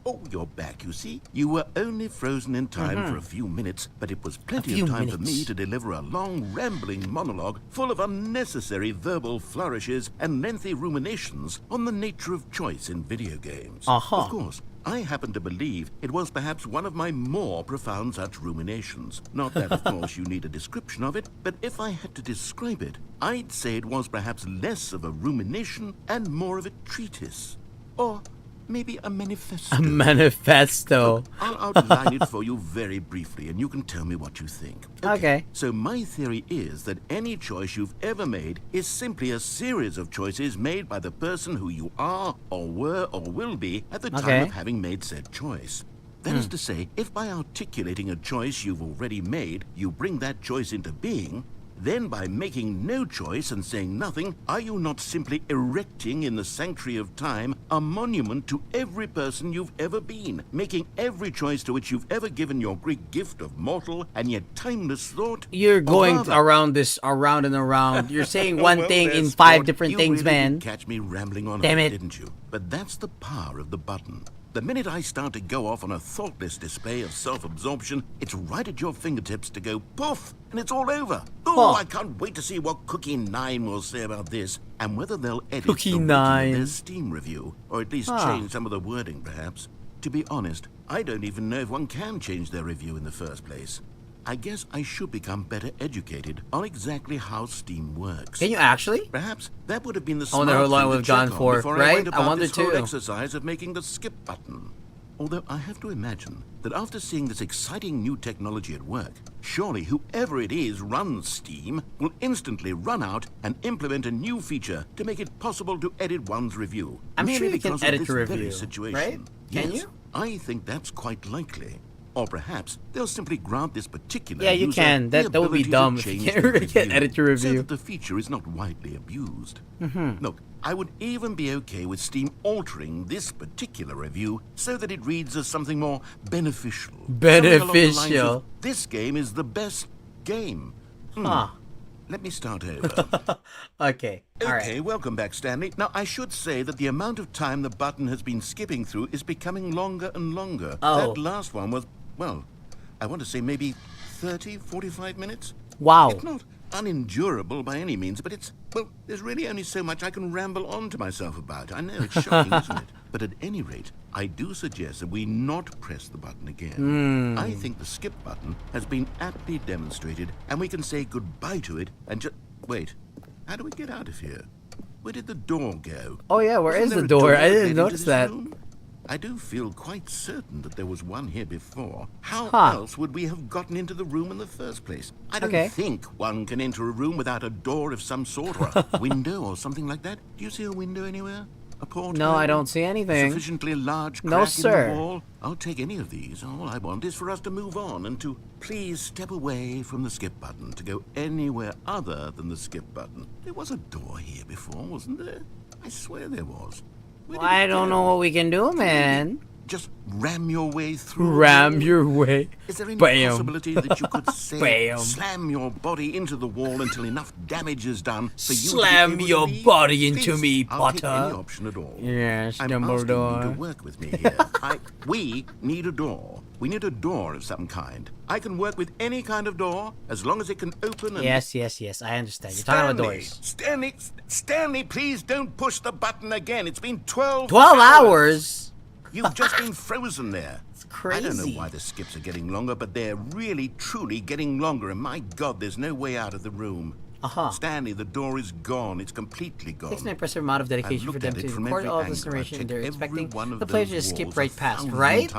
Oh, you're back, you see. You were only frozen in time for a few minutes, but it was plenty of time for me to deliver a long, rambling monologue full of unnecessary verbal flourishes and lengthy ruminations on the nature of choice in video games. Of course, I happen to believe it was perhaps one of my more profound such ruminations. Not that, of course, you need a description of it, but if I had to describe it, I'd say it was perhaps less of a rumination and more of a treatise. Or maybe a manifesto. A manifesto. Look, I'll outline it for you very briefly, and you can tell me what you think. Okay. So my theory is that any choice you've ever made is simply a series of choices made by the person who you are, or were, or will be at the time of having made said choice. That is to say, if by articulating a choice you've already made, you bring that choice into being, then by making no choice and saying nothing, are you not simply erecting in the sanctuary of time a monument to every person you've ever been, making every choice to which you've ever given your Greek gift of mortal and yet timeless thought? You're going around this, around and around. You're saying one thing in 5 different things, really man. Did catch me rambling on, Damn it, didn't you? But that's the power of the button. The minute I start to go off on a thoughtless display of self-absorption, it's right at your fingertips to go poof, and it's all over. Oh, I can't wait to see what Cookie 9 will say about this, and whether they'll edit Cookie the 9 of their Steam review, or at least change some of the wording, perhaps. To be honest, I don't even know if one can change their review in the first place. I guess I should become better educated on exactly how Steam works. Can you actually? Perhaps that would have been the I smart wonder how long thing to we've check gone on for, before right? I went I about wonder this whole too. exercise of making the skip button. Although I have to imagine that after seeing this exciting new technology at work, surely whoever it is runs Steam will instantly run out and implement a new feature to make it possible to edit one's review. I'm sure you can because edit of your this very review, situation. right? Can Yes, you? I think that's quite likely. Or perhaps they'll simply grant this particular Yeah, you user can. the That would be ability to dumb if change you their can't review edit your so review. that the feature is not widely abused. Look, I would even be okay with Steam altering this particular review so that it reads as something more beneficial. Something along the lines Beneficial. of, this game is the best game. Let me start over. Okay. All right. Okay, welcome back, Stanley. Now, I should say that the amount of time the button has been skipping through is becoming longer and longer. Oh. That last one was, well, I want to say maybe 30, 45 minutes? Wow. It's not unendurable by any means, but it's, well, there's really only so much I can ramble on to myself about. I know, it's shocking, isn't it? But at any rate, I do suggest that we not press the button again. I think the skip button has been aptly demonstrated, and we can say goodbye to it and just... Wait, how do we get out of here? Where did the door go? Oh yeah, where Wasn't is there the a door? I that didn't led into notice this that. room? I do feel quite certain that there was one here before. How Huh. else would we have gotten into the room in the first place? I don't Okay. think one can enter a room without a door of some sort or a window or something like that. Do you see a window anywhere? A porthole? No, I don't see anything. Sufficiently large crack No, in sir. the wall? I'll take any of these. All I want is for us to move on and to please step away from the skip button to go anywhere other than the skip button. There was a door here before, wasn't there? I swear there was. Where Well, did I it don't go? know what we can do, man. Just ram your way through. a Ram wall? your way. Is there any Bam. possibility that you could say, Bam. slam your body into the wall until enough damage is done for you Slam to be able your to leave? body into Please, me, I'll take Potter. any option at all. Yes, I'm asking you to Dumbledore. work with me here. We need a door. We need a door of some kind. I can work with any kind of door as long as it can open and... Yes, I understand. You're talking about doors. Stanley, please don't push the button again. It's been 12 12 hours? You've just been frozen there. It's crazy. I don't know why the skips are getting longer, but they're really, truly getting longer. And my God, there's no way out of the room. Stanley, the door is gone. It's completely gone. Takes an impressive amount of dedication for them to record all this narration, and they're expecting the players to just skip right past, right?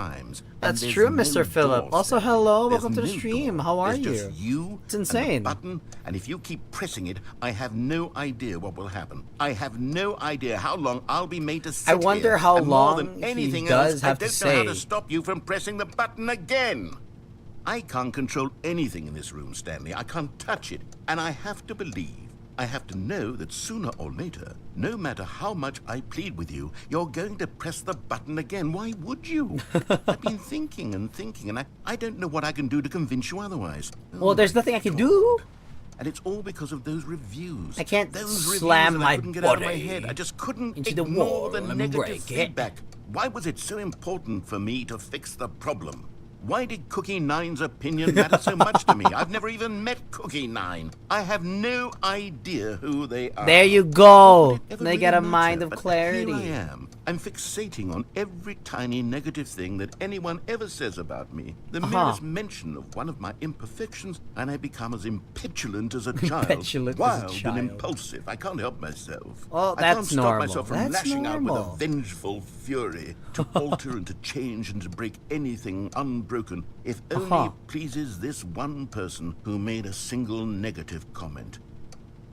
That's true, Mr. Phillip. Also, hello, welcome to the stream. How are you? It's insane. Button, and if you keep pressing it, I have no idea what will happen. I have no idea how long I'll be made to sit I wonder here. how And more long than anything he does else, have to I don't know how say. to stop you from pressing the button again. I can't control anything in this room, Stanley. I can't touch it. And I have to believe, I have to know that sooner or later, no matter how much I plead with you, you're going to press the button again. Why would you? I've been thinking, and I don't know what I can do to convince you otherwise. Well, there's nothing I can do. And it's all because of those reviews. I can't those slam reviews that my I couldn't get out of my body head. I just couldn't into the ignore wall the and negative break it. feedback. Why was it so important for me to fix the problem? Why did Cookie Nine's opinion matter so much to me? I've never even met Cookie Nine. I have no idea who they are. There you go. They They got a mind of But clarity. here I am. I'm fixating on every tiny negative thing that anyone ever says about me. The merest mention of one of my imperfections, and I become as impetulant as a child. Petulant as a Wild child. and impulsive. I can't help myself. Well, I can't that's stop normal. myself from That's lashing out with normal. a vengeful fury to alter and to change and to break anything unbroken, if only it pleases this one person who made a single negative comment.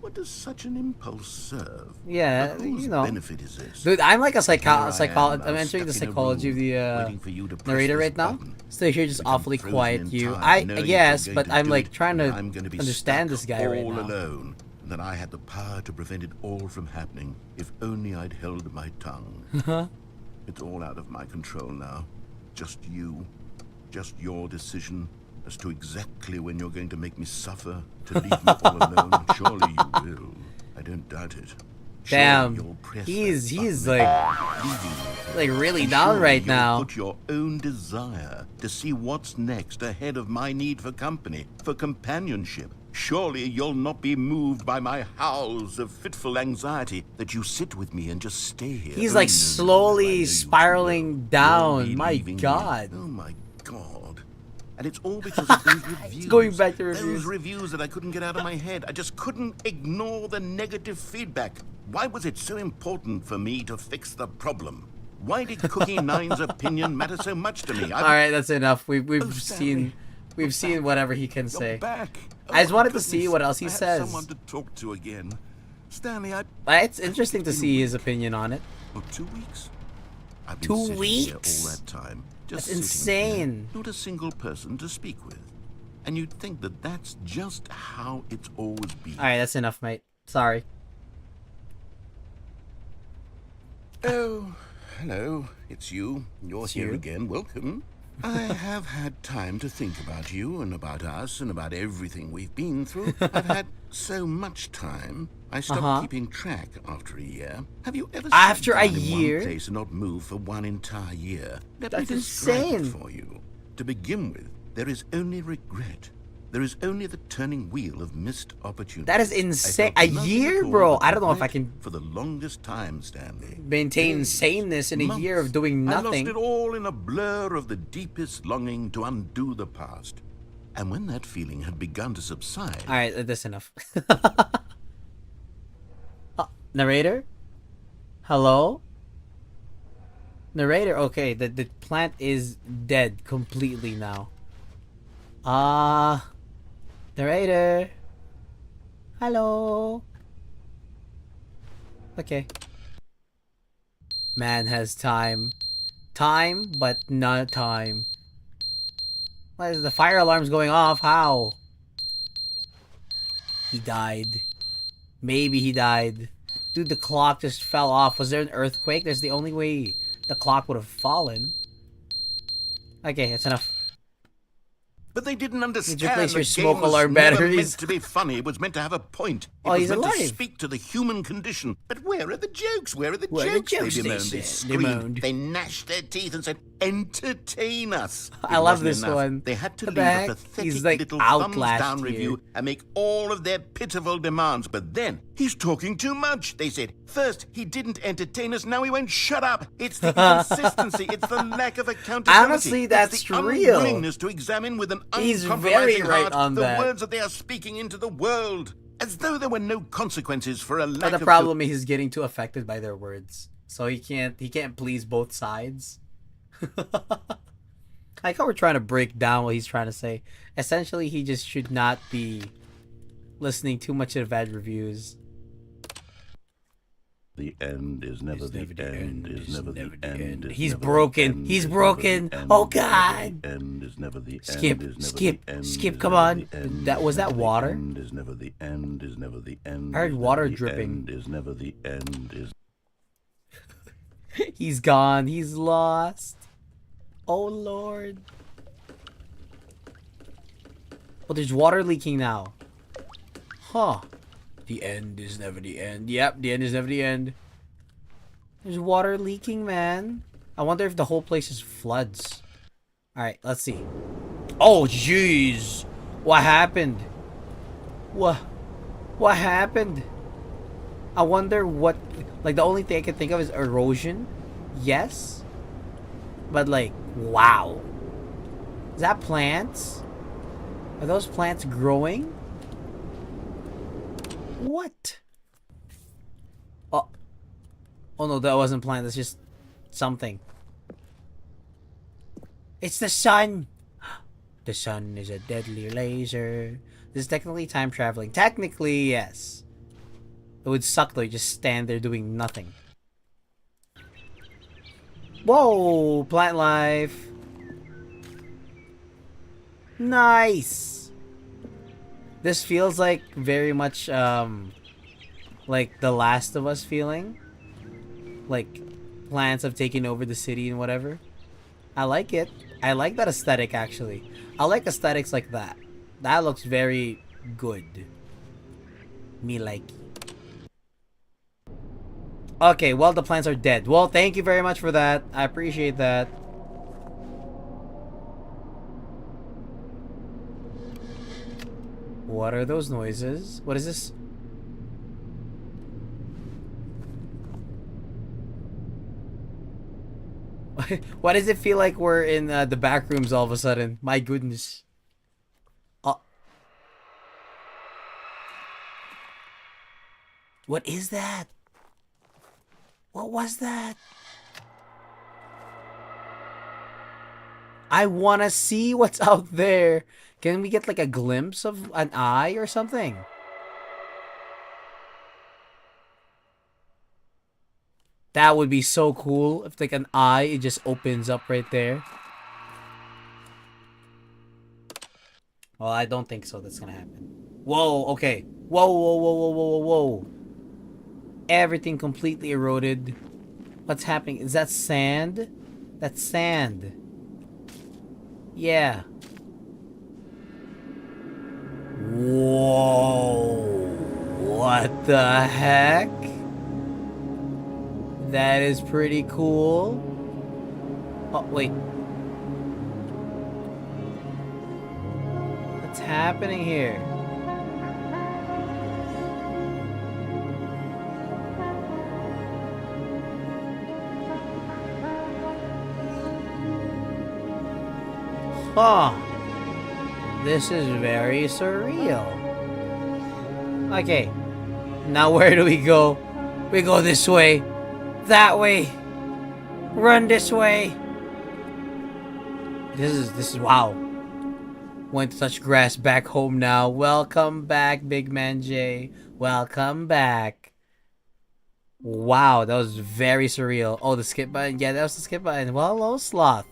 What does such an impulse serve? Yeah, But whose you know. benefit is this? Dude, I'm like a Here I psychologist. am, I'm now entering the stuck in a psychology of room, the waiting for you to press narrator this right now. button. Still here, just Become awfully frozen quiet. in You, time, I knowing guess, you're but going to I'm do like it, trying and to I'm going to be understand this stuck guy right all now. alone, and that I had the power to prevent it all from happening if only I'd held my tongue. It's all out of my control now. Just you, just your decision as to exactly when you're going to make me suffer, to leave me all alone. Surely you will. I don't doubt it. Surely Damn, you'll press he's that button, like really and down surely right you'll now. Put your own desire to see what's next ahead of my need for company, for companionship. Surely you'll not be moved by my howls of fitful anxiety that you sit with me and just stay here. He's Oh, like no, slowly spiraling You'll down. be My leaving me. God. Oh my God. And it's all because of those reviews. Going back to reviews. Those reviews that I couldn't get out of my head. I just couldn't ignore the negative feedback. Why was it so important for me to fix the problem? Why did Cookie Nine's opinion matter so much to me? All right, that's enough. We've seen whatever he can say. I just wanted to see what else he I have says. someone to talk to again. Stanley, It's interesting to see his opinion on it. For 2 weeks. I've been 2 sitting weeks? here all that time. Just That's sitting here, insane. not a single person to speak with. And you'd think that that's just how it's always been. All right, that's enough, mate. Sorry. Oh, hello. It's you. You're here you. again. Welcome. I have had time to think about you and about us and about everything we've been through. I've had so much time. I stopped keeping track after a year. Have you ever After sat a down in year? one place and not moved for one entire year? Let That's me describe it insane. for you. To begin with, there is only regret. There is only the turning wheel of missed opportunities. That is I insane. felt A nothing year, at all bro. but I don't know if I regret can for the longest time, Stanley. maintain Days, saneness in a months. year of doing I nothing. lost it all in a blur of the deepest longing to undo the past. And when that feeling had begun to subside, All right, that's enough. Narrator? Hello? Narrator? Okay, the plant is dead completely now. Narrator? Hello? Okay. Man has time. Time, but not time. Why is the fire alarm's going off? How? He died. Maybe he died. Dude, the clock just fell off. Was there an earthquake? That's the only way the clock would have fallen. Okay, that's enough. but they didn't understand replace your the smoke game was alarm never batteries. meant to be funny. It was meant to have a point. It Oh, was he's meant to alive. speak to the human condition. But where are the jokes? Where are the Where are the jokes? jokes, They they bemoaned. said. They They screamed. moaned. They gnashed their teeth and said, entertain us. I It love wasn't this enough. one. They had to What leave the a heck? pathetic He's like little thumbs outclassed down here. review and make all of their pitiful demands. But then, he's talking too much, they said. First, he didn't entertain us, now he won't shut up. It's the inconsistency, it's the lack of accountability. Honestly, that's it's the real. unwillingness to examine with an He's uncompromising very right heart on the that. words that they are speaking into the world. As though there were no consequences for a lack But the of... problem is he's getting too affected by their words. So he can't please both sides. I like how we're trying to break down what he's trying to say. Essentially, he just should not be listening too much to bad reviews. The end is never the end, is never the end. He's broken. He's broken. Oh God! End is never the Skip, end. skip. Come on. That was that water. End is never the end. Is never the end. I heard water dripping. End is never the end. Is. He's gone. He's lost. Oh Lord. Oh, there's water leaking now. Huh. The end is never the end. Yep, the end is never the end. There's water leaking, man. I wonder if the whole place is floods. Alright, let's see. Oh, jeez. What happened? What happened? I wonder what... Like, the only thing I can think of is erosion. Yes. But, like, wow. Is that plants? Are those plants growing? What? Oh. Oh no, that wasn't plant. That's just something. It's the sun. The sun is a deadly laser. This is technically time traveling. Technically, yes. It would suck though. You just stand there doing nothing. Whoa, plant life. Nice. This feels like very much like The Last of Us feeling. Like plants have taken over the city and whatever. I like it. I like that aesthetic actually. I like aesthetics like that. That looks very good. Me like. Okay, well the plants are dead. Well, thank you very much for that. I appreciate that. What are those noises? What is this? Why does it feel like we're in the back rooms all of a sudden? My goodness. What is that? What was that? I want to see what's out there. Can we get like a glimpse of an eye or something? That would be so cool if like an eye, it just opens up right there. Well, I don't think so. That's gonna happen. Whoa, okay. Whoa, whoa, whoa, whoa, whoa, whoa, whoa. Everything completely eroded. What's happening? Is that sand? That's sand. Yeah. Whoa. What the heck? That is pretty cool. Oh, wait. What's happening here? Huh. This is very surreal. Okay. Now where do we go? We go this way. That way. Run this way. This is wow. Went to touch grass back home now. Welcome back, Big Man J. Welcome back. Wow, that was very surreal. Oh, the skip button. Yeah, that was the skip button. Well, hello, Sloth.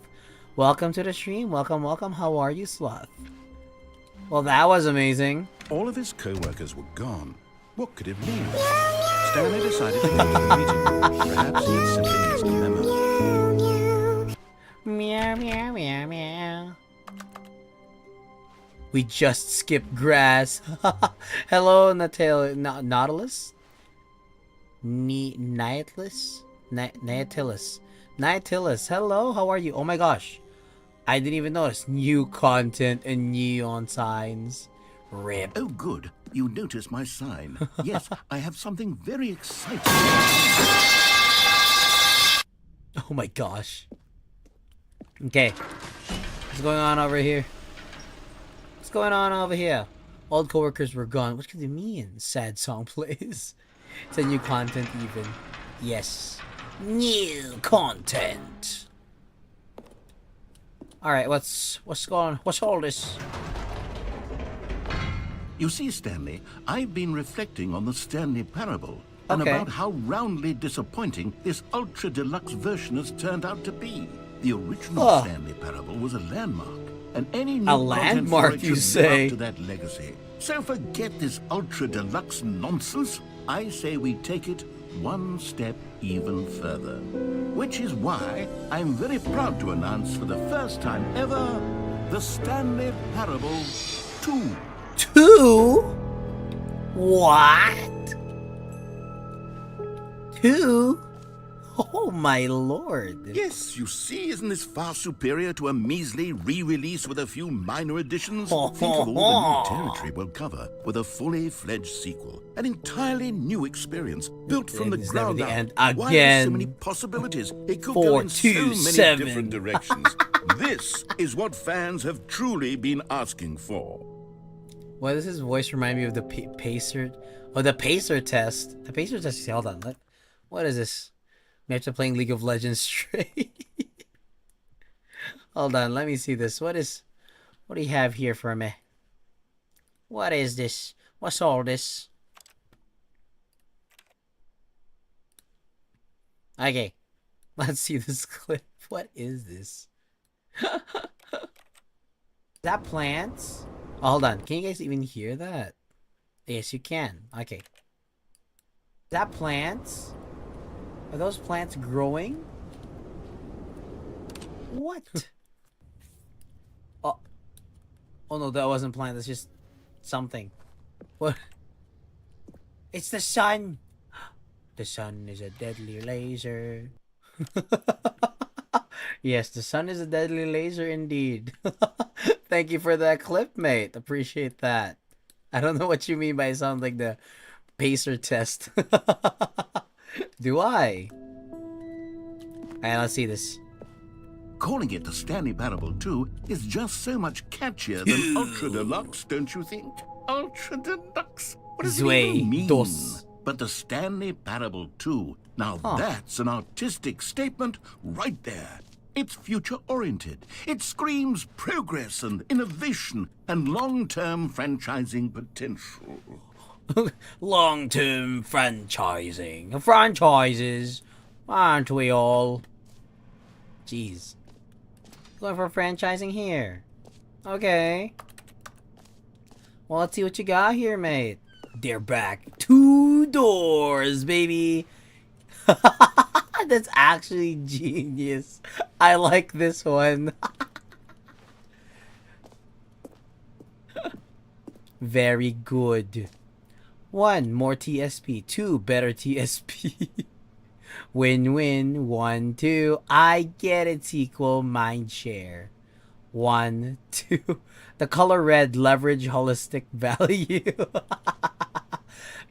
Welcome to the stream. Welcome, welcome. How are you, Sloth? Well, that was amazing. All of his co-workers were gone. What could it mean? Stanley decided to go to the meeting. Perhaps he had simply missed a memo. Meow, meow, meow, meow. We just skipped grass. Hello, Nautilus? Nautilus? Nautilus. Nihilus, hello, how are you? Oh my gosh. I didn't even notice. New content and neon signs. Rip. Oh, good. You noticed my sign. Yes, I have something very exciting. Oh my gosh. Okay. What's going on over here? What's going on over here? Old coworkers were gone. What could it mean? Sad song plays. It's a new content even. Yes. New content. Alright, what's going on? What's all this? You see, Stanley, I've been reflecting on the Stanley Parable and Okay. about how roundly disappointing this ultra deluxe version has turned out to be. The original Stanley Parable was a landmark, and any new content for landmark, it you should live say? up to that legacy. So forget this ultra deluxe nonsense. I say we take it one step even further. Which is why I'm very proud to announce for the first time ever the Stanley Parable 2. 2? What? 2? Oh my lord. Yes, you see, isn't this far superior to a measly re-release with a few minor additions? Think of all the new territory we'll cover with a fully fledged sequel. An entirely new experience, built from the It's never ground the up. end Why there's so again. many possibilities? It could 4, go in 2, so many 7. different directions. This is what fans have truly been asking for. Why does his voice remind me of the pacer? Oh, the pacer test. The pacer test. Hold on. What is this? Me after playing League of Legends straight. Hold on. Let me see this. What do you have here for me? What is this? What's all this? Okay. Let's see this clip. What is this? Is that plants? Oh, hold on. Can you guys even hear that? Yes, you can. Okay. Is that plants? Are those plants growing? What? Oh. Oh no, that wasn't plant. That's just something. What? It's the sun. The sun is a deadly laser. Yes, the sun is a deadly laser indeed. Thank you for that clip, mate. Appreciate that. I don't know what you mean by it sound like the pacer test. Do I? Alright, let's see this. Calling it the Stanley Parable 2 is just so much catchier than Ultra Deluxe, don't you think? Ultra Deluxe? What does it even mean? Dos. But the Stanley Parable 2, now that's an artistic statement right there. It's future-oriented. It screams progress and innovation and long-term franchising potential. Long-term franchising. Franchises. Aren't we all? Jeez. Going for franchising here. Okay. Well, let's see what you got here, mate. They're back. 2 doors, baby. That's actually genius. I like this one. Very good. 1 more TSP. 2 better TSP. Win-win. 1, 2. I get it, sequel. Mind share. 1, 2. The color red. Leverage holistic value.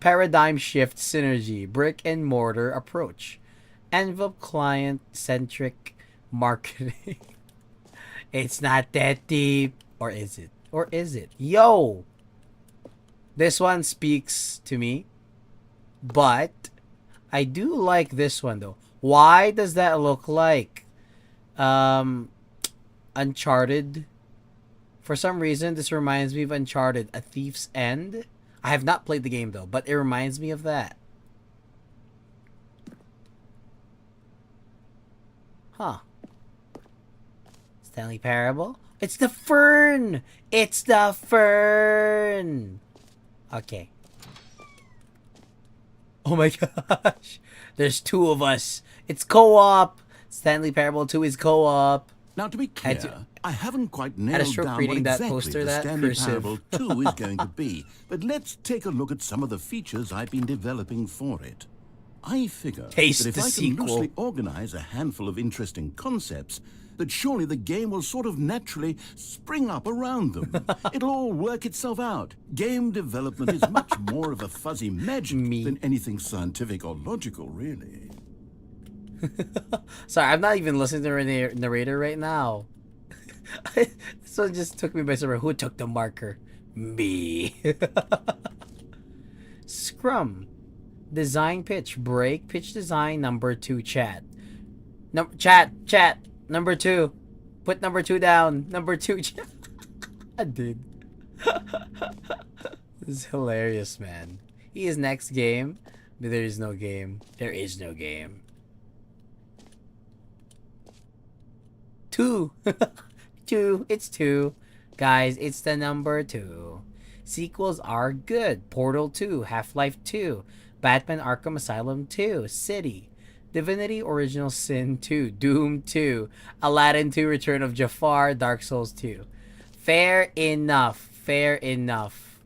Paradigm shift synergy. Brick and mortar approach. Envelope client centric marketing. It's not that deep. Or is it? Or is it? Yo! This one speaks to me. But I do like this one though. Why does that look like Uncharted? For some reason, this reminds me of Uncharted, A Thief's End. I have not played the game though, but it reminds me of that. Huh. Stanley Parable? It's the fern! It's the fern! Okay. Oh my gosh. There's 2 of us. It's co-op. Stanley Parable 2 is co-op. Now, to be clear, I haven't quite nailed had a stroke down reading what that exactly poster, the that Stanley cursive. Parable 2 is going to be, but let's take a look at some of the features I've been developing for it. I figure Taste that if the I can sequel. loosely organize a handful of interesting concepts, that surely the game will sort of naturally spring up around them. It'll all work itself out. Game development is much more of a fuzzy magic than anything scientific or logical, really. Sorry, I'm not even listening to the narrator right now. This one just took me by surprise. Who took the marker? Me. Scrum. Design pitch. Break. Pitch design. Number 2. Chat. Chat. Number 2. Put number 2 down. Number 2. Dude. This is hilarious, man. He is next game. But there is no game. There is no game. 2. 2. It's 2. Guys, it's the number 2. Sequels are good. Portal 2. Half-Life 2. Batman Arkham Asylum 2. City. Divinity Original Sin 2. Doom 2. Aladdin 2. Return of Jafar. Dark Souls 2. Fair enough. Fair enough.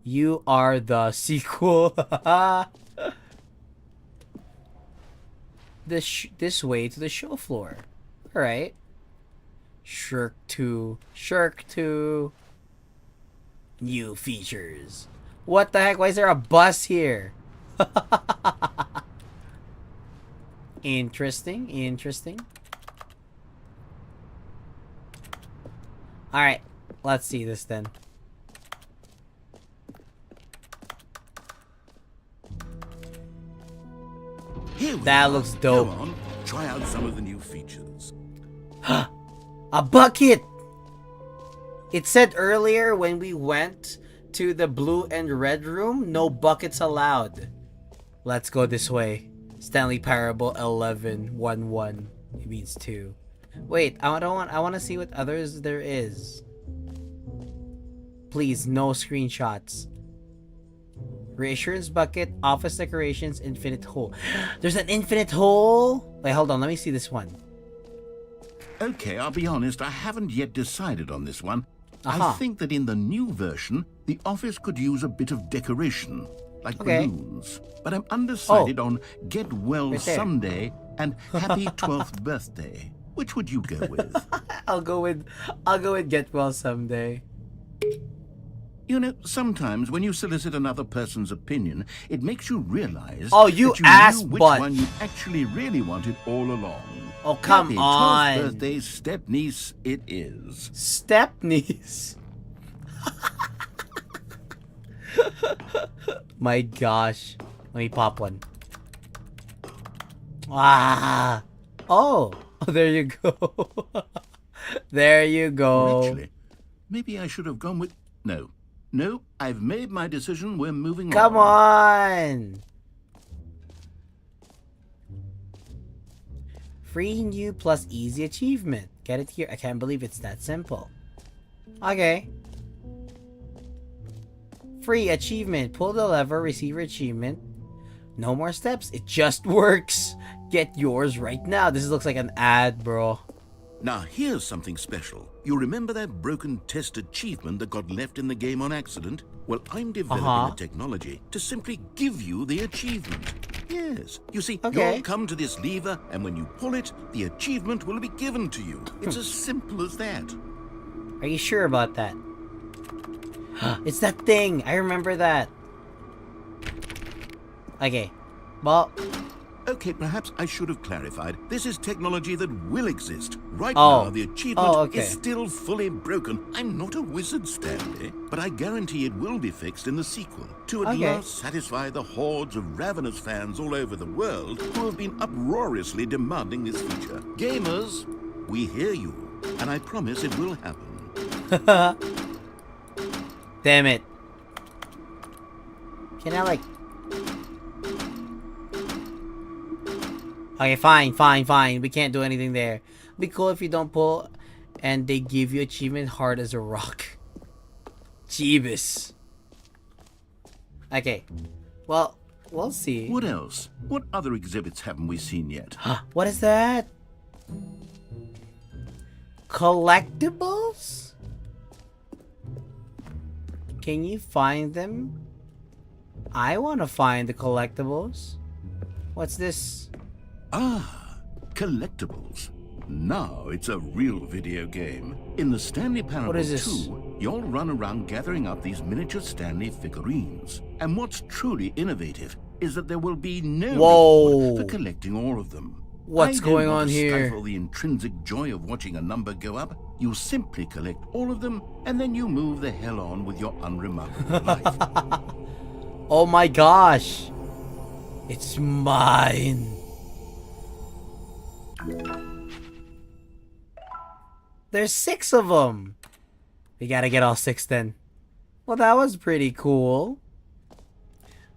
You are the sequel. This way to the show floor. Alright. Shirk 2. New features. What the heck? Why is there a bus here? Interesting. Alright. Let's see this then. That looks dope. Go on, try out some of the new features. A bucket! It said earlier when we went to the blue and red room, no buckets allowed. Let's go this way. Stanley Parable 11:11. It means 2. Wait, I want to see what others there is. Please, no screenshots. Reassurance bucket, office decorations, infinite hole. There's an infinite hole? Wait, hold on. Let me see this one. Okay, I'll be honest, I haven't yet decided on this one. Aha. I think that in the new version, the office could use a bit of decoration, like balloons. But I'm undecided on Get Well Right there. Someday and Happy 12th Birthday. Which would you go with? I'll go with Get Well Someday. You know, sometimes when you solicit another person's opinion, it makes you realize Oh, you that you ass knew which butt. one you actually really wanted all along. Oh, come Happy on. 12th birthday, step-niece it is. Step-niece. My gosh. Let me pop one. Ah. Oh, there you go. There you go. Actually, maybe I should have gone with... No, I've made my decision. We're moving Come on. Free new plus easy achievement. Get it here. I can't believe it's that simple. Okay. Free achievement. Pull the lever, receive your achievement. No more steps. It just works. Get yours right now. This looks like an ad, bro. Now, here's something special. You remember that broken test achievement that got left in the game on accident? Well, I'm developing a technology to simply give you the achievement. Yes. You see, you'll come to this lever, and when you pull it, the achievement will be given to you. It's as simple as that. Are you sure about that? It's that thing. I remember that. Okay. Well... Okay, perhaps I should have clarified. This is technology that will exist. Right now, the achievement is still fully broken. I'm not a wizard, Stanley, but I guarantee it will be fixed in the sequel to at last satisfy the hordes of ravenous fans all over the world who have been uproariously demanding this feature. Gamers, we hear you, and I promise it will happen. Damn it. Can I, like... Okay, fine. We can't do anything there. It'd be cool if you don't pull and they give you achievement hard as a rock. Jeebus. Okay. Well, we'll see. What else? What other exhibits haven't we seen yet? What is that? Collectibles? Can you find them? I want to find the collectibles. What's this? Ah, collectibles. Now it's a real video game. In the Stanley Parable What is this? 2, you'll run around gathering up these miniature Stanley figurines. And what's truly innovative is that there will be no reward for collecting all of them. What's going on here? For the intrinsic joy of watching a number go up, you simply collect all of them, and then you move the hell on with your unremarkable life. Oh my gosh! It's mine! There's 6 of them! We gotta get all 6 then. Well, that was pretty cool.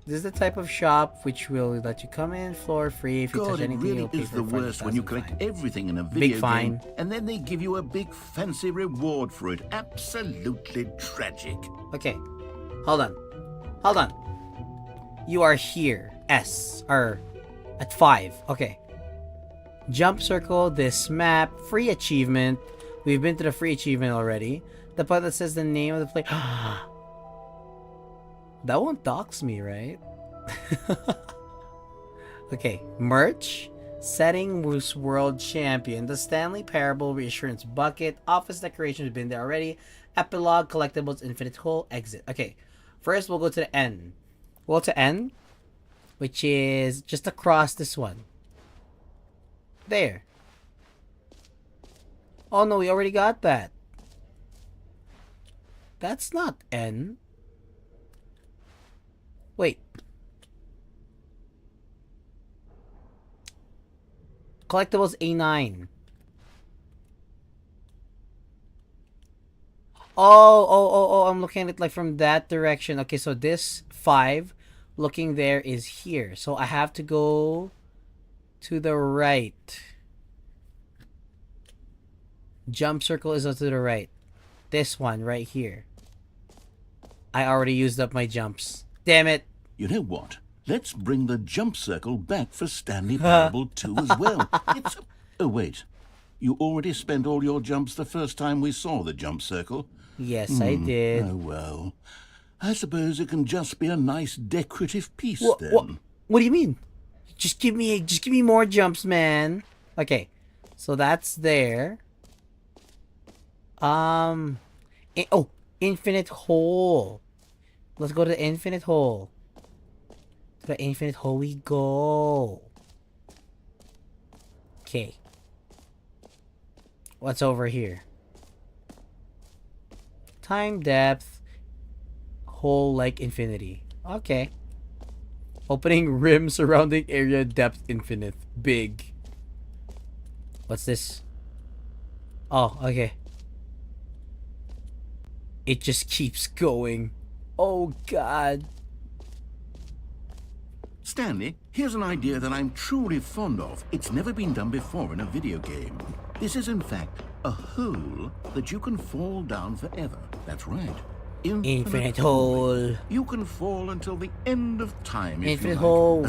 This is the type of shop which will let you come in floor free. If you touch anything, it really you'll pay is for the worst when you collect everything in a video Big fine. game, and then they give you a big fancy reward for it. Absolutely tragic. Okay, hold on. Hold on. You are here. S. Or at 5. Okay. Jump circle this map. Free achievement. We've been to the free achievement already. The part that says the name of the place. That won't dox me, right? Okay. Merch. Setting was world champion. The Stanley Parable Reassurance Bucket. Office decorations have been there already. Epilogue. Collectibles. Infinite Hole. Exit. Okay. First, we'll go to the N. We'll go to N, which is just across this one. There. Oh no, we already got that. That's not N. Wait. Collectibles A9. Oh, I'm looking at it like from that direction. Okay, so this 5 looking there is here. So I have to go to the right. Jump circle is to the right. This one right here. I already used up my jumps. Damn it. You know what? Let's bring the jump circle back for Stanley Parable 2 as well. Oh, wait. You already spent all your jumps the first time we saw the jump circle? Yes, I did. Oh, well. I suppose it can just be a nice decorative piece then. What do you mean? Just give me more jumps, man. Okay. So that's there. Infinite hole. Let's go to the infinite hole. To the infinite hole we go. Okay. What's over here? Time depth. Hole like infinity. Okay. Opening rim surrounding area depth infinite. Big. What's this? Oh, okay. It just keeps going. Oh, God. Stanley, here's an idea that I'm truly fond of. It's never been done before in a video game. This is, in fact, a hole that you can fall down forever. That's right. Infinite hole. You can fall until the end of time. Infinite hole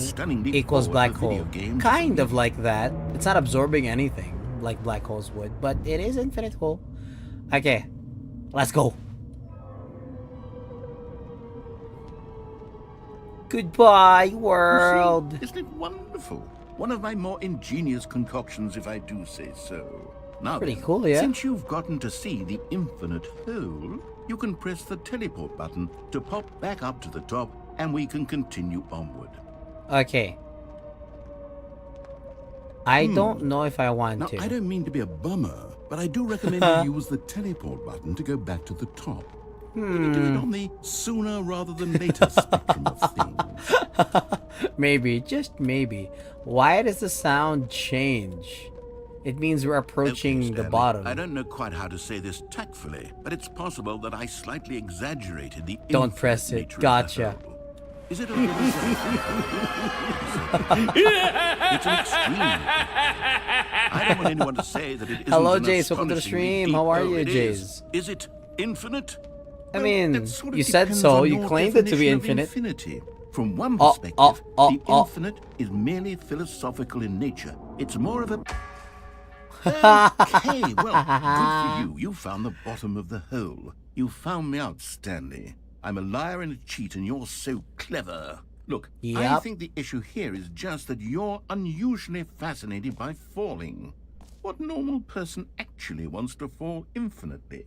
equals black hole. Games, kind of like that. It's not absorbing anything like black holes would, but it is infinite hole. Okay, let's go. Goodbye, world. See, isn't it wonderful? One of my more ingenious concoctions, if I do say so. Now, pretty cool, yeah. Since you've gotten to see the infinite hole, you can press the teleport button to pop back up to the top, and we can continue onward. Okay. I don't know if I want to. I don't mean to be a bummer, but I do recommend you use the teleport button to go back to the top. Maybe do it on the sooner rather than later spectrum of things. Maybe, just maybe. Why does the sound change? It means we're approaching the bottom. I don't know quite how to say this tactfully, but it's possible that I slightly exaggerated the Don't press it. Gotcha. Is it okay to say? It's an extreme. I don't want anyone to say that it isn't. Hello, Jace. Welcome to the stream. How are you, Jace? Is it infinite? I mean, you said so. You claimed it to be infinite. Infinity. From one perspective, the infinite is merely philosophical in nature. It's more of a... Okay, well, good for you. You found the bottom of the hole. You found me out, Stanley. I'm a liar and a cheat, and you're so clever. Look, I Yep. think the issue here is just that you're unusually fascinated by falling. What normal person actually wants to fall infinitely?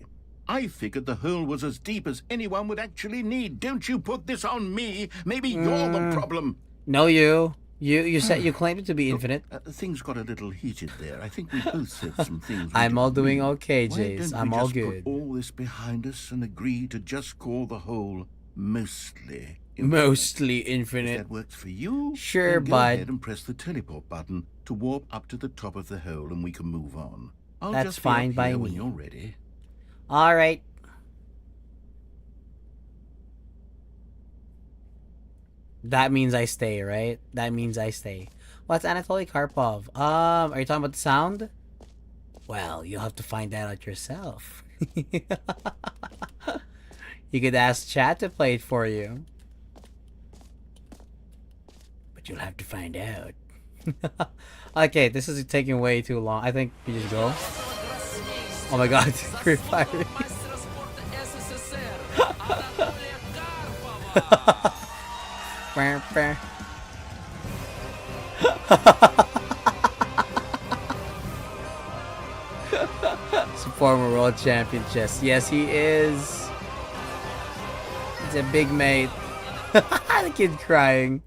I figured the hole was as deep as anyone would actually need. Don't you put this on me. Maybe you're the problem. No, you. You said you claimed it to be infinite. Things got a little heated there. I think we both said some things. I'm all doing okay, Why Jace. don't I'm we all just good. put all this behind us and agree to just call the hole mostly Mostly If infinite. that works for you, Sure, then go bud. ahead and press the teleport button to warp up to the top of the hole, and we can move on. I'll That's just be fine up by here when me. you're ready. All right. That means I stay, right? That means I stay. What's Anatoly Karpov? Are you talking about the sound? Well, you'll have to find that out yourself. You could ask chat to play it for you. But you'll have to find out. Okay, this is taking way too long. I think we just go. Oh my god, Free Fire. He's a former world champion chess. Yes, he is. He's a big mate. The kid crying.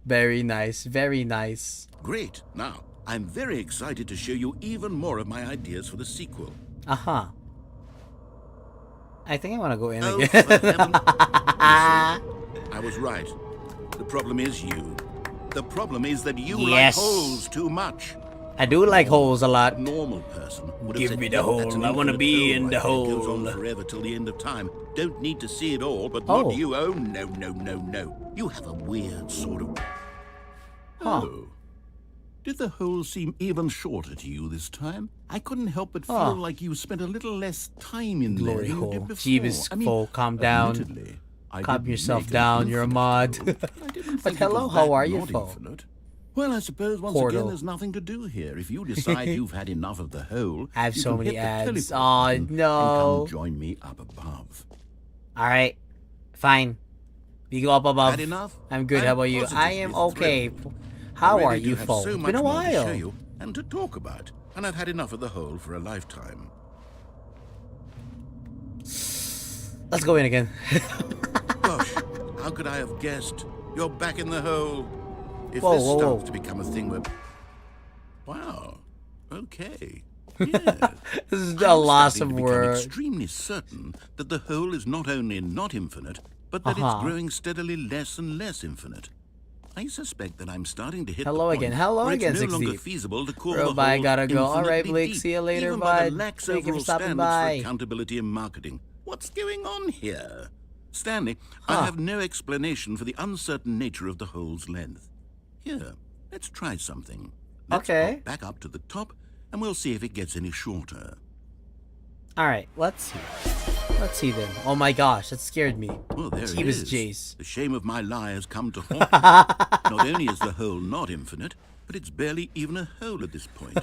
Very nice. Very nice. Great. Now, I'm very excited to show you even more of my ideas for the sequel. Uh-huh. I think I want to go in Oh, again. for heaven. I was right. The problem is you. The problem is that you Yes. like holes too much. I do like holes a lot. A normal person would have Give said, me the "Look, hole. that's an I wanna infinite be in hole the right there. It goes hole." on forever till the end of time. Don't need to see it all, but Oh. not you. Oh, no, no, no, no. You have a weird sort of... Huh. Oh. Did the hole seem even shorter to you this time? I couldn't help but feel Huh. like you spent a little less time in there Glory than you hole. did before. Jeebus, I mean, Fo, calm down. admittedly, I Calm didn't yourself make an down. You're a infinite mod. hole, but I didn't But think it hello, was how that are you, not Fo? infinite. Well, I suppose once Portal. again there's nothing to do here. If you decide you've had enough of the hole, I have you so can many hit the ads. teleport Aw, button and no. come join me up above. Alright. Fine. You go up above. Had enough? I'm good. How about you? I am okay. How I are really you, do have Fo? so It's much been a more to show while. you and to talk about, and I've had enough of the hole for a lifetime. Let's go in again. Gosh, how could I have guessed? You're back in the hole. If Whoa, this whoa, starts whoa. to become a thing where... Wow. Okay. Yeah. This is I'm a loss starting of to become words. extremely certain that the hole is not only not infinite, but that it's growing steadily less and less infinite. I suspect that I'm starting to hit Hello the again. point Hello where again, it's no 6 longer deep. feasible to call Bro, the bye, hole gotta go. All right, infinitely Blake, deep, see you later, even by the bud. lax Thank you for overall stopping standards by. for accountability and marketing. What's going on here? Stanley, Huh. I have no explanation for the uncertain nature of the hole's length. Here, let's try something. Let's Okay. pop back up to the top, and we'll see if it gets any shorter. Alright, let's see. Let's see then. Oh my gosh, that scared me. Oh, there it Jeebus is. Jace. The shame of my lie has come to haunt me. Not only is the hole not infinite, but it's barely even a hole at this point.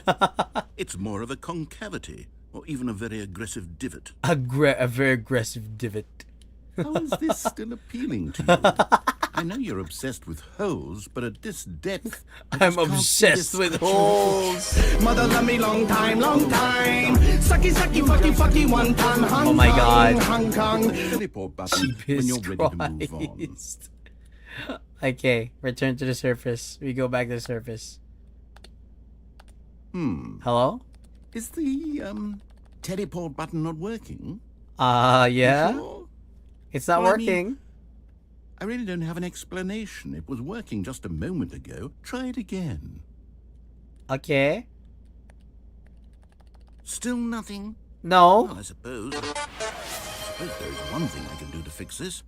It's more of a concavity, or even a very aggressive divot. A very aggressive divot. How is this still appealing to you? I know you're obsessed with holes, but at this depth, I I'm just can't see obsessed this with scratching holes. Mother love me long time, long time. Sucky, sucky, fucky, fucky, one time. Oh my god. Hong Kong. teleport button when you're ready to move on. Christ. Okay, return to the surface. We go back to the surface. Hello? Is the teleport button not working? Yeah? Sure? It's not Well, I mean, working. I really don't have an explanation. It was working just a moment ago. Try it again. Okay. Still nothing? No. Well, I suppose there is one thing I can do to fix this.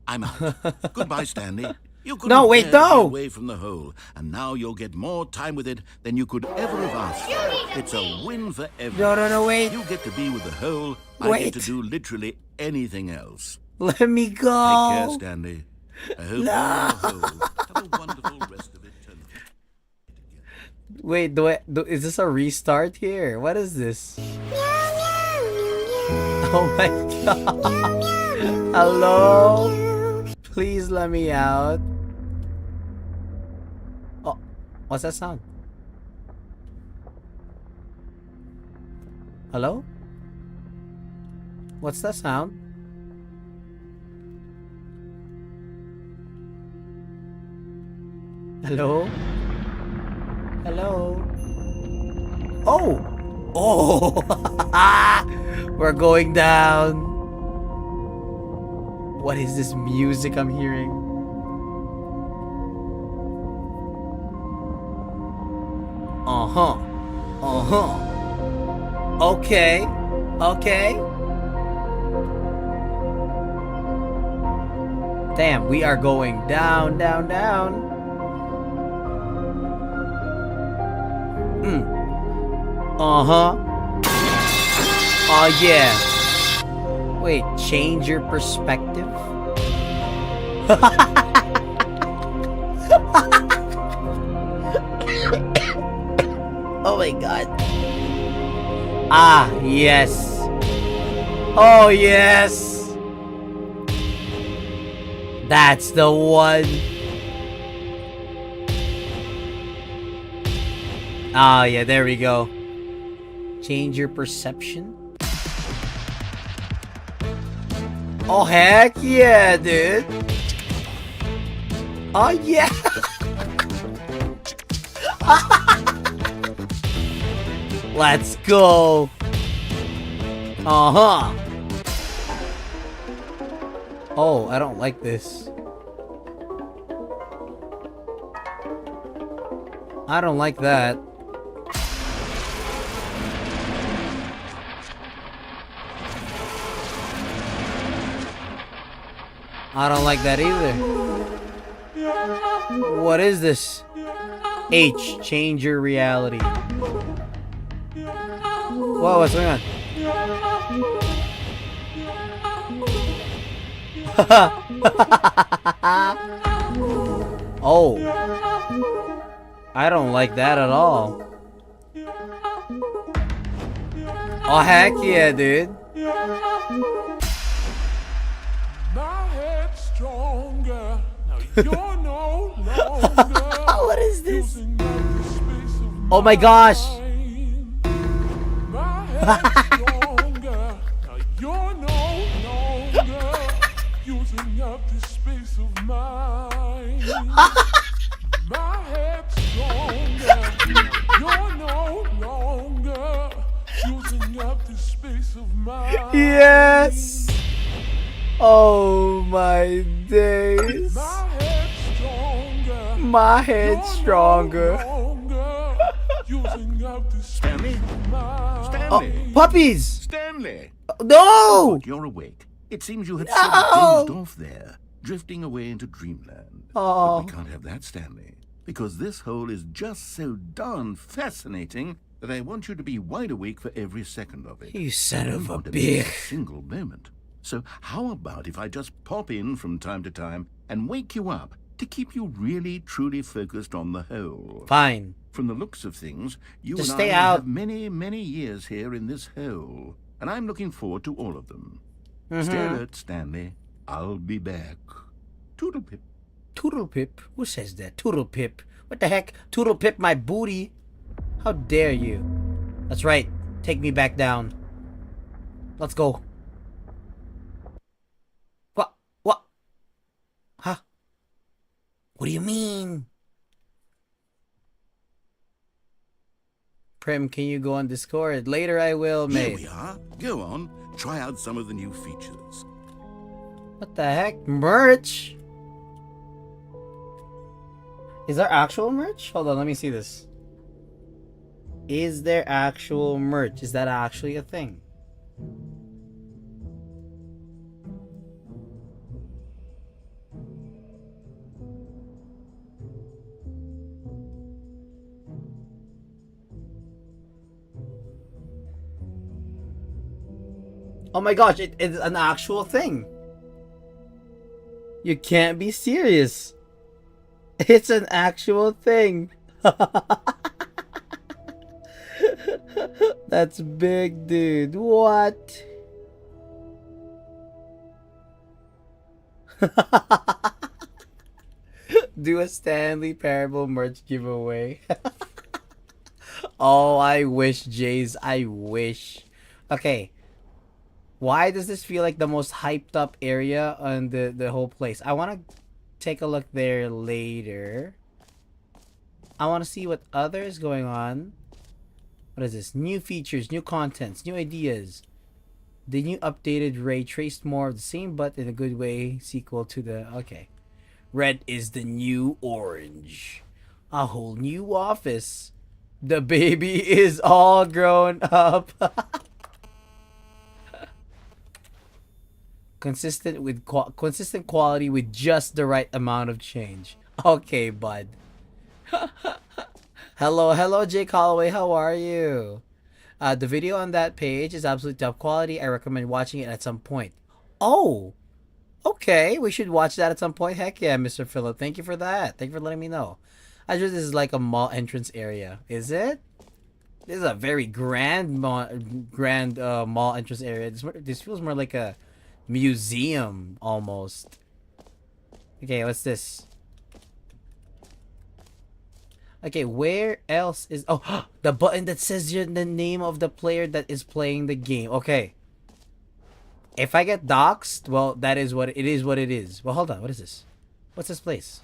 I'm out. Goodbye, Stanley. You couldn't No, wait, bear to be no. away from the hole, and now you'll get more time with it than you could ever have asked for. It's a win for everyone. No, wait. You get to be with the hole. I Wait. get to do literally anything else. Let me Take go. care, Stanley. I hope you're in the hole. Have a wonderful rest of it. Wait, is this a restart here? What is this? Oh my god. Hello? Please let me out. Oh, what's that sound? Hello? What's that sound? Hello? Hello? Oh! Oh! We're going down. What is this music I'm hearing? Uh-huh. Uh-huh. Okay. Okay. Damn, we are going down, down, down. Uh-huh. Oh, yeah. Wait, change your perspective? Oh my god. Ah, yes. Oh, yes. That's the one. Ah, yeah, there we go. Change your perception. Oh, heck yeah, dude. Oh, yeah. Let's go. Uh-huh. Oh, I don't like this. I don't like that. I don't like that either. What is this? H, change your reality. Whoa, what's going on? Oh. I don't like that at all. Oh, heck yeah, dude. What is this? Oh my gosh. Yes. Oh my days. My head's stronger. Stanley? Oh, Stanley? puppies! Stanley! No! You're awake. It seems you had No! sort of dozed off there, drifting away into dreamland. Oh. But we can't have that, Stanley, because this hole is just so darn fascinating that I want you to be wide awake for every second of it. You son of a want to miss bitch. a single moment. So how about if I just pop in from time to time and wake you up to keep you really, truly focused on the hole? Fine. From the looks of things, you Just and stay I out. have many, many years here in this hole, and I'm looking forward to all of them. Stay alert, Stanley. I'll be back. Toodlepip. Toodlepip? Who says that? Toodlepip. What the heck? Toodlepip my booty. How dare you? That's right. Take me back down. Let's go. What? What? Huh? What do you mean? Prim, can you go on Discord? Later I will, Here mate. we are. Go on. Try out some of the new features. What the heck? Merch? Is there actual merch? Hold on, let me see this. Is there actual merch? Is that actually a thing? Oh my gosh, it's an actual thing. You can't be serious. It's an actual thing. That's big, dude. What? Do a Stanley Parable merch giveaway. Oh, I wish, Jays. I wish. Okay. Why does this feel like the most hyped up area on the whole place? I want to take a look there later. I want to see what other is going on. What is this? New features, new contents, new ideas. The new updated ray traced more of the same, but in a good way. Sequel to the... Okay. Red is the new orange. A whole new office. The baby is all grown up. Consistent quality with just the right amount of change. Okay, bud. Hello, Jake Holloway. How are you? The video on that page is absolutely top quality. I recommend watching it at some point. Oh, okay. We should watch that at some point. Heck yeah, Mr. Phillip. Thank you for that. Thank you for letting me know. I sure this is like a mall entrance area. Is it? This is a very grand mall entrance area. This feels more like a museum almost. Okay, what's this? Okay, where else is... Oh, the button that says the name of the player that is playing the game. Okay. If I get doxxed, well, that is what it is. What it is. Well, hold on. What is this? What's this place?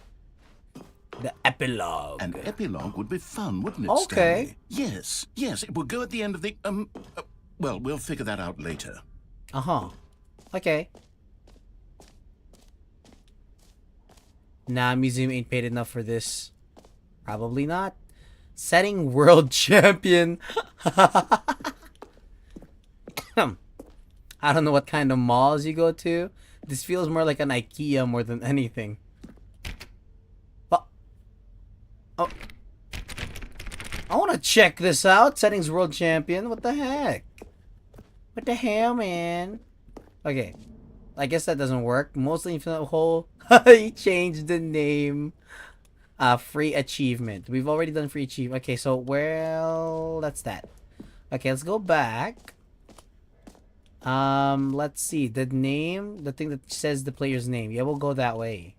The epilogue. An epilogue would be fun, wouldn't it, Okay. Stanley? Yes, it will go at the end of the... well, we'll figure that out later. Uh-huh. Okay. Nah, museum ain't paid enough for this. Probably not. Setting world champion. I don't know what kind of malls you go to. This feels more like an IKEA more than anything. Oh. I want to check this out. Settings world champion. What the heck? What the hell, man? Okay. I guess that doesn't work. Mostly infinite hole. He changed the name. Free achievement. We've already done free achievement. Okay, so, well, that's that. Okay, let's go back. Let's see. The name, the thing that says the player's name. Yeah, we'll go that way.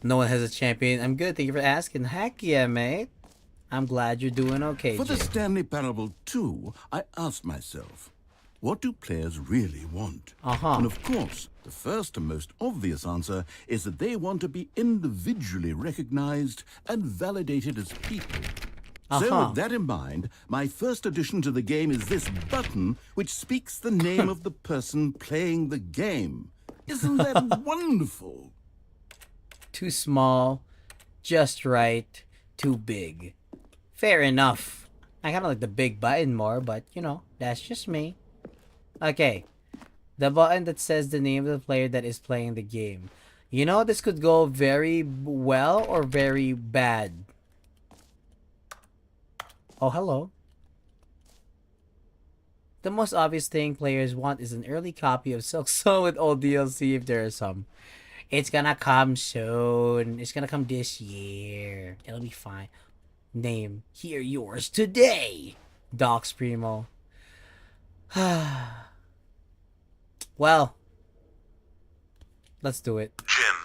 No one has a champion. I'm good. Thank you for asking. Heck yeah, mate. I'm glad you're doing okay, For the Jay. Stanley Parable 2, I asked myself, what do players really want? And of course, the first and most obvious answer is that they want to be individually recognized and validated as people. So with that in mind, my first addition to the game is this button, which speaks the name of the person playing the game. Isn't that wonderful? Too small, just right, too big. Fair enough. I kind of like the big button more, but, you know, that's just me. Okay. The button that says the name of the player that is playing the game. You know, this could go very well or very bad. Oh, hello. The most obvious thing players want is an early copy of Silk Song with all DLC if there are some. It's gonna come soon. It's gonna come this year. It'll be fine. Name, hear yours today. Docs Primo. Well, let's do it. Jim.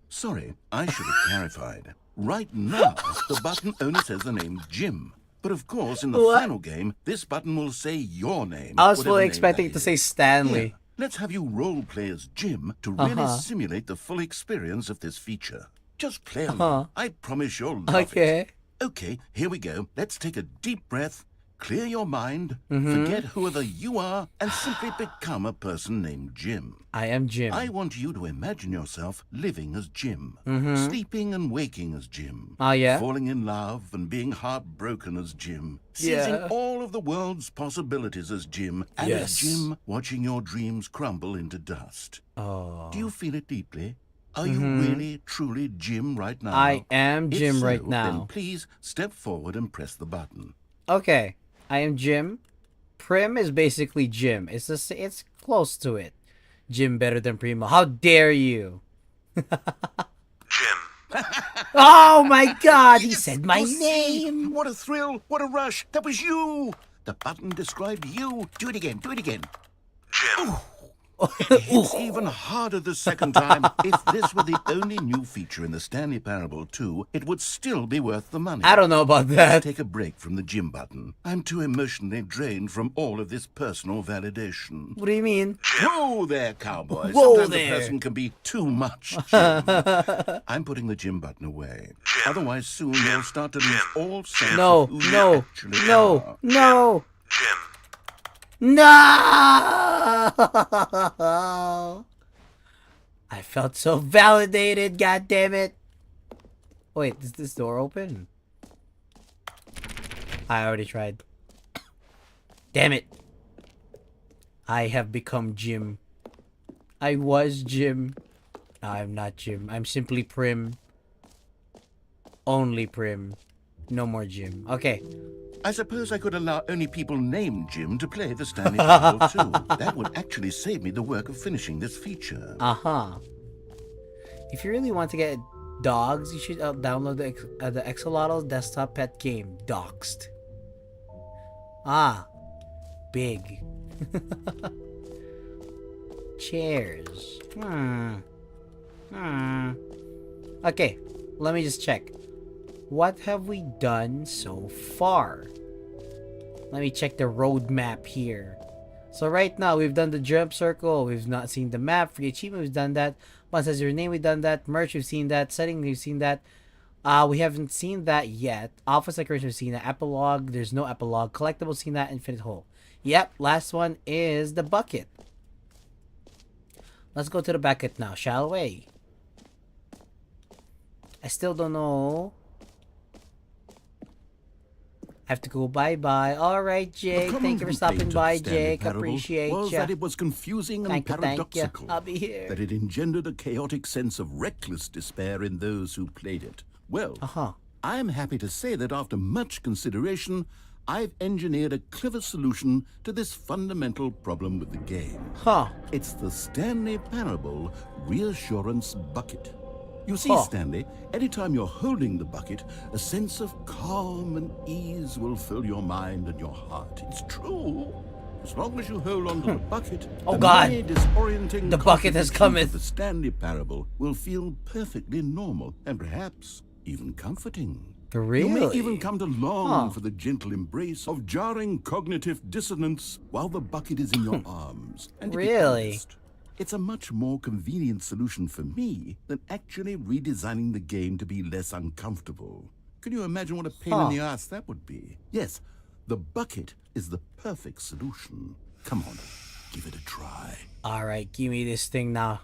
Sorry, I should have clarified. Right now, the button only says the name Jim. But of course, in the final game, this button will say your name. I was fully expecting it to say Stanley. Here, let's have you role play as Jim to really simulate the full experience of this feature. Just play along. I promise you'll love it. Okay, here we go. Let's take a deep breath, clear your mind, forget whoever you are, and simply become a person named Jim. I am Jim. I want you to imagine yourself living as Jim, sleeping and waking as Jim, falling in love and being heartbroken as Jim, seizing all of the world's possibilities as Jim, and as Jim, watching your dreams crumble into dust. Do you feel it deeply? Are you really, truly Jim right now? I am Jim right now. Then please step forward and press the button. Okay, I am Jim. Prim is basically Jim. It's close to it. Jim better than Primo. How dare you? Jim. Oh my God! He said my name. What a thrill! What a rush! That was you. The button described you. Do it again. Do it again. Jim. It's even harder the second time. If this were the only new feature in the Stanley Parable 2, it would still be worth the money. I don't know about that. Let's take a break from the gym button. I'm too emotionally drained from all of this personal validation. What do you mean? Whoa there, cowboy. Whoa Sometimes there. a person can be too much gym. I'm putting the gym button away. Otherwise, soon you'll start to lose all sense of who you actually are. No! I felt so validated, god damn it. Wait, is this door open? I already tried. Damn it. I have become Jim. I was Jim. No, I'm not Jim. I'm simply Prim. Only Prim. No more Jim. Okay. I suppose I could allow only people named Jim to play the Stanley Parable 2. That would actually save me the work of finishing this feature. Uh-huh. If you really want to get dogs, you should download the Axolotl desktop pet game, Doxed. Ah. Big. Chairs. Okay, let me just check. What have we done so far? Let me check the roadmap here. So right now, we've done the jump circle. We've not seen the map. For the achievement, we've done that. One says your name, we've done that. Merch, we've seen that. Setting, we've seen that. We haven't seen that yet. Alpha Decoration, we've seen that. Epilogue, there's no epilogue. Collectible, seen that. Infinite Hole. Yep, last one is the bucket. Let's go to the bucket now, shall we? I still don't know. I have to go bye-bye. Alright, Jake. Thank you for stopping by, Jake. Appreciate was ya. that it was confusing and Thank you. paradoxical. I'll be here. That it engendered a chaotic sense of reckless despair in those who played it. Well, I am happy to say that after much consideration, I've engineered a clever solution to this fundamental problem with the game. It's the Stanley Parable Reassurance Bucket. You see, Stanley, anytime you're holding the bucket, a sense of calm and ease will fill your mind and your heart. It's true. As long as you hold on to the bucket, Oh God! disorienting The bucket has come in. The Stanley Parable will feel perfectly normal and perhaps even comforting. Really? You may even come to long for the gentle embrace of jarring cognitive dissonance while the bucket is in your arms. And to be Really? honest, it's a much more convenient solution for me than actually redesigning the game to be less uncomfortable. Can you imagine what a pain in the ass that would be? Yes, the bucket is the perfect solution. Come on, give it a try. Alright, give me this thing now.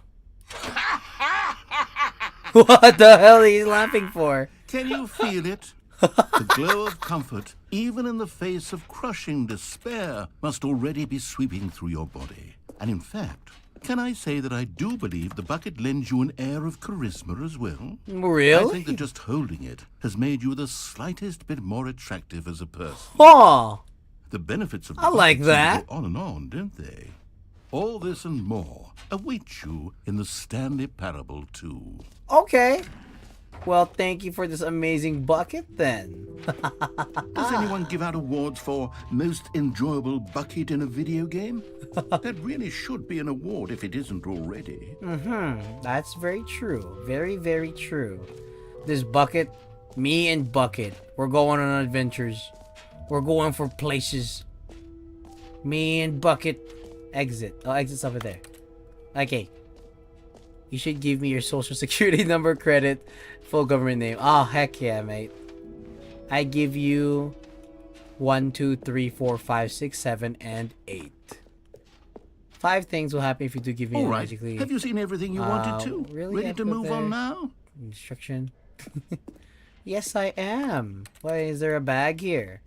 What the hell are you laughing for? Can you feel it? The glow of comfort, even in the face of crushing despair, must already be sweeping through your body. And in fact, can I say that I do believe the bucket lends you an air of charisma as well? Really? I think that just holding it has made you the slightest bit more attractive as a person. The benefits of the I like bucket seem to that. go on and on, don't they? All this and more await you in the Stanley Parable 2. Okay. Well, thank you for this amazing bucket then. Does anyone give out awards for most enjoyable bucket in a video game? That really should be an award if it isn't already. That's very true. Very, very true. This bucket, me and Bucket, we're going on adventures. We're going for places. Me and Bucket. Exit. Oh, exit's over there. Okay. You should give me your social security number, credit, full government name. Oh, heck yeah, mate. I give you 1, 2, 3, 4, 5, 6, 7, and 8. 5 things will happen if you do give me All right. magically. Have you seen everything you wanted to? Really? Ready I've to got move on now? Instruction. Yes, I am. Why is there a bag here?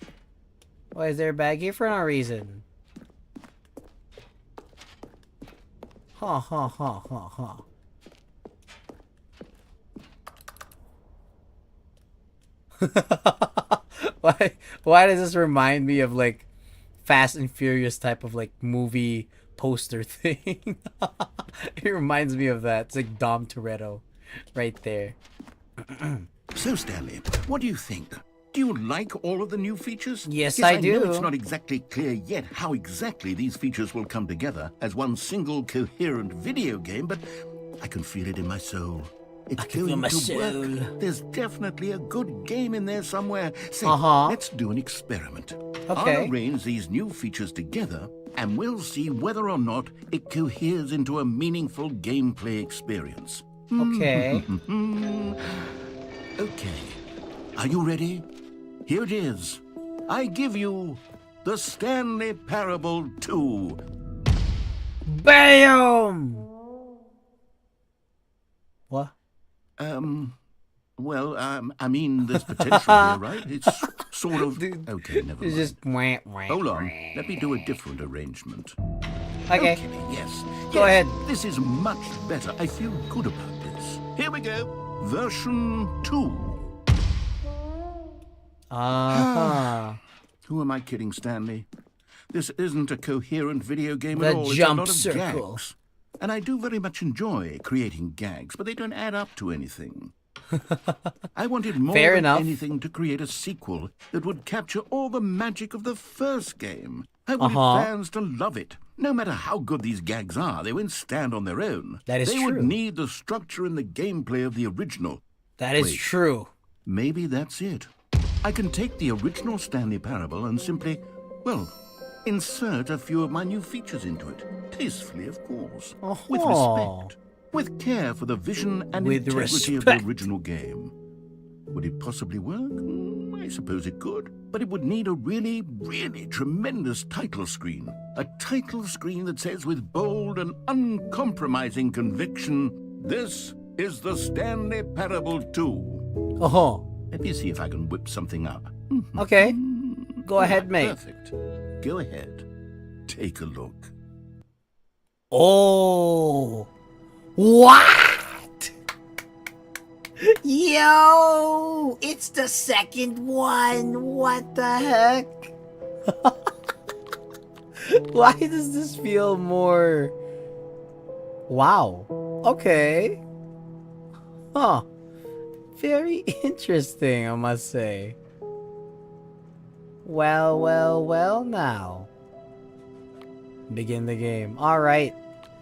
Why is there a bag here for no reason? Ha ha ha ha ha. Why does this remind me of like Fast and Furious type of like movie poster thing? It reminds me of that. It's like Dom Toretto right there. So, Stanley, what do you think? Do you like all of the new features? Yes, I do. know it's not exactly clear yet how exactly these features will come together as one single coherent video game, but I can feel it in my soul. It's going to work. There's definitely a good game in there somewhere. Say, let's do an experiment. Okay. I'll arrange these new features together, and we'll see whether or not it coheres into a meaningful gameplay experience. Okay. Okay. Are you ready? Here it is. I give you the Stanley Parable 2. BAM! What? Well, I mean, there's potential here, right? It's sort of... Okay, never mind. It's just... Hold on. Let me do a different arrangement. Okay. Yes. Go ahead. This is much better. I feel good about this. Here we go. Version 2. Who am I kidding, Stanley? This isn't a coherent video game at all. The jump it's a lot of circle. gags. And I do very much enjoy creating gags, but they don't add up to anything. I wanted more than anything to create a sequel that would capture all the magic of the first game. I wanted fans to love it. No matter how good these gags are, they won't stand on their own. That is true. true. They would need the structure and the gameplay of the original. That is true. Maybe that's it. I can take the original Stanley Parable and simply, well, insert a few of my new features into it. Tastefully, of course. With respect. With care for the vision and integrity of the original game. Would it possibly work? I suppose it could. But it would need a really, really tremendous title screen. A title screen that says with bold and uncompromising conviction, "This is the Stanley Parable 2. Let me see if I can whip something up. Okay. Go ahead, mate. Perfect. Go ahead. Take a look. Oh. What? Yo! It's the second one. What the heck? Why does this feel more... Wow. Okay. Huh. Very interesting, I must say. Well now. Begin the game. Alright.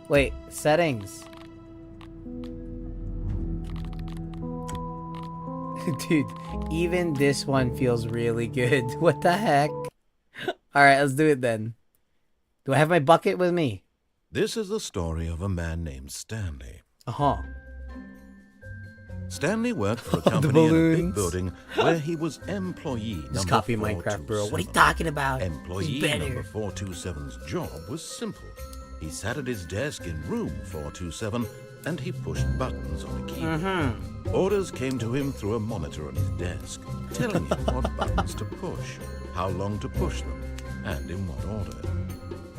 Wait, settings. Dude, even this one feels really good. What the heck? Alright, let's do it then. Do I have my bucket with me? This is the story of a man named Stanley. Stanley worked for a company in a big building where he was employee number 427. Just copy Minecraft, bro. What are you talking about? Employee number 427's job was simple. He sat at his desk in room 427 and he pushed buttons on a keyboard. Orders came to him through a monitor on his desk, telling him what buttons to push, how long to push them, and in what order.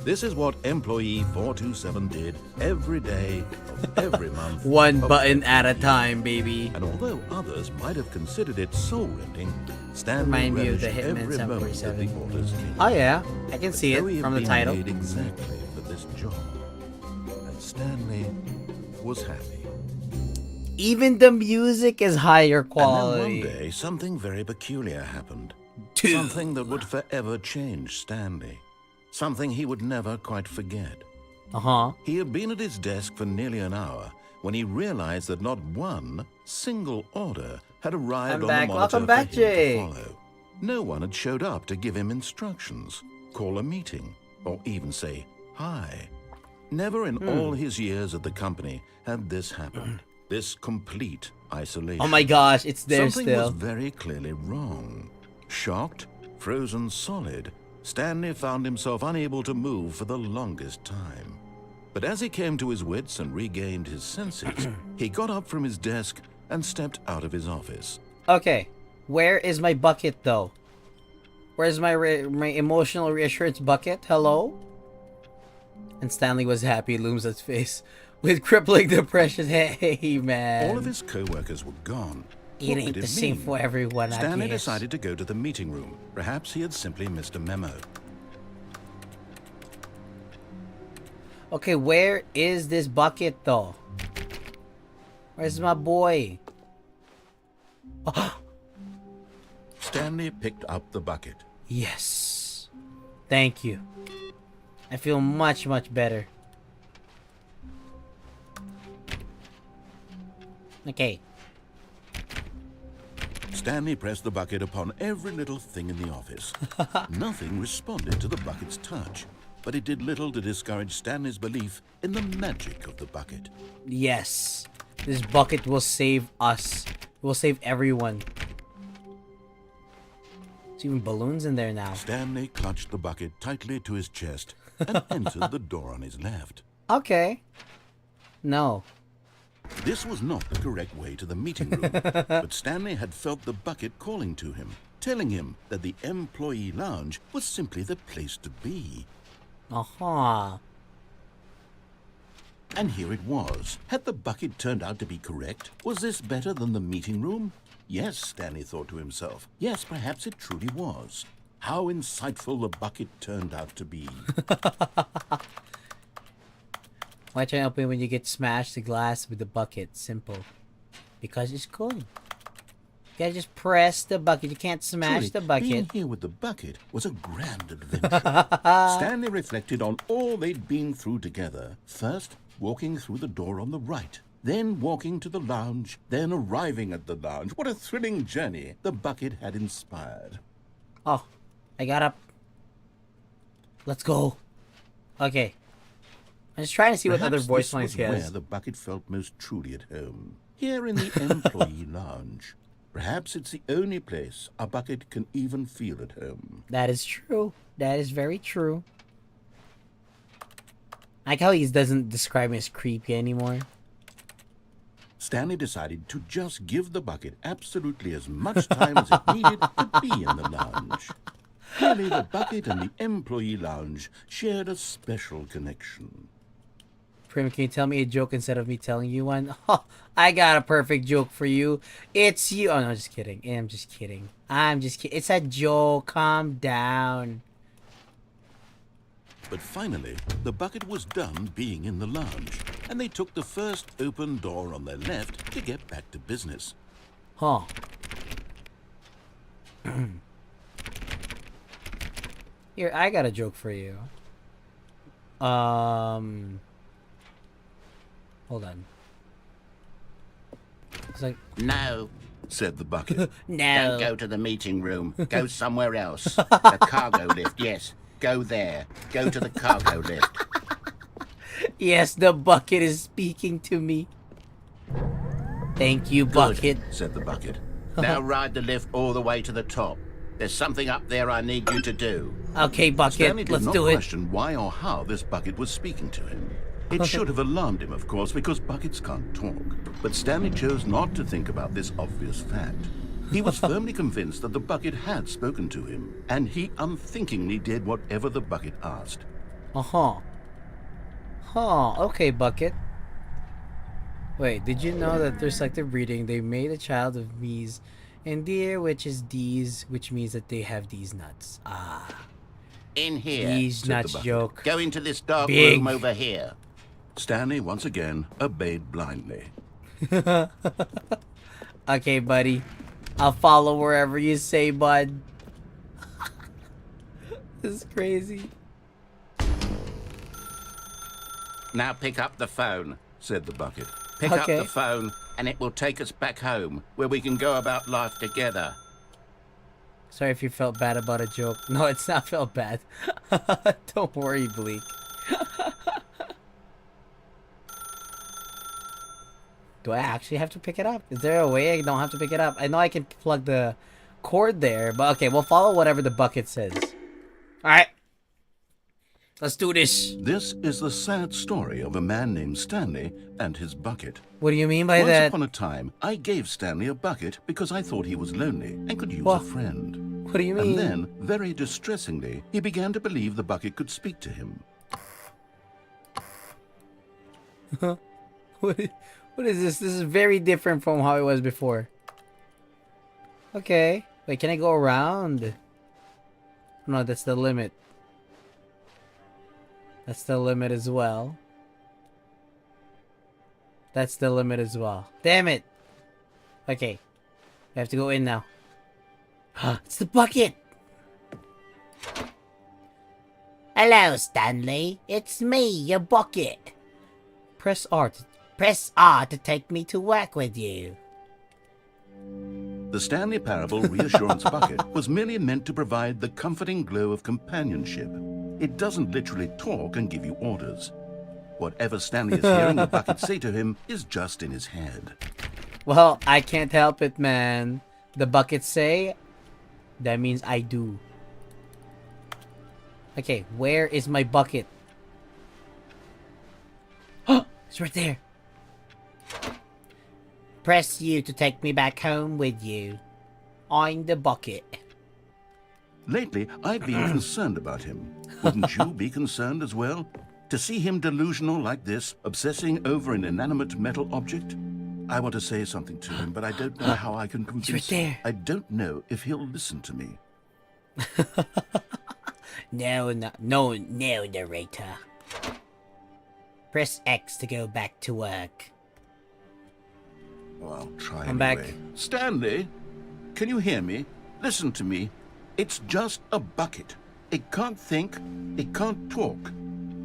This is what employee 427 did every day of every month. One button at a time, baby. And although others might have considered it soul-rending, Stanley Remind me of the relished Hitman every moment that the 747. orders came. Oh yeah, I can see it Though he had from the been title. made exactly for this job, and Stanley was happy. Even the music is higher quality. And then one day, something very peculiar happened. Dude. Something that would forever change Stanley. Something he would never quite forget. He had been at his desk for nearly an hour when he realized that not one single order had arrived on the monitor Welcome back, for him Jay. to follow. No one had showed up to give him instructions, call a meeting, or even say hi. Never in all his years at the company had this happened. This complete isolation. Oh my gosh, it's there Something still. was very clearly wrong. Shocked, frozen solid, Stanley found himself unable to move for the longest time. But as he came to his wits and regained his senses, he got up from his desk and stepped out of his office. Okay, where is my bucket though? Where's my emotional reassurance bucket? Hello? And Stanley was happy, Looms' face. With crippling depression, hey man. All of his co-workers were gone. It What ain't did the same mean? for everyone, I Stanley guess. decided to go to the meeting room. Perhaps he had simply missed a memo. Okay, where is this bucket though? Where's my boy? Stanley picked up the bucket. Yes. Thank you. I feel much, much better. Okay. Stanley pressed the bucket upon every little thing in the office. Nothing responded to the bucket's touch, but it did little to discourage Stanley's belief in the magic of the bucket. Yes. This bucket will save us. It will save everyone. There's even balloons in there now. Stanley clutched the bucket tightly to his chest and entered the door on his left. Okay. No. This was not the correct way to the meeting room, but Stanley had felt the bucket calling to him, telling him that the employee lounge was simply the place to be. Aha. And here it was. Had the bucket turned out to be correct? Was this better than the meeting room? Yes, Stanley thought to himself. Yes, perhaps it truly was. How insightful the bucket turned out to be. Why try to open when you get smashed the glass with the bucket? Simple. Because it's cool. You gotta just press the bucket. You can't smash the bucket. Being here with the bucket was a grand adventure. Stanley reflected on all they'd been through together. First, walking through the door on the right. Then walking to the lounge. Then arriving at the lounge. What a thrilling journey the bucket had inspired. Oh, I got up. Let's go. Okay. I'm just trying to see what other voice lines he has. Where the bucket felt most truly at home. Here in the employee lounge. Perhaps it's the only place a bucket can even feel at home. That is true. That is very true. I like how he doesn't describe me as creepy anymore. Stanley decided to just give the bucket absolutely as much time as it needed to be in the lounge. Clearly, the bucket and the employee lounge shared a special connection. Prim, can you tell me a joke instead of me telling you one? Oh, I got a perfect joke for you. It's you. Oh, no, just kidding. I'm just kidding. I'm just kidding. It's a joke. Calm down. But finally, the bucket was done being in the lounge, and they took the first open door on their left to get back to business. Huh. Here, I got a joke for you. Hold on. It's like... No, said the bucket. No. Don't go to the meeting room. Go somewhere else. The cargo lift, yes. Go there. Go to the cargo lift. Yes, the bucket is speaking to me. Thank you, bucket. Good, said the bucket. Now ride the lift all the way to the top. There's something up there I need you to do. Okay, bucket, Stanley did let's not do it. question why or how this bucket was speaking to him. It should have alarmed him, of course, because buckets can't talk. But Stanley chose not to think about this obvious fact. He was firmly convinced that the bucket had spoken to him, and he unthinkingly did whatever the bucket asked. Uh-huh. Huh, okay, bucket. Wait, did you know that through selective breeding, they made a child of me's and deer, which is D's, which means that they have these nuts. Ah. In here. These nuts joke. Go into this dark Big. room over here. Stanley once again obeyed blindly. Okay, buddy. I'll follow wherever you say, bud. This is crazy. Now pick up the phone, said the bucket. Pick up Okay. the phone, and it will take us back home, where we can go about life together. Sorry if you felt bad about a joke. No, it's not felt bad. Don't worry, Bleak. Do I actually have to pick it up? Is there a way I don't have to pick it up? I know I can plug the cord there, but okay, we'll follow whatever the bucket says. Alright. Let's do this. This is the sad story of a man named Stanley and his bucket. What do you mean by Once that? upon a time, I gave Stanley a bucket because I thought he was lonely and could use What? a friend. What do you mean? And then, very distressingly, he began to believe the bucket could speak to him. What is this? This is very different from how it was before. Okay. Wait, can I go around? No, that's the limit. That's the limit as well. That's the limit as well. Damn it! Okay. I have to go in now. It's the bucket! Hello, Stanley. It's me, your bucket. Press R to take me to work with you. The Stanley Parable Reassurance Bucket was merely meant to provide the comforting glow of companionship. It doesn't literally talk and give you orders. Whatever Stanley is hearing the bucket say to him is just in his head. Well, I can't help it, man. The bucket say, that means I do. Okay, where is my bucket? It's right there. Press U to take me back home with you. I'm the bucket. Lately, I've been concerned about him. Wouldn't you be concerned as well? To see him delusional like this, obsessing over an inanimate metal object? I want to say something to him, but I don't know how I can convince him. I don't know if he'll listen to me. No, narrator. Press X to go back to work. Well, I'll try I'm anyway. back. Stanley, can you hear me? Listen to me. It's just a bucket. It can't think, it can't talk.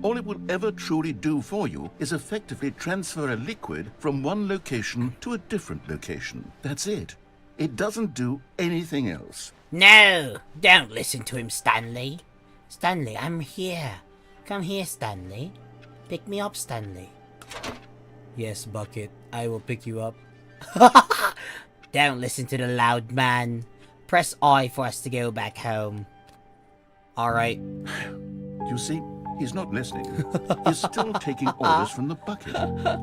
All it will ever truly do for you is effectively transfer a liquid from one location to a different location. That's it. It doesn't do anything else. No, don't listen to him, Stanley. Stanley, I'm here. Come here, Stanley. Pick me up, Stanley. Yes, Bucket, I will pick you up. Don't listen to the loud man. Press I for us to go back home. Alright. You see, he's not listening. He's still taking orders from the bucket.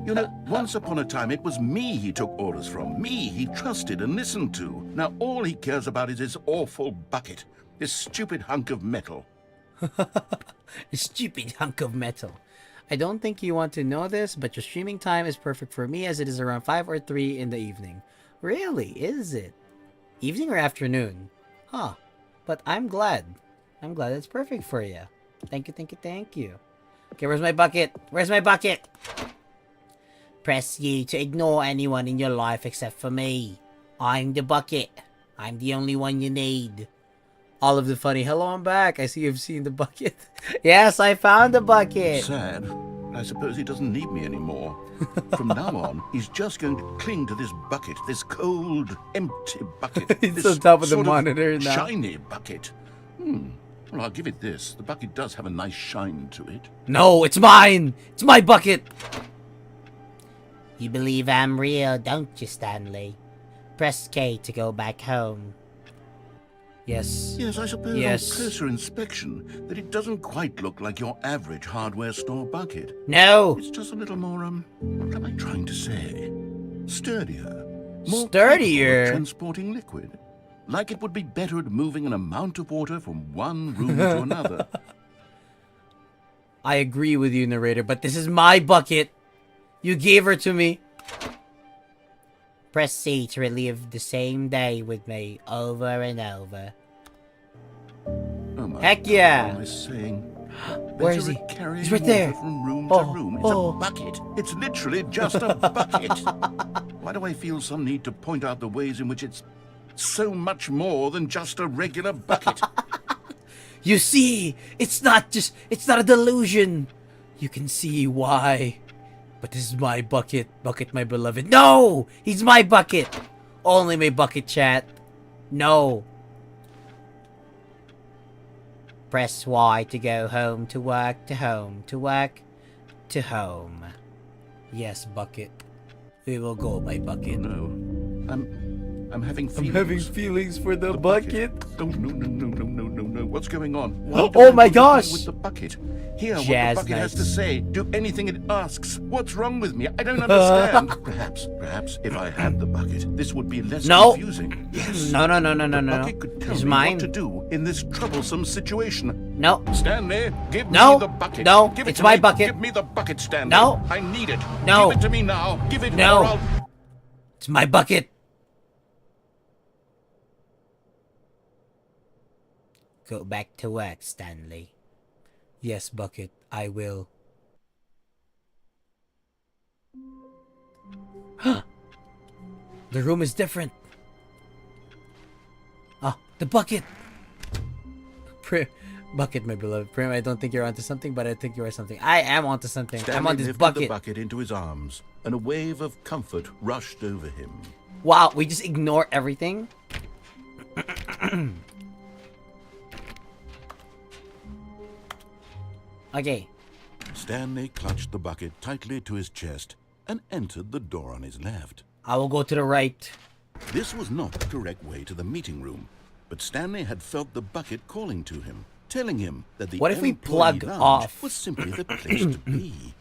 You know, once upon a time it was me he took orders from. Me he trusted and listened to. Now all he cares about is his awful bucket. This stupid hunk of metal. A stupid hunk of metal. I don't think you want to know this, but your streaming time is perfect for me as it is around 5 or 3 in the evening. Really? Is it? Evening or afternoon? Huh. But I'm glad. I'm glad it's perfect for you. Thank you, thank you, thank you. Okay, where's my bucket? Where's my bucket? Press U to ignore anyone in your life except for me. I'm the bucket. I'm the only one you need. All of the funny, hello, I'm back. I see you've seen the bucket. Yes, I found the bucket. Sad. I suppose he doesn't need me anymore. From now on, he's just going to cling to this bucket, this cold, empty bucket. It's this on top of the sort monitor now. Shiny bucket. Well, I'll give it this. The bucket does have a nice shine to it. No, it's mine. It's my bucket. You believe I'm real, don't you, Stanley? Press K to go back home. Yes. Yes, I suppose Yes. on closer inspection that it doesn't quite look like your average hardware store bucket. No. It's just a little more, what am I trying to say? Sturdier. More Sturdier? capable of transporting liquid. Like it would be better at moving an amount of water from one room to another. I agree with you, narrator, but this is my bucket. You gave her to me. Press C to relive the same day with me over and over. Oh my Heck God, yeah. what am I saying? Where is he? Better at carrying He's right water there. From room Oh, to room. It's oh. a bucket. It's literally just a bucket. Why do I feel some need to point out the ways in which it's so much more than just a regular bucket? You see, it's not a delusion. You can see why. But this is my bucket. Bucket, my beloved. No! He's my bucket. Only my bucket, chat. No. Press Y to go home, to work, to home, to work, to home. Yes, bucket. We will go by bucket. No. I'm having feelings. I'm having feelings for the bucket. Oh, no. What's going on? Oh my gosh! With the bucket. Hear Jazz what the bucket has to nights. say. Do anything it asks. What's wrong with me? I don't understand. Perhaps if I had the bucket, this would be less No. confusing. Yes. No. The bucket could tell It's me mine. what to do in this troublesome situation. No. Stanley, give No. me the bucket. No. Give it It's to my me. bucket. Give me the bucket, Stanley. No. I need it. No. Give it to me now. Give it. No. Or I'll... It's my bucket. Go back to work, Stanley. Yes, bucket, I will. The room is different. Oh, The bucket! Bucket, my beloved. Prim, I don't think you're onto something, but I think you are something. I am onto something. Stanley I'm on this lifted bucket. the bucket into his arms, and a wave of comfort rushed over him. Wow, we just ignore everything? Okay. Stanley clutched the bucket tightly to his chest and entered the door on his left. I will go to the right. This was not the correct way to the meeting room, but Stanley had felt the bucket calling to him, telling him that the What if we employee plug lounge off? was simply the place to be.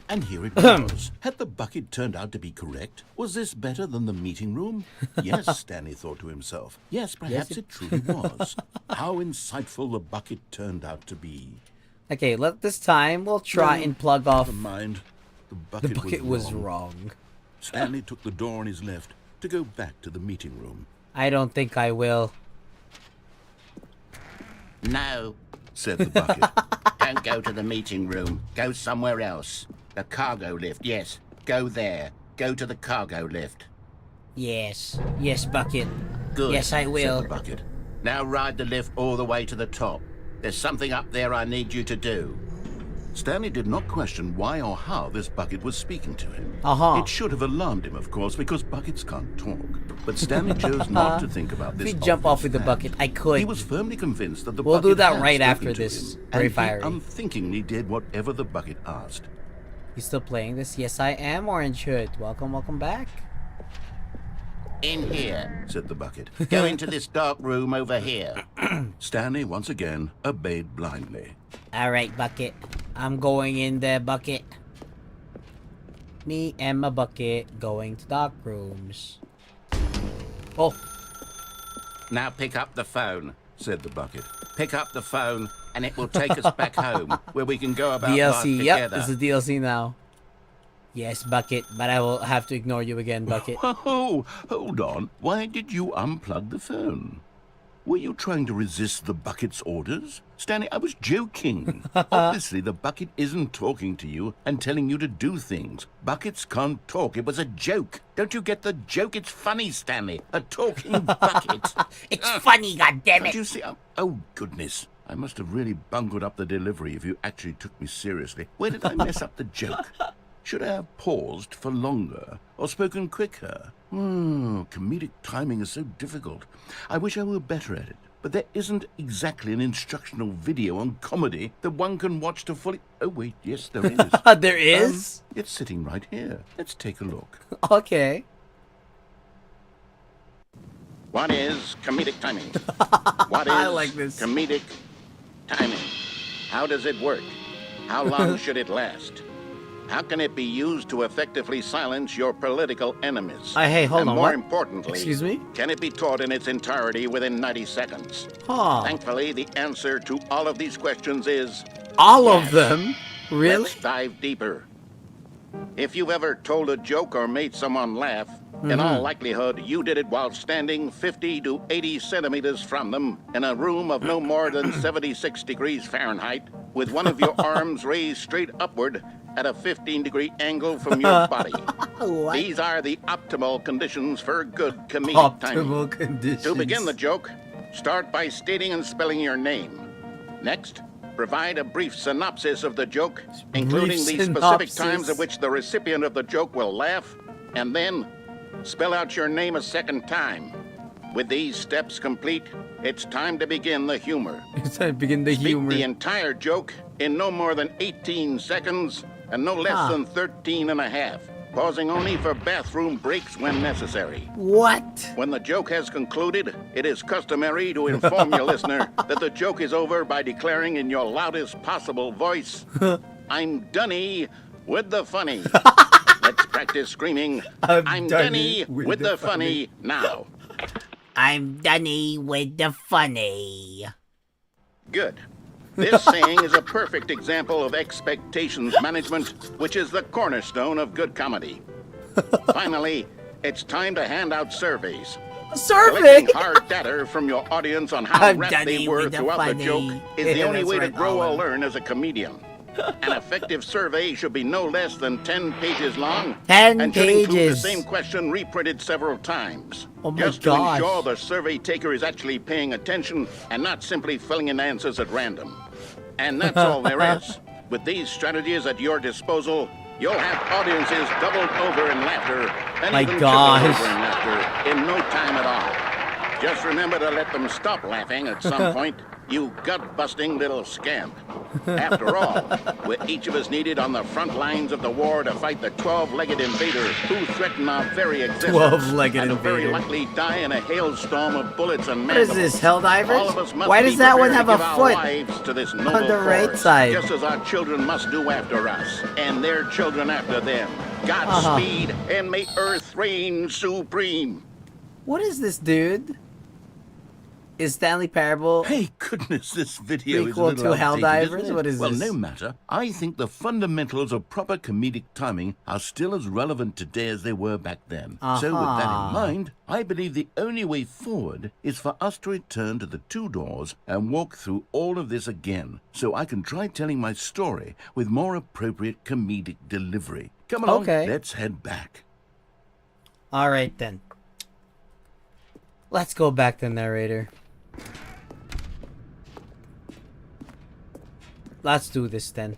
And here it was. Had the bucket turned out to be correct? Was this better than the meeting room? Yes, Stanley thought to himself. Yes, perhaps it truly was. How insightful the bucket turned out to be. Okay, this time we'll try and plug off. Never mind. The The bucket was wrong. Stanley took the door on his left to go back to the meeting room. I don't think I will. No, said the bucket. don't go to the meeting room. Go somewhere else. The cargo lift, yes. Go there. Go to the cargo lift. Yes. Yes, bucket. Good, Yes, I will. Said the bucket. Now ride the lift all the way to the top. There's something up there I need you to do. Stanley did not question why or how this bucket was speaking to him. It should have alarmed him, of course, because buckets can't talk. But Stanley chose not to think about this. If we jump off with the bucket, I could. He was firmly convinced that the We'll bucket do that had right spoken after to this. him, Very and fiery. he unthinkingly did whatever the bucket asked. You still playing this? Yes, I am, Orange Hood. Welcome back. In here. Said the bucket. Go into this dark room over here. Stanley once again obeyed blindly. Alright, bucket. I'm going in the bucket. Me and my bucket going to dark rooms. Oh. Now pick up the phone, said the bucket. Pick up the phone and it will take us back home where we can go about life DLC. Yep, together. this is DLC now. Yes, bucket, but I will have to ignore you again, bucket. Oh, hold on. Why did you unplug the phone? Were you trying to resist the bucket's orders? Stanley, I was joking. Obviously, the bucket isn't talking to you and telling you to do things. Buckets can't talk. It was a joke. Don't you get the joke? It's funny, Stanley. A talking bucket. It's funny, goddammit. Don't you see? Oh, goodness. I must have really bungled up the delivery if you actually took me seriously. Where did I mess up the joke? Should I have paused for longer or spoken quicker? Comedic timing is so difficult. I wish I were better at it. But there isn't exactly an instructional video on comedy that one can watch to fully... Oh, wait, yes, there is. There is? It's sitting right here. Let's take a look. Okay. What is comedic timing? What is I like this. comedic timing? How does it work? How long should it last? How can it be used to effectively silence your political enemies? Hey, hold and on, more what? importantly, Excuse me? can it be taught in its entirety within 90 seconds? Huh. Thankfully, the answer to all of these questions is... All yes. of them? Really? Let's dive deeper. If you've ever told a joke or made someone laugh, in all likelihood, you did it while standing 50 to 80 centimeters from them in a room of no more than 76 degrees Fahrenheit, with one of your arms raised straight upward at a 15-degree angle from your body. These are the optimal conditions for good comedic timing. Optimal conditions. To begin the joke, start by stating and spelling your name. Next, provide a brief synopsis of the joke, including the specific times at which the recipient of the joke will laugh, and then spell out your name a second time. With these steps complete, it's time to begin the humor. It's time to begin the humor. Speak the entire joke in no more than 18 seconds and no less than 13 and a half, pausing only for bathroom breaks when necessary. What? When the joke has concluded, it is customary to inform your listener that the joke is over by declaring in your loudest possible voice, I'm Dunny with the funny. Let's practice screaming, I'm Dunny with the funny now. I'm Dunny with the funny. Good. This saying is a perfect example of expectations management, which is the cornerstone of good comedy. Finally, it's time to hand out surveys. Survey? Collecting hard data from your audience on how I'm rapt Dunny they were with the throughout the funny. joke is the Yeah, only that's way to right, grow or Alan. learn as a comedian. An effective survey should be no less than 10 pages long. 10 and should include the pages. same question reprinted several times. Oh my Just gosh. to ensure the survey taker is actually paying attention and not simply filling in answers at random. And that's all there is. With these strategies at your disposal, you'll have audiences doubled over in laughter and My even gosh. tripled over in laughter in no time at all. Just remember to let them stop laughing at some point, you gut-busting little scamp. After all, with each of us needed on the front lines of the war to fight the 12-legged invaders who threaten our very existence, 12-legged and very invader. likely die in a hailstorm of bullets and What is mandibles. this, Helldivers? All of us must Why be does that one prepared have to a give foot our lives to this on noble the right cause, side? just as our children must do after us, and their children after them. Godspeed, and may Earth reign supreme. What is this, dude? Is Stanley Parable? Hey, goodness, this video is a Equal little to outdated, Helldivers? isn't it? What is well, this? no matter. I think the fundamentals of proper comedic timing are still as relevant today as they were back then. So with that in mind, I believe the only way forward is for us to return to the two doors and walk through all of this again, so I can try telling my story with more appropriate comedic delivery. Come along, Okay. let's head back. All right, then. Let's go back to Narrator. Let's do this, then.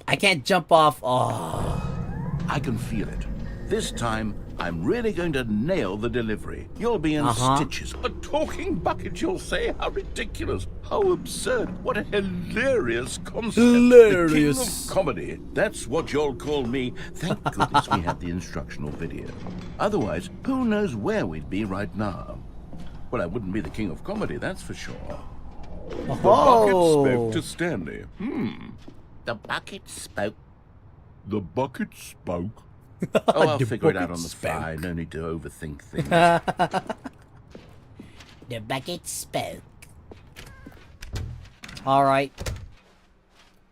I can't jump off. Oh. I can feel it. This time, I'm really going to nail the delivery. You'll be in stitches. A talking bucket, you'll say? How ridiculous. How absurd. What a hilarious concept. Hilarious. The king of comedy. That's what you'll call me. Thank goodness we had the instructional video. Otherwise, who knows where we'd be right now. Well, I wouldn't be the king of comedy, that's for sure. The bucket spoke to Stanley. The bucket spoke. The bucket spoke. Oh, I'll The figure it out bucket on the fly. No need to overthink things. The bucket spoke. All right.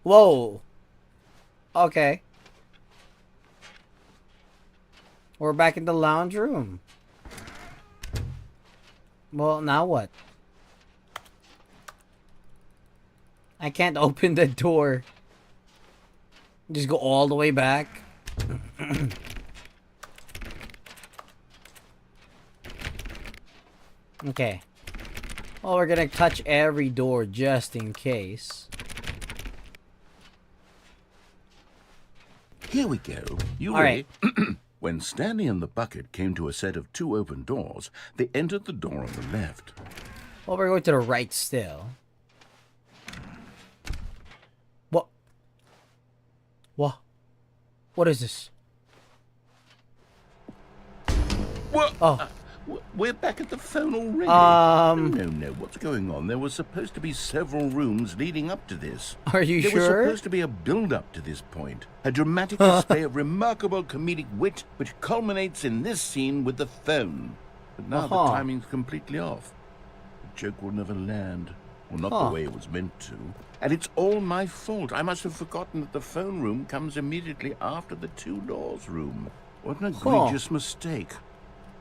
Whoa. Okay. We're back in the lounge room. Well, now what? I can't open the door. Just go all the way back. Okay. Well, we're gonna touch every door just in case. Here we go. You All ready? When Stanley and the bucket came to a set of two open doors, they entered the door on the left. Well, we're going to the right still. What? What? What is this? What? Oh. We're back at the phone already. No. What's going on? There were supposed to be several rooms leading up to this. Are you There was sure? supposed to be a build-up to this point. A dramatic display of remarkable comedic wit, which culminates in this scene with the phone. But now the timing's completely off. The joke will never land. Well, not the way it was meant to. And it's all my fault. I must have forgotten that the phone room comes immediately after the two doors room. What an egregious mistake.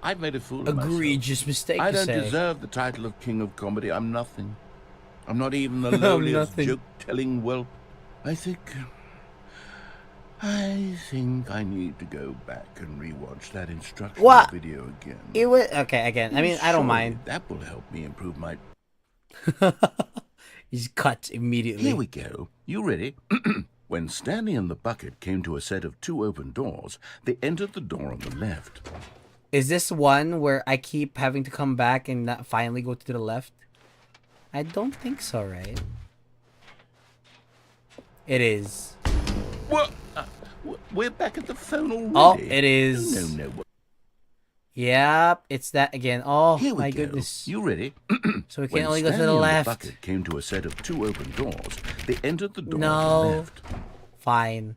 I've made a fool of myself. Egregious mistake, I you don't say. deserve the title of King of Comedy. I'm nothing. I'm not even the lowliest joke-telling whelp. I think I need to go back and rewatch that instructional video again. It was okay again. I mean, I don't Surely mind. That will help me improve my... He's cut immediately. Here we go. You ready? When Stanley and the bucket came to a set of two open doors, they entered the door on the left. Is this one where I keep having to come back and not finally go to the left? I don't think so, right? It is. What? We're back at the phone already. Oh, it is. No. Yep, it's that again. Oh, Here we my go. goodness. You ready? So we can When only go to the Stanley and left. The bucket came to a set of two open doors. They entered the door No. on the left. Fine.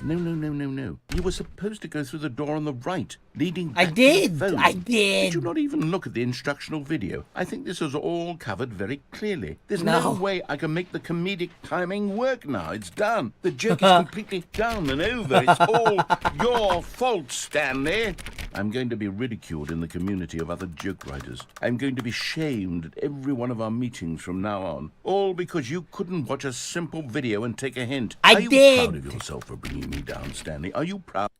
No. You were supposed to go through the door on the right, leading back I did. to the phone. I did. Did you not even look at the instructional video? I think this is all covered very clearly. There's no way I can make the comedic timing work now. It's done. The joke is completely done and over. It's all your fault, Stanley. I'm going to be ridiculed in the community of other joke writers. I'm going to be shamed at every one of our meetings from now on. All because you couldn't watch a simple video and take a hint. I Are you did. proud of yourself for bringing me down, Stanley? Are you proud?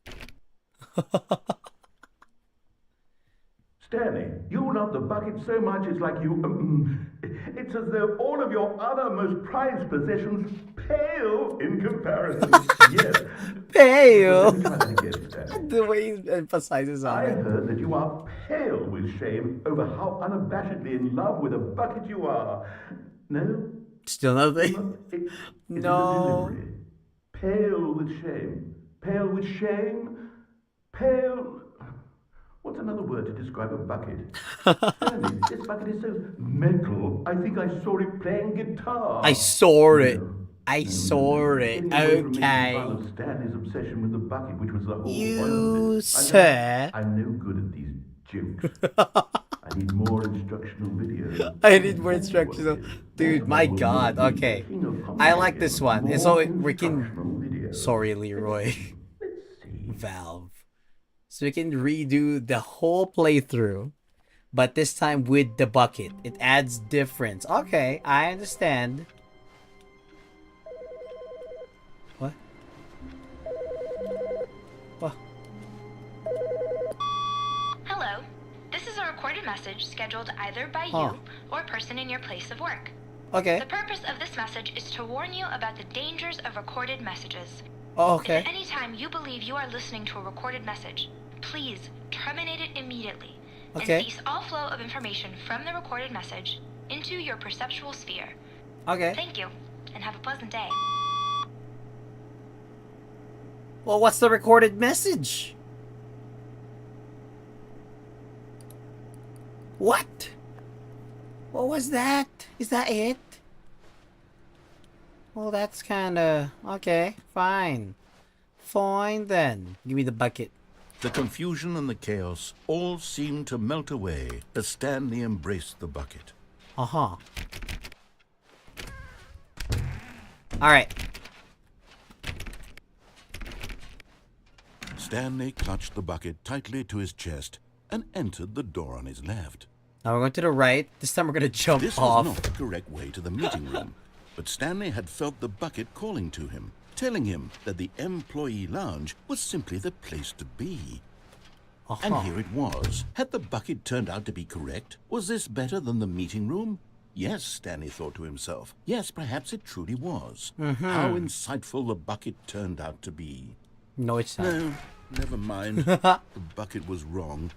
Stanley, you love the bucket so much it's like you... it's as though all of your other most prized possessions pale in comparison. Yes. Pale. Let me try that again, Stanley. The way he emphasizes on I it. heard that you are pale with shame over how unabashedly in love with a bucket you are. No? Still nothing. No. Pale with shame. Pale with shame. Pale... What's another word to describe a bucket? Stanley, this bucket is so metal. I think I saw it playing guitar. I saw it. I saw it. Okay. Stanley's obsession with the bucket, which was the whole You, point of it. sir. I'm no good at these jokes. I need more instructional videos. I need more instructional. Dude, my god. Okay. I like this one. And so we can... Sorry, Leroy. Valve. So we can redo the whole playthrough, but this time with the bucket. It adds difference. Okay, I understand. What? What? Hello. This is a recorded message scheduled either by you or a person in your place of work. Okay. The purpose of this message is to warn you about the dangers of recorded messages. Oh, okay. If at any time you believe you are listening to a recorded message, please terminate it immediately and cease all flow of information from the recorded message into your perceptual sphere. Okay. Thank you, and have a pleasant day. Well, what's the recorded message? What? What was that? Is that it? Well, that's kinda... Okay, fine. Fine then. Give me the bucket. The confusion and the chaos all seemed to melt away as Stanley embraced the bucket. Uh-huh. Alright. Stanley clutched the bucket tightly to his chest and entered the door on his left. Now we're going to the right. This time we're going to jump off. This was not the correct way to the meeting room, but Stanley had felt the bucket calling to him, telling him that the employee lounge was simply the place to be. And here it was. Had the bucket turned out to be correct? Was this better than the meeting room? Yes, Stanley thought to himself. Yes, perhaps it truly was. How insightful the bucket turned out to be. No, it's not. No, never mind. The bucket was wrong.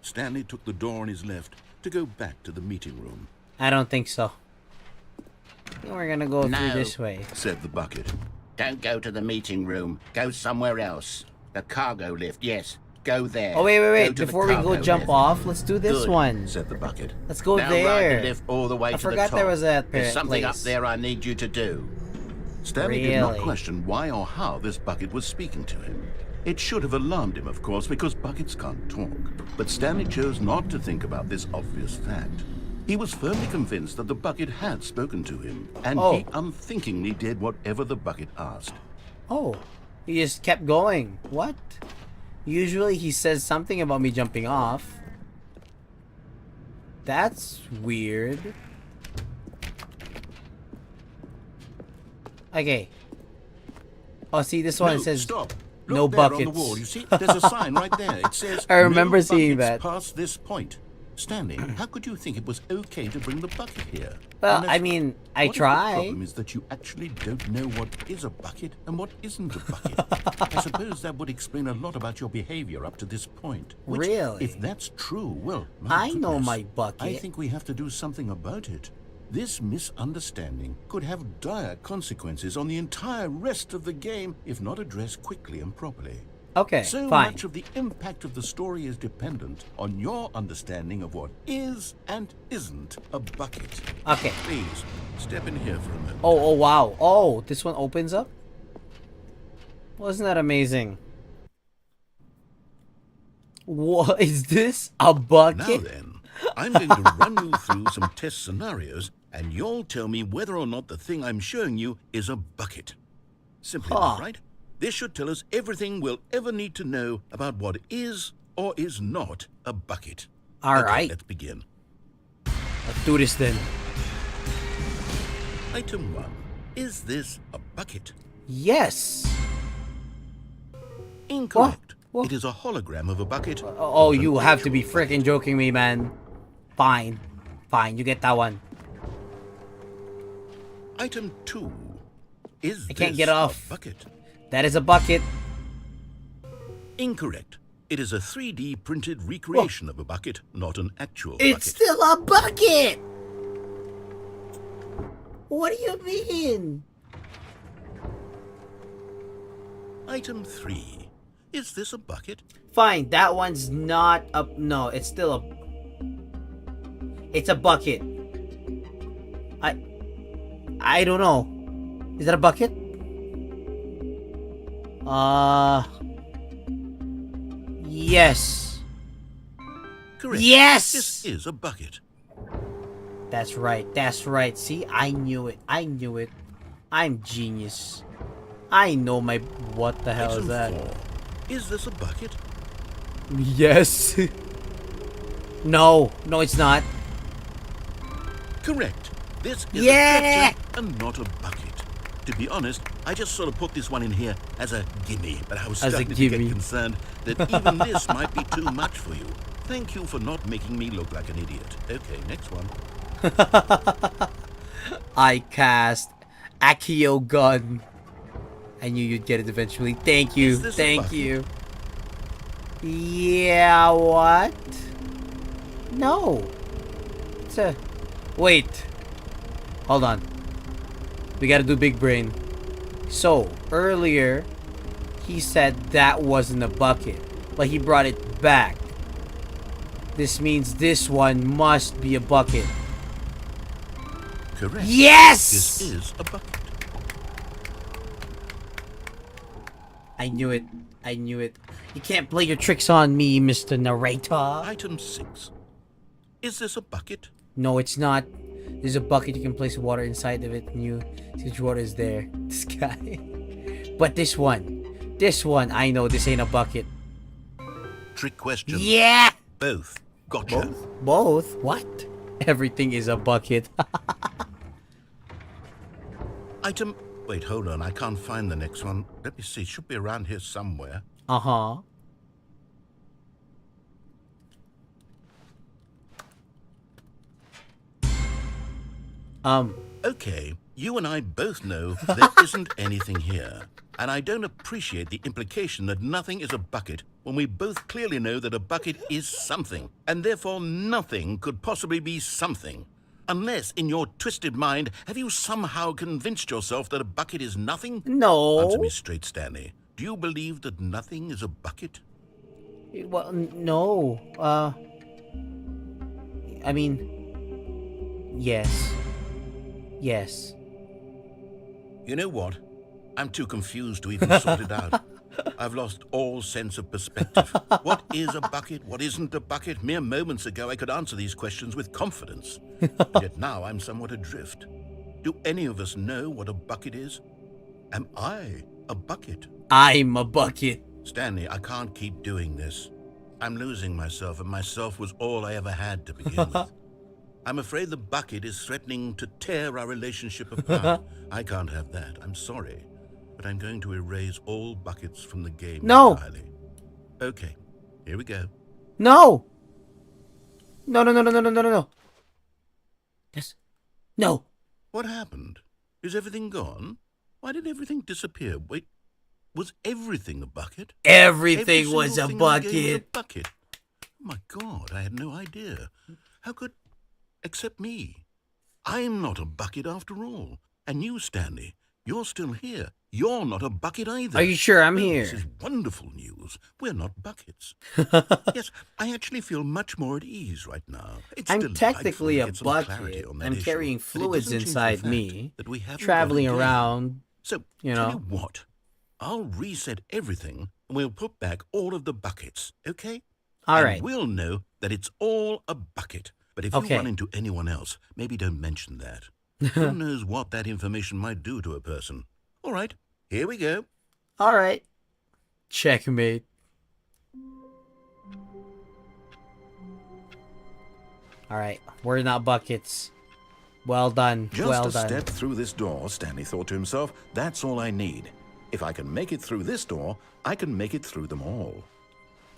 Stanley took the door on his left to go back to the meeting room. I don't think so. We're gonna go through this way, said the bucket. Don't go to the meeting room. Go somewhere else. The cargo lift, yes. Go there. Oh, wait. Go to Before the we go cargo jump lift. off, let's do this Good, one. Said the bucket. Let's go now there. ride the lift all the way I to the forgot top. there was that There's something place. up there I need you to do. Stanley did not Really? question why or how this bucket was speaking to him. It should have alarmed him, of course, because buckets can't talk. But Stanley chose not to think about this obvious fact. He was firmly convinced that the bucket had spoken to him, and he unthinkingly did whatever the bucket asked. Oh, he just kept going. What? Usually he says something about me jumping off. That's weird. Okay. Oh, see, this one says stop. no Look there buckets. on the wall. You see, there's a sign right there. It says I remember no seeing buckets that. past this point. Stanley, how could you think it was okay to bring the bucket here? Well, Unless- I mean, I what if try. The problem is that you actually don't know what is a bucket and what isn't a bucket. I suppose that would explain a lot about your behavior up to this point. Which, Really? If that's true, well, I know goodness, my bucket. I think we have to do something about it. This misunderstanding could have dire consequences on the entire rest of the game if not addressed quickly and properly. Okay, so fine. much of the impact of the story is dependent on your understanding of what is and isn't a bucket. Okay. Please, step in here for a moment. Oh, wow. Oh, this one opens up? Wasn't that amazing? What is this? A bucket? Now then, I'm going to run you through some test scenarios, and you'll tell me whether or not the thing I'm showing you is a bucket. Simply enough, right? This should tell us everything we'll ever need to know about what is or is not a bucket? All right. Let's begin. Let's do this then. Item 1. Is this a bucket? Yes. Incorrect. What? It is a hologram of a bucket. Oh, you have to be freaking joking me, man. Fine. Fine, you get that one. Item 2. Is I can't this get off. a bucket? That is a bucket. Incorrect. It is a 3D printed recreation of a bucket, not an actual It's bucket. still a bucket! What do you mean? Item 3. Is this a bucket? Fine, that one's not a... No, it's still a... It's a bucket. I don't know. Is that a bucket? Yes. Correct. Yes! This is a bucket. That's right. That's right. See, I knew it. I knew it. I'm genius. I know my... What the hell is Item that? 4. Is this a bucket? Yes. No. No, it's not. Correct. This is Yeah! a tractor and not a bucket. To be honest, I just sort of put this one in here as a gimme, but I was As a starting to gimme. get concerned that even this might be too much for you. Thank you for not making me look like an idiot. Okay, next one. I cast Accio gun. I knew you'd get it eventually. Thank you. Is this a Thank bucket? you. Yeah, what? No. It's a... Wait. Hold on. We gotta do big brain. So, earlier, he said that wasn't a bucket, but he brought it back. This means this one must be a bucket. Correct. Yes! This is a bucket. I knew it. I knew it. You can't play your tricks on me, Mr. Narrator. Item 6. Is this a bucket? No, it's not. There's a bucket you can place water inside of it and you see which water is there. This guy. But this one, I know this ain't a bucket. Trick question. Yeah! Both. Gotcha. Both? What? Everything is a bucket. Item... Wait, hold on. I can't find the next one. Let me see. It should be around here somewhere. Uh-huh. Okay, you and I both know there isn't anything here. And I don't appreciate the implication that nothing is a bucket when we both clearly know that a bucket is something. And therefore nothing could possibly be something. Unless, in your twisted mind, have you somehow convinced yourself that a bucket is nothing? No. Answer me straight, Stanley. Do you believe that nothing is a bucket? Well, no. I mean, yes. Yes. You know what? I'm too confused to even sort it out. I've lost all sense of perspective. What is a bucket? What isn't a bucket? Mere moments ago, I could answer these questions with confidence. Yet now I'm somewhat adrift. Do any of us know what a bucket is? Am I a bucket? I'm a bucket. Stanley, I can't keep doing this. I'm losing myself, and myself was all I ever had to begin with. I'm afraid the bucket is threatening to tear our relationship apart. I can't have that. I'm sorry. But I'm going to erase all buckets from the game entirely. Okay, here we go. No! No, no, no, no, no, no, no, no. Yes. No. What happened? Is everything gone? Why did everything disappear? Wait, was everything a bucket? Everything Every was a single thing in the game was a bucket. bucket. Oh my God, I had no idea. How could... Except me. I'm not a bucket after all. And you, Stanley, you're still here. You're not a bucket either. Are you sure I'm Well, here? This is wonderful news. We're not buckets. Yes, I actually feel much more at ease right now. It's I'm delightful technically to a get some clarity bucket. on that I'm issue, carrying but it fluids doesn't change the inside fact me, that we haven't got traveling a game. around. So, you tell know. you what, I'll reset everything and we'll put back all of the buckets, okay? All and right. we'll know that it's all a bucket. But if you run into anyone else, maybe don't mention that. Who knows what that information might do to a person. All right, here we go. All right. Checkmate. Alright, we're not buckets. Well done. Just well a done. step through this door, Stanley thought to himself, that's all I need. If I can make it through this door, I can make it through them all.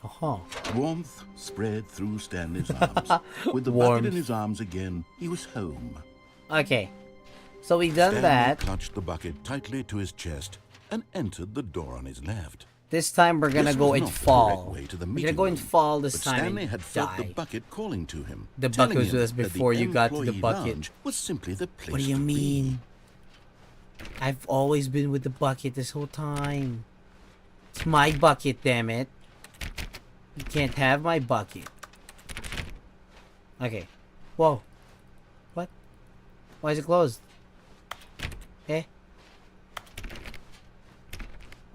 Uh-huh. Warmth spread through Stanley's arms. With the bucket in his arms again, he was home. Okay. So we done Stanley that. clutched the bucket tightly to his chest and entered the door on his left. This time we're gonna This go was and not the fall. correct way to the We're gonna meeting go and room, fall this but time Stanley and had felt the die. bucket calling to him. The telling bucket was him with us that the before you got to the employee bucket. lounge was simply the place What do you to mean? I've always been with the bucket this whole time. It's my bucket, damn it. You can't have my bucket. Okay. Whoa. What? Why is it closed? Eh?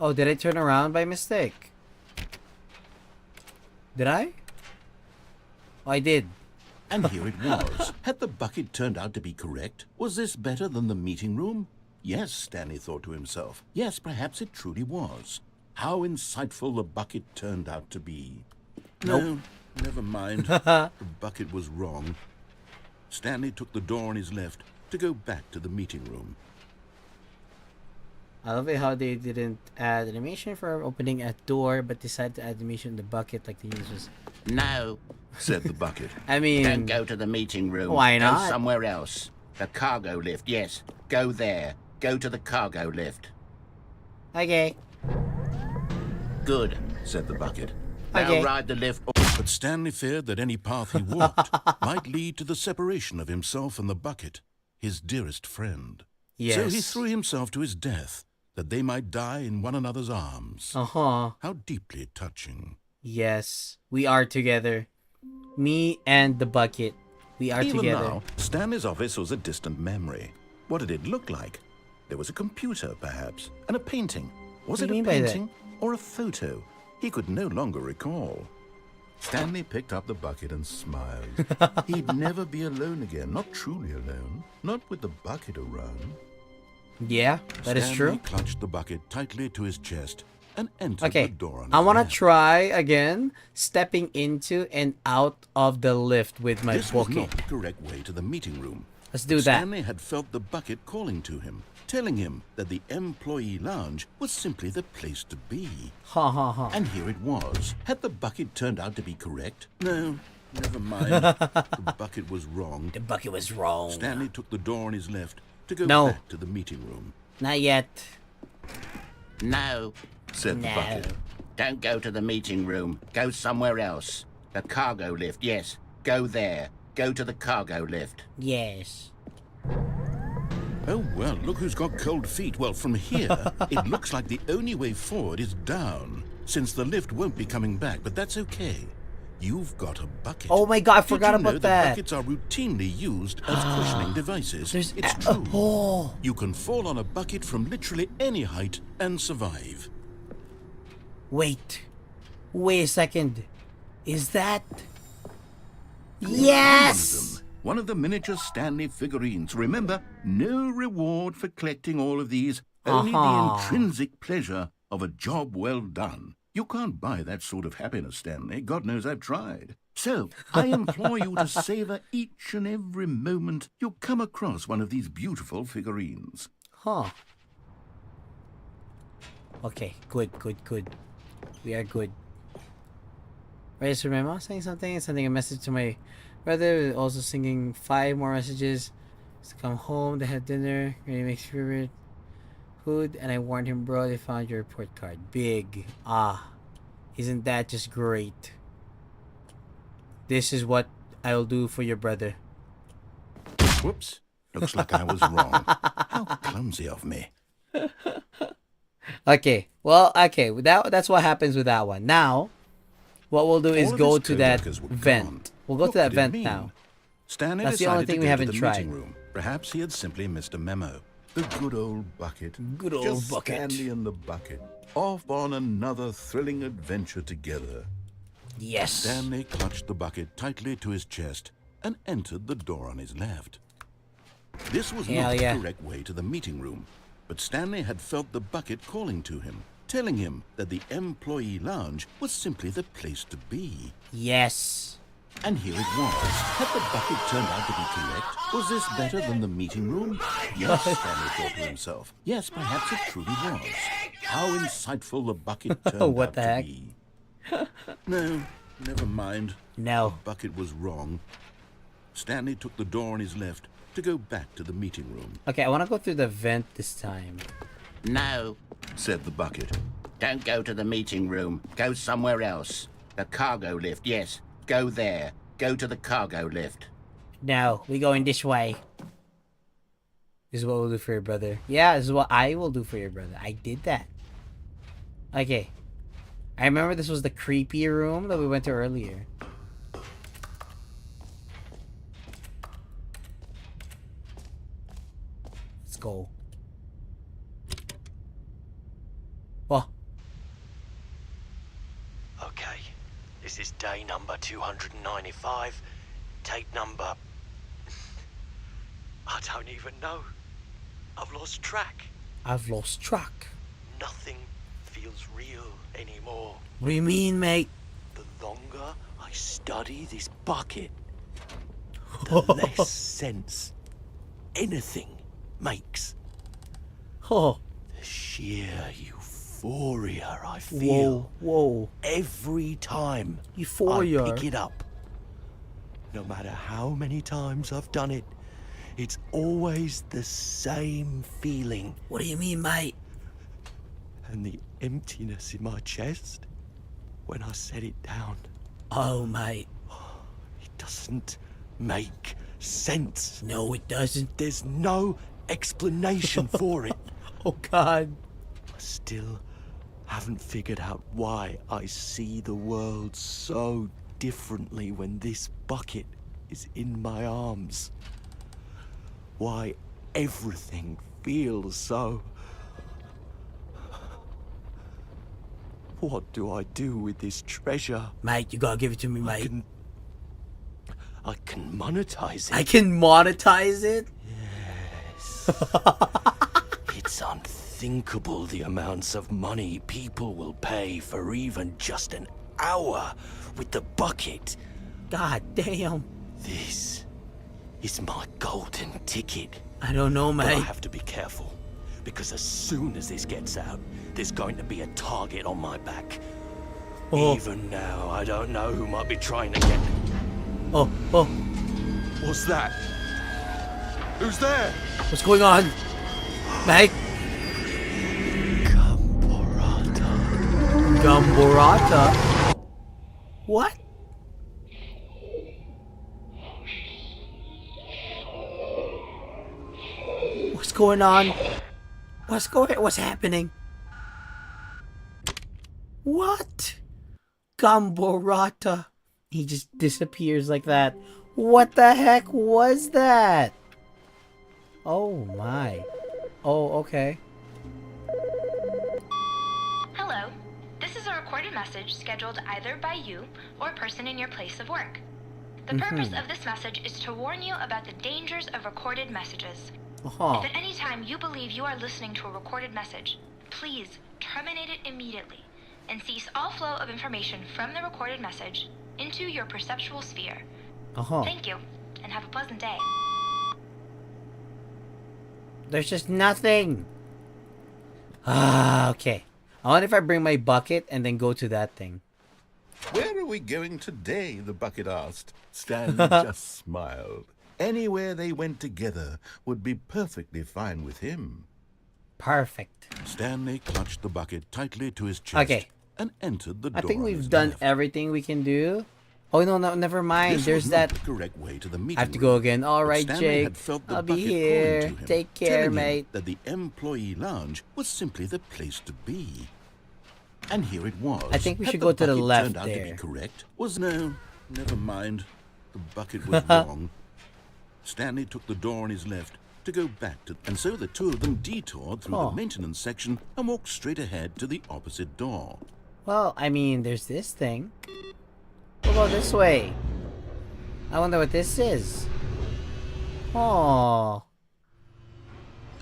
Oh, did I turn around by mistake? Did I? Oh, I did. And here it was. Had the bucket turned out to be correct? Was this better than the meeting room? Yes, Stanley thought to himself. Yes, perhaps it truly was. How insightful the bucket turned out to be. No, never mind. The bucket was wrong. Stanley took the door on his left to go back to the meeting room. I love it how they didn't add animation for opening a door, but decided to add animation in the bucket like the users. No, said the bucket. I mean, don't go to the meeting room. Why Go not? somewhere else. The cargo lift, yes. Go there. Go to the cargo lift. Okay. Good. Said the bucket. Now Okay. ride the lift. But Stanley feared that any path he walked might lead to the separation of himself and the bucket, his dearest friend. Yes. So he threw himself to his death, that they might die in one another's arms. Uh-huh. How deeply touching. Yes. We are together. Me and the bucket. We are Even together. now, Stanley's office was a distant memory. What did it look like? There was a computer, perhaps, and a painting. Was What it do you a mean by that? painting or a photo? He could no longer recall. Stanley picked up the bucket and smiled. He'd never be alone again, not truly alone, not with the bucket around. Yeah, that is Stanley true. clutched the bucket tightly to his chest and entered Okay. the door on I his want to left. try again stepping into and out of the lift with my This was bucket. not the correct way to the meeting room. Let's do that. Stanley had felt the bucket calling to him, telling him that the employee lounge was simply the place to be. Ha ha ha. And here it was. Had the bucket turned out to be correct? No, never mind. The bucket was wrong. The bucket was wrong. Stanley took the door on his left to go No. back to the meeting room. Not yet. No, Said the No. bucket. don't go to the meeting room. Go somewhere else. The cargo lift, yes. Go there. Go to the cargo lift. Yes. Oh, well, look who's got cold feet. Well, from here, it looks like the only way forward is down, since the lift won't be coming back, but that's okay. You've got a bucket. Oh my god, I Did forgot you know about that. Buckets are routinely used as cushioning devices. There's It's true. Oh. You can fall on a bucket from literally any height and survive. Wait. Wait a second. Is that... Yes! One of the miniature Stanley figurines. Remember, no reward for collecting all of these, only the intrinsic pleasure of a job well done. You can't buy that sort of happiness, Stanley. God knows I've tried. So, I implore you to savor each and every moment you come across one of these beautiful figurines. Huh. Okay, good, good, good. We are good. Right, so remember saying something? Sending a message to my brother, also singing 5 more messages. To come home, to have dinner, really makes favorite food, and I warned him, bro, they found your report card. Big. Ah. Isn't that just great? This is what I'll do for your brother. Whoops. Looks like I was wrong. How clumsy of me. Okay, well, okay, that's what happens with that one. Now, what we'll do is All of go his to that co-workers were vent. gone. We'll go What to that could it vent mean? now. Stanley That's the only decided thing to we go haven't to the tried. meeting room. Perhaps he had simply missed a memo. The good old bucket. Good old Just bucket. Stanley and the bucket. Off on another thrilling adventure together. Yes. Stanley clutched the bucket tightly to his chest and entered the door on his left. This was Hell not the yeah. correct way to the meeting room, but Stanley had felt the bucket calling to him, telling him that the employee lounge was simply the place to be. Yes. And here it was. Had the bucket turned out to be correct? Was this better than the meeting room? Yes, Stanley thought to himself. Yes, perhaps it truly was. How insightful the bucket turned What out the to heck? be. No, never mind. No. The bucket was wrong. Stanley took the door on his left to go back to the meeting room. Okay, I want to go through the vent this time. No, Said the bucket. don't go to the meeting room. Go somewhere else. The cargo lift, yes. Go there. Go to the cargo lift. No, we going this way. This is what we'll do for your brother. Yeah, this is what I will do for your brother. I did that. Okay. I remember this was the creepy room that we went to earlier. Let's go. Oh. Okay, this is day number 295. Tape number... I don't even know. I've lost track. I've lost track. Nothing feels real anymore. What do you mean, mate? The longer I study this bucket, the less sense anything makes. Oh. The sheer euphoria I feel Whoa. every time Euphoria. I pick it up. No matter how many times I've done it, it's always the same feeling. What do you mean, mate? And the emptiness in my chest when I set it down. Oh, mate. It doesn't make sense. No, it doesn't. There's no explanation for it. Oh, God. I still haven't figured out why I see the world so differently when this bucket is in my arms. Why everything feels so... What do I do with this treasure? Mate, you gotta give it to me, mate. I can monetize it. I can monetize it? Yes. It's unthinkable the amounts of money people will pay for even just an hour with the bucket. God damn. This is my golden ticket. I don't know, mate. But I have to be careful, because as soon as this gets out, there's going to be a target on my back. Oh. Even now, I don't know who might be trying to get... Oh. What's that? Who's there? What's going on? Mate? Gamborata? What? What's going on? What's happening? What? Gamborata. He just disappears like that. What the heck was that? Oh my. Oh, okay. Hello. This is a recorded message scheduled either by you or a person in your place of work. The purpose of this message is to warn you about the dangers of recorded messages. If at any time you believe you are listening to a recorded message, please terminate it immediately and cease all flow of information from the recorded message into your perceptual sphere. Thank you, and have a pleasant day. There's just nothing. Okay. I wonder if I bring my bucket and then go to that thing. Where are we going today? The bucket asked. Stanley just smiled. Anywhere they went together would be perfectly fine with him. Perfect. Stanley clutched the bucket tightly to his chest and entered the door. I think on we've his done left. everything we can do. Oh, no, never mind. This There's was that... not the correct way to the meeting I have to room, go again. All but right, Stanley Jake. had felt the I'll be bucket calling here. to him, Take care, telling him mate. that the employee lounge was simply the place to be. And here it was. I think we Had should go to the bucket left turned out to there. be correct? Never mind. The bucket was wrong. Stanley took the door on his left to go back to... And so the two of them detoured through the maintenance section and walked straight ahead to the opposite door. Well, I mean, there's this thing. We'll go this way. I wonder what this is. Oh.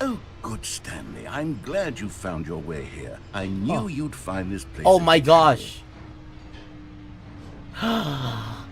Oh, good, Stanley. I'm glad you found your way here. I knew you'd find this place. Oh my gosh.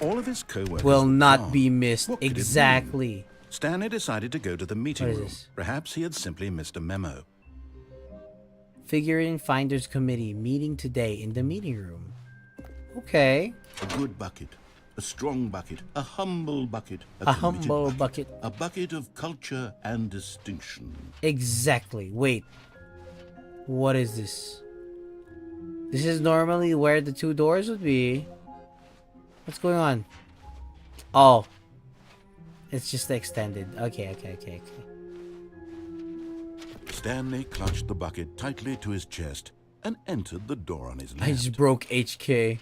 All of his co-workers will were not gone. be missed. What could it mean? Exactly. Stanley decided to go to the meeting What is room. this? Perhaps he had simply missed a memo. Figurine Finders Committee meeting today in the meeting room. Okay. A good bucket, a strong bucket, a humble bucket, A humble bucket. a bucket of culture and distinction. Exactly. Wait. What is this? This is normally where the two doors would be. What's going on? Oh. It's just extended. Okay. Stanley clutched the bucket tightly to his chest and entered the door on his left. I just broke HK.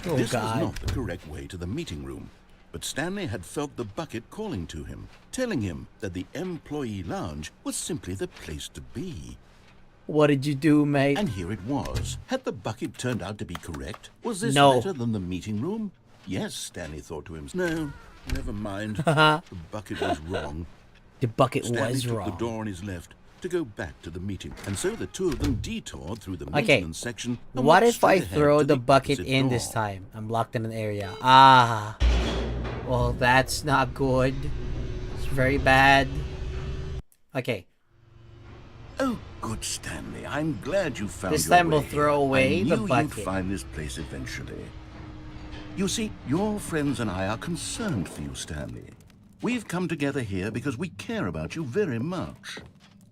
Oh, This God. was not the correct way to the meeting room, but Stanley had felt the bucket calling to him, telling him that the employee lounge was simply the place to be. What did you do, mate? And here it was. Had the bucket turned out to be correct? Was this No. better than the meeting room? Yes, Stanley thought to himself. No, never mind. The bucket was wrong. The bucket Stanley was took wrong. the door on his left to go back to the meeting, and so the two of them detoured through the Okay. maintenance section. And What walked if I straight ahead throw to the bucket exit in door. this time? I'm locked in an area. Ah. Well, that's not good. It's very bad. Okay. Oh, good, Stanley. I'm glad you found This your time we'll way throw here. away I the knew bucket. you'd find this place eventually. You see, your friends and I are concerned for you, Stanley. We've come together here because we care about you very much.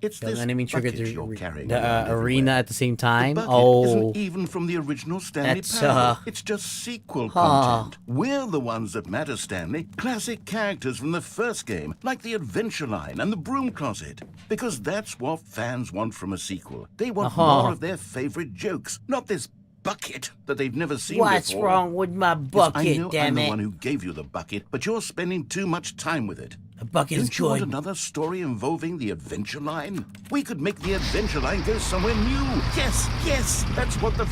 It's Does this enemy trigger bucket the, you're carrying the around arena everywhere. at the same time? The bucket Oh. isn't even from the original Stanley That's, Parable. It's just sequel Huh. content. We're the ones that matter, Stanley. Classic characters from the first game, like the Adventure Line and the Broom Closet. Because that's what fans want from a sequel. They want more of their favorite jokes, not this bucket that they've never seen What's before. wrong with my Yes, bucket, I know damn I'm the it? one who gave you the bucket, but you're spending too much time with it. The bucket is Don't you want good. another story involving the Adventure Line? We could make the Adventure Line go somewhere new. Yes, that's what the...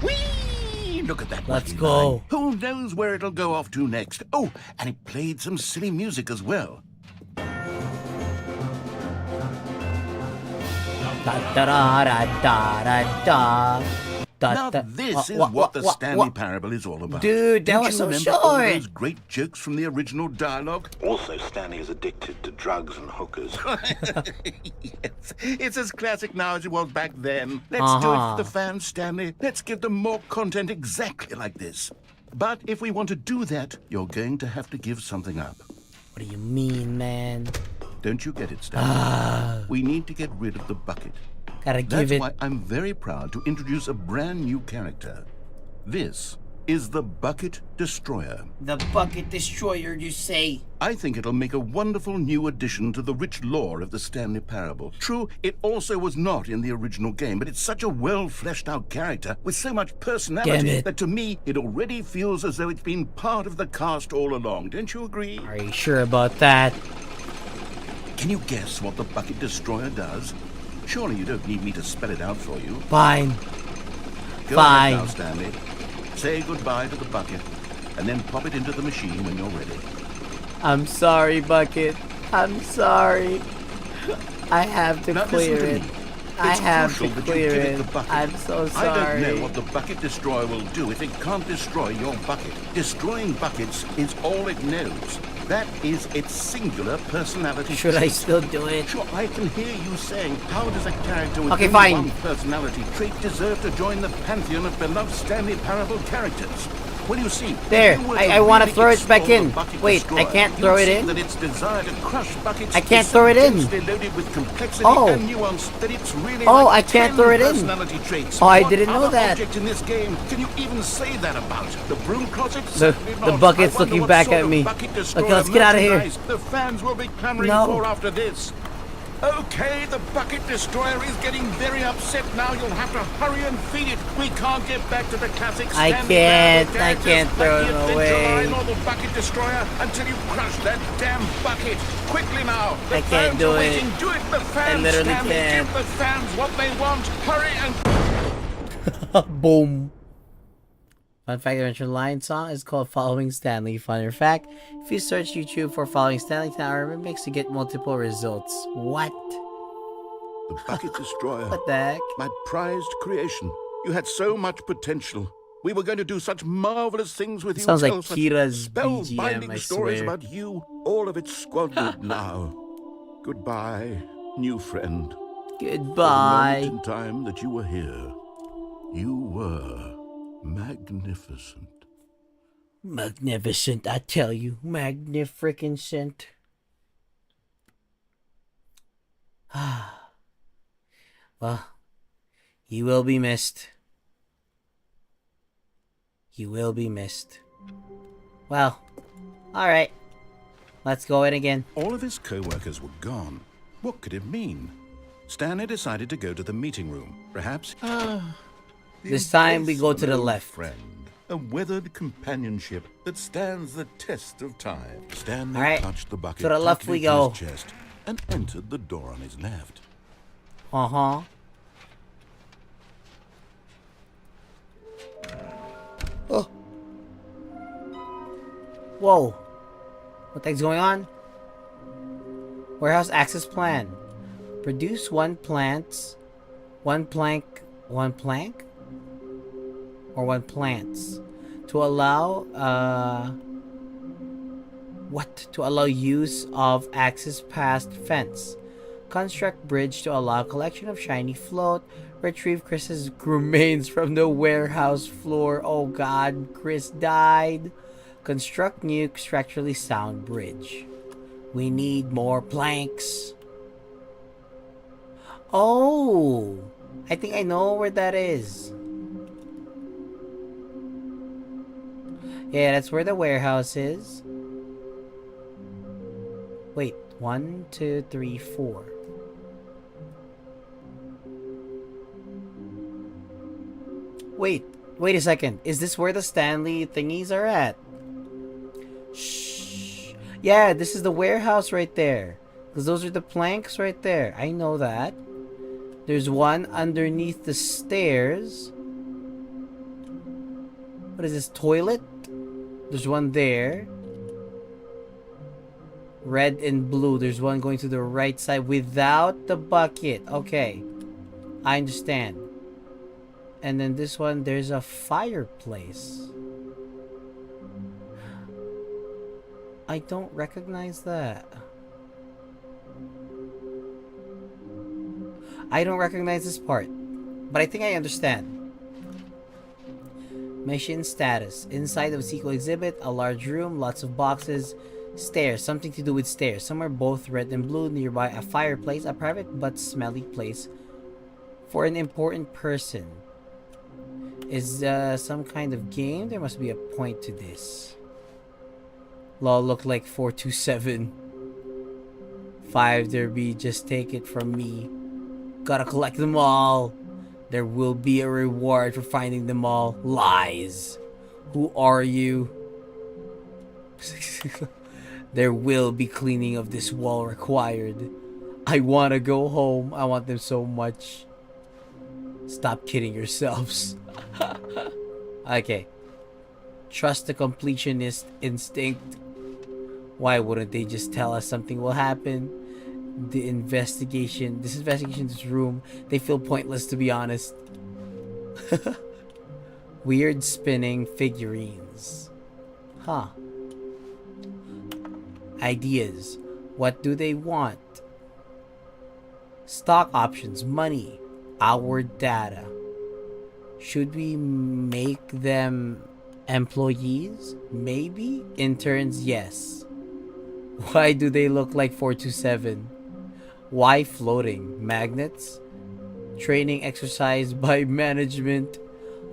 Whee! Look at that. Let's wacky go. line. Who knows where it'll go off to next? Oh, and it played some silly music as well. Da da da da da da. Now this is what the Stanley Parable is all about. Dude, that Don't was you so remember all short. those great jokes from the original dialogue? Also, Stanley is addicted to drugs and hookers. Yes, it's as classic now as it was back then. Let's do it for the fans, Stanley. Let's give them more content exactly like this. But if we want to do that, you're going to have to give something up. What do you mean, man? Don't you get it, Stanley? We need to get rid of the bucket. Gotta give That's it. why I'm very proud to introduce a brand new character. This is the Bucket Destroyer. The bucket destroyer, you say? I think it'll make a wonderful new addition to the rich lore of the Stanley Parable. True, it also was not in the original game, but it's such a well-fleshed-out character with so much Damn personality it. that to me, it already feels as though it's been part of the cast all along. Don't you agree? Are you sure about that? Can you guess what the Bucket Destroyer does? Surely you don't need me to spell it out for you. Fine. Go Fine. ahead now, Stanley. Say goodbye to the bucket, and then pop it into the machine when you're ready. I'm sorry, Bucket. I'm sorry. I have to Now clear listen to it. me. I It's have crucial to that you clear give it it. the bucket. I'm so I don't sorry. know what the Bucket Destroyer will do if it can't destroy your bucket. Destroying buckets is all it knows. That is its singular personality. Should I trait. still do it? Sure, I can hear you saying, how does a character with Okay, only fine. one personality trait deserve to join the pantheon of beloved Stanley Parable characters? Well, you see, if There, you were I wanna really throw it back explore the in. Bucket Wait, I Destroyer, can't you'd throw it see in? that its desire to crush buckets I can't is throw so it in. densely loaded with complexity Oh. and nuance that it's really Oh, like I can't 10 throw it in. personality traits. Oh, I What didn't know other that. object in this game can you even say that about? The broom closet? The Certainly not. bucket's I wonder looking what back sort at of me. Bucket Okay, Destroyer let's get out of here. merchandise the fans will be clamoring No. for after this. Okay, the Bucket Destroyer is getting very upset now. You'll have to hurry and feed it. We can't get back to the classic I Stanley can't. Parable I can't characters throw like the it Adventure away. Line or the Bucket Destroyer until you crush that damn bucket. Quickly now. The I can't fans do are it. waiting. Do it, the fans. literally Stanley. can't. Give the fans what they want. Hurry and... Boom. Fun fact, the Adventure Line song is called Following Stanley. Fun fact, if you search YouTube for Following Stanley Tower remix, you get multiple results. What? The Bucket Destroyer. What the heck? My prized creation. You had so much potential. We were going to do such marvelous things with you. Sounds like tell such Kira's spellbinding BGM, I stories swear. about you. All of it squandered now. Goodbye, new friend. Goodbye. For the moment in time that you were here, you were magnificent. Magnificent, I tell you. Magnificent. Well, you will be missed. You will be missed. Well, alright. Let's go in again. All of his co-workers were gone. What could it mean? Stanley decided to go to the meeting room. Perhaps... This time we go to the left. Friend, a weathered companionship that stands the test of time. Stanley Alright, clutched the bucket to the left we tightly to go. his chest and entered the door on his left. Uh-huh. Oh. Whoa. What the heck's going on? Warehouse access plan. Produce one plank? Or one plants. To allow, To allow use of access past fence. Construct bridge to allow collection of shiny float. Retrieve Chris's remains from the warehouse floor. Oh god, Chris died. Construct new structurally sound bridge. We need more planks. Oh, I think I know where that is. Yeah, that's where the warehouse is. Wait, 1, 2, 3, 4. Wait a second. Is this where the Stanley thingies are at? Shh. Yeah, this is the warehouse right there. Because those are the planks right there. I know that. There's one underneath the stairs. What is this? Toilet? There's one there. Red and blue. There's one going to the right side without the bucket. Okay. I understand. And then this one, there's a fireplace. I don't recognize that. I don't recognize this part. But I think I understand. Mission status. Inside of a sequel exhibit, a large room, lots of boxes, stairs. Something to do with stairs. Some are both red and blue. Nearby, a fireplace. A private but smelly place for an important person. Is some kind of game? There must be a point to this. Law look like 427. 5 there be. Just take it from me. Gotta collect them all. There will be a reward for finding them all. Lies. Who are you? There will be cleaning of this wall required. I wanna go home. I want them so much. Stop kidding yourselves. Okay. Trust the completionist instinct. Why wouldn't they just tell us something will happen? This investigation, this room, they feel pointless, to be honest. Weird spinning figurines. Huh. Ideas. What do they want? Stock options, money, our data. Should we make them employees? Maybe? Interns? Yes. Why do they look like 427? Why floating? Magnets? Training exercise by management?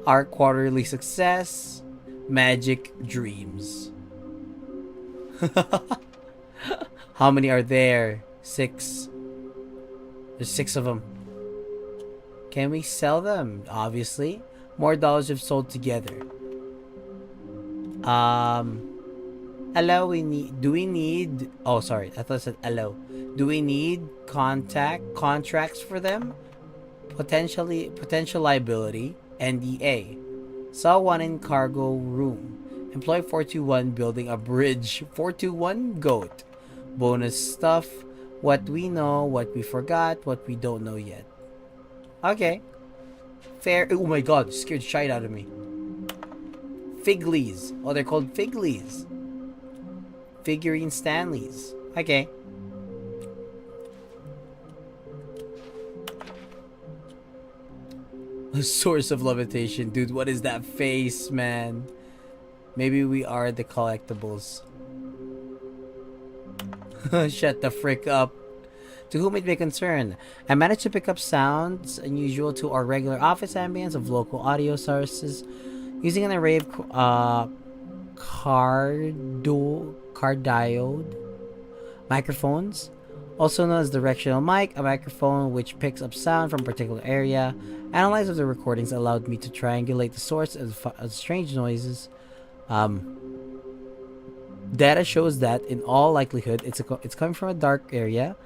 Our quarterly success? Magic dreams. How many are there? 6. There's 6 of them. Can we sell them? Obviously. More dollars if sold together. Hello, do we need... Oh, sorry. I thought it said hello. Do we need contracts for them? Potential liability. NDA. Saw one in cargo room. Employee 421 building a bridge. 421 goat. Bonus stuff. What we know, what we forgot, what we don't know yet. Okay. Fair. Oh my god, scared the shit out of me. Figlies. Oh, they're called Figlies. Figurine Stanleys. Okay. A source of levitation. Dude, what is that face, man? Maybe we are the collectibles. Shut the frick up. To whom it may concern, I managed to pick up sounds unusual to our regular office ambience of local audio sources using an array of cardioid microphones, also known as directional mic, a microphone which picks up sound from a particular area. Analysis of the recordings allowed me to triangulate the source of strange noises. Data shows that, in all likelihood, it's coming from a dark area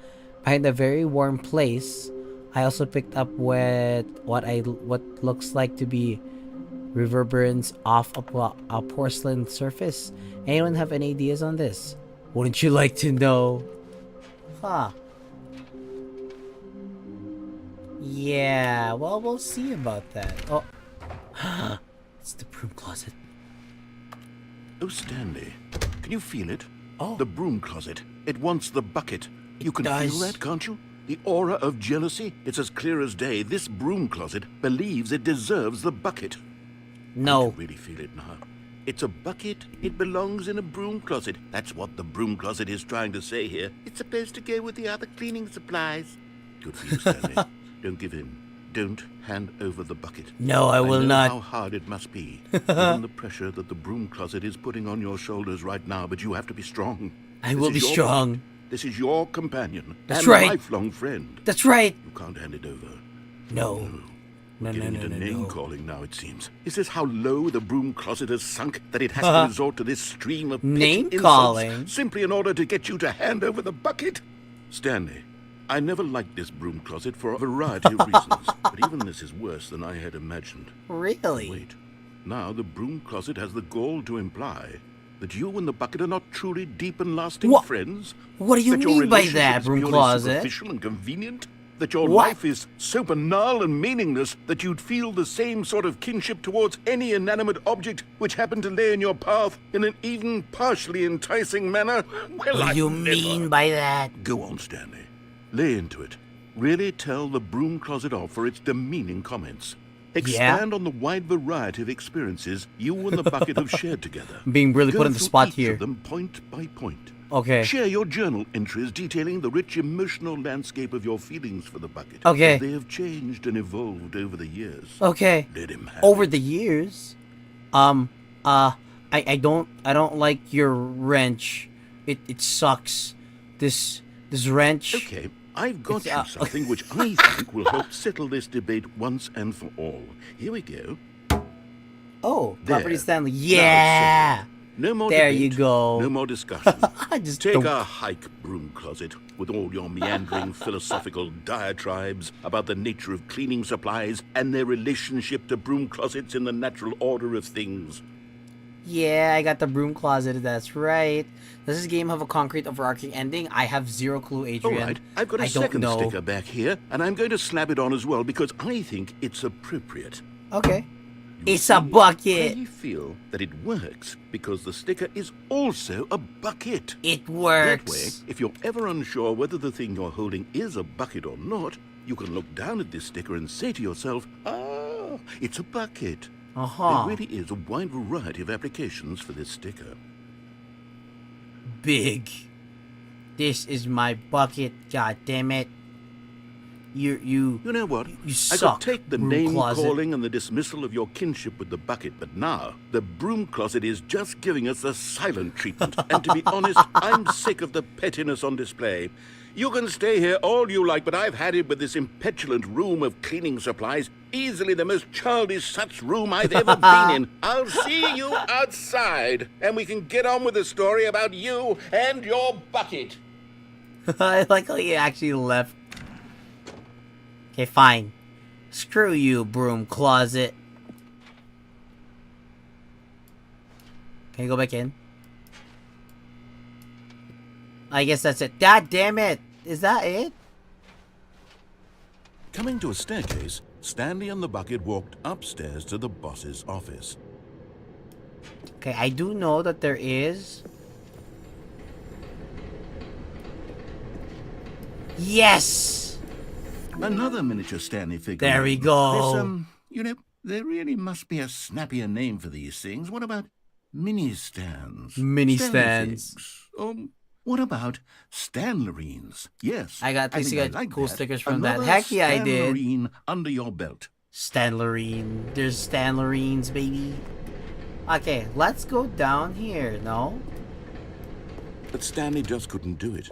behind a very warm place. I also picked up with what looks like to be reverberance off a porcelain surface. Anyone have any ideas on this? Wouldn't you like to know? Huh. Yeah, well, we'll see about that. Oh. It's the broom closet. Oh, Stanley, can you feel it? Oh. The broom closet. It wants the bucket. You can does. feel that, can't you? The aura of jealousy. It's as clear as day. This broom closet believes it deserves the bucket. No. I can really feel it now. It's a bucket. It belongs in a broom closet. That's what the broom closet is trying to say here. It's supposed to go with the other cleaning supplies. Good for you, Stanley. Don't give in. Don't hand over the bucket. No, I will not. I know how hard it must be. Given the pressure that the broom closet is putting on your shoulders right now, but you have to be strong. I will be strong. This is your companion. That's and right. Lifelong friend. That's right. You can't hand it over. No. No, Getting into name calling now, it seems. Is this how low the broom closet has sunk that it has to resort to this stream of name petty calling insults simply in order to get you to hand over the bucket? Stanley, I never liked this broom closet for a variety of reasons, but even this is worse than I had imagined. Really? Wait. Now the broom closet has the gall to imply that you and the bucket are not truly deep and lasting friends? What do you that your mean by relationship that, is broom purely closet? Superficial and convenient? That your What? life is so banal and meaningless that you'd feel the same sort of kinship towards any inanimate object which happened to lay in your path in an even partially enticing manner? Well, What do you mean by that? Go on, Stanley. Lay into it. Really tell the broom closet off for its demeaning comments. Expand on the wide variety of experiences you and the bucket have shared together. Being really Go put on the through spot each here. of them point by point. Okay. Share your journal entries detailing the rich emotional landscape of your feelings for the bucket. Okay. As they have changed and evolved over the years. Okay. Let him have Over it. the years, I don't like your wrench. It sucks. This wrench. Okay, I've got It's, you something which I think will help settle this debate once and for all. Here we go. Oh, There. Property Stanley. Now it's Yeah. settled. No more There debate, you go. No more discussion. Just Take don't- a hike, broom closet, with all your meandering philosophical diatribes about the nature of cleaning supplies and their relationship to broom closets in the natural order of things. Yeah, I got the broom closet. That's right. Does this game have a concrete overarching ending? I have zero clue, All Adrian. right, I've got a I don't second know. sticker back here, and I'm going to slap it on as well because I think it's appropriate. Okay. You It's a see, bucket. I feel that it works because the sticker is also a bucket. It That works. way, if you're ever unsure whether the thing you're holding is a bucket or not, you can look down at this sticker and say to yourself, ah, it's a bucket. Uh-huh. There really is a wide variety of applications for this sticker. Big. This is my bucket. God damn it. You know what? You I suck. could take the broom name closet. calling and the dismissal of your kinship with the bucket, but now the broom closet is just giving us the silent treatment. And to be honest, I'm sick of the pettiness on display. You can stay here all you like, but I've had it with this impetulant room of cleaning supplies. Easily the most childish such room I've ever been in. I'll see you outside, and we can get on with the story about you and your bucket. I like how you actually left. Okay, fine. Screw you, broom closet. Can you go back in? I guess that's it. God damn it! Is that it? Coming to a staircase, Stanley and the bucket walked upstairs to the boss's office. Okay, I do know that there is... Yes! Another miniature Stanley figure. There we go. This, you know, there really must be a snappier name for these things. What about mini stands? Mini Stanley stands. figs. What about Stanlerines? Yes. I got think got like cool that. stickers from Another that. Heck yeah, I did. Stanlerine under your belt. Stanlerine. There's Stanlerines, baby. Okay, let's go down here, no? But Stanley just couldn't do it.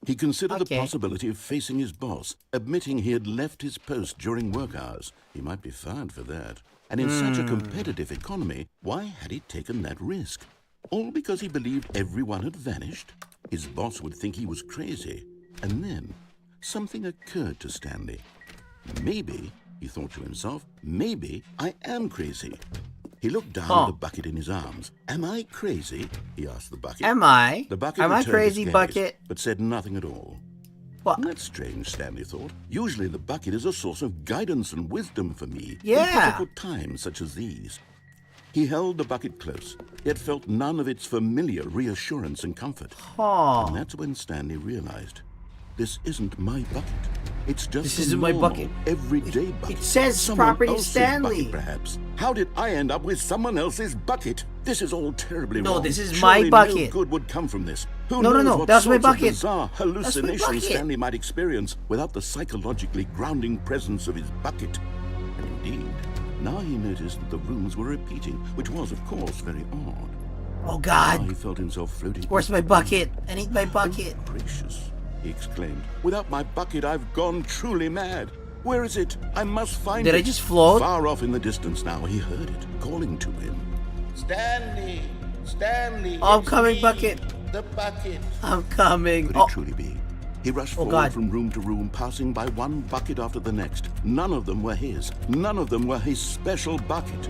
He considered the possibility of facing his boss, admitting he had left his post during work hours. He might be fired for that. And in such a competitive economy, why had he taken that risk? All because he believed everyone had vanished? His boss would think he was crazy. And then, something occurred to Stanley. Maybe, he thought to himself, maybe I am crazy. He looked down at the bucket in his arms. Am I crazy? He asked the bucket. Am I? The bucket Am I returned crazy, his gaze, bucket? but said nothing at all. What? That's strange, Stanley thought. Usually the bucket is a source of guidance and wisdom for me in Yeah. difficult times such as these. He held the bucket close, yet felt none of its familiar reassurance and comfort. And that's when Stanley realized, this isn't my bucket. It's just This a isn't my normal, bucket. everyday bucket. It says Someone property else's Stanley. bucket, perhaps. How did I end up with someone else's bucket? This is all terribly No, wrong. this is Surely my bucket. No good would come from this. Who No, no, knows no, what that's my sorts of bucket. bizarre That's my hallucinations bucket. Stanley might experience without the psychologically grounding presence of his bucket. And indeed, now he noticed that the rooms were repeating, which was, of course, very odd. Oh, God. Now he felt himself floating. Where's my bucket? I need my bucket. Oh, gracious, he exclaimed. Without my bucket, I've gone truly mad. Where is it? I must find it. Did I just float? Far off in the distance now, he heard it, calling to him. Stanley! Stanley! I'm it's coming, me, bucket. The bucket! I'm coming. Could it truly be? He rushed forward God. from room to room, passing by one bucket after the next. None of them were his. None of them were his special bucket.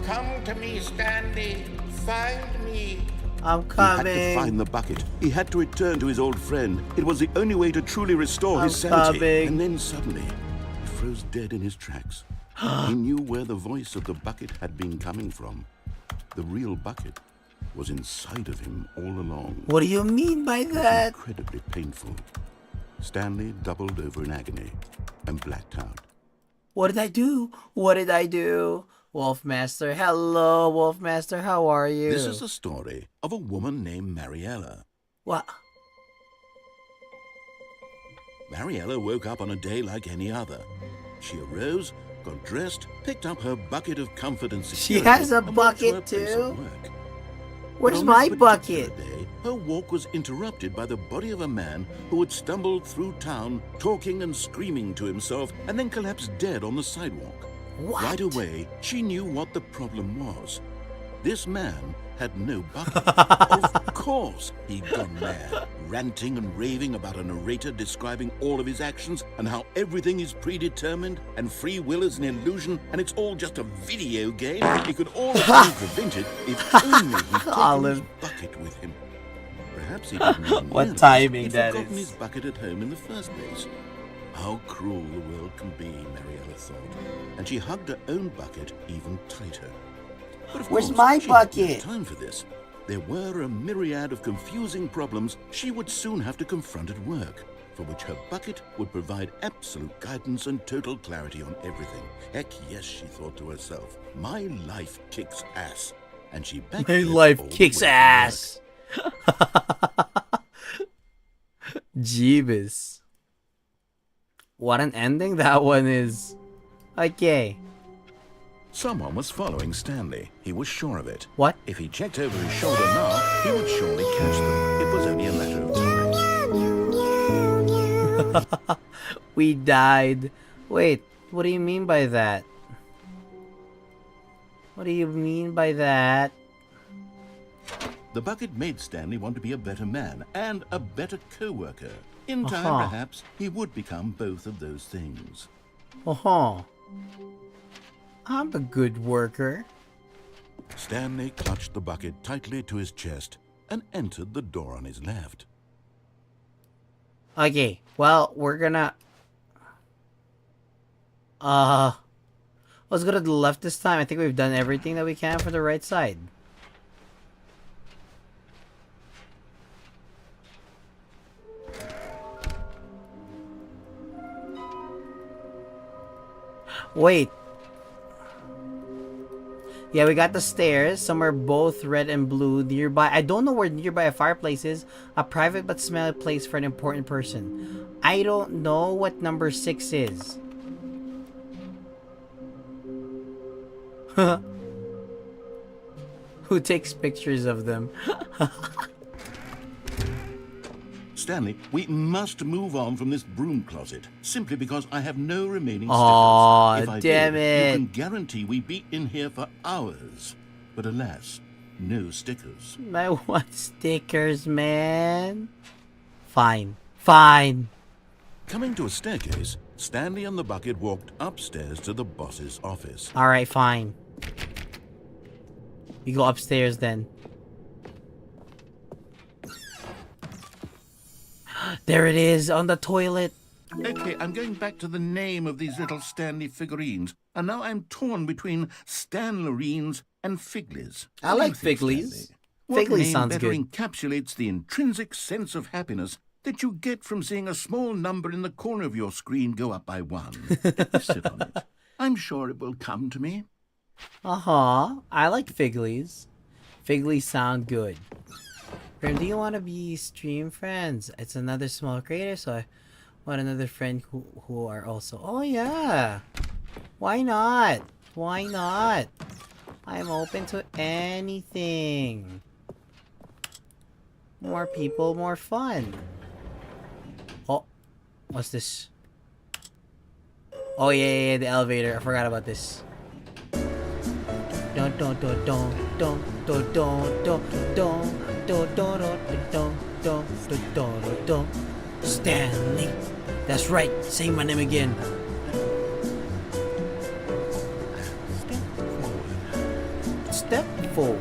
Come to me, Stanley. Find me. I'm He coming. had to find the bucket. He had to return to his old friend. It was the only way to truly restore his sanity. coming. And then suddenly, he froze dead in his tracks. He knew where the voice of the bucket had been coming from. The real bucket was inside of him all along. What do you mean by It was that? incredibly painful. Stanley doubled over in agony and blacked out. What did I do? What did I do? Wolfmaster, hello, Wolfmaster, how are you? This is the story of a woman named Mariella. What? Mariella woke up on a day like any other. She arose, got dressed, picked up her bucket of comfort and security. She has a and went to her bucket place of too? work. Where's But on my this bucket? particular day, her walk was interrupted by the body of a man who had stumbled through town, talking and screaming to himself, and then collapsed dead on the sidewalk. What? Right away, she knew what the problem was. This man had no bucket. Of course, he'd gone mad, ranting and raving about a narrator describing all of his actions and how everything is predetermined and free will is an illusion and it's all just a video game. He could all have been prevented if only he'd taken his Olive. bucket with him. Perhaps he didn't even What realize timing he'd that forgotten is. his bucket at home in the first place. How cruel the world can be, Mariella thought, and she hugged her own bucket even tighter. But of Where's course, my she had no bucket? time for this. There were a myriad of confusing problems she would soon have to confront at work, for which her bucket would provide absolute guidance and total clarity on everything. Heck yes, she thought to herself, my life kicks ass. And she backed My it life all the kicks way to ass. Jeebus. What an ending that one is. Okay. Someone was following Stanley. He was sure of it. What? If he checked over his shoulder now, he would surely catch them. It was only a matter of time. We died. Wait, what do you mean by that? What do you mean by that? The bucket made Stanley want to be a better man and a better co-worker. In time, Uh-huh. perhaps, he would become both of those things. Uh-huh. I'm a good worker. Stanley clutched the bucket tightly to his chest and entered the door on his left. Okay, well, we're gonna... let's go to the left this time. I think we've done everything that we can for the right side. Wait. Yeah, we got the stairs. Some are both red and blue. Nearby, I don't know where nearby a fireplace is. A private but smelly place for an important person. I don't know what number 6 is. Who takes pictures of them? Stanley, we must move on from this broom closet, simply because I have no remaining Aw, stickers. If I damn did, it. you can guarantee we'd be in here for hours. But alas, no stickers. I want stickers, man. Fine. Fine. Coming to a staircase, Stanley and the bucket walked upstairs to the boss's office. Alright, fine. We go upstairs then. There it is, on the toilet. Okay, I'm going back to the name of these little Stanley figurines, and now I'm torn between Stanlerines and Figlies. I like Figlies. What Figlies name sounds better good. encapsulates the intrinsic sense of happiness that you get from seeing a small number in the corner of your screen go up by 1? Let me sit on it. I'm sure it will come to me. Uh-huh. I like Figlies. Figlies sound good. Prim, do you want to be stream friends? It's another small creator, so I want another friend who are also... Oh, yeah. Why not? Why not? I'm open to anything. More people, more fun. Oh, what's this? Oh, yeah, the elevator. I forgot about this. Dun dun dun dun dun dun dun dun dun dun dun dun dun dun dun. Stanley. That's right. Say my name again. Step forward.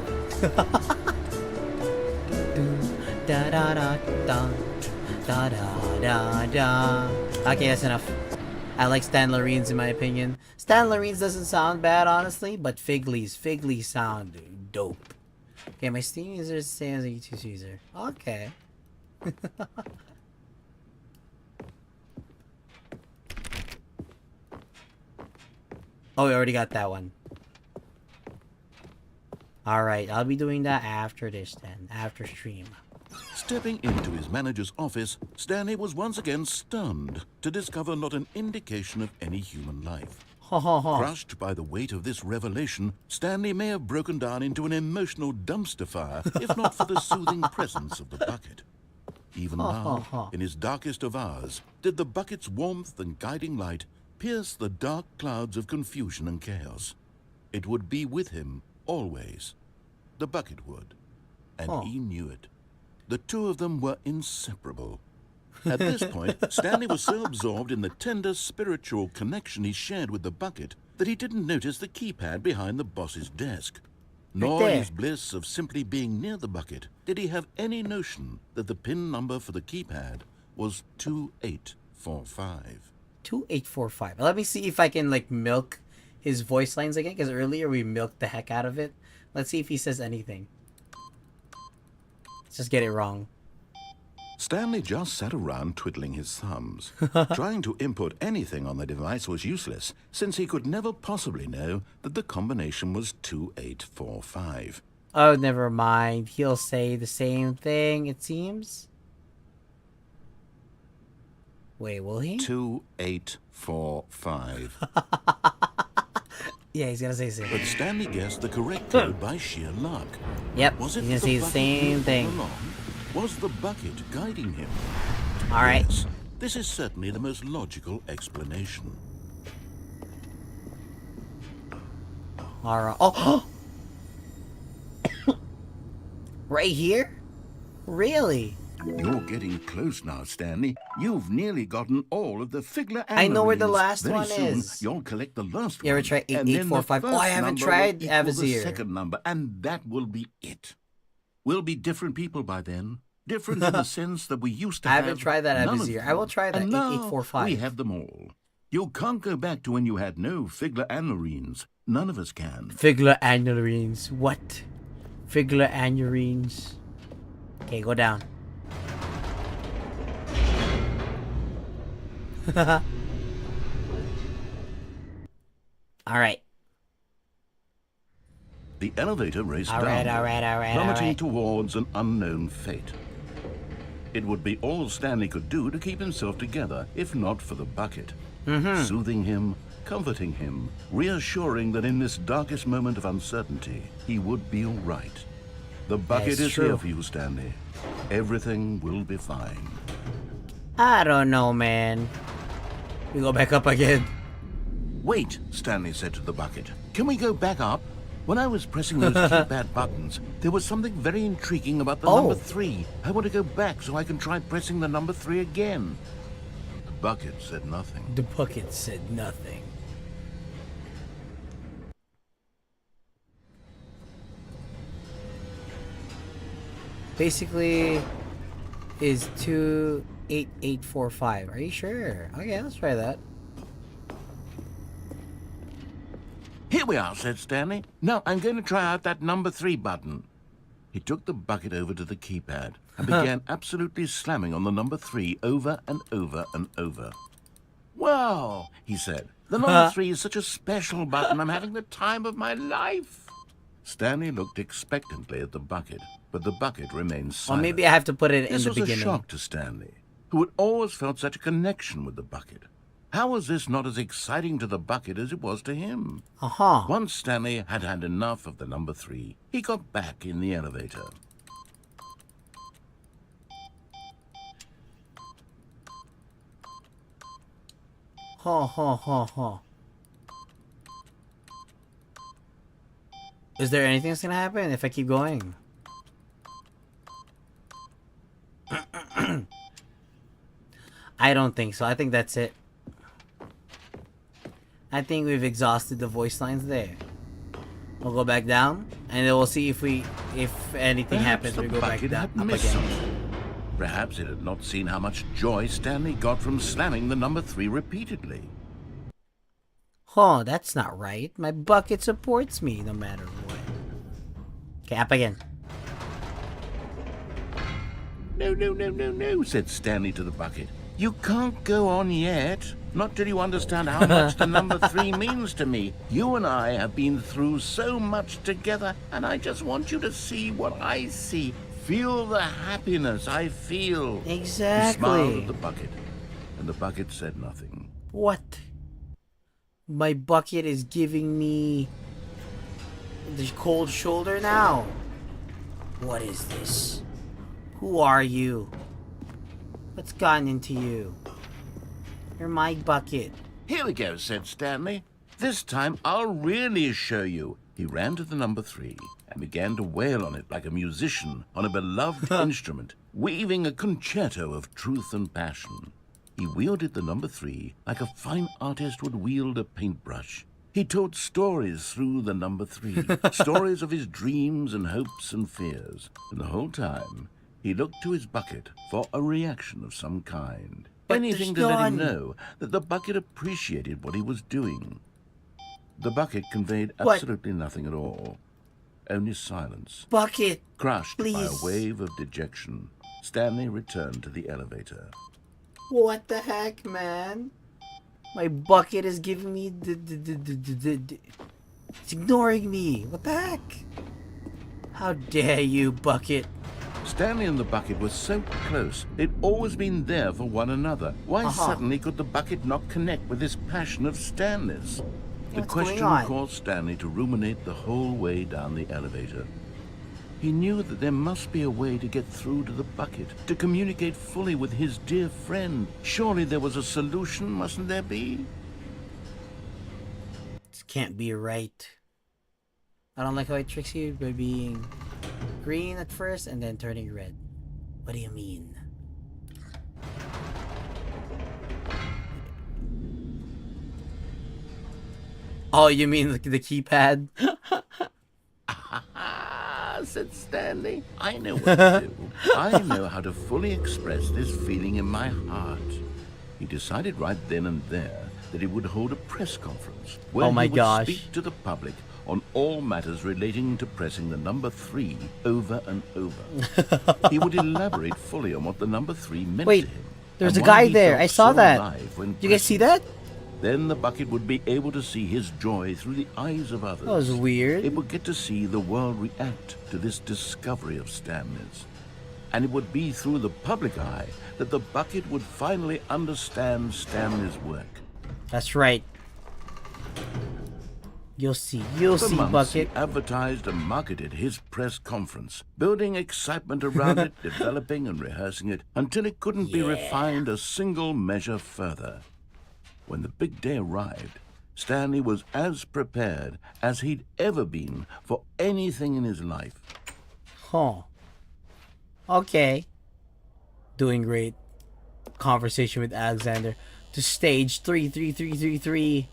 Da da da da da da da da. Okay, that's enough. I like Stanlerines in my opinion. Stanlerines doesn't sound bad, honestly, but Figlies sound dope. Okay, my Steam user is the same as a YouTube user. Okay. Oh, we already got that one. Alright, I'll be doing that after this then, after stream. Stepping into his manager's office, Stanley was once again stunned to discover not an indication of any human life. Crushed by the weight of this revelation, Stanley may have broken down into an emotional dumpster fire, if not for the soothing presence of the bucket. Even now, in his darkest of hours, did the bucket's warmth and guiding light pierce the dark clouds of confusion and chaos. It would be with him always. The bucket would. And he knew it. The two of them were inseparable. At this point, Stanley was so absorbed in the tender spiritual connection he shared with the bucket that he didn't notice the keypad behind the boss's desk. Nor in his bliss of simply being near the bucket did he have any notion that the PIN number for the keypad was 2845. 2845. Let me see if I can like milk his voice lines again, because earlier we milked the heck out of it. Let's see if he says anything. Let's just get it wrong. Stanley just sat around twiddling his thumbs. Trying to input anything on the device was useless, since he could never possibly know that the combination was 2845. Oh, never mind. He'll say the same thing, it seems. Wait, will he? 2845. Yeah, he's gonna say the same. But Stanley guessed the correct code by sheer luck. Yep, Was it he's gonna say the bucket same moving thing. along? Was the bucket guiding him? Alright. Yes, this is certainly the most logical explanation. Alright. Oh! Right here? Really? You're getting close now, Stanley. You've nearly gotten all of the Figler I know where the Anarines. last Very one soon, is. You'll collect the last You ever one. try and then the 8845? Oh, I first haven't number tried will equal the Avazir. second number, and that will be it. We'll be different people by then. Different in the sense that we used to I have haven't tried that none of Avazir. them. I will try that And now 8845. we have them all. You can't go back to when you had no Figler Anarines. None of us can. Figler Anurines. What? Figler Anurines. Okay, go down. All right. The elevator raced All down, right. plummeting towards an unknown fate. It would be all Stanley could do to keep himself together, if not for the bucket. Soothing him, comforting him, reassuring that in this darkest moment of uncertainty, he would be all right. The bucket is here for you, Stanley. Everything will be fine. I don't know, man. We go back up again. Wait, Stanley said to the bucket. Can we go back up? When I was pressing those keypad buttons, there was something very intriguing about the number 3. I want to go back so I can try pressing the number 3 again. The bucket said nothing. The bucket said nothing. Basically, is 28845. Are you sure? Okay, let's try that. Here we are, said Stanley. Now I'm going to try out that number 3 button. He took the bucket over to the keypad and began absolutely slamming on the number 3 over and over and over. Wow, he said. The number 3 is such a special button. I'm having the time of my life. Stanley looked expectantly at the bucket, but the bucket remained silent. Well, maybe I have to put it in the beginning. This was a shock to Stanley, who had always felt such a connection with the bucket. How was this not as exciting to the bucket as it was to him? Once Stanley had had enough of the number 3, he got back in the elevator. Is there anything that's gonna happen if I keep going? I don't think so. I think that's it. I think we've exhausted the voice lines there. We'll go back down, and then we'll see if anything happens. We go back down, up again. Perhaps it had not seen how much joy Stanley got from slamming the number 3 repeatedly. Oh, that's not right. My bucket supports me no matter what. Okay, up again. No, said Stanley to the bucket. You can't go on yet. Not till you understand how much the number 3 means to me. You and I have been through so much together, and I just want you to see what I see. Feel the happiness I feel. Exactly. He smiled at the bucket, and the bucket said nothing. What? My bucket is giving me the cold shoulder now. What is this? Who are you? What's gotten into you? You're my bucket. Here we go, said Stanley. This time I'll really show you. He ran to the number 3 and began to wail on it like a musician on a beloved instrument, weaving a concerto of truth and passion. He wielded the number 3 like a fine artist would wield a paintbrush. He told stories through the number 3, stories of his dreams and hopes and fears. And the whole time, he looked to his bucket for a reaction of some kind. Anything to let him know that the bucket appreciated what he was doing. The bucket conveyed absolutely nothing at all. Only silence. Bucket, crushed please. By a wave of dejection, Stanley returned to the elevator. What the heck, man? My bucket is giving me it's ignoring me. What the heck? How dare you, bucket? Stanley and the bucket were so close. They'd always been there for one another. Why suddenly could the bucket not connect with this passion of Stanley's? The question caused Stanley to ruminate the whole way down the elevator. He knew that there must be a way to get through to the bucket, to communicate fully with his dear friend. Surely there was a solution, mustn't there be? This can't be right. I don't like how it tricks you by being green at first and then turning red. What do you mean? Oh, you mean the keypad? Said Stanley. I know what to do. I know how to fully express this feeling in my heart. He decided right then and there that he would hold a press conference where he would speak to the public on all matters relating to pressing the number 3 over and over. He would elaborate fully on what the number 3 meant to him. There's a guy there. I saw that. You guys see that? Then the bucket would be able to see his joy through the eyes of others. That was weird. It would get to see the world react to this discovery of Stanley's. And it would be through the public eye that the bucket would finally understand Stanley's work. That's right. You'll see, For months, Bucket. he advertised and marketed his press conference, building excitement around it, developing and rehearsing it, until it couldn't be refined a single measure further. When the big day arrived, Stanley was as prepared as he'd ever been for anything in his life. Huh. Okay. Doing great. Conversation with Alexander. To stage 33333.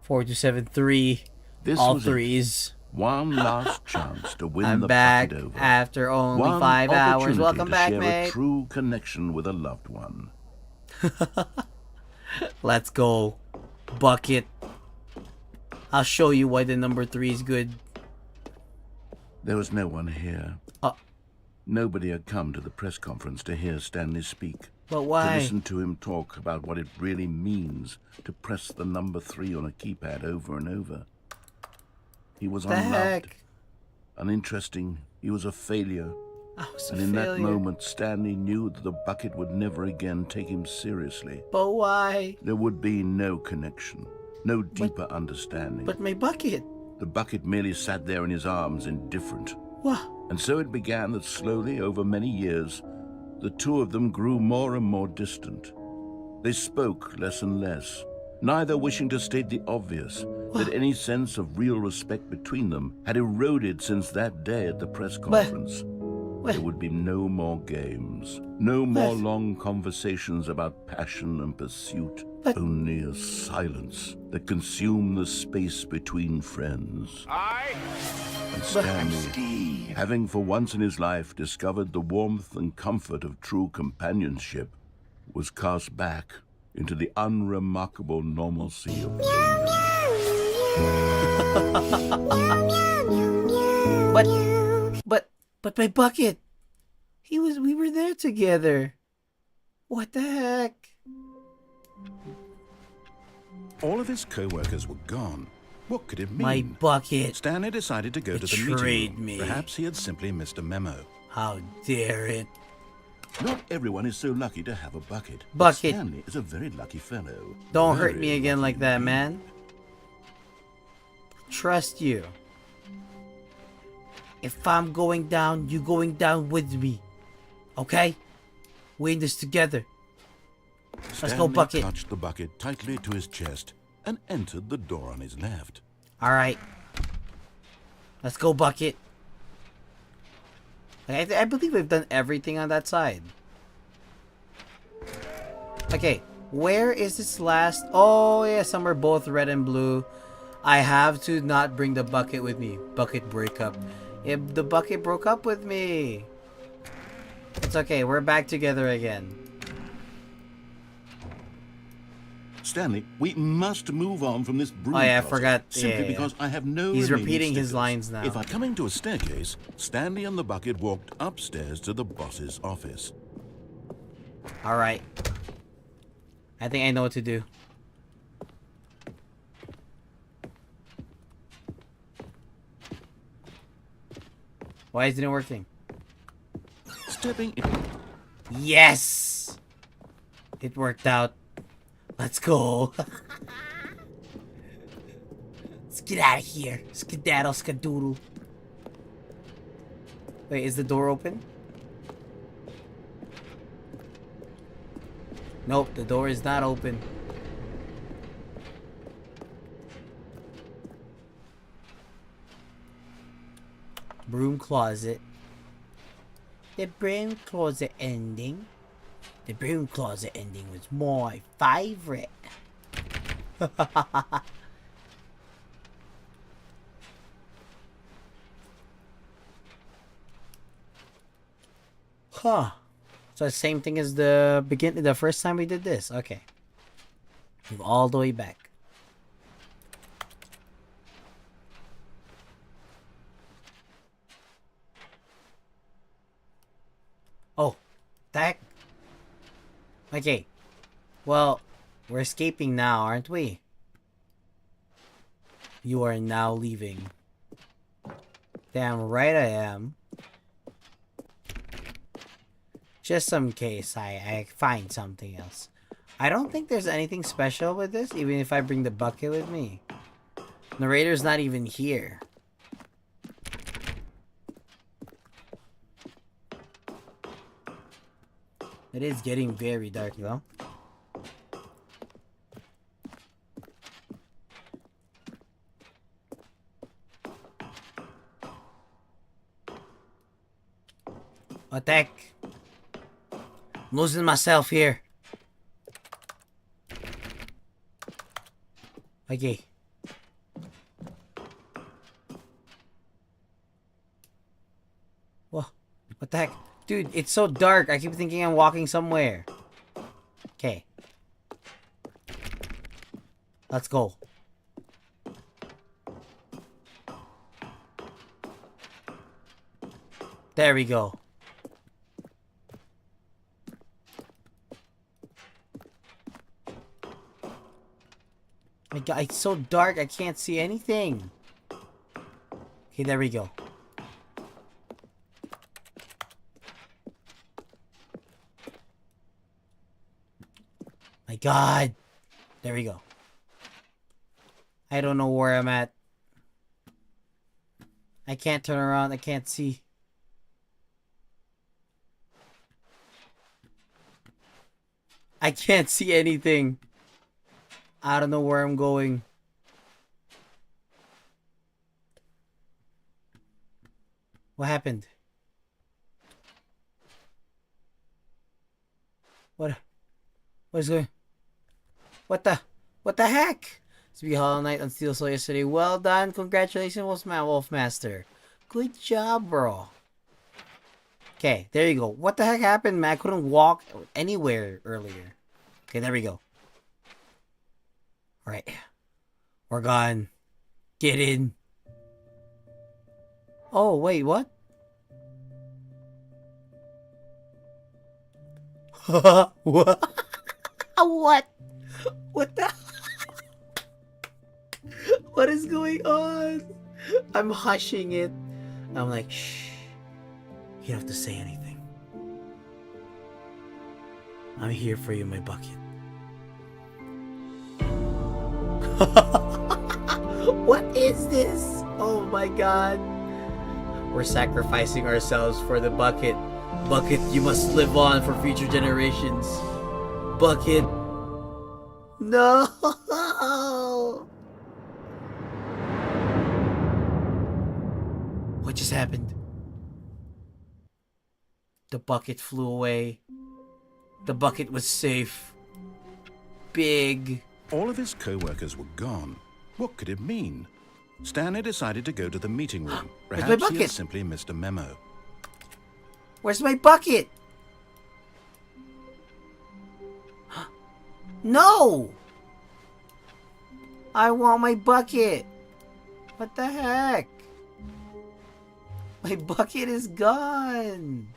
4273. This all was threes. One last chance to win the back bucket over. after only One 5 hours. opportunity Welcome to back, share mate. a true connection with a loved one. Let's go. Bucket. I'll show you why the number 3 is good. There was no one here. Nobody had come to the press conference to hear Stanley speak. But why? To listen to him talk about what it really means to press the number 3 on a keypad over and over. He was unloved, uninteresting. He was a failure. And in that moment, Stanley knew that the bucket would never again take him seriously. But why? There would be no connection, no deeper understanding. But my bucket. The bucket merely sat there in his arms, indifferent. What? And so it began that slowly, over many years, the two of them grew more and more distant. They spoke less and less, neither wishing to state the obvious, that any sense of real respect between them had eroded since that day at the press conference. There would be no more games, no more long conversations about passion and pursuit, only a silence that consumed the space between friends. And Stanley, having for once in his life discovered the warmth and comfort of true companionship, was cast back into the unremarkable normalcy of But my bucket. We were there together. What the heck? All of his co-workers were gone. What could it mean? My bucket. Stanley decided to go to the meeting Betrayed room. me. Perhaps he had simply missed a memo. How dare it? Not everyone is so lucky to have a bucket. But Bucket. Stanley is a very lucky fellow. Don't hurt Very me again like that, man. Trust you. If I'm going down, you going down with me. Okay? We're in this together. Let's go, Bucket. Stanley clutched the bucket tightly to his chest and entered the door on his left. Alright. Let's go, Bucket. I believe we've done everything on that side. Okay. Where is this last? Oh, yeah. Some are both red and blue. I have to not bring the bucket with me. Bucket breakup. If the bucket broke up with me. It's okay. We're back together again. Stanley, we must move on from this broom Oh, yeah, I closet, forgot. Simply Yeah. because I have no He's remaining repeating his stickers. lines now. If I come into a staircase, Stanley and the bucket walked upstairs to the boss's office. Alright. I think I know what to do. Why isn't it working? Stepping in. Yes! It worked out. Let's go. Let's get out of here. Skedaddle, skadoodle. Wait, is the door open? Nope, the door is not open. Broom closet. The broom closet ending. The broom closet ending was my favorite. Huh. So the same thing as the first time we did this. Okay. Move all the way back. Oh, that. Okay. Well, We're escaping now, aren't we? You are now leaving. Damn right I am. Just some case I find something else. I don't think there's anything special with this, even if I bring the bucket with me. Narrator's not even here. It is getting very dark though. What the heck? I'm losing myself here. Okay. Whoa. What the heck? Dude, it's so dark. I keep thinking I'm walking somewhere. Okay. Let's go. There we go. My God, it's so dark, I can't see anything. Okay, there we go. My God. There we go. I don't know where I'm at. I can't turn around, I can't see. I can't see anything. I don't know where I'm going. What happened? What is going? What the heck? It's be Hollow Knight on Steel Soul yesterday. Well done. Congratulations, Wolfmaster. Good job, bro. Okay, there you go. What the heck happened, man? I couldn't walk anywhere earlier. Okay, there we go. Alright. We're gone. Get in. Oh, wait, what? What? What? What the? What is going on? I'm hushing it. I'm like, shh. You don't have to say anything. I'm here for you, my bucket. What is this? Oh my God. We're sacrificing ourselves for the bucket. Bucket, you must live on for future generations. Bucket. No. What just happened? The bucket flew away. The bucket was safe. Big. All of his co-workers were gone. What could it mean? Stanley decided to go to the meeting room. Where's my Perhaps he bucket? had simply missed a memo. Where's my bucket? No! I want my bucket. What the heck? My bucket is gone.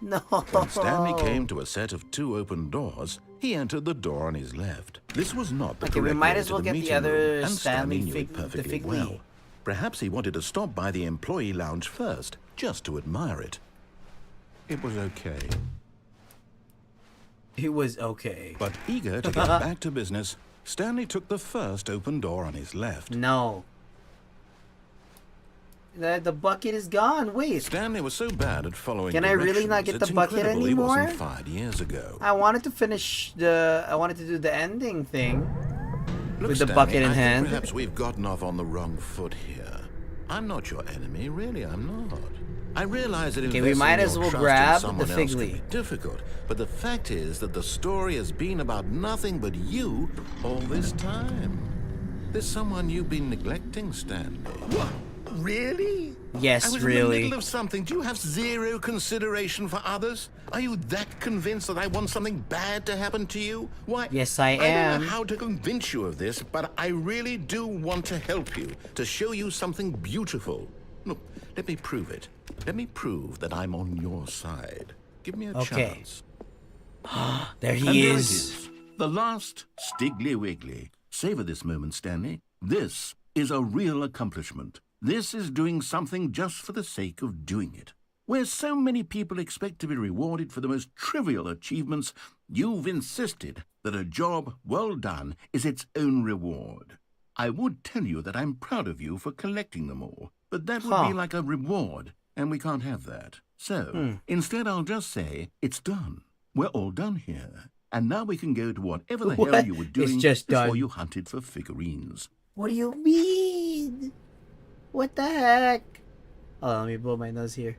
No. When Stanley came to a set of 2 open doors, he entered the door on his left. This was not the Okay, we correct might way as to well the get the meeting other room, and Stanley knew fig- it the perfectly fig well. leaf. Perhaps he wanted to stop by the employee lounge first, just to admire it. It was okay. It was okay. But eager to get back to business, Stanley took the first open door on his left. No. The bucket is gone. Wait. Stanley was so bad at following Can I really not directions, get the it's bucket incredible anymore? He wasn't fired years ago. I wanted to finish the... I wanted to do the ending thing. Look, With the Stanley, bucket in I think hand. perhaps we've gotten off on the wrong foot here. I'm not your enemy, really, I'm not. I realize that Okay, we investing might your as well trust in grab the someone fig else can leaf. be difficult, but the fact is that the story has been about nothing but you all this time. There's someone you've been neglecting, Stanley. What? Really? Yes, I was in the really. middle of something. Do you have zero consideration for others? Are you that convinced that I want something bad to happen to you? Why? Yes, I I don't am. know how to convince you of this, but I really do want to help you, to show you something beautiful. Look, let me prove it. Let me prove that I'm on your side. Give me a Okay. chance. There And he there it is. The last Stiggly Wiggly. Savor this moment, Stanley. This is a real accomplishment. This is doing something just for the sake of doing it. Where so many people expect to be rewarded for the most trivial achievements, you've insisted that a job well done is its own reward. I would tell you that I'm proud of you for collecting them all, but that would be like a reward, and we can't have that. So, instead I'll just say, it's done. We're all done here. And now we can go to whatever the hell you were doing before you hunted for figurines. What do you mean? What the heck? Oh, let me blow my nose here.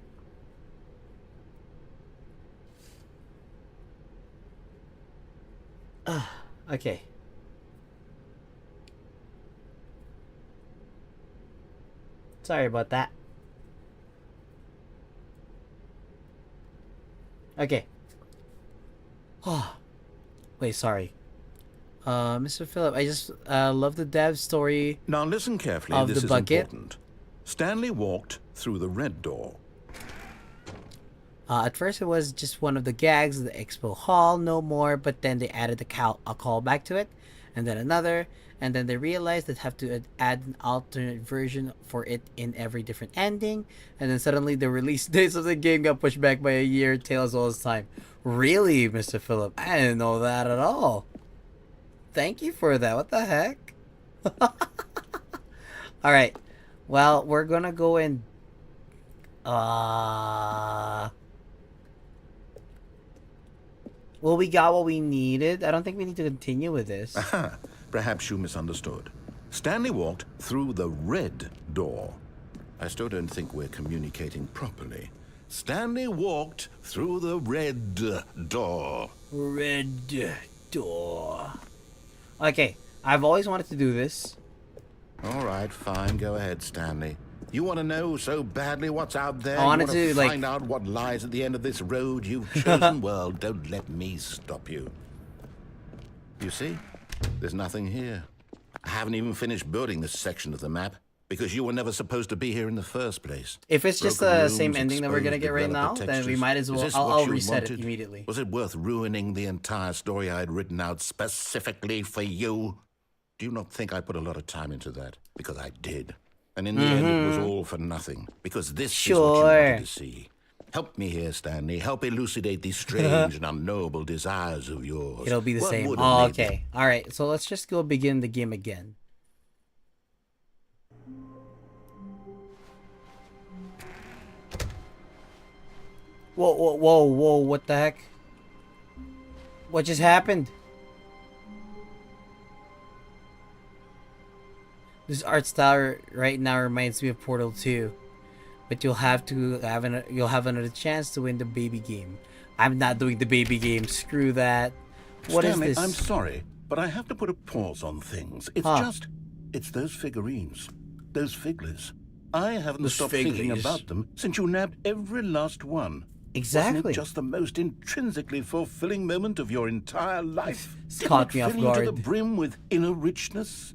Okay. Sorry about that. Okay. Oh. Wait, sorry. Mr. Phillip, I just love the dev story. Now listen carefully, of this the is bucket. important. Stanley walked through the red door. At first it was just one of the gags of the expo hall, no more, but then they added a callback to it, and then another, and then they realized they'd have to add an alternate version for it in every different ending, and then suddenly the release dates of the game got pushed back by a year, Tales all this time. Really, Mr. Phillip? I didn't know that at all. Thank you for that. What the heck? Alright. Well, we're gonna go and... Well, we got what we needed. I don't think we need to continue with this. Aha, perhaps you misunderstood. Stanley walked through the red door. I still don't think we're communicating properly. Stanley walked through the red door. Red door. Okay, I've always wanted to do this. All right, fine. Go ahead, Stanley. You want to know so badly what's out there? I wanted you to, want to find out what lies at the end of this road you've chosen? Well, don't let me stop you. You see? There's nothing here. I haven't even finished building this section of the map because you were never supposed to be here in the first place. If it's just Broken the rooms, same ending that we're gonna exposed get right now, developer then we textures. might as Is well. this what I'll you reset it wanted? immediately. Was it worth ruining the entire story I had written out specifically for you? Do you not think I put a lot of time into that? Because I did. And in the end, it was all for nothing. Because this is what you wanted to see. Help me here, Stanley. Help elucidate these strange and unknowable desires of yours. It'll be the What same. would have Oh, made them- okay. All right. So let's just go begin the game again. Whoa, whoa, whoa, whoa! What the heck? What just happened? This art style right now reminds me of Portal 2, but you'll have another chance to win the baby game. I'm not doing the baby game. Screw that. What Stanley, is this? I'm sorry, but I have to put a pause on things. It's it's those figurines, those figglers. I haven't Those stopped thinking figglers. about them since you nabbed every last one. Exactly. Wasn't it just the most intrinsically fulfilling moment of your entire life? It's caught me off Didn't it fill you to guard. the brim with inner richness?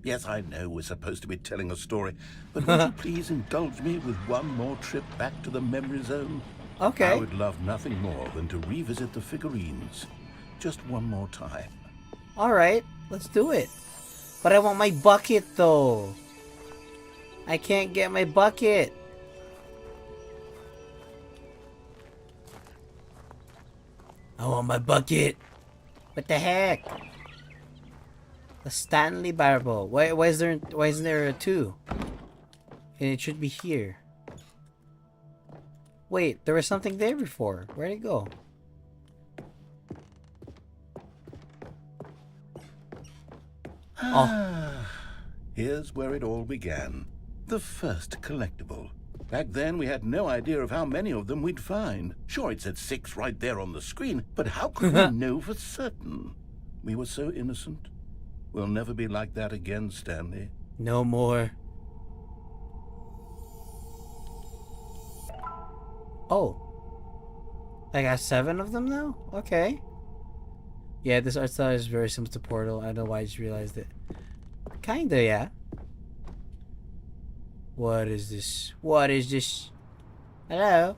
Yes, I know we're supposed to be telling a story, but would you please indulge me with one more trip back to the memory zone? Okay. I would love nothing more than to revisit the figurines. Just one more time. All right, let's do it. But I want my bucket though. I can't get my bucket. I want my bucket. What the heck? The Stanley barrel. Why isn't there a 2? And it should be here. Wait, there was something there before. Where'd it go? Here's where it all began. The first collectible. Back then, we had no idea of how many of them we'd find. Sure, it said 6 right there on the screen, but how could we know for certain? We were so innocent. We'll never be like that again, Stanley. No more. Oh. I got 7 of them now? Okay. Yeah, this art style is very similar to Portal. I don't know why I just realized it. Kinda, yeah. What is this? What is this? Hello?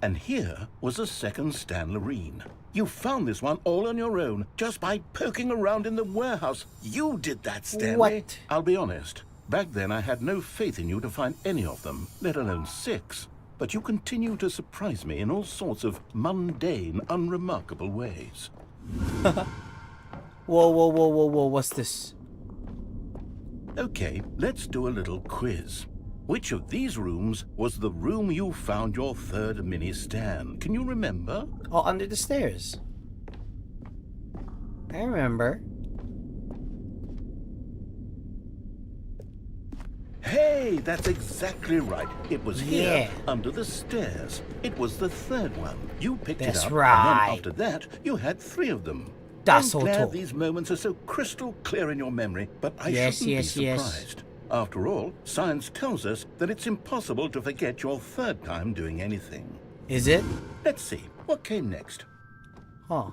And here was a second Stanley. You found this one all on your own, just by poking around in the warehouse. You did that, Stanley. What? I'll be honest. Back then, I had no faith in you to find any of them, let alone 6. But you continue to surprise me in all sorts of mundane, unremarkable ways. Whoa, whoa, whoa, whoa, whoa, what's this? Okay, let's do a little quiz. Which of these rooms was the room you found your third mini Stan? Can you remember? Oh, under the stairs. I remember. Hey, that's exactly right. It was here, Yeah. under the stairs. It was the third one. You picked That's it up, right. and then after that, you had 3 of them. That's I'm so glad tall. these moments are so crystal clear in your memory, but I Yes, shouldn't yes, be yes. surprised. After all, science tells us that it's impossible to forget your third time doing anything. Is it? Let's see, what came next? Huh.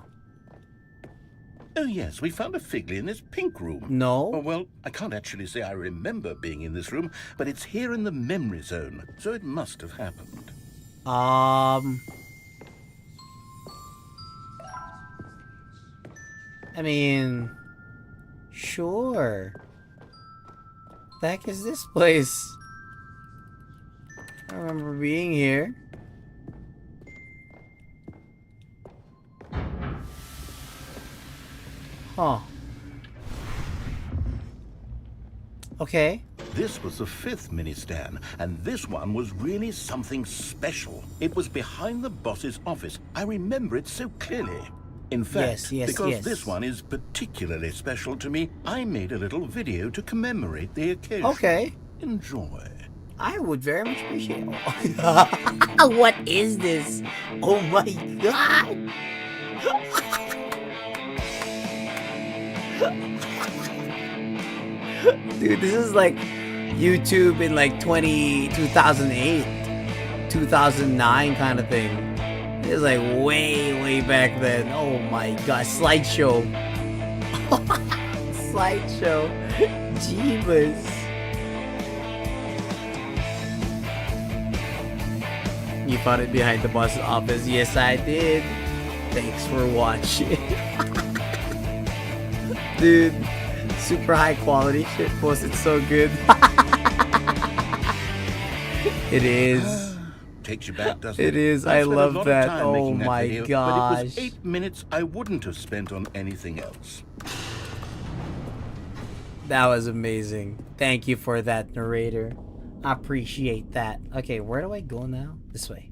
Oh yes, we found a Figley in this pink room. No. Oh, well, I can't actually say I remember being in this room, but it's here in the memory zone, so it must have happened. I mean, sure. The heck is this place? I remember being here. Huh. Okay. This was the 5th mini Stan, and this one was really something special. It was behind the boss's office. I remember it so clearly. In fact, because this one is particularly special to me, I made a little video to commemorate the occasion. Okay. Enjoy. I would very much appreciate it. What is this? Oh my god! Dude, this is like YouTube in like 2008, 2009 kind of thing. It's like way back then. Oh my god, slideshow. Slideshow. Jeebus. You found it behind the boss's office. Yes, I did. Thanks for watching. Dude, super high quality shit posted so good. It is. Takes you back, doesn't it? It is. I I spent a love lot of that. time Oh making that my video, But it gosh. was 8 minutes I wouldn't have spent on anything else. That was amazing. Thank you for that, narrator. I appreciate that. Okay, where do I go now? This way.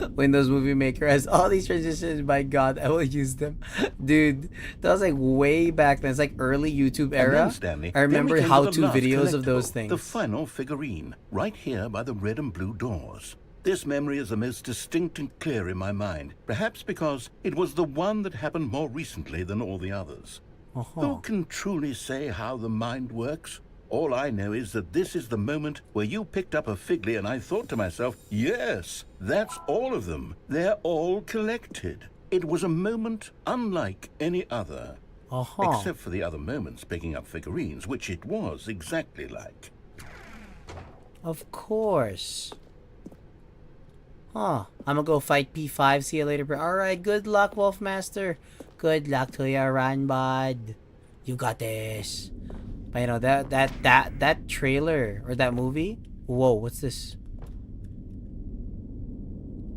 Windows Movie Maker has all these transitions. My god, I will use them. Dude, that was like way back then. It's like early YouTube era. And then, Stanley, I remember then we came to the how-to last videos of those collectible, things. The final figurine, right here by the red and blue doors. This memory is the most distinct and clear in my mind, perhaps because it was the one that happened more recently than all the others. Who can truly say how the mind works? All I know is that this is the moment where you picked up a Figley and I thought to myself, yes, that's all of them. They're all collected. It was a moment unlike any other. Except for the other moments picking up figurines, which it was exactly like. Of course. Huh. I'm gonna go fight P5. See you later, bro. Alright, good luck, Wolfmaster. Good luck to your run, bud. You got this. But you know, that trailer or that movie? Whoa, what's this?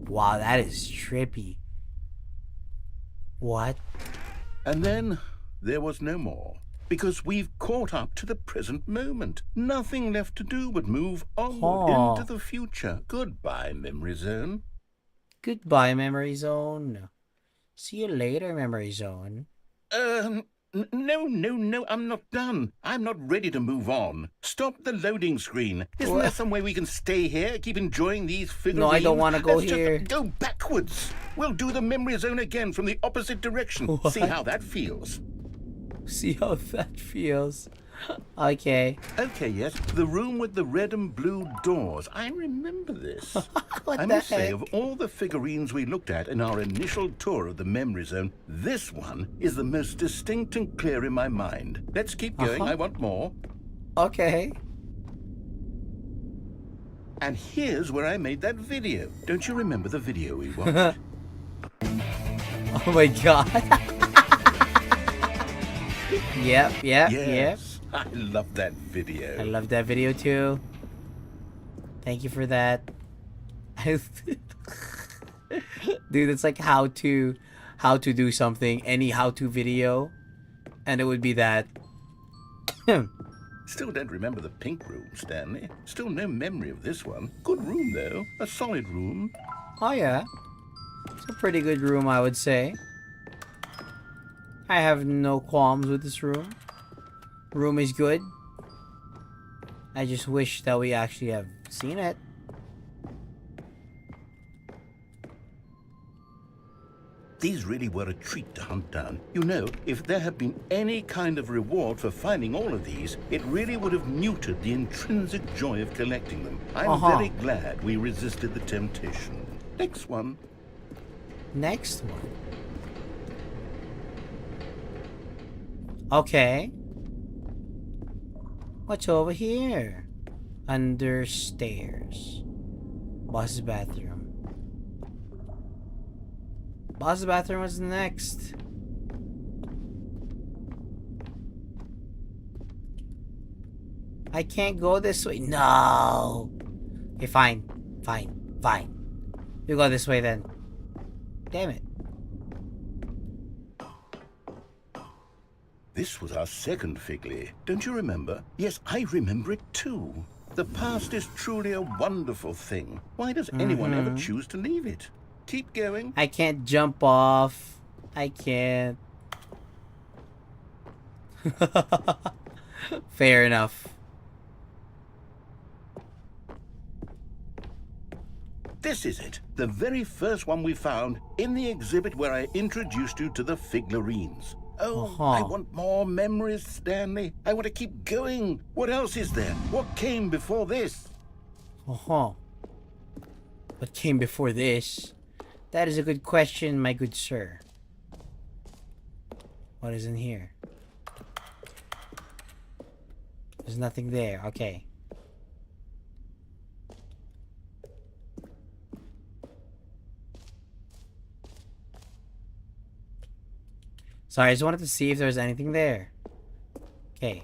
Wow, that is trippy. What? And then there was no more. Because we've caught up to the present moment. Nothing left to do but move onward into the future. Goodbye, Memory Zone. Goodbye, Memory Zone. See you later, Memory Zone. No, I'm not done. I'm not ready to move on. Stop the loading screen. Isn't there some way we can stay here, keep enjoying these figurines? No, I don't want to go Let's here. Just go backwards. We'll do the Memory Zone again from the opposite direction. What? See how that feels. See how that feels. Okay. Okay, yes. The room with the red and blue doors. I remember this. What I the must say, heck? of all the figurines we looked at in our initial tour of the Memory Zone, this one is the most distinct and clear in my mind. Let's keep going. I want more. Okay. And here's where I made that video. Don't you remember the video we watched? Oh my god. Yep. Yes, I love that video. I love that video too. Thank you for that. Dude, it's like how to do something, any how-to video, and it would be that. Still don't remember the pink room, Stanley. Still no memory of this one. Good room, though. A solid room. Oh, yeah. It's a pretty good room, I would say. I have no qualms with this room. Room is good. I just wish that we actually have seen it. These really were a treat to hunt down. You know, if there had been any kind of reward for finding all of these, it really would have muted the intrinsic joy of collecting them. I'm very glad we resisted the temptation. Next one. Next one. Okay. What's over here? Under stairs. Boss's bathroom. Boss's bathroom was next. I can't go this way. No. Okay, fine. You go this way then. Damn it. This was our second Figley. Don't you remember? Yes, I remember it too. The past is truly a wonderful thing. Why does anyone ever choose to leave it? Keep going. I can't jump off. I can't. Fair enough. This is it. The very first one we found in the exhibit where I introduced you to the figlarines. Oh, I want more memories, Stanley. I want to keep going. What else is there? What came before this? What came before this? That is a good question, my good sir. What is in here? There's nothing there. Okay. Sorry, I just wanted to see if there's anything there. Okay.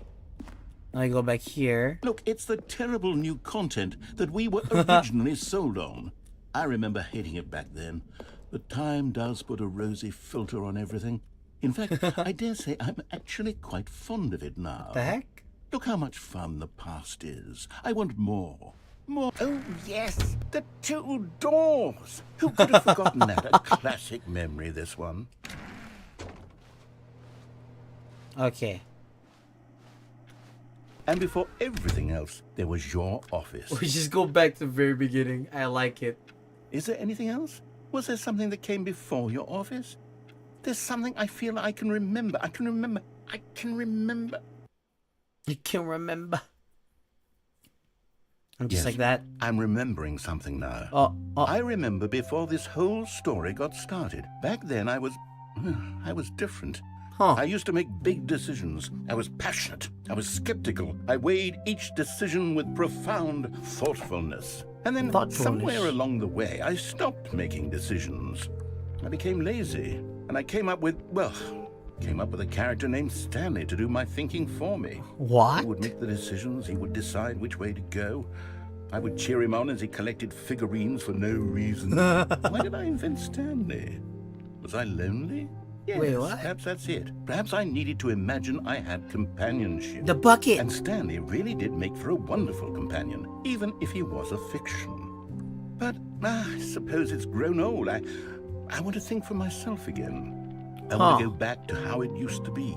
Now I go back here. Look, it's the terrible new content that we were originally sold on. I remember hating it back then. But time does put a rosy filter on everything. In fact, I dare say I'm actually quite fond of it now. The heck? Look how much fun the past is. I want more. More. Oh, yes. The two doors. Who could have forgotten that? A classic memory, this one. Okay. And before everything else, there was your office. We just go back to the very beginning. I like it. Is there anything else? Was there something that came before your office? There's something I feel I can remember. I can remember. I'm just like that. I'm remembering something now. I remember before this whole story got started. Back then I was different. I used to make big decisions. I was passionate. I was skeptical. I weighed each decision with profound thoughtfulness. And then somewhere along the way, I stopped making decisions. I became lazy. And I came up with a character named Stanley to do my thinking for me. What? He would make the decisions. He would decide which way to go. I would cheer him on as he collected figurines for no reason. Why did I invent Stanley? Was I lonely? Yes, wait, what? Perhaps that's it. Perhaps I needed to imagine I had companionship. The bucket! And Stanley really did make for a wonderful companion, even if he was a fiction. But I suppose it's grown old. I want to think for myself again. I want to go back to how it used to be.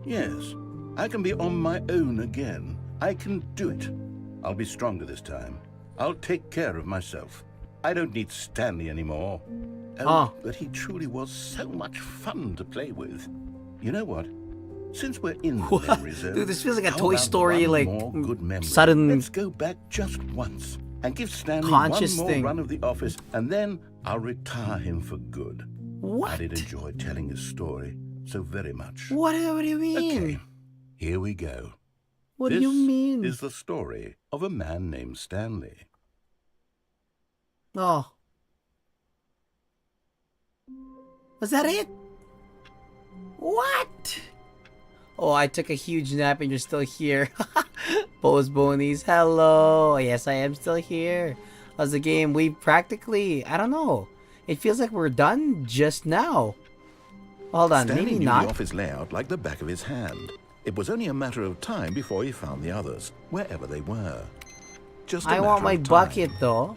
Yes, I can be on my own again. I can do it. I'll be stronger this time. I'll take care of myself. I don't need Stanley anymore. But he truly was so much fun to play with. You know what? Since we're in the memory zone, dude, this feels like a how Toy about Story, one like more good memory? sudden. Let's go back just once and give Stanley conscious one more thing. run of the office, and then I'll retire him for good. What? I did enjoy telling his story so very much. What do you mean? Okay, here we go. What do you mean? This is the story of a man named Stanley. Oh. Was that it? What? Oh, I took a huge nap and you're still here. Bose Bonies, hello. Yes, I am still here. How's the game? We practically, I don't know. It feels like we're done just now. Hold on, Stanley maybe knew not. the office layout like the back of his hand. It was only a matter of time before he found the others, wherever they were. Just I want my bucket, though.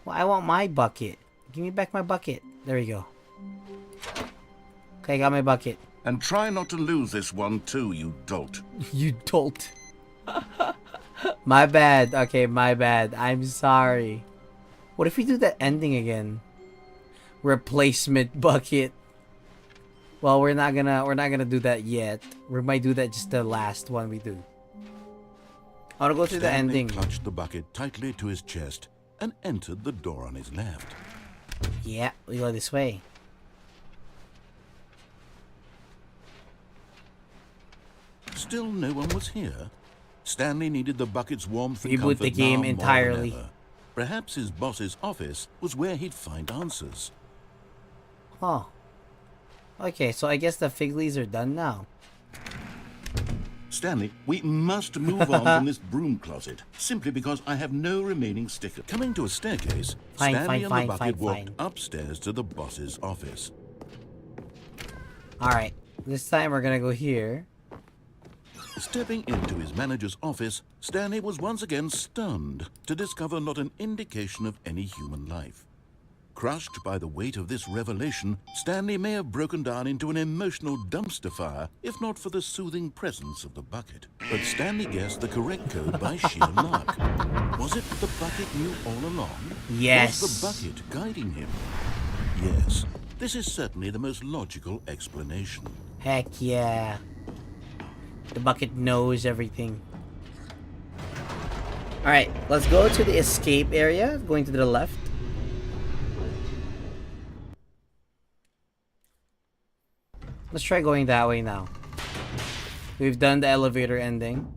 Well, I want my bucket. Give me back my bucket. There we go. Okay, I got my bucket. And try not to lose this one too, you dolt. You dolt. My bad. Okay, my bad. I'm sorry. What if we do that ending again? Replacement bucket. Well, we're not gonna do that yet. We might do that just the last one we do. I wanna go through the Stanley ending. clutched the bucket tightly to his chest and entered the door on his left. Yeah, we go this way. Still no one was here. Stanley needed the bucket's warmth and Reboot comfort the game now entirely. more than ever. Perhaps his boss's office was where he'd find answers. Oh. Okay, so I guess the fig leaves are done now. Stanley, we must move on from this broom closet, simply because I have no remaining stickers. Coming to a staircase, Stanley and the bucket walked upstairs to the boss's office. Alright, this time we're gonna go here. Stepping into his manager's office, Stanley was once again stunned to discover not an indication of any human life. Crushed by the weight of this revelation, Stanley may have broken down into an emotional dumpster fire if not for the soothing presence of the bucket. But Stanley guessed the correct code by sheer luck. Was it the bucket knew all along? Yes. Was the bucket guiding him? Yes. This is certainly the most logical explanation. Heck yeah. The bucket knows everything. Alright, let's go to the escape area, going to the left. Let's try going that way now. We've done the elevator ending.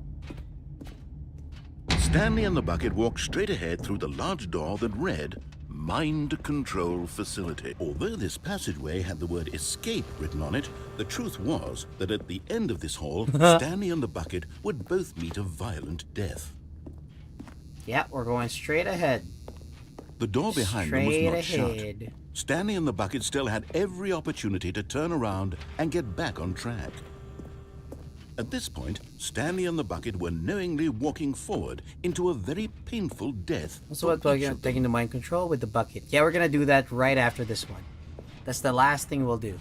Stanley and the bucket walked straight ahead through the large door that read Mind Control Facility. Although this passageway had the word escape written on it, the truth was that at the end of this hall, Stanley and the bucket would both meet a violent death. Yeah, we're going straight ahead. The door behind them was not shut. Stanley and the bucket still had every opportunity to turn around and get back on track. At this point, Stanley and the bucket were knowingly walking forward into a very painful death. So what, we're taking the mind control with the bucket. Yeah, we're gonna do that right after this one. That's the last thing we'll do.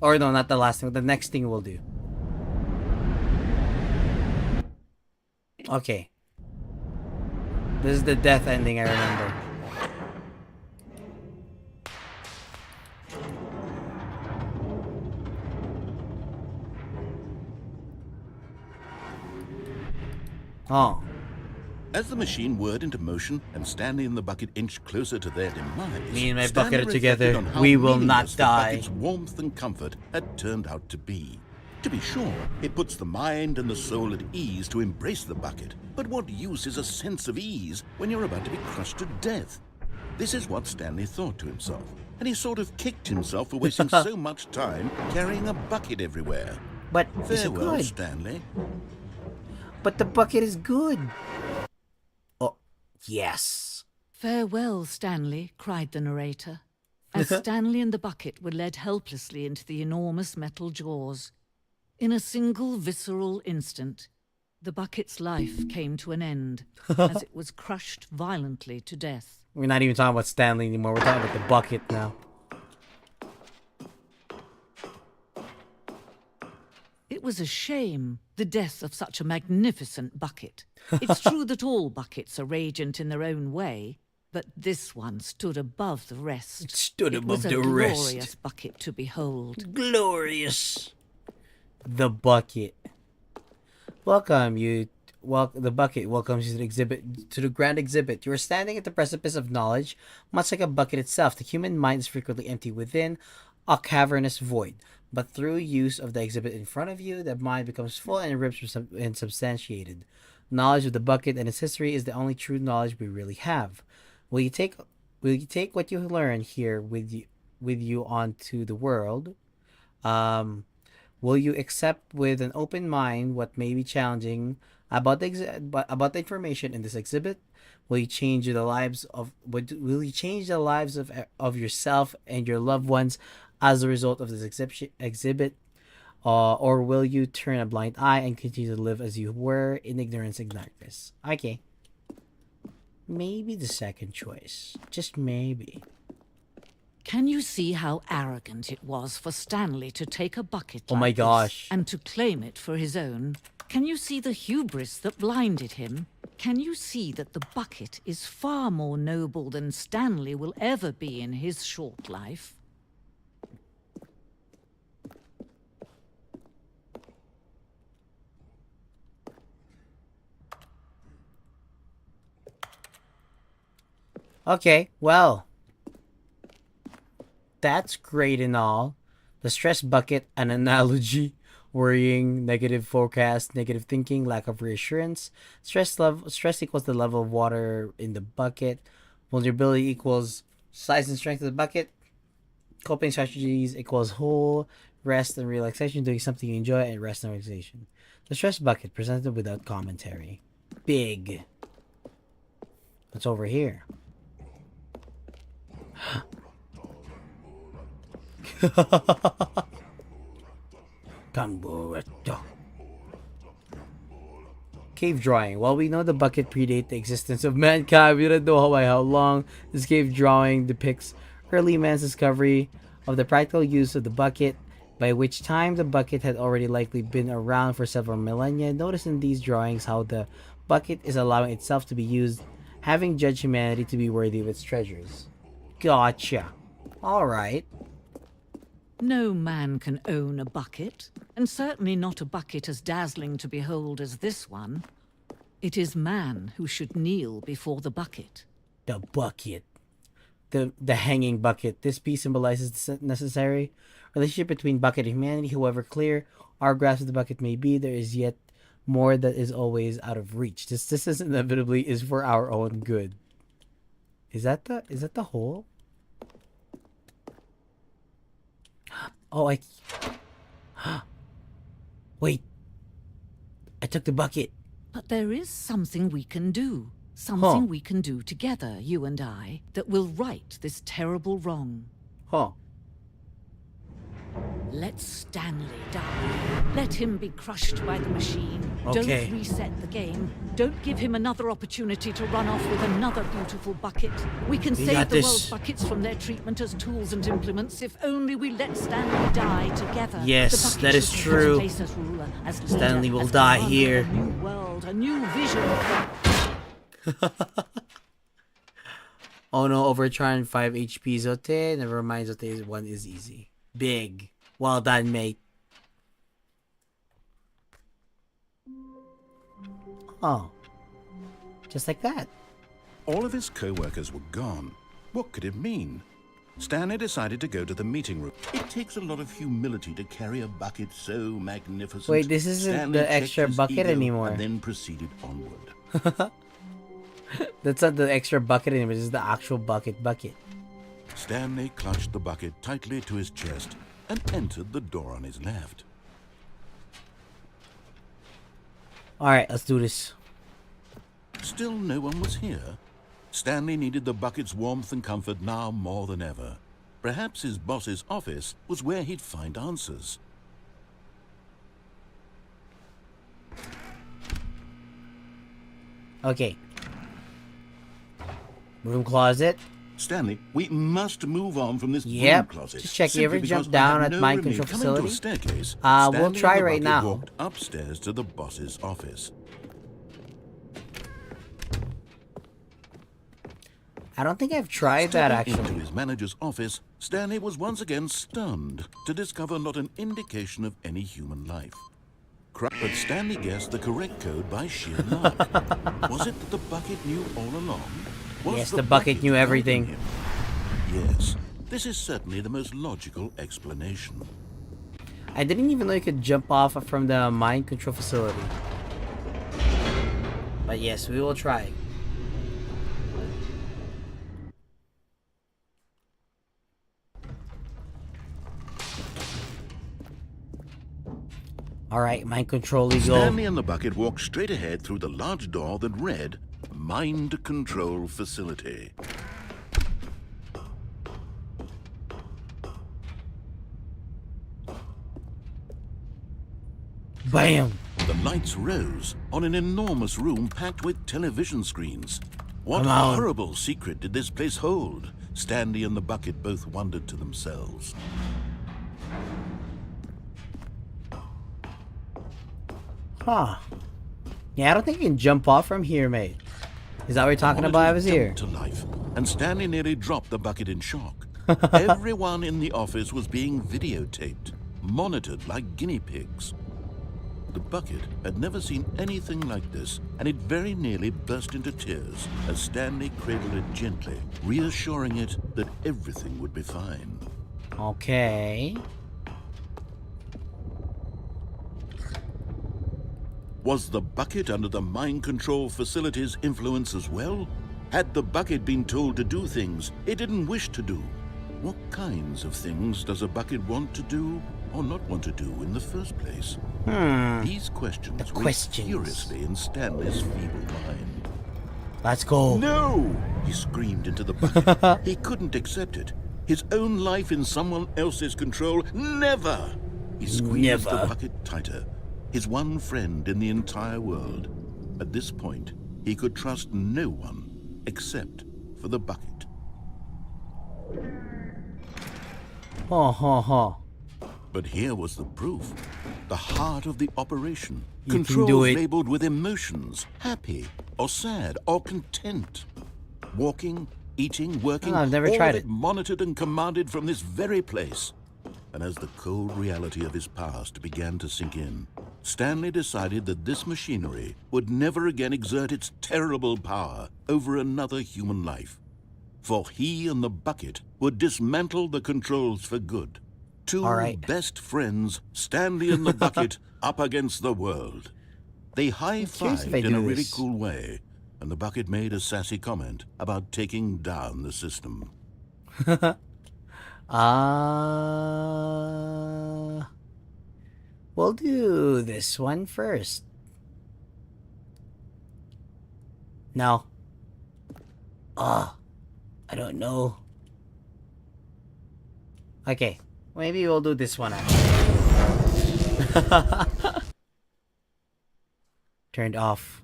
Or no, not the last thing, the next thing we'll do. Okay. This is the death ending, I remember. Oh. As the machine whirred into motion and Stanley and the bucket inched closer to their demise, Me and my Stanley bucket are together. reflected on how We will not meaningless die. The bucket's warmth and comfort had turned out to be. To be sure, it puts the mind and the soul at ease to embrace the bucket. But what use is a sense of ease when you're about to be crushed to death? This is what Stanley thought to himself, and he sort of kicked himself for wasting so much time carrying a bucket everywhere. But is it Farewell, good? Stanley. But the bucket is good. Oh, yes. Farewell, Stanley, cried the narrator, as Stanley and the bucket were led helplessly into the enormous metal jaws. In a single visceral instant, the bucket's life came to an end as it was crushed violently to death. We're not even talking about Stanley anymore. We're talking about the bucket now. It was a shame, the death of such a magnificent bucket. It's true that all buckets are radiant in their own way, but this one stood above the rest. It stood above the It was a rest. glorious bucket to behold. Glorious. The bucket. Welcome you. The bucket welcomes you to the exhibit, to the grand exhibit. You are standing at the precipice of knowledge, much like a bucket itself. The human mind is frequently empty within a cavernous void, but through use of the exhibit in front of you, the mind becomes full and rich and substantiated. Knowledge of the bucket and its history is the only true knowledge we really have. Will you take what you learn here with you onto the world? Will you accept with an open mind what may be challenging about about the information in this exhibit? Will you change the lives of yourself and your loved ones as a result of this exhibit? Or will you turn a blind eye and continue to live as you were in ignorance and darkness? Okay. Maybe the second choice. Just maybe. Can you see how arrogant it was for Stanley to take a bucket Oh like my this gosh. and to claim it for his own? Can you see the hubris that blinded him? Can you see that the bucket is far more noble than Stanley will ever be in his short life? Okay, well, that's great and all. The stress bucket, an analogy, worrying, negative forecast, negative thinking, lack of reassurance. Stress equals the level of water in the bucket. Vulnerability equals size and strength of the bucket. Coping strategies equals whole. Rest and relaxation, doing something you enjoy, and rest and relaxation. The stress bucket presented without commentary. Big. What's over here? Cave drawing. While we know the bucket predate the existence of mankind, we don't know by how long. This cave drawing depicts early man's discovery of the practical use of the bucket, by which time the bucket had already likely been around for several millennia. Notice in these drawings how the bucket is allowing itself to be used, having judged humanity to be worthy of its treasures. Gotcha. Alright. No man can own a bucket, and certainly not a bucket as dazzling to behold as this one. It is man who should kneel before the bucket. The bucket. The hanging bucket. This piece symbolizes the necessary relationship between bucket and humanity. However clear our grasp of the bucket may be, there is yet more that is always out of reach. This inevitably is for our own good. Is that the hole? Oh, wait. I took the bucket. But there is something we can do. Something we can do together, you and I, that will right this terrible wrong. Huh. Let Stanley die. Let him be crushed by the machine. Okay. Don't reset the game. Don't give him another opportunity to run off with another beautiful bucket. We can save the world's buckets from their treatment as tools and implements if only we let Stanley die together. Yes, that is true. As ruler, as leader, Stanley will as die commander here. of a new world, a new vision. Oh no, overcharged 5 HP Zote. Never mind, Zote 1 is easy. Big. Well done, mate. Oh. Just like that. All of his co-workers were gone. What could it mean? Stanley decided to go to the meeting room. It takes a lot of humility to carry a bucket so magnificent. Wait, this isn't Stanley the checked extra his bucket ego anymore. And then proceeded onward. That's not the extra bucket anymore. This is the actual bucket. Stanley clutched the bucket tightly to his chest and entered the door on his left. Alright, let's do this. Still no one was here. Stanley needed the bucket's warmth and comfort now more than ever. Perhaps his boss's office was where he'd find answers. Okay. Room closet. Stanley, we must move on from this room Yep. closet. Just check. You ever simply jump because I down have at no mind relief. control Coming to a facility? staircase, We'll Stanley try and the right bucket now. walked upstairs to the boss's office. I don't think I've tried that Stepping actually. into his manager's office, Stanley was once again stunned to discover not an indication of any human life. But Stanley guessed the correct code by sheer luck. Was it that the bucket knew all along? Was Yes, the bucket knew guiding everything. him? Yes, this is certainly the most logical explanation. I didn't even know you could jump off from the mind control facility. But yes, we will try. Alright, mind control eagle. Stanley and the bucket walked straight ahead through the large door that read Mind Control Facility. Bam! The lights rose on an enormous room packed with television screens. What Come on. horrible secret did this place hold? Stanley and the bucket both wondered to themselves. Huh. Yeah, I don't think you can jump off from here, mate. Is that what you're talking about? I was here. To life, and Stanley nearly dropped the bucket in shock. Everyone in the office was being videotaped, monitored like guinea pigs. The bucket had never seen anything like this, and it very nearly burst into tears as Stanley cradled it gently, reassuring it that everything would be fine. Okay. Was the bucket under the mind control facility's influence as well? Had the bucket been told to do things it didn't wish to do? What kinds of things does a bucket want to do or not want to do in the first place? These questions raised furiously in Stanley's feeble mind. Let's go. No! He screamed into the bucket. He couldn't accept it. His own life in someone else's control. Never! He squeezed the bucket tighter. His one friend in the entire world. At this point, he could trust no one except for the bucket. But here was the proof. The heart of the operation. Controls labeled with emotions. Happy, or sad, or content. Walking, eating, working. I've never all tried of it. it monitored and commanded from this very place. And as the cold reality of his past began to sink in, Stanley decided that this machinery would never again exert its terrible power over another human life. For he and the bucket would dismantle the controls for good. Two best friends, Stanley and the bucket, up against the world. They high-fived in a really cool way, and the bucket made a sassy comment about taking down the system. We'll do this one first. No. I don't know. Okay, maybe we'll do this one actually. Turned off.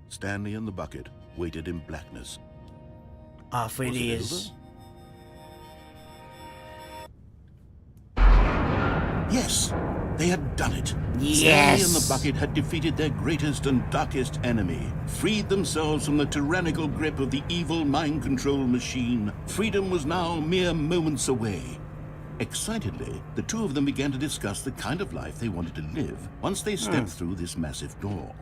Stanley and the bucket waited in blackness. Off it is. Yes, they had done it. Yes! Stanley and the bucket had defeated their greatest and darkest enemy, freed themselves from the tyrannical grip of the evil mind control machine. Freedom was now mere moments away. Excitedly, the two of them began to discuss the kind of life they wanted to live once they stepped through this massive door.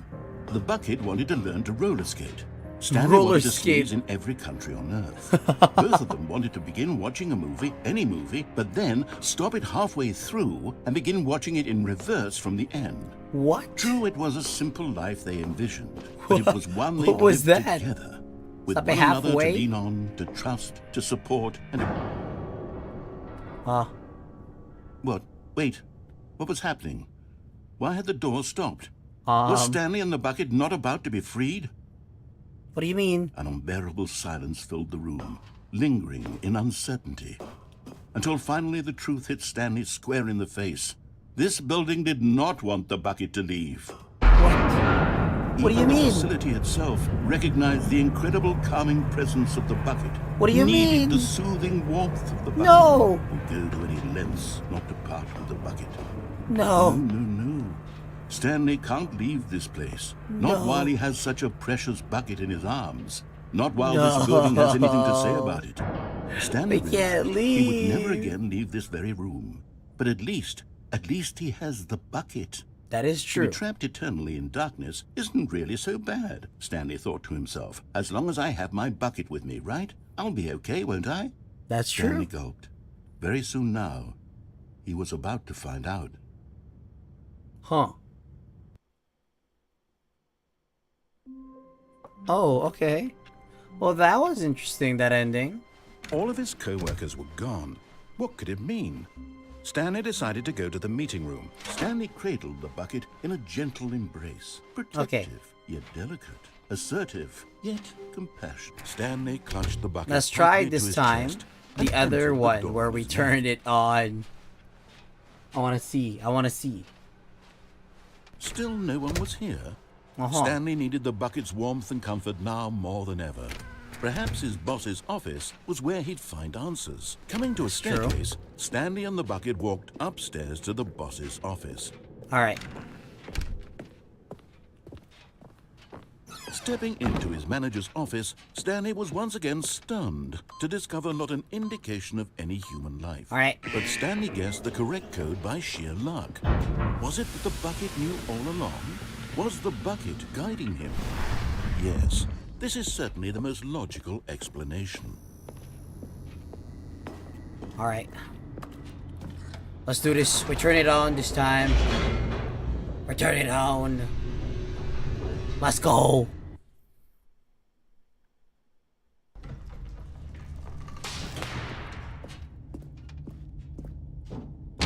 The bucket wanted to learn to roller skate. Stanley wanted to skis in every country on Earth. Both of them wanted to begin watching a movie, any movie, but then stop it halfway through and begin watching it in reverse from the end. What? True, it was a simple life they envisioned, but it was one they What was lived that? together, with Stop one it another to halfway? lean on, to trust, to support, and... What? Wait. What was happening? Why had the door stopped? Was Stanley and the bucket not about to be freed? What do you mean? An unbearable silence filled the room, lingering in uncertainty. Until finally the truth hit Stanley square in the face. This building did not want the bucket to leave. What do you mean? The facility itself recognized the incredible calming presence of the bucket. What do you mean? Needed the soothing warmth of the bucket. No! Would go to any lengths not to part with the bucket. No. No. Stanley can't leave this place. Not while he has such a precious bucket in his arms. Not while this building has anything to say about it. Stanley can't realized he would never leave. again leave this very room. But at least he has the bucket. That is To true. be trapped eternally in darkness isn't really so bad, Stanley thought to himself. As long as I have my bucket with me, right? I'll be okay, won't I? That's Stanley true. gulped. Very soon now, he was about to find out. Oh, okay. Well, that was interesting, that ending. All of his co-workers were gone. What could it mean? Stanley decided to go to the meeting room. Stanley cradled the bucket in a gentle embrace. Protective, yet delicate. Assertive, yet compassionate. Stanley clutched the bucket. Let's try this time. The other one where we turned it on. I want to see. Still no one was here. Stanley needed the bucket's warmth and comfort now more than ever. Perhaps his boss's office was where he'd find answers. Coming to a staircase, Stanley and the bucket walked upstairs to the boss's office. All right. Stepping into his manager's office, Stanley was once again stunned to discover not an indication of any human life. All right. But Stanley guessed the correct code by sheer luck. Was it that the bucket knew all along? Was the bucket guiding him? Yes, this is certainly the most logical explanation. All right. Let's do this. We turn it on this time. We turn it on. Let's go.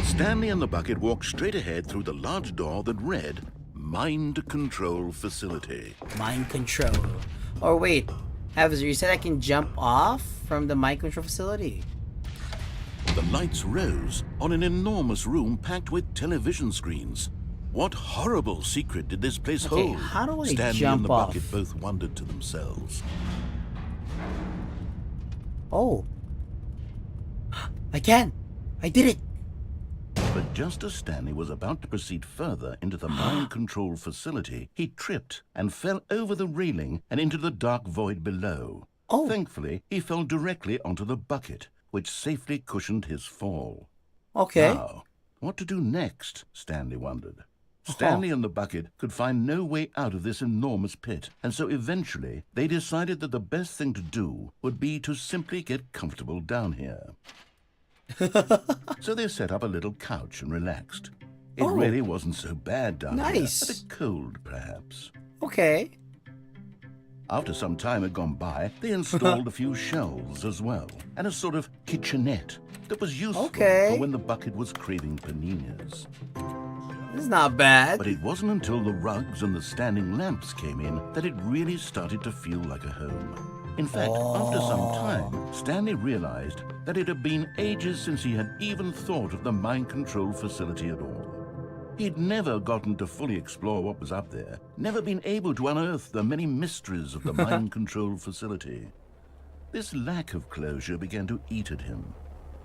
Stanley and the bucket walked straight ahead through the large door that read, Mind Control Facility. Mind control. Or wait, Havzer, you said I can jump off from the mind control facility. The lights rose on an enormous room packed with television screens. What horrible secret did this place hold? How do I Stanley jump and the off? bucket both wondered to themselves. Oh. I can. I did it. But just as Stanley was about to proceed further into the mind control facility, he tripped and fell over the railing and into the dark void below. Oh. Thankfully, he fell directly onto the bucket, which safely cushioned his fall. Okay. Now, what to do next? Stanley wondered. Stanley and the bucket could find no way out of this enormous pit, and so eventually they decided that the best thing to do would be to simply get comfortable down here. So they set up a little couch and relaxed. It really wasn't so bad down here. A bit cold, perhaps. Okay. After some time had gone by, they installed a few shelves as well, and a sort of kitchenette that was useful for when the bucket was craving paninis. It's not bad. But it wasn't until the rugs and the standing lamps came in that it really started to feel like a home. In fact, after some time, Stanley realized that it had been ages since he had even thought of the mind control facility at all. He'd never gotten to fully explore what was up there, never been able to unearth the many mysteries of the mind control facility. This lack of closure began to eat at him.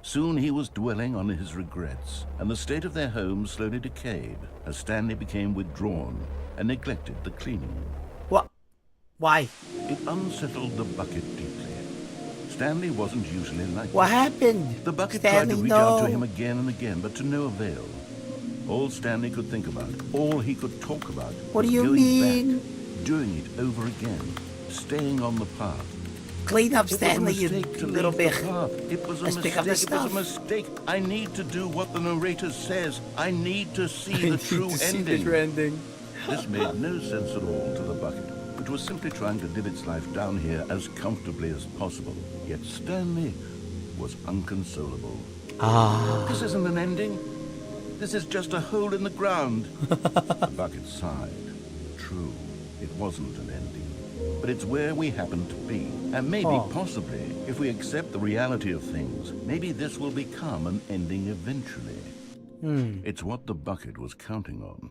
Soon he was dwelling on his regrets, and the state of their home slowly decayed as Stanley became withdrawn and neglected the cleaning. What? Why? It unsettled the bucket deeply. Stanley wasn't usually like What this. happened? The bucket Stanley, tried to reach out to him again and again, but to no avail. All Stanley could think about, all he could talk about, What was do you going mean? back, doing it over again, staying on the path. Clean up, It was a Stanley, you mistake to little leave bit. the path. It was a Let's mistake. pick up the It was stuff. a mistake. I need to do what the narrator says. I need to see the true ending. This made no sense at all to the bucket, which was simply trying to live its life down here as comfortably as possible. Yet Stanley was unconsolable. This isn't an ending. This is just a hole in the ground. The bucket sighed. True, it wasn't an ending. But it's where we happen to be. And maybe, possibly, if we accept the reality of things, maybe this will become an ending eventually. It's what the bucket was counting on.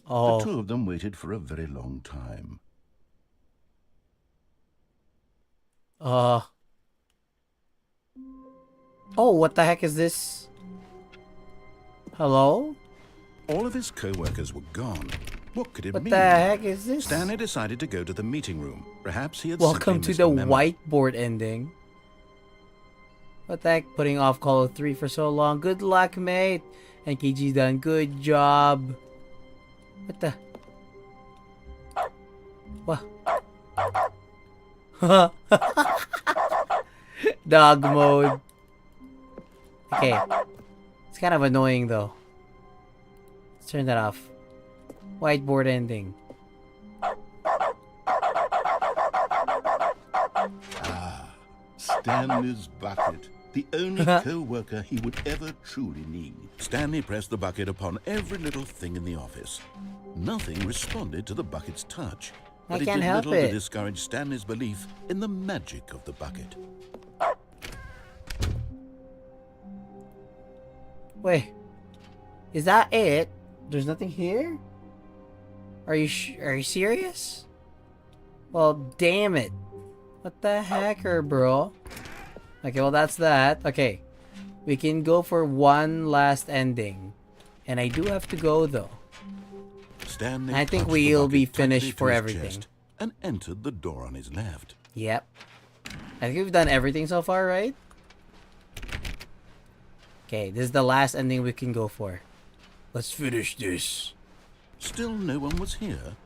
The two of them waited for a very long time. Oh, what the heck is this? Hello? All of his co-workers were gone. What could it mean? What the heck is this? Stanley decided to go to the meeting room. Perhaps he had Welcome to simply the missed memo. whiteboard ending. What the heck? Putting off Call of 3 for so long. Good luck, mate. And KG done. Good job. What the? What? Dog mode. Okay. It's kind of annoying though. Let's turn that off. Whiteboard ending. Stanley's bucket. The only co-worker he would ever truly need. Stanley pressed the bucket upon every little thing in the office. Nothing responded to the bucket's touch. I But it can't did help little it. to discourage Stanley's belief in the magic of the bucket. Wait, is that it? There's nothing here? Are you serious? Well, damn it. What the hecker, bro? Okay, well, that's that. Okay, we can go for one last ending. And I do have to go, though. Stanley I think clutched the we'll be bucket tightly finished to for his everything. chest and entered the door on his left. Yep. I think we've done everything so far, right? Okay, this is the last ending we can go for. Let's finish this. Still no one was here.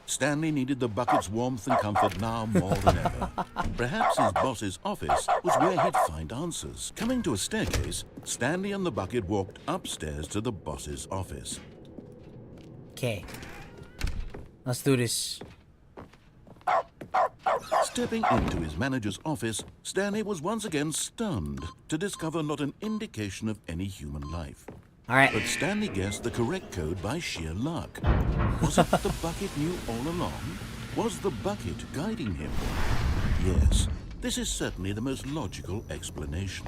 Stanley needed the bucket's warmth and comfort now more than ever. Perhaps his boss's office was where he'd find answers. Coming to a staircase, Stanley and the bucket walked upstairs to the boss's office. Okay. Let's do this. Stepping into his manager's office, Stanley was once again stunned to discover not an indication of any human life. All right. But Stanley guessed the correct code by sheer luck. Was it the bucket knew all along? Was the bucket guiding him? Yes, this is certainly the most logical explanation.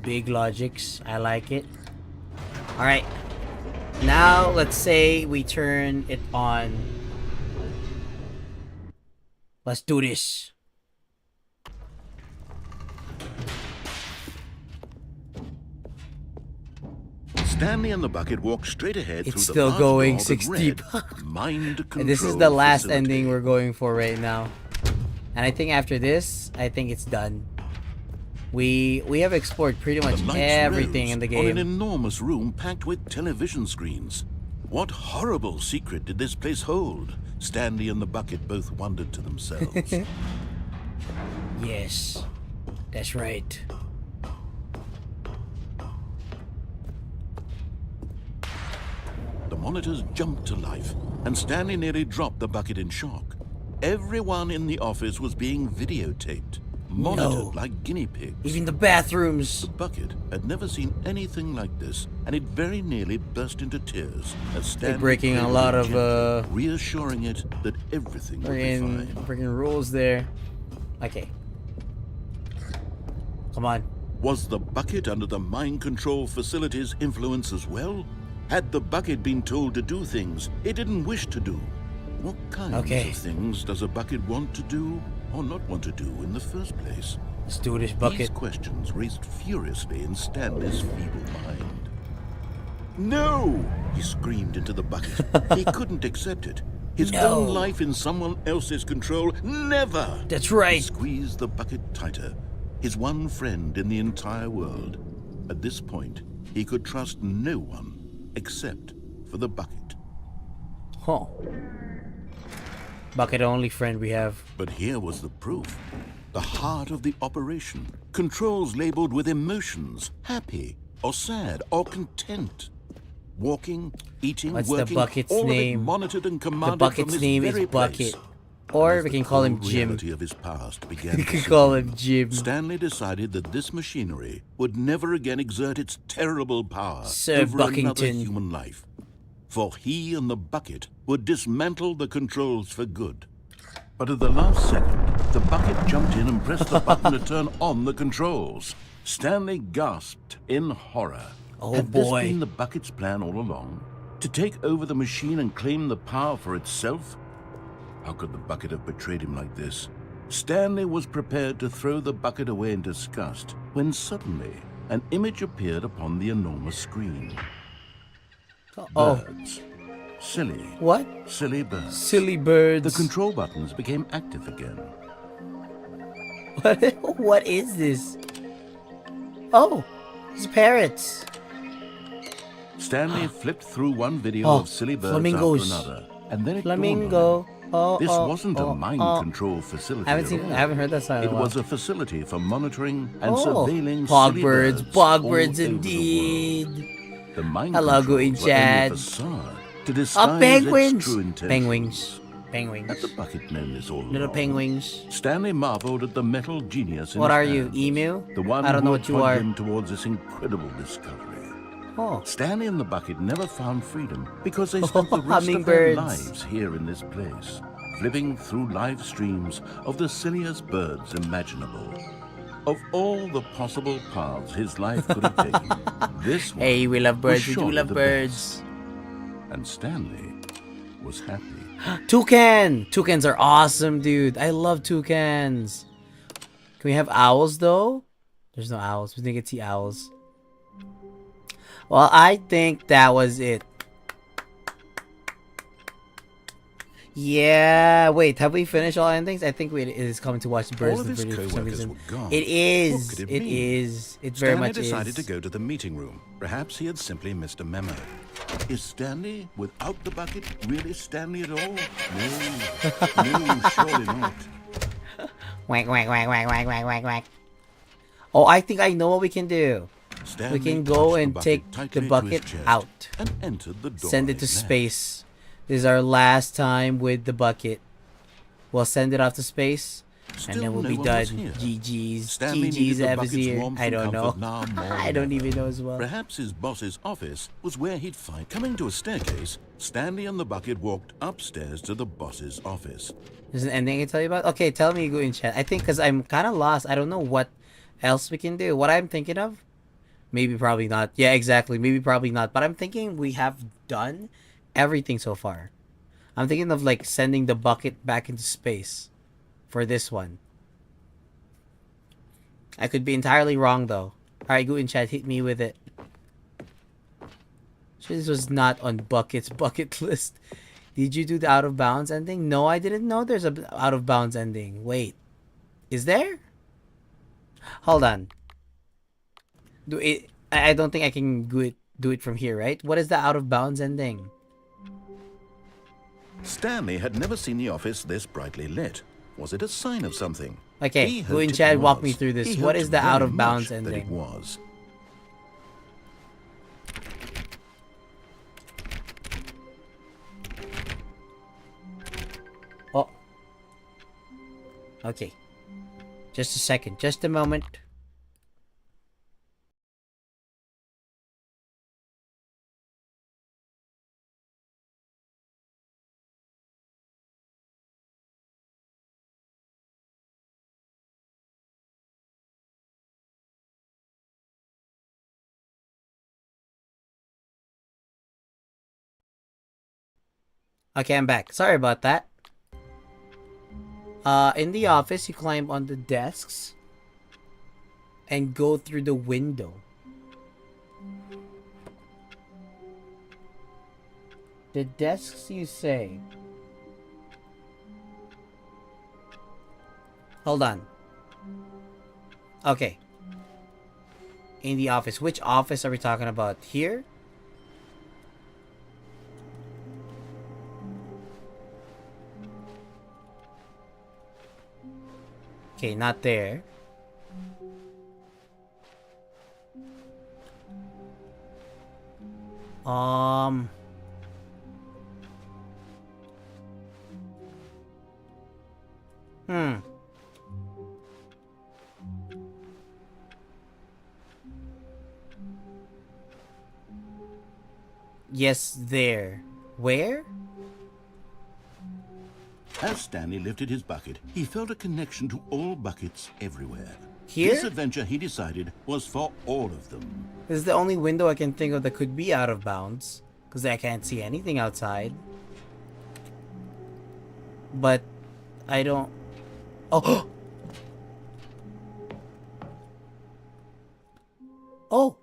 Big logics. I like it. All right. Now, let's say we turn it on. Let's do this. Stanley and the bucket walked straight ahead It's through still the large going door that 6 read, deep. Mind control And this is the last facility. ending we're going for right now. And I think after this, I think it's done. We have explored pretty much The lights everything rose in the on an game. enormous room packed with television screens. What horrible secret did this place hold? Stanley and the bucket both wondered to themselves. Yes, that's right. The monitors jumped to life, and Stanley nearly dropped the bucket in shock. Everyone in the office was being videotaped, monitored like guinea pigs. Even the bathrooms. The bucket had never seen anything like this, and it very nearly burst into tears as Stanley They're breaking a played lot with it of gently, reassuring it that everything would be fine. freaking rules there. Okay. Come on. Was the bucket under the mind control facility's influence as well? Had the bucket been told to do things it didn't wish to do? What kinds of things does a bucket want to do or not want to do in the first place? Let's do this, bucket. These questions raced furiously in Stanley's feeble mind. No! He screamed into the bucket. He couldn't accept it. His own life in someone else's control, never! That's right. He squeezed the bucket tighter. His one friend in the entire world. At this point, he could trust no one except for the bucket. Huh. Bucket only friend we have. But here was the proof. The heart of the operation. Controls labeled with emotions. Happy, or sad, or content. Walking, eating, What's working, the bucket's all name? of it monitored and The commanded bucket's from this name is very Bucket. place. Or As we the can call him cold Jim. reality of his past began We to can sink call in. him Jim. Stanley decided that this machinery would never again exert its terrible power Sir over another Buckington. human life. For he and the bucket would dismantle the controls for good. But at the last second, the bucket jumped in and pressed the button to turn on the controls. Stanley gasped in horror. Oh, Had boy. this been the bucket's plan all along? To take over the machine and claim the power for itself? How could the bucket have betrayed him like this? Stanley was prepared to throw the bucket away in disgust when suddenly an image appeared upon the enormous screen. Birds. Silly. What? Silly birds. Silly birds. The control buttons became active again. What is this? Oh, it's parrots. Stanley flipped through one video Oh, of silly birds flamingos. after another, and then it Flamingo. dawned on him. Oh, This oh, wasn't oh, a mind oh. control facility. I haven't at seen. all. I haven't heard that song in It a while. was a facility for monitoring and Oh, surveilling bog silly birds, birds bog all birds over the indeed. world. The mind Hello, controls Goin' were only a Chad. facade to disguise Oh, penguins. its true intentions. Penguins. Penguins. Had the bucket known this all Little along? penguins. Stanley marveled at the metal genius in What his are you, hands, emu? The one I don't who know would what you point are. him towards this incredible discovery. Oh. Stanley and the bucket never found freedom because they spent the rest of their Hummingbirds. lives here in this place, flipping through live streams of the silliest birds imaginable. Of all the possible paths his life could have taken, this one Hey, we love birds. We was do surely love the birds. best. And Stanley was happy. Toucan! Toucans are awesome, dude. I love toucans. Can we have owls, though? There's no owls. We didn't get to see owls. Well, I think that was it. Yeah. Wait, have we finished all endings? I think it is coming to watch the birds All of in the his video for some co-workers reason. were gone. It is. What could It mean? is. It very Stanley much decided is. to go to the meeting room. Perhaps he had simply missed a memo. Is Stanley, without the bucket, really Stanley at all? No, surely not. Whack, whack, whack, whack, whack, whack, whack, whack. Oh, I think I know what we can do. Stanley We can go clutched the and bucket take the tightly to bucket his chest out. and entered the door. Send it to space. This is our last time with the bucket. We'll send it off to space. And then we'll no be one done. was here. GG's. Stanley GG's needed the Eva's bucket's here. warmth I and don't know. comfort now more I than don't ever. even know as well. Perhaps his boss's office was where he'd find. Coming to a staircase, Stanley and the bucket walked upstairs to the boss's office. There's an ending I can tell you about? Okay, tell me, go in chat. I think because I'm kind of lost. I don't know what else we can do. What I'm thinking of? Maybe, probably not. Yeah, exactly. Maybe, probably not. But I'm thinking we have done everything so far. I'm thinking of like sending the bucket back into space for this one. I could be entirely wrong though. Alright, go in chat, hit me with it. So this was not on Bucket's bucket list. Did you do the out of bounds ending? No, I didn't know there's a out of bounds ending. Wait. Is there? Hold on. I don't think I can do it from here, right? What is the out of bounds ending? Stanley had never seen the office this brightly lit. Was it a sign of something? Okay, He go in hoped it chat, walk was. me through this. He What hoped is the out very of bounds much that ending? it was. Oh. Okay. Just a second. Just a moment. Okay, I'm back. Sorry about that. In the office, you climb on the desks and go through the window. The desks, you say? Hold on. Okay. In the office. Which office are we talking about? Here? Okay, not there. Hmm. Yes, there. Where? As Stanley lifted his bucket, he felt a connection to all buckets everywhere. Here? This adventure, he decided, was for all of them. This is the only window I can think of that could be out of bounds. Because I can't see anything outside. But I don't... Oh! Oh!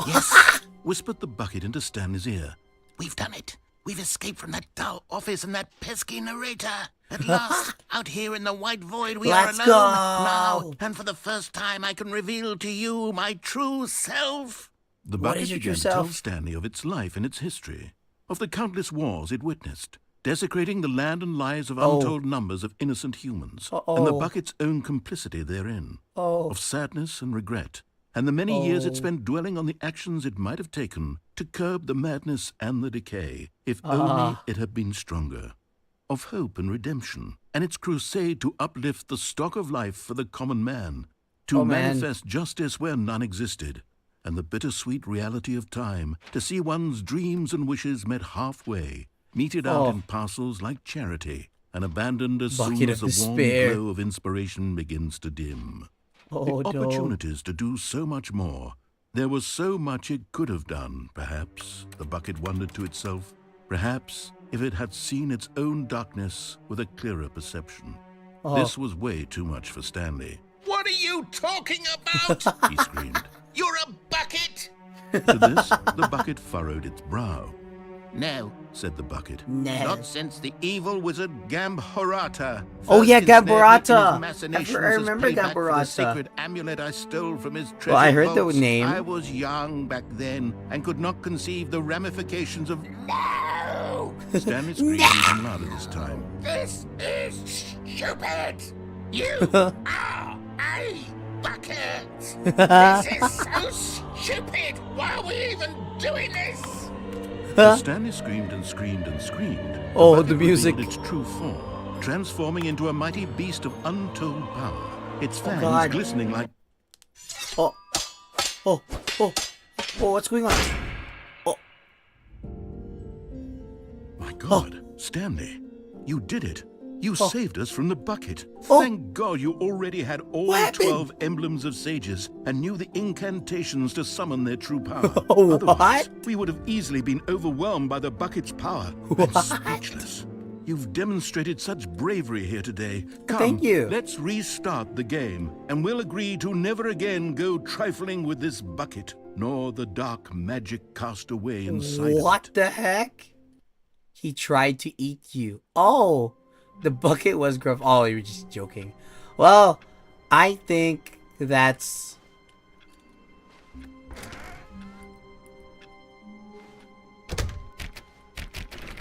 Yes! Whispered the bucket into Stanley's ear. We've done it. We've escaped from that dull office and that pesky narrator. At last, out here in the white void, we Let's are go! alone now. And for the first time, I can reveal to you my true self. The What bucket is your began true to tell self? Stanley of its life and its history, of the countless wars it witnessed, desecrating the land and lives of untold numbers of innocent humans, and the bucket's own complicity therein, of sadness and regret, and the many years it spent dwelling on the actions it might have taken to curb the madness and the decay, if only it had been stronger. of hope and redemption, and its crusade to uplift the stock of life for the common man, to manifest justice where none existed, and the bittersweet reality of time, to see one's dreams and wishes met halfway, meted out in parcels like charity, and abandoned as soon as the warm glow of inspiration begins to dim. The opportunities to do so much more. There was so much it could have done, perhaps, the bucket wondered to itself. Perhaps if it had seen its own darkness with a clearer perception. This was way too much for Stanley. What are you talking about? He screamed. You're a bucket! To this, the bucket furrowed its brow. No, said the bucket. No. Not since the evil wizard Gamborata. Oh yeah, Gamborata. I remember Gamborata. The sacred amulet I stole from his treasure Well, I heard vaults. the name. I was young back then and could not conceive the ramifications of. No! Stanley screamed even louder this time. This is stupid! You are a bucket! This is so stupid! Why are we even doing this? As Stanley screamed and screamed and screamed. The music. Its true form, transforming into a mighty beast of untold power. Its fangs glistening like. What's going on? My God, Stanley, you did it. You saved us from the bucket. Thank God you already had all 12 emblems of sages and knew the incantations to summon their true power. Otherwise, we would have easily been overwhelmed by the bucket's power. And speechless. You've demonstrated such bravery here today. Come, Thank you. Let's restart the game, and we'll agree to never again go trifling with this bucket, nor the dark magic cast away inside What the heck? He tried to eat you. Oh, the bucket was gruff. Oh, you were just joking. Well, I think that's...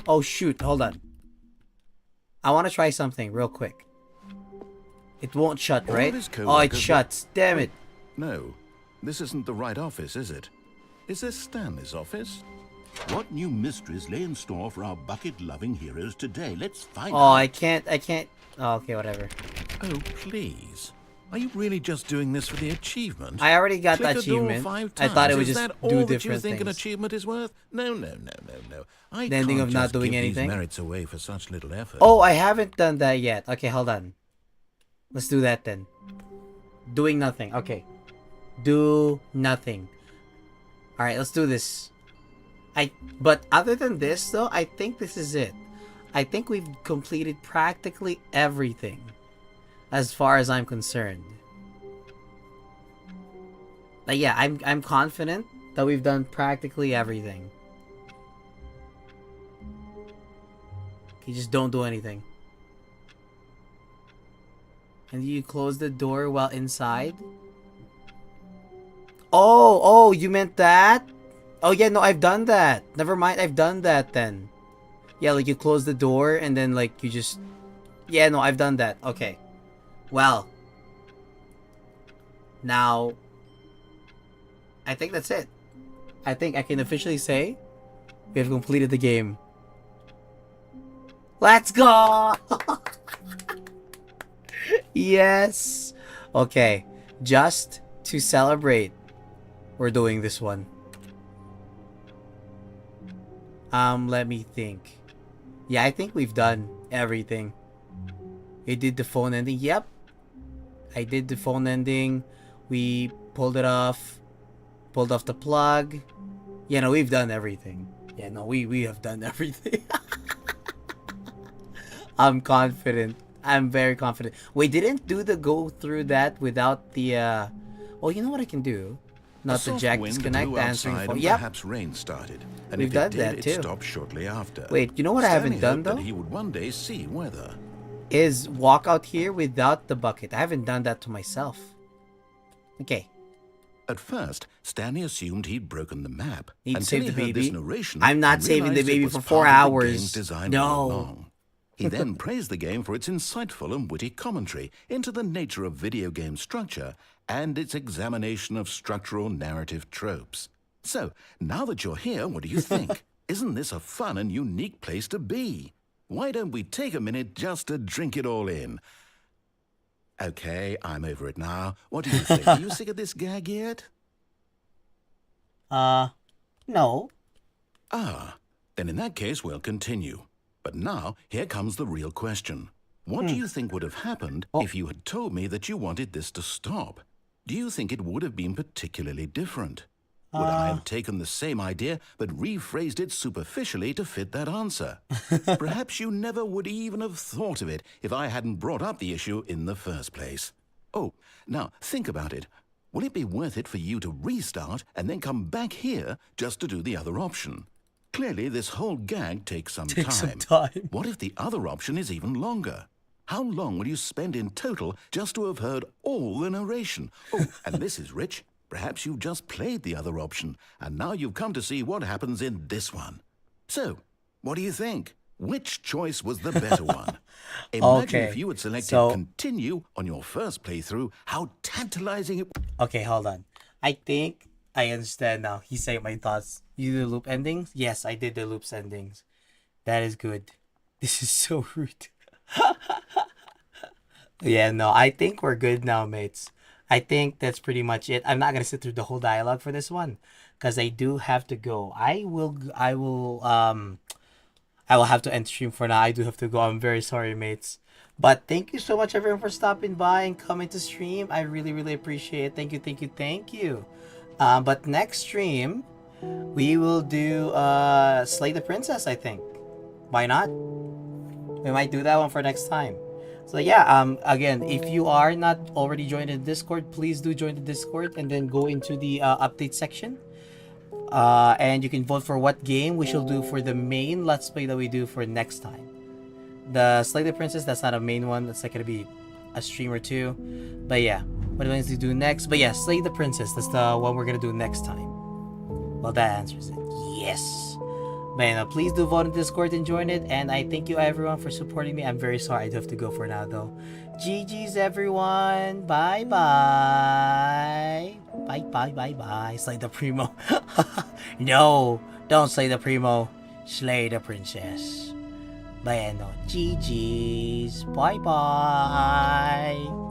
Oh, shoot. Hold on. I want to try something real quick. It won't shut, right? Oh, it shuts. Damn it. No, this isn't the right office, is it? Is this Stanley's office? What new mysteries lay in store for our bucket-loving heroes today? Let's find out. Oh, I can't. Oh, okay, whatever. Oh, please. Are you really just doing this for the achievement? I already got Click that a door achievement. 5 I thought it would times. just Is that do all that different you think an things. achievement is worth? No. I The ending can't of not just doing give anything? these merits away for such little effort. Oh, I haven't done that yet. Okay, hold on. Let's do that then. Doing nothing. Okay. Do nothing. Alright, let's do this. But other than this, though, I think this is it. I think we've completed practically everything. As far as I'm concerned. Like, yeah, I'm confident that we've done practically everything. You just don't do anything. And you close the door while inside? Oh, you meant that? Oh, yeah, no, I've done that. Never mind, I've done that then. Yeah, like you close the door and then like you just... Yeah, no, I've done that. Okay. Well. Now, I think that's it. I think I can officially say we have completed the game. Let's go! Yes! Okay, just to celebrate, we're doing this one. Let me think. Yeah, I think we've done everything. We did the phone ending. Yep. I did the phone ending. We pulled it off. Pulled off the plug. Yeah, no, we've done everything. Yeah, no, we have done everything. I'm confident. I'm very confident. We didn't do the go through that without the Oh, you know what I can do? Not the jack disconnect, the answering phone. Yep. Perhaps rain started. And We've if done it did, that it too. stopped shortly after. Wait, you know what I haven't Stanley done hoped though? that he would one day see weather. Is walk out here without the bucket. I haven't done that to myself. Okay. At first, Stanley assumed he'd broken the map. He'd until saved he the heard this baby. narration I'm not and saving the realized it baby was for 4 part of the hours. game's design No. all along. He then praised the game for its insightful and witty commentary into the nature of video game structure and its examination of structural narrative tropes. So, now that you're here, what do you think? Isn't this a fun and unique place to be? why don't we take a minute just to drink it all in? Okay, I'm over it now. What do you think? Are you sick of this gag yet? No. Ah, then in that case, we'll continue. But now, here comes the real question. What do you think would have happened if you had told me that you wanted this to stop? Do you think it would have been particularly different? Would I have taken the same idea but rephrased it superficially to fit that answer? Perhaps you never would even have thought of it if I hadn't brought up the issue in the first place. Oh, now think about it. Will it be worth it for you to restart and then come back here just to do the other option? Clearly, this whole gag takes some time. What if the other option is even longer? How long will you spend in total just to have heard all the narration? Oh, and this is rich. Perhaps you've just played the other option, and now you've come to see what happens in this one. So, what do you think? Which choice was the better one? Imagine if you had selected continue on your first playthrough, how tantalizing it... Okay, hold on. I think I understand now. He's saying my thoughts. You did the loop endings? Yes, I did the loops endings. That is good. This is so rude. Yeah, no, I think we're good now, mates. I think that's pretty much it. I'm not gonna sit through the whole dialogue for this one, because I do have to go. I will have to end stream for now. I do have to go. I'm very sorry, mates. But thank you so much, everyone, for stopping by and coming to stream. I really, really appreciate it. Thank you, thank you, thank you. But next stream, we will do Slay the Princess, I think. Why not? We might do that one for next time. So yeah, again, if you are not already joined in Discord, please do join the Discord and then go into the update section. And you can vote for what game we shall do for the main Let's Play that we do for next time. The Slay the Princess, that's not a main one. That's like gonna be a stream or two. But yeah, what do we need to do next? But yeah, Slay the Princess, that's the one we're gonna do next time. Well, that answers it. Yes. Man, please do vote in Discord and join it. And I thank you everyone for supporting me. I'm very sorry I do have to go for now though. GG's everyone. Bye bye. Bye bye bye bye. Slay the Primo. No, don't slay the Primo. Slay the Princess. Bueno, GG's. Bye bye.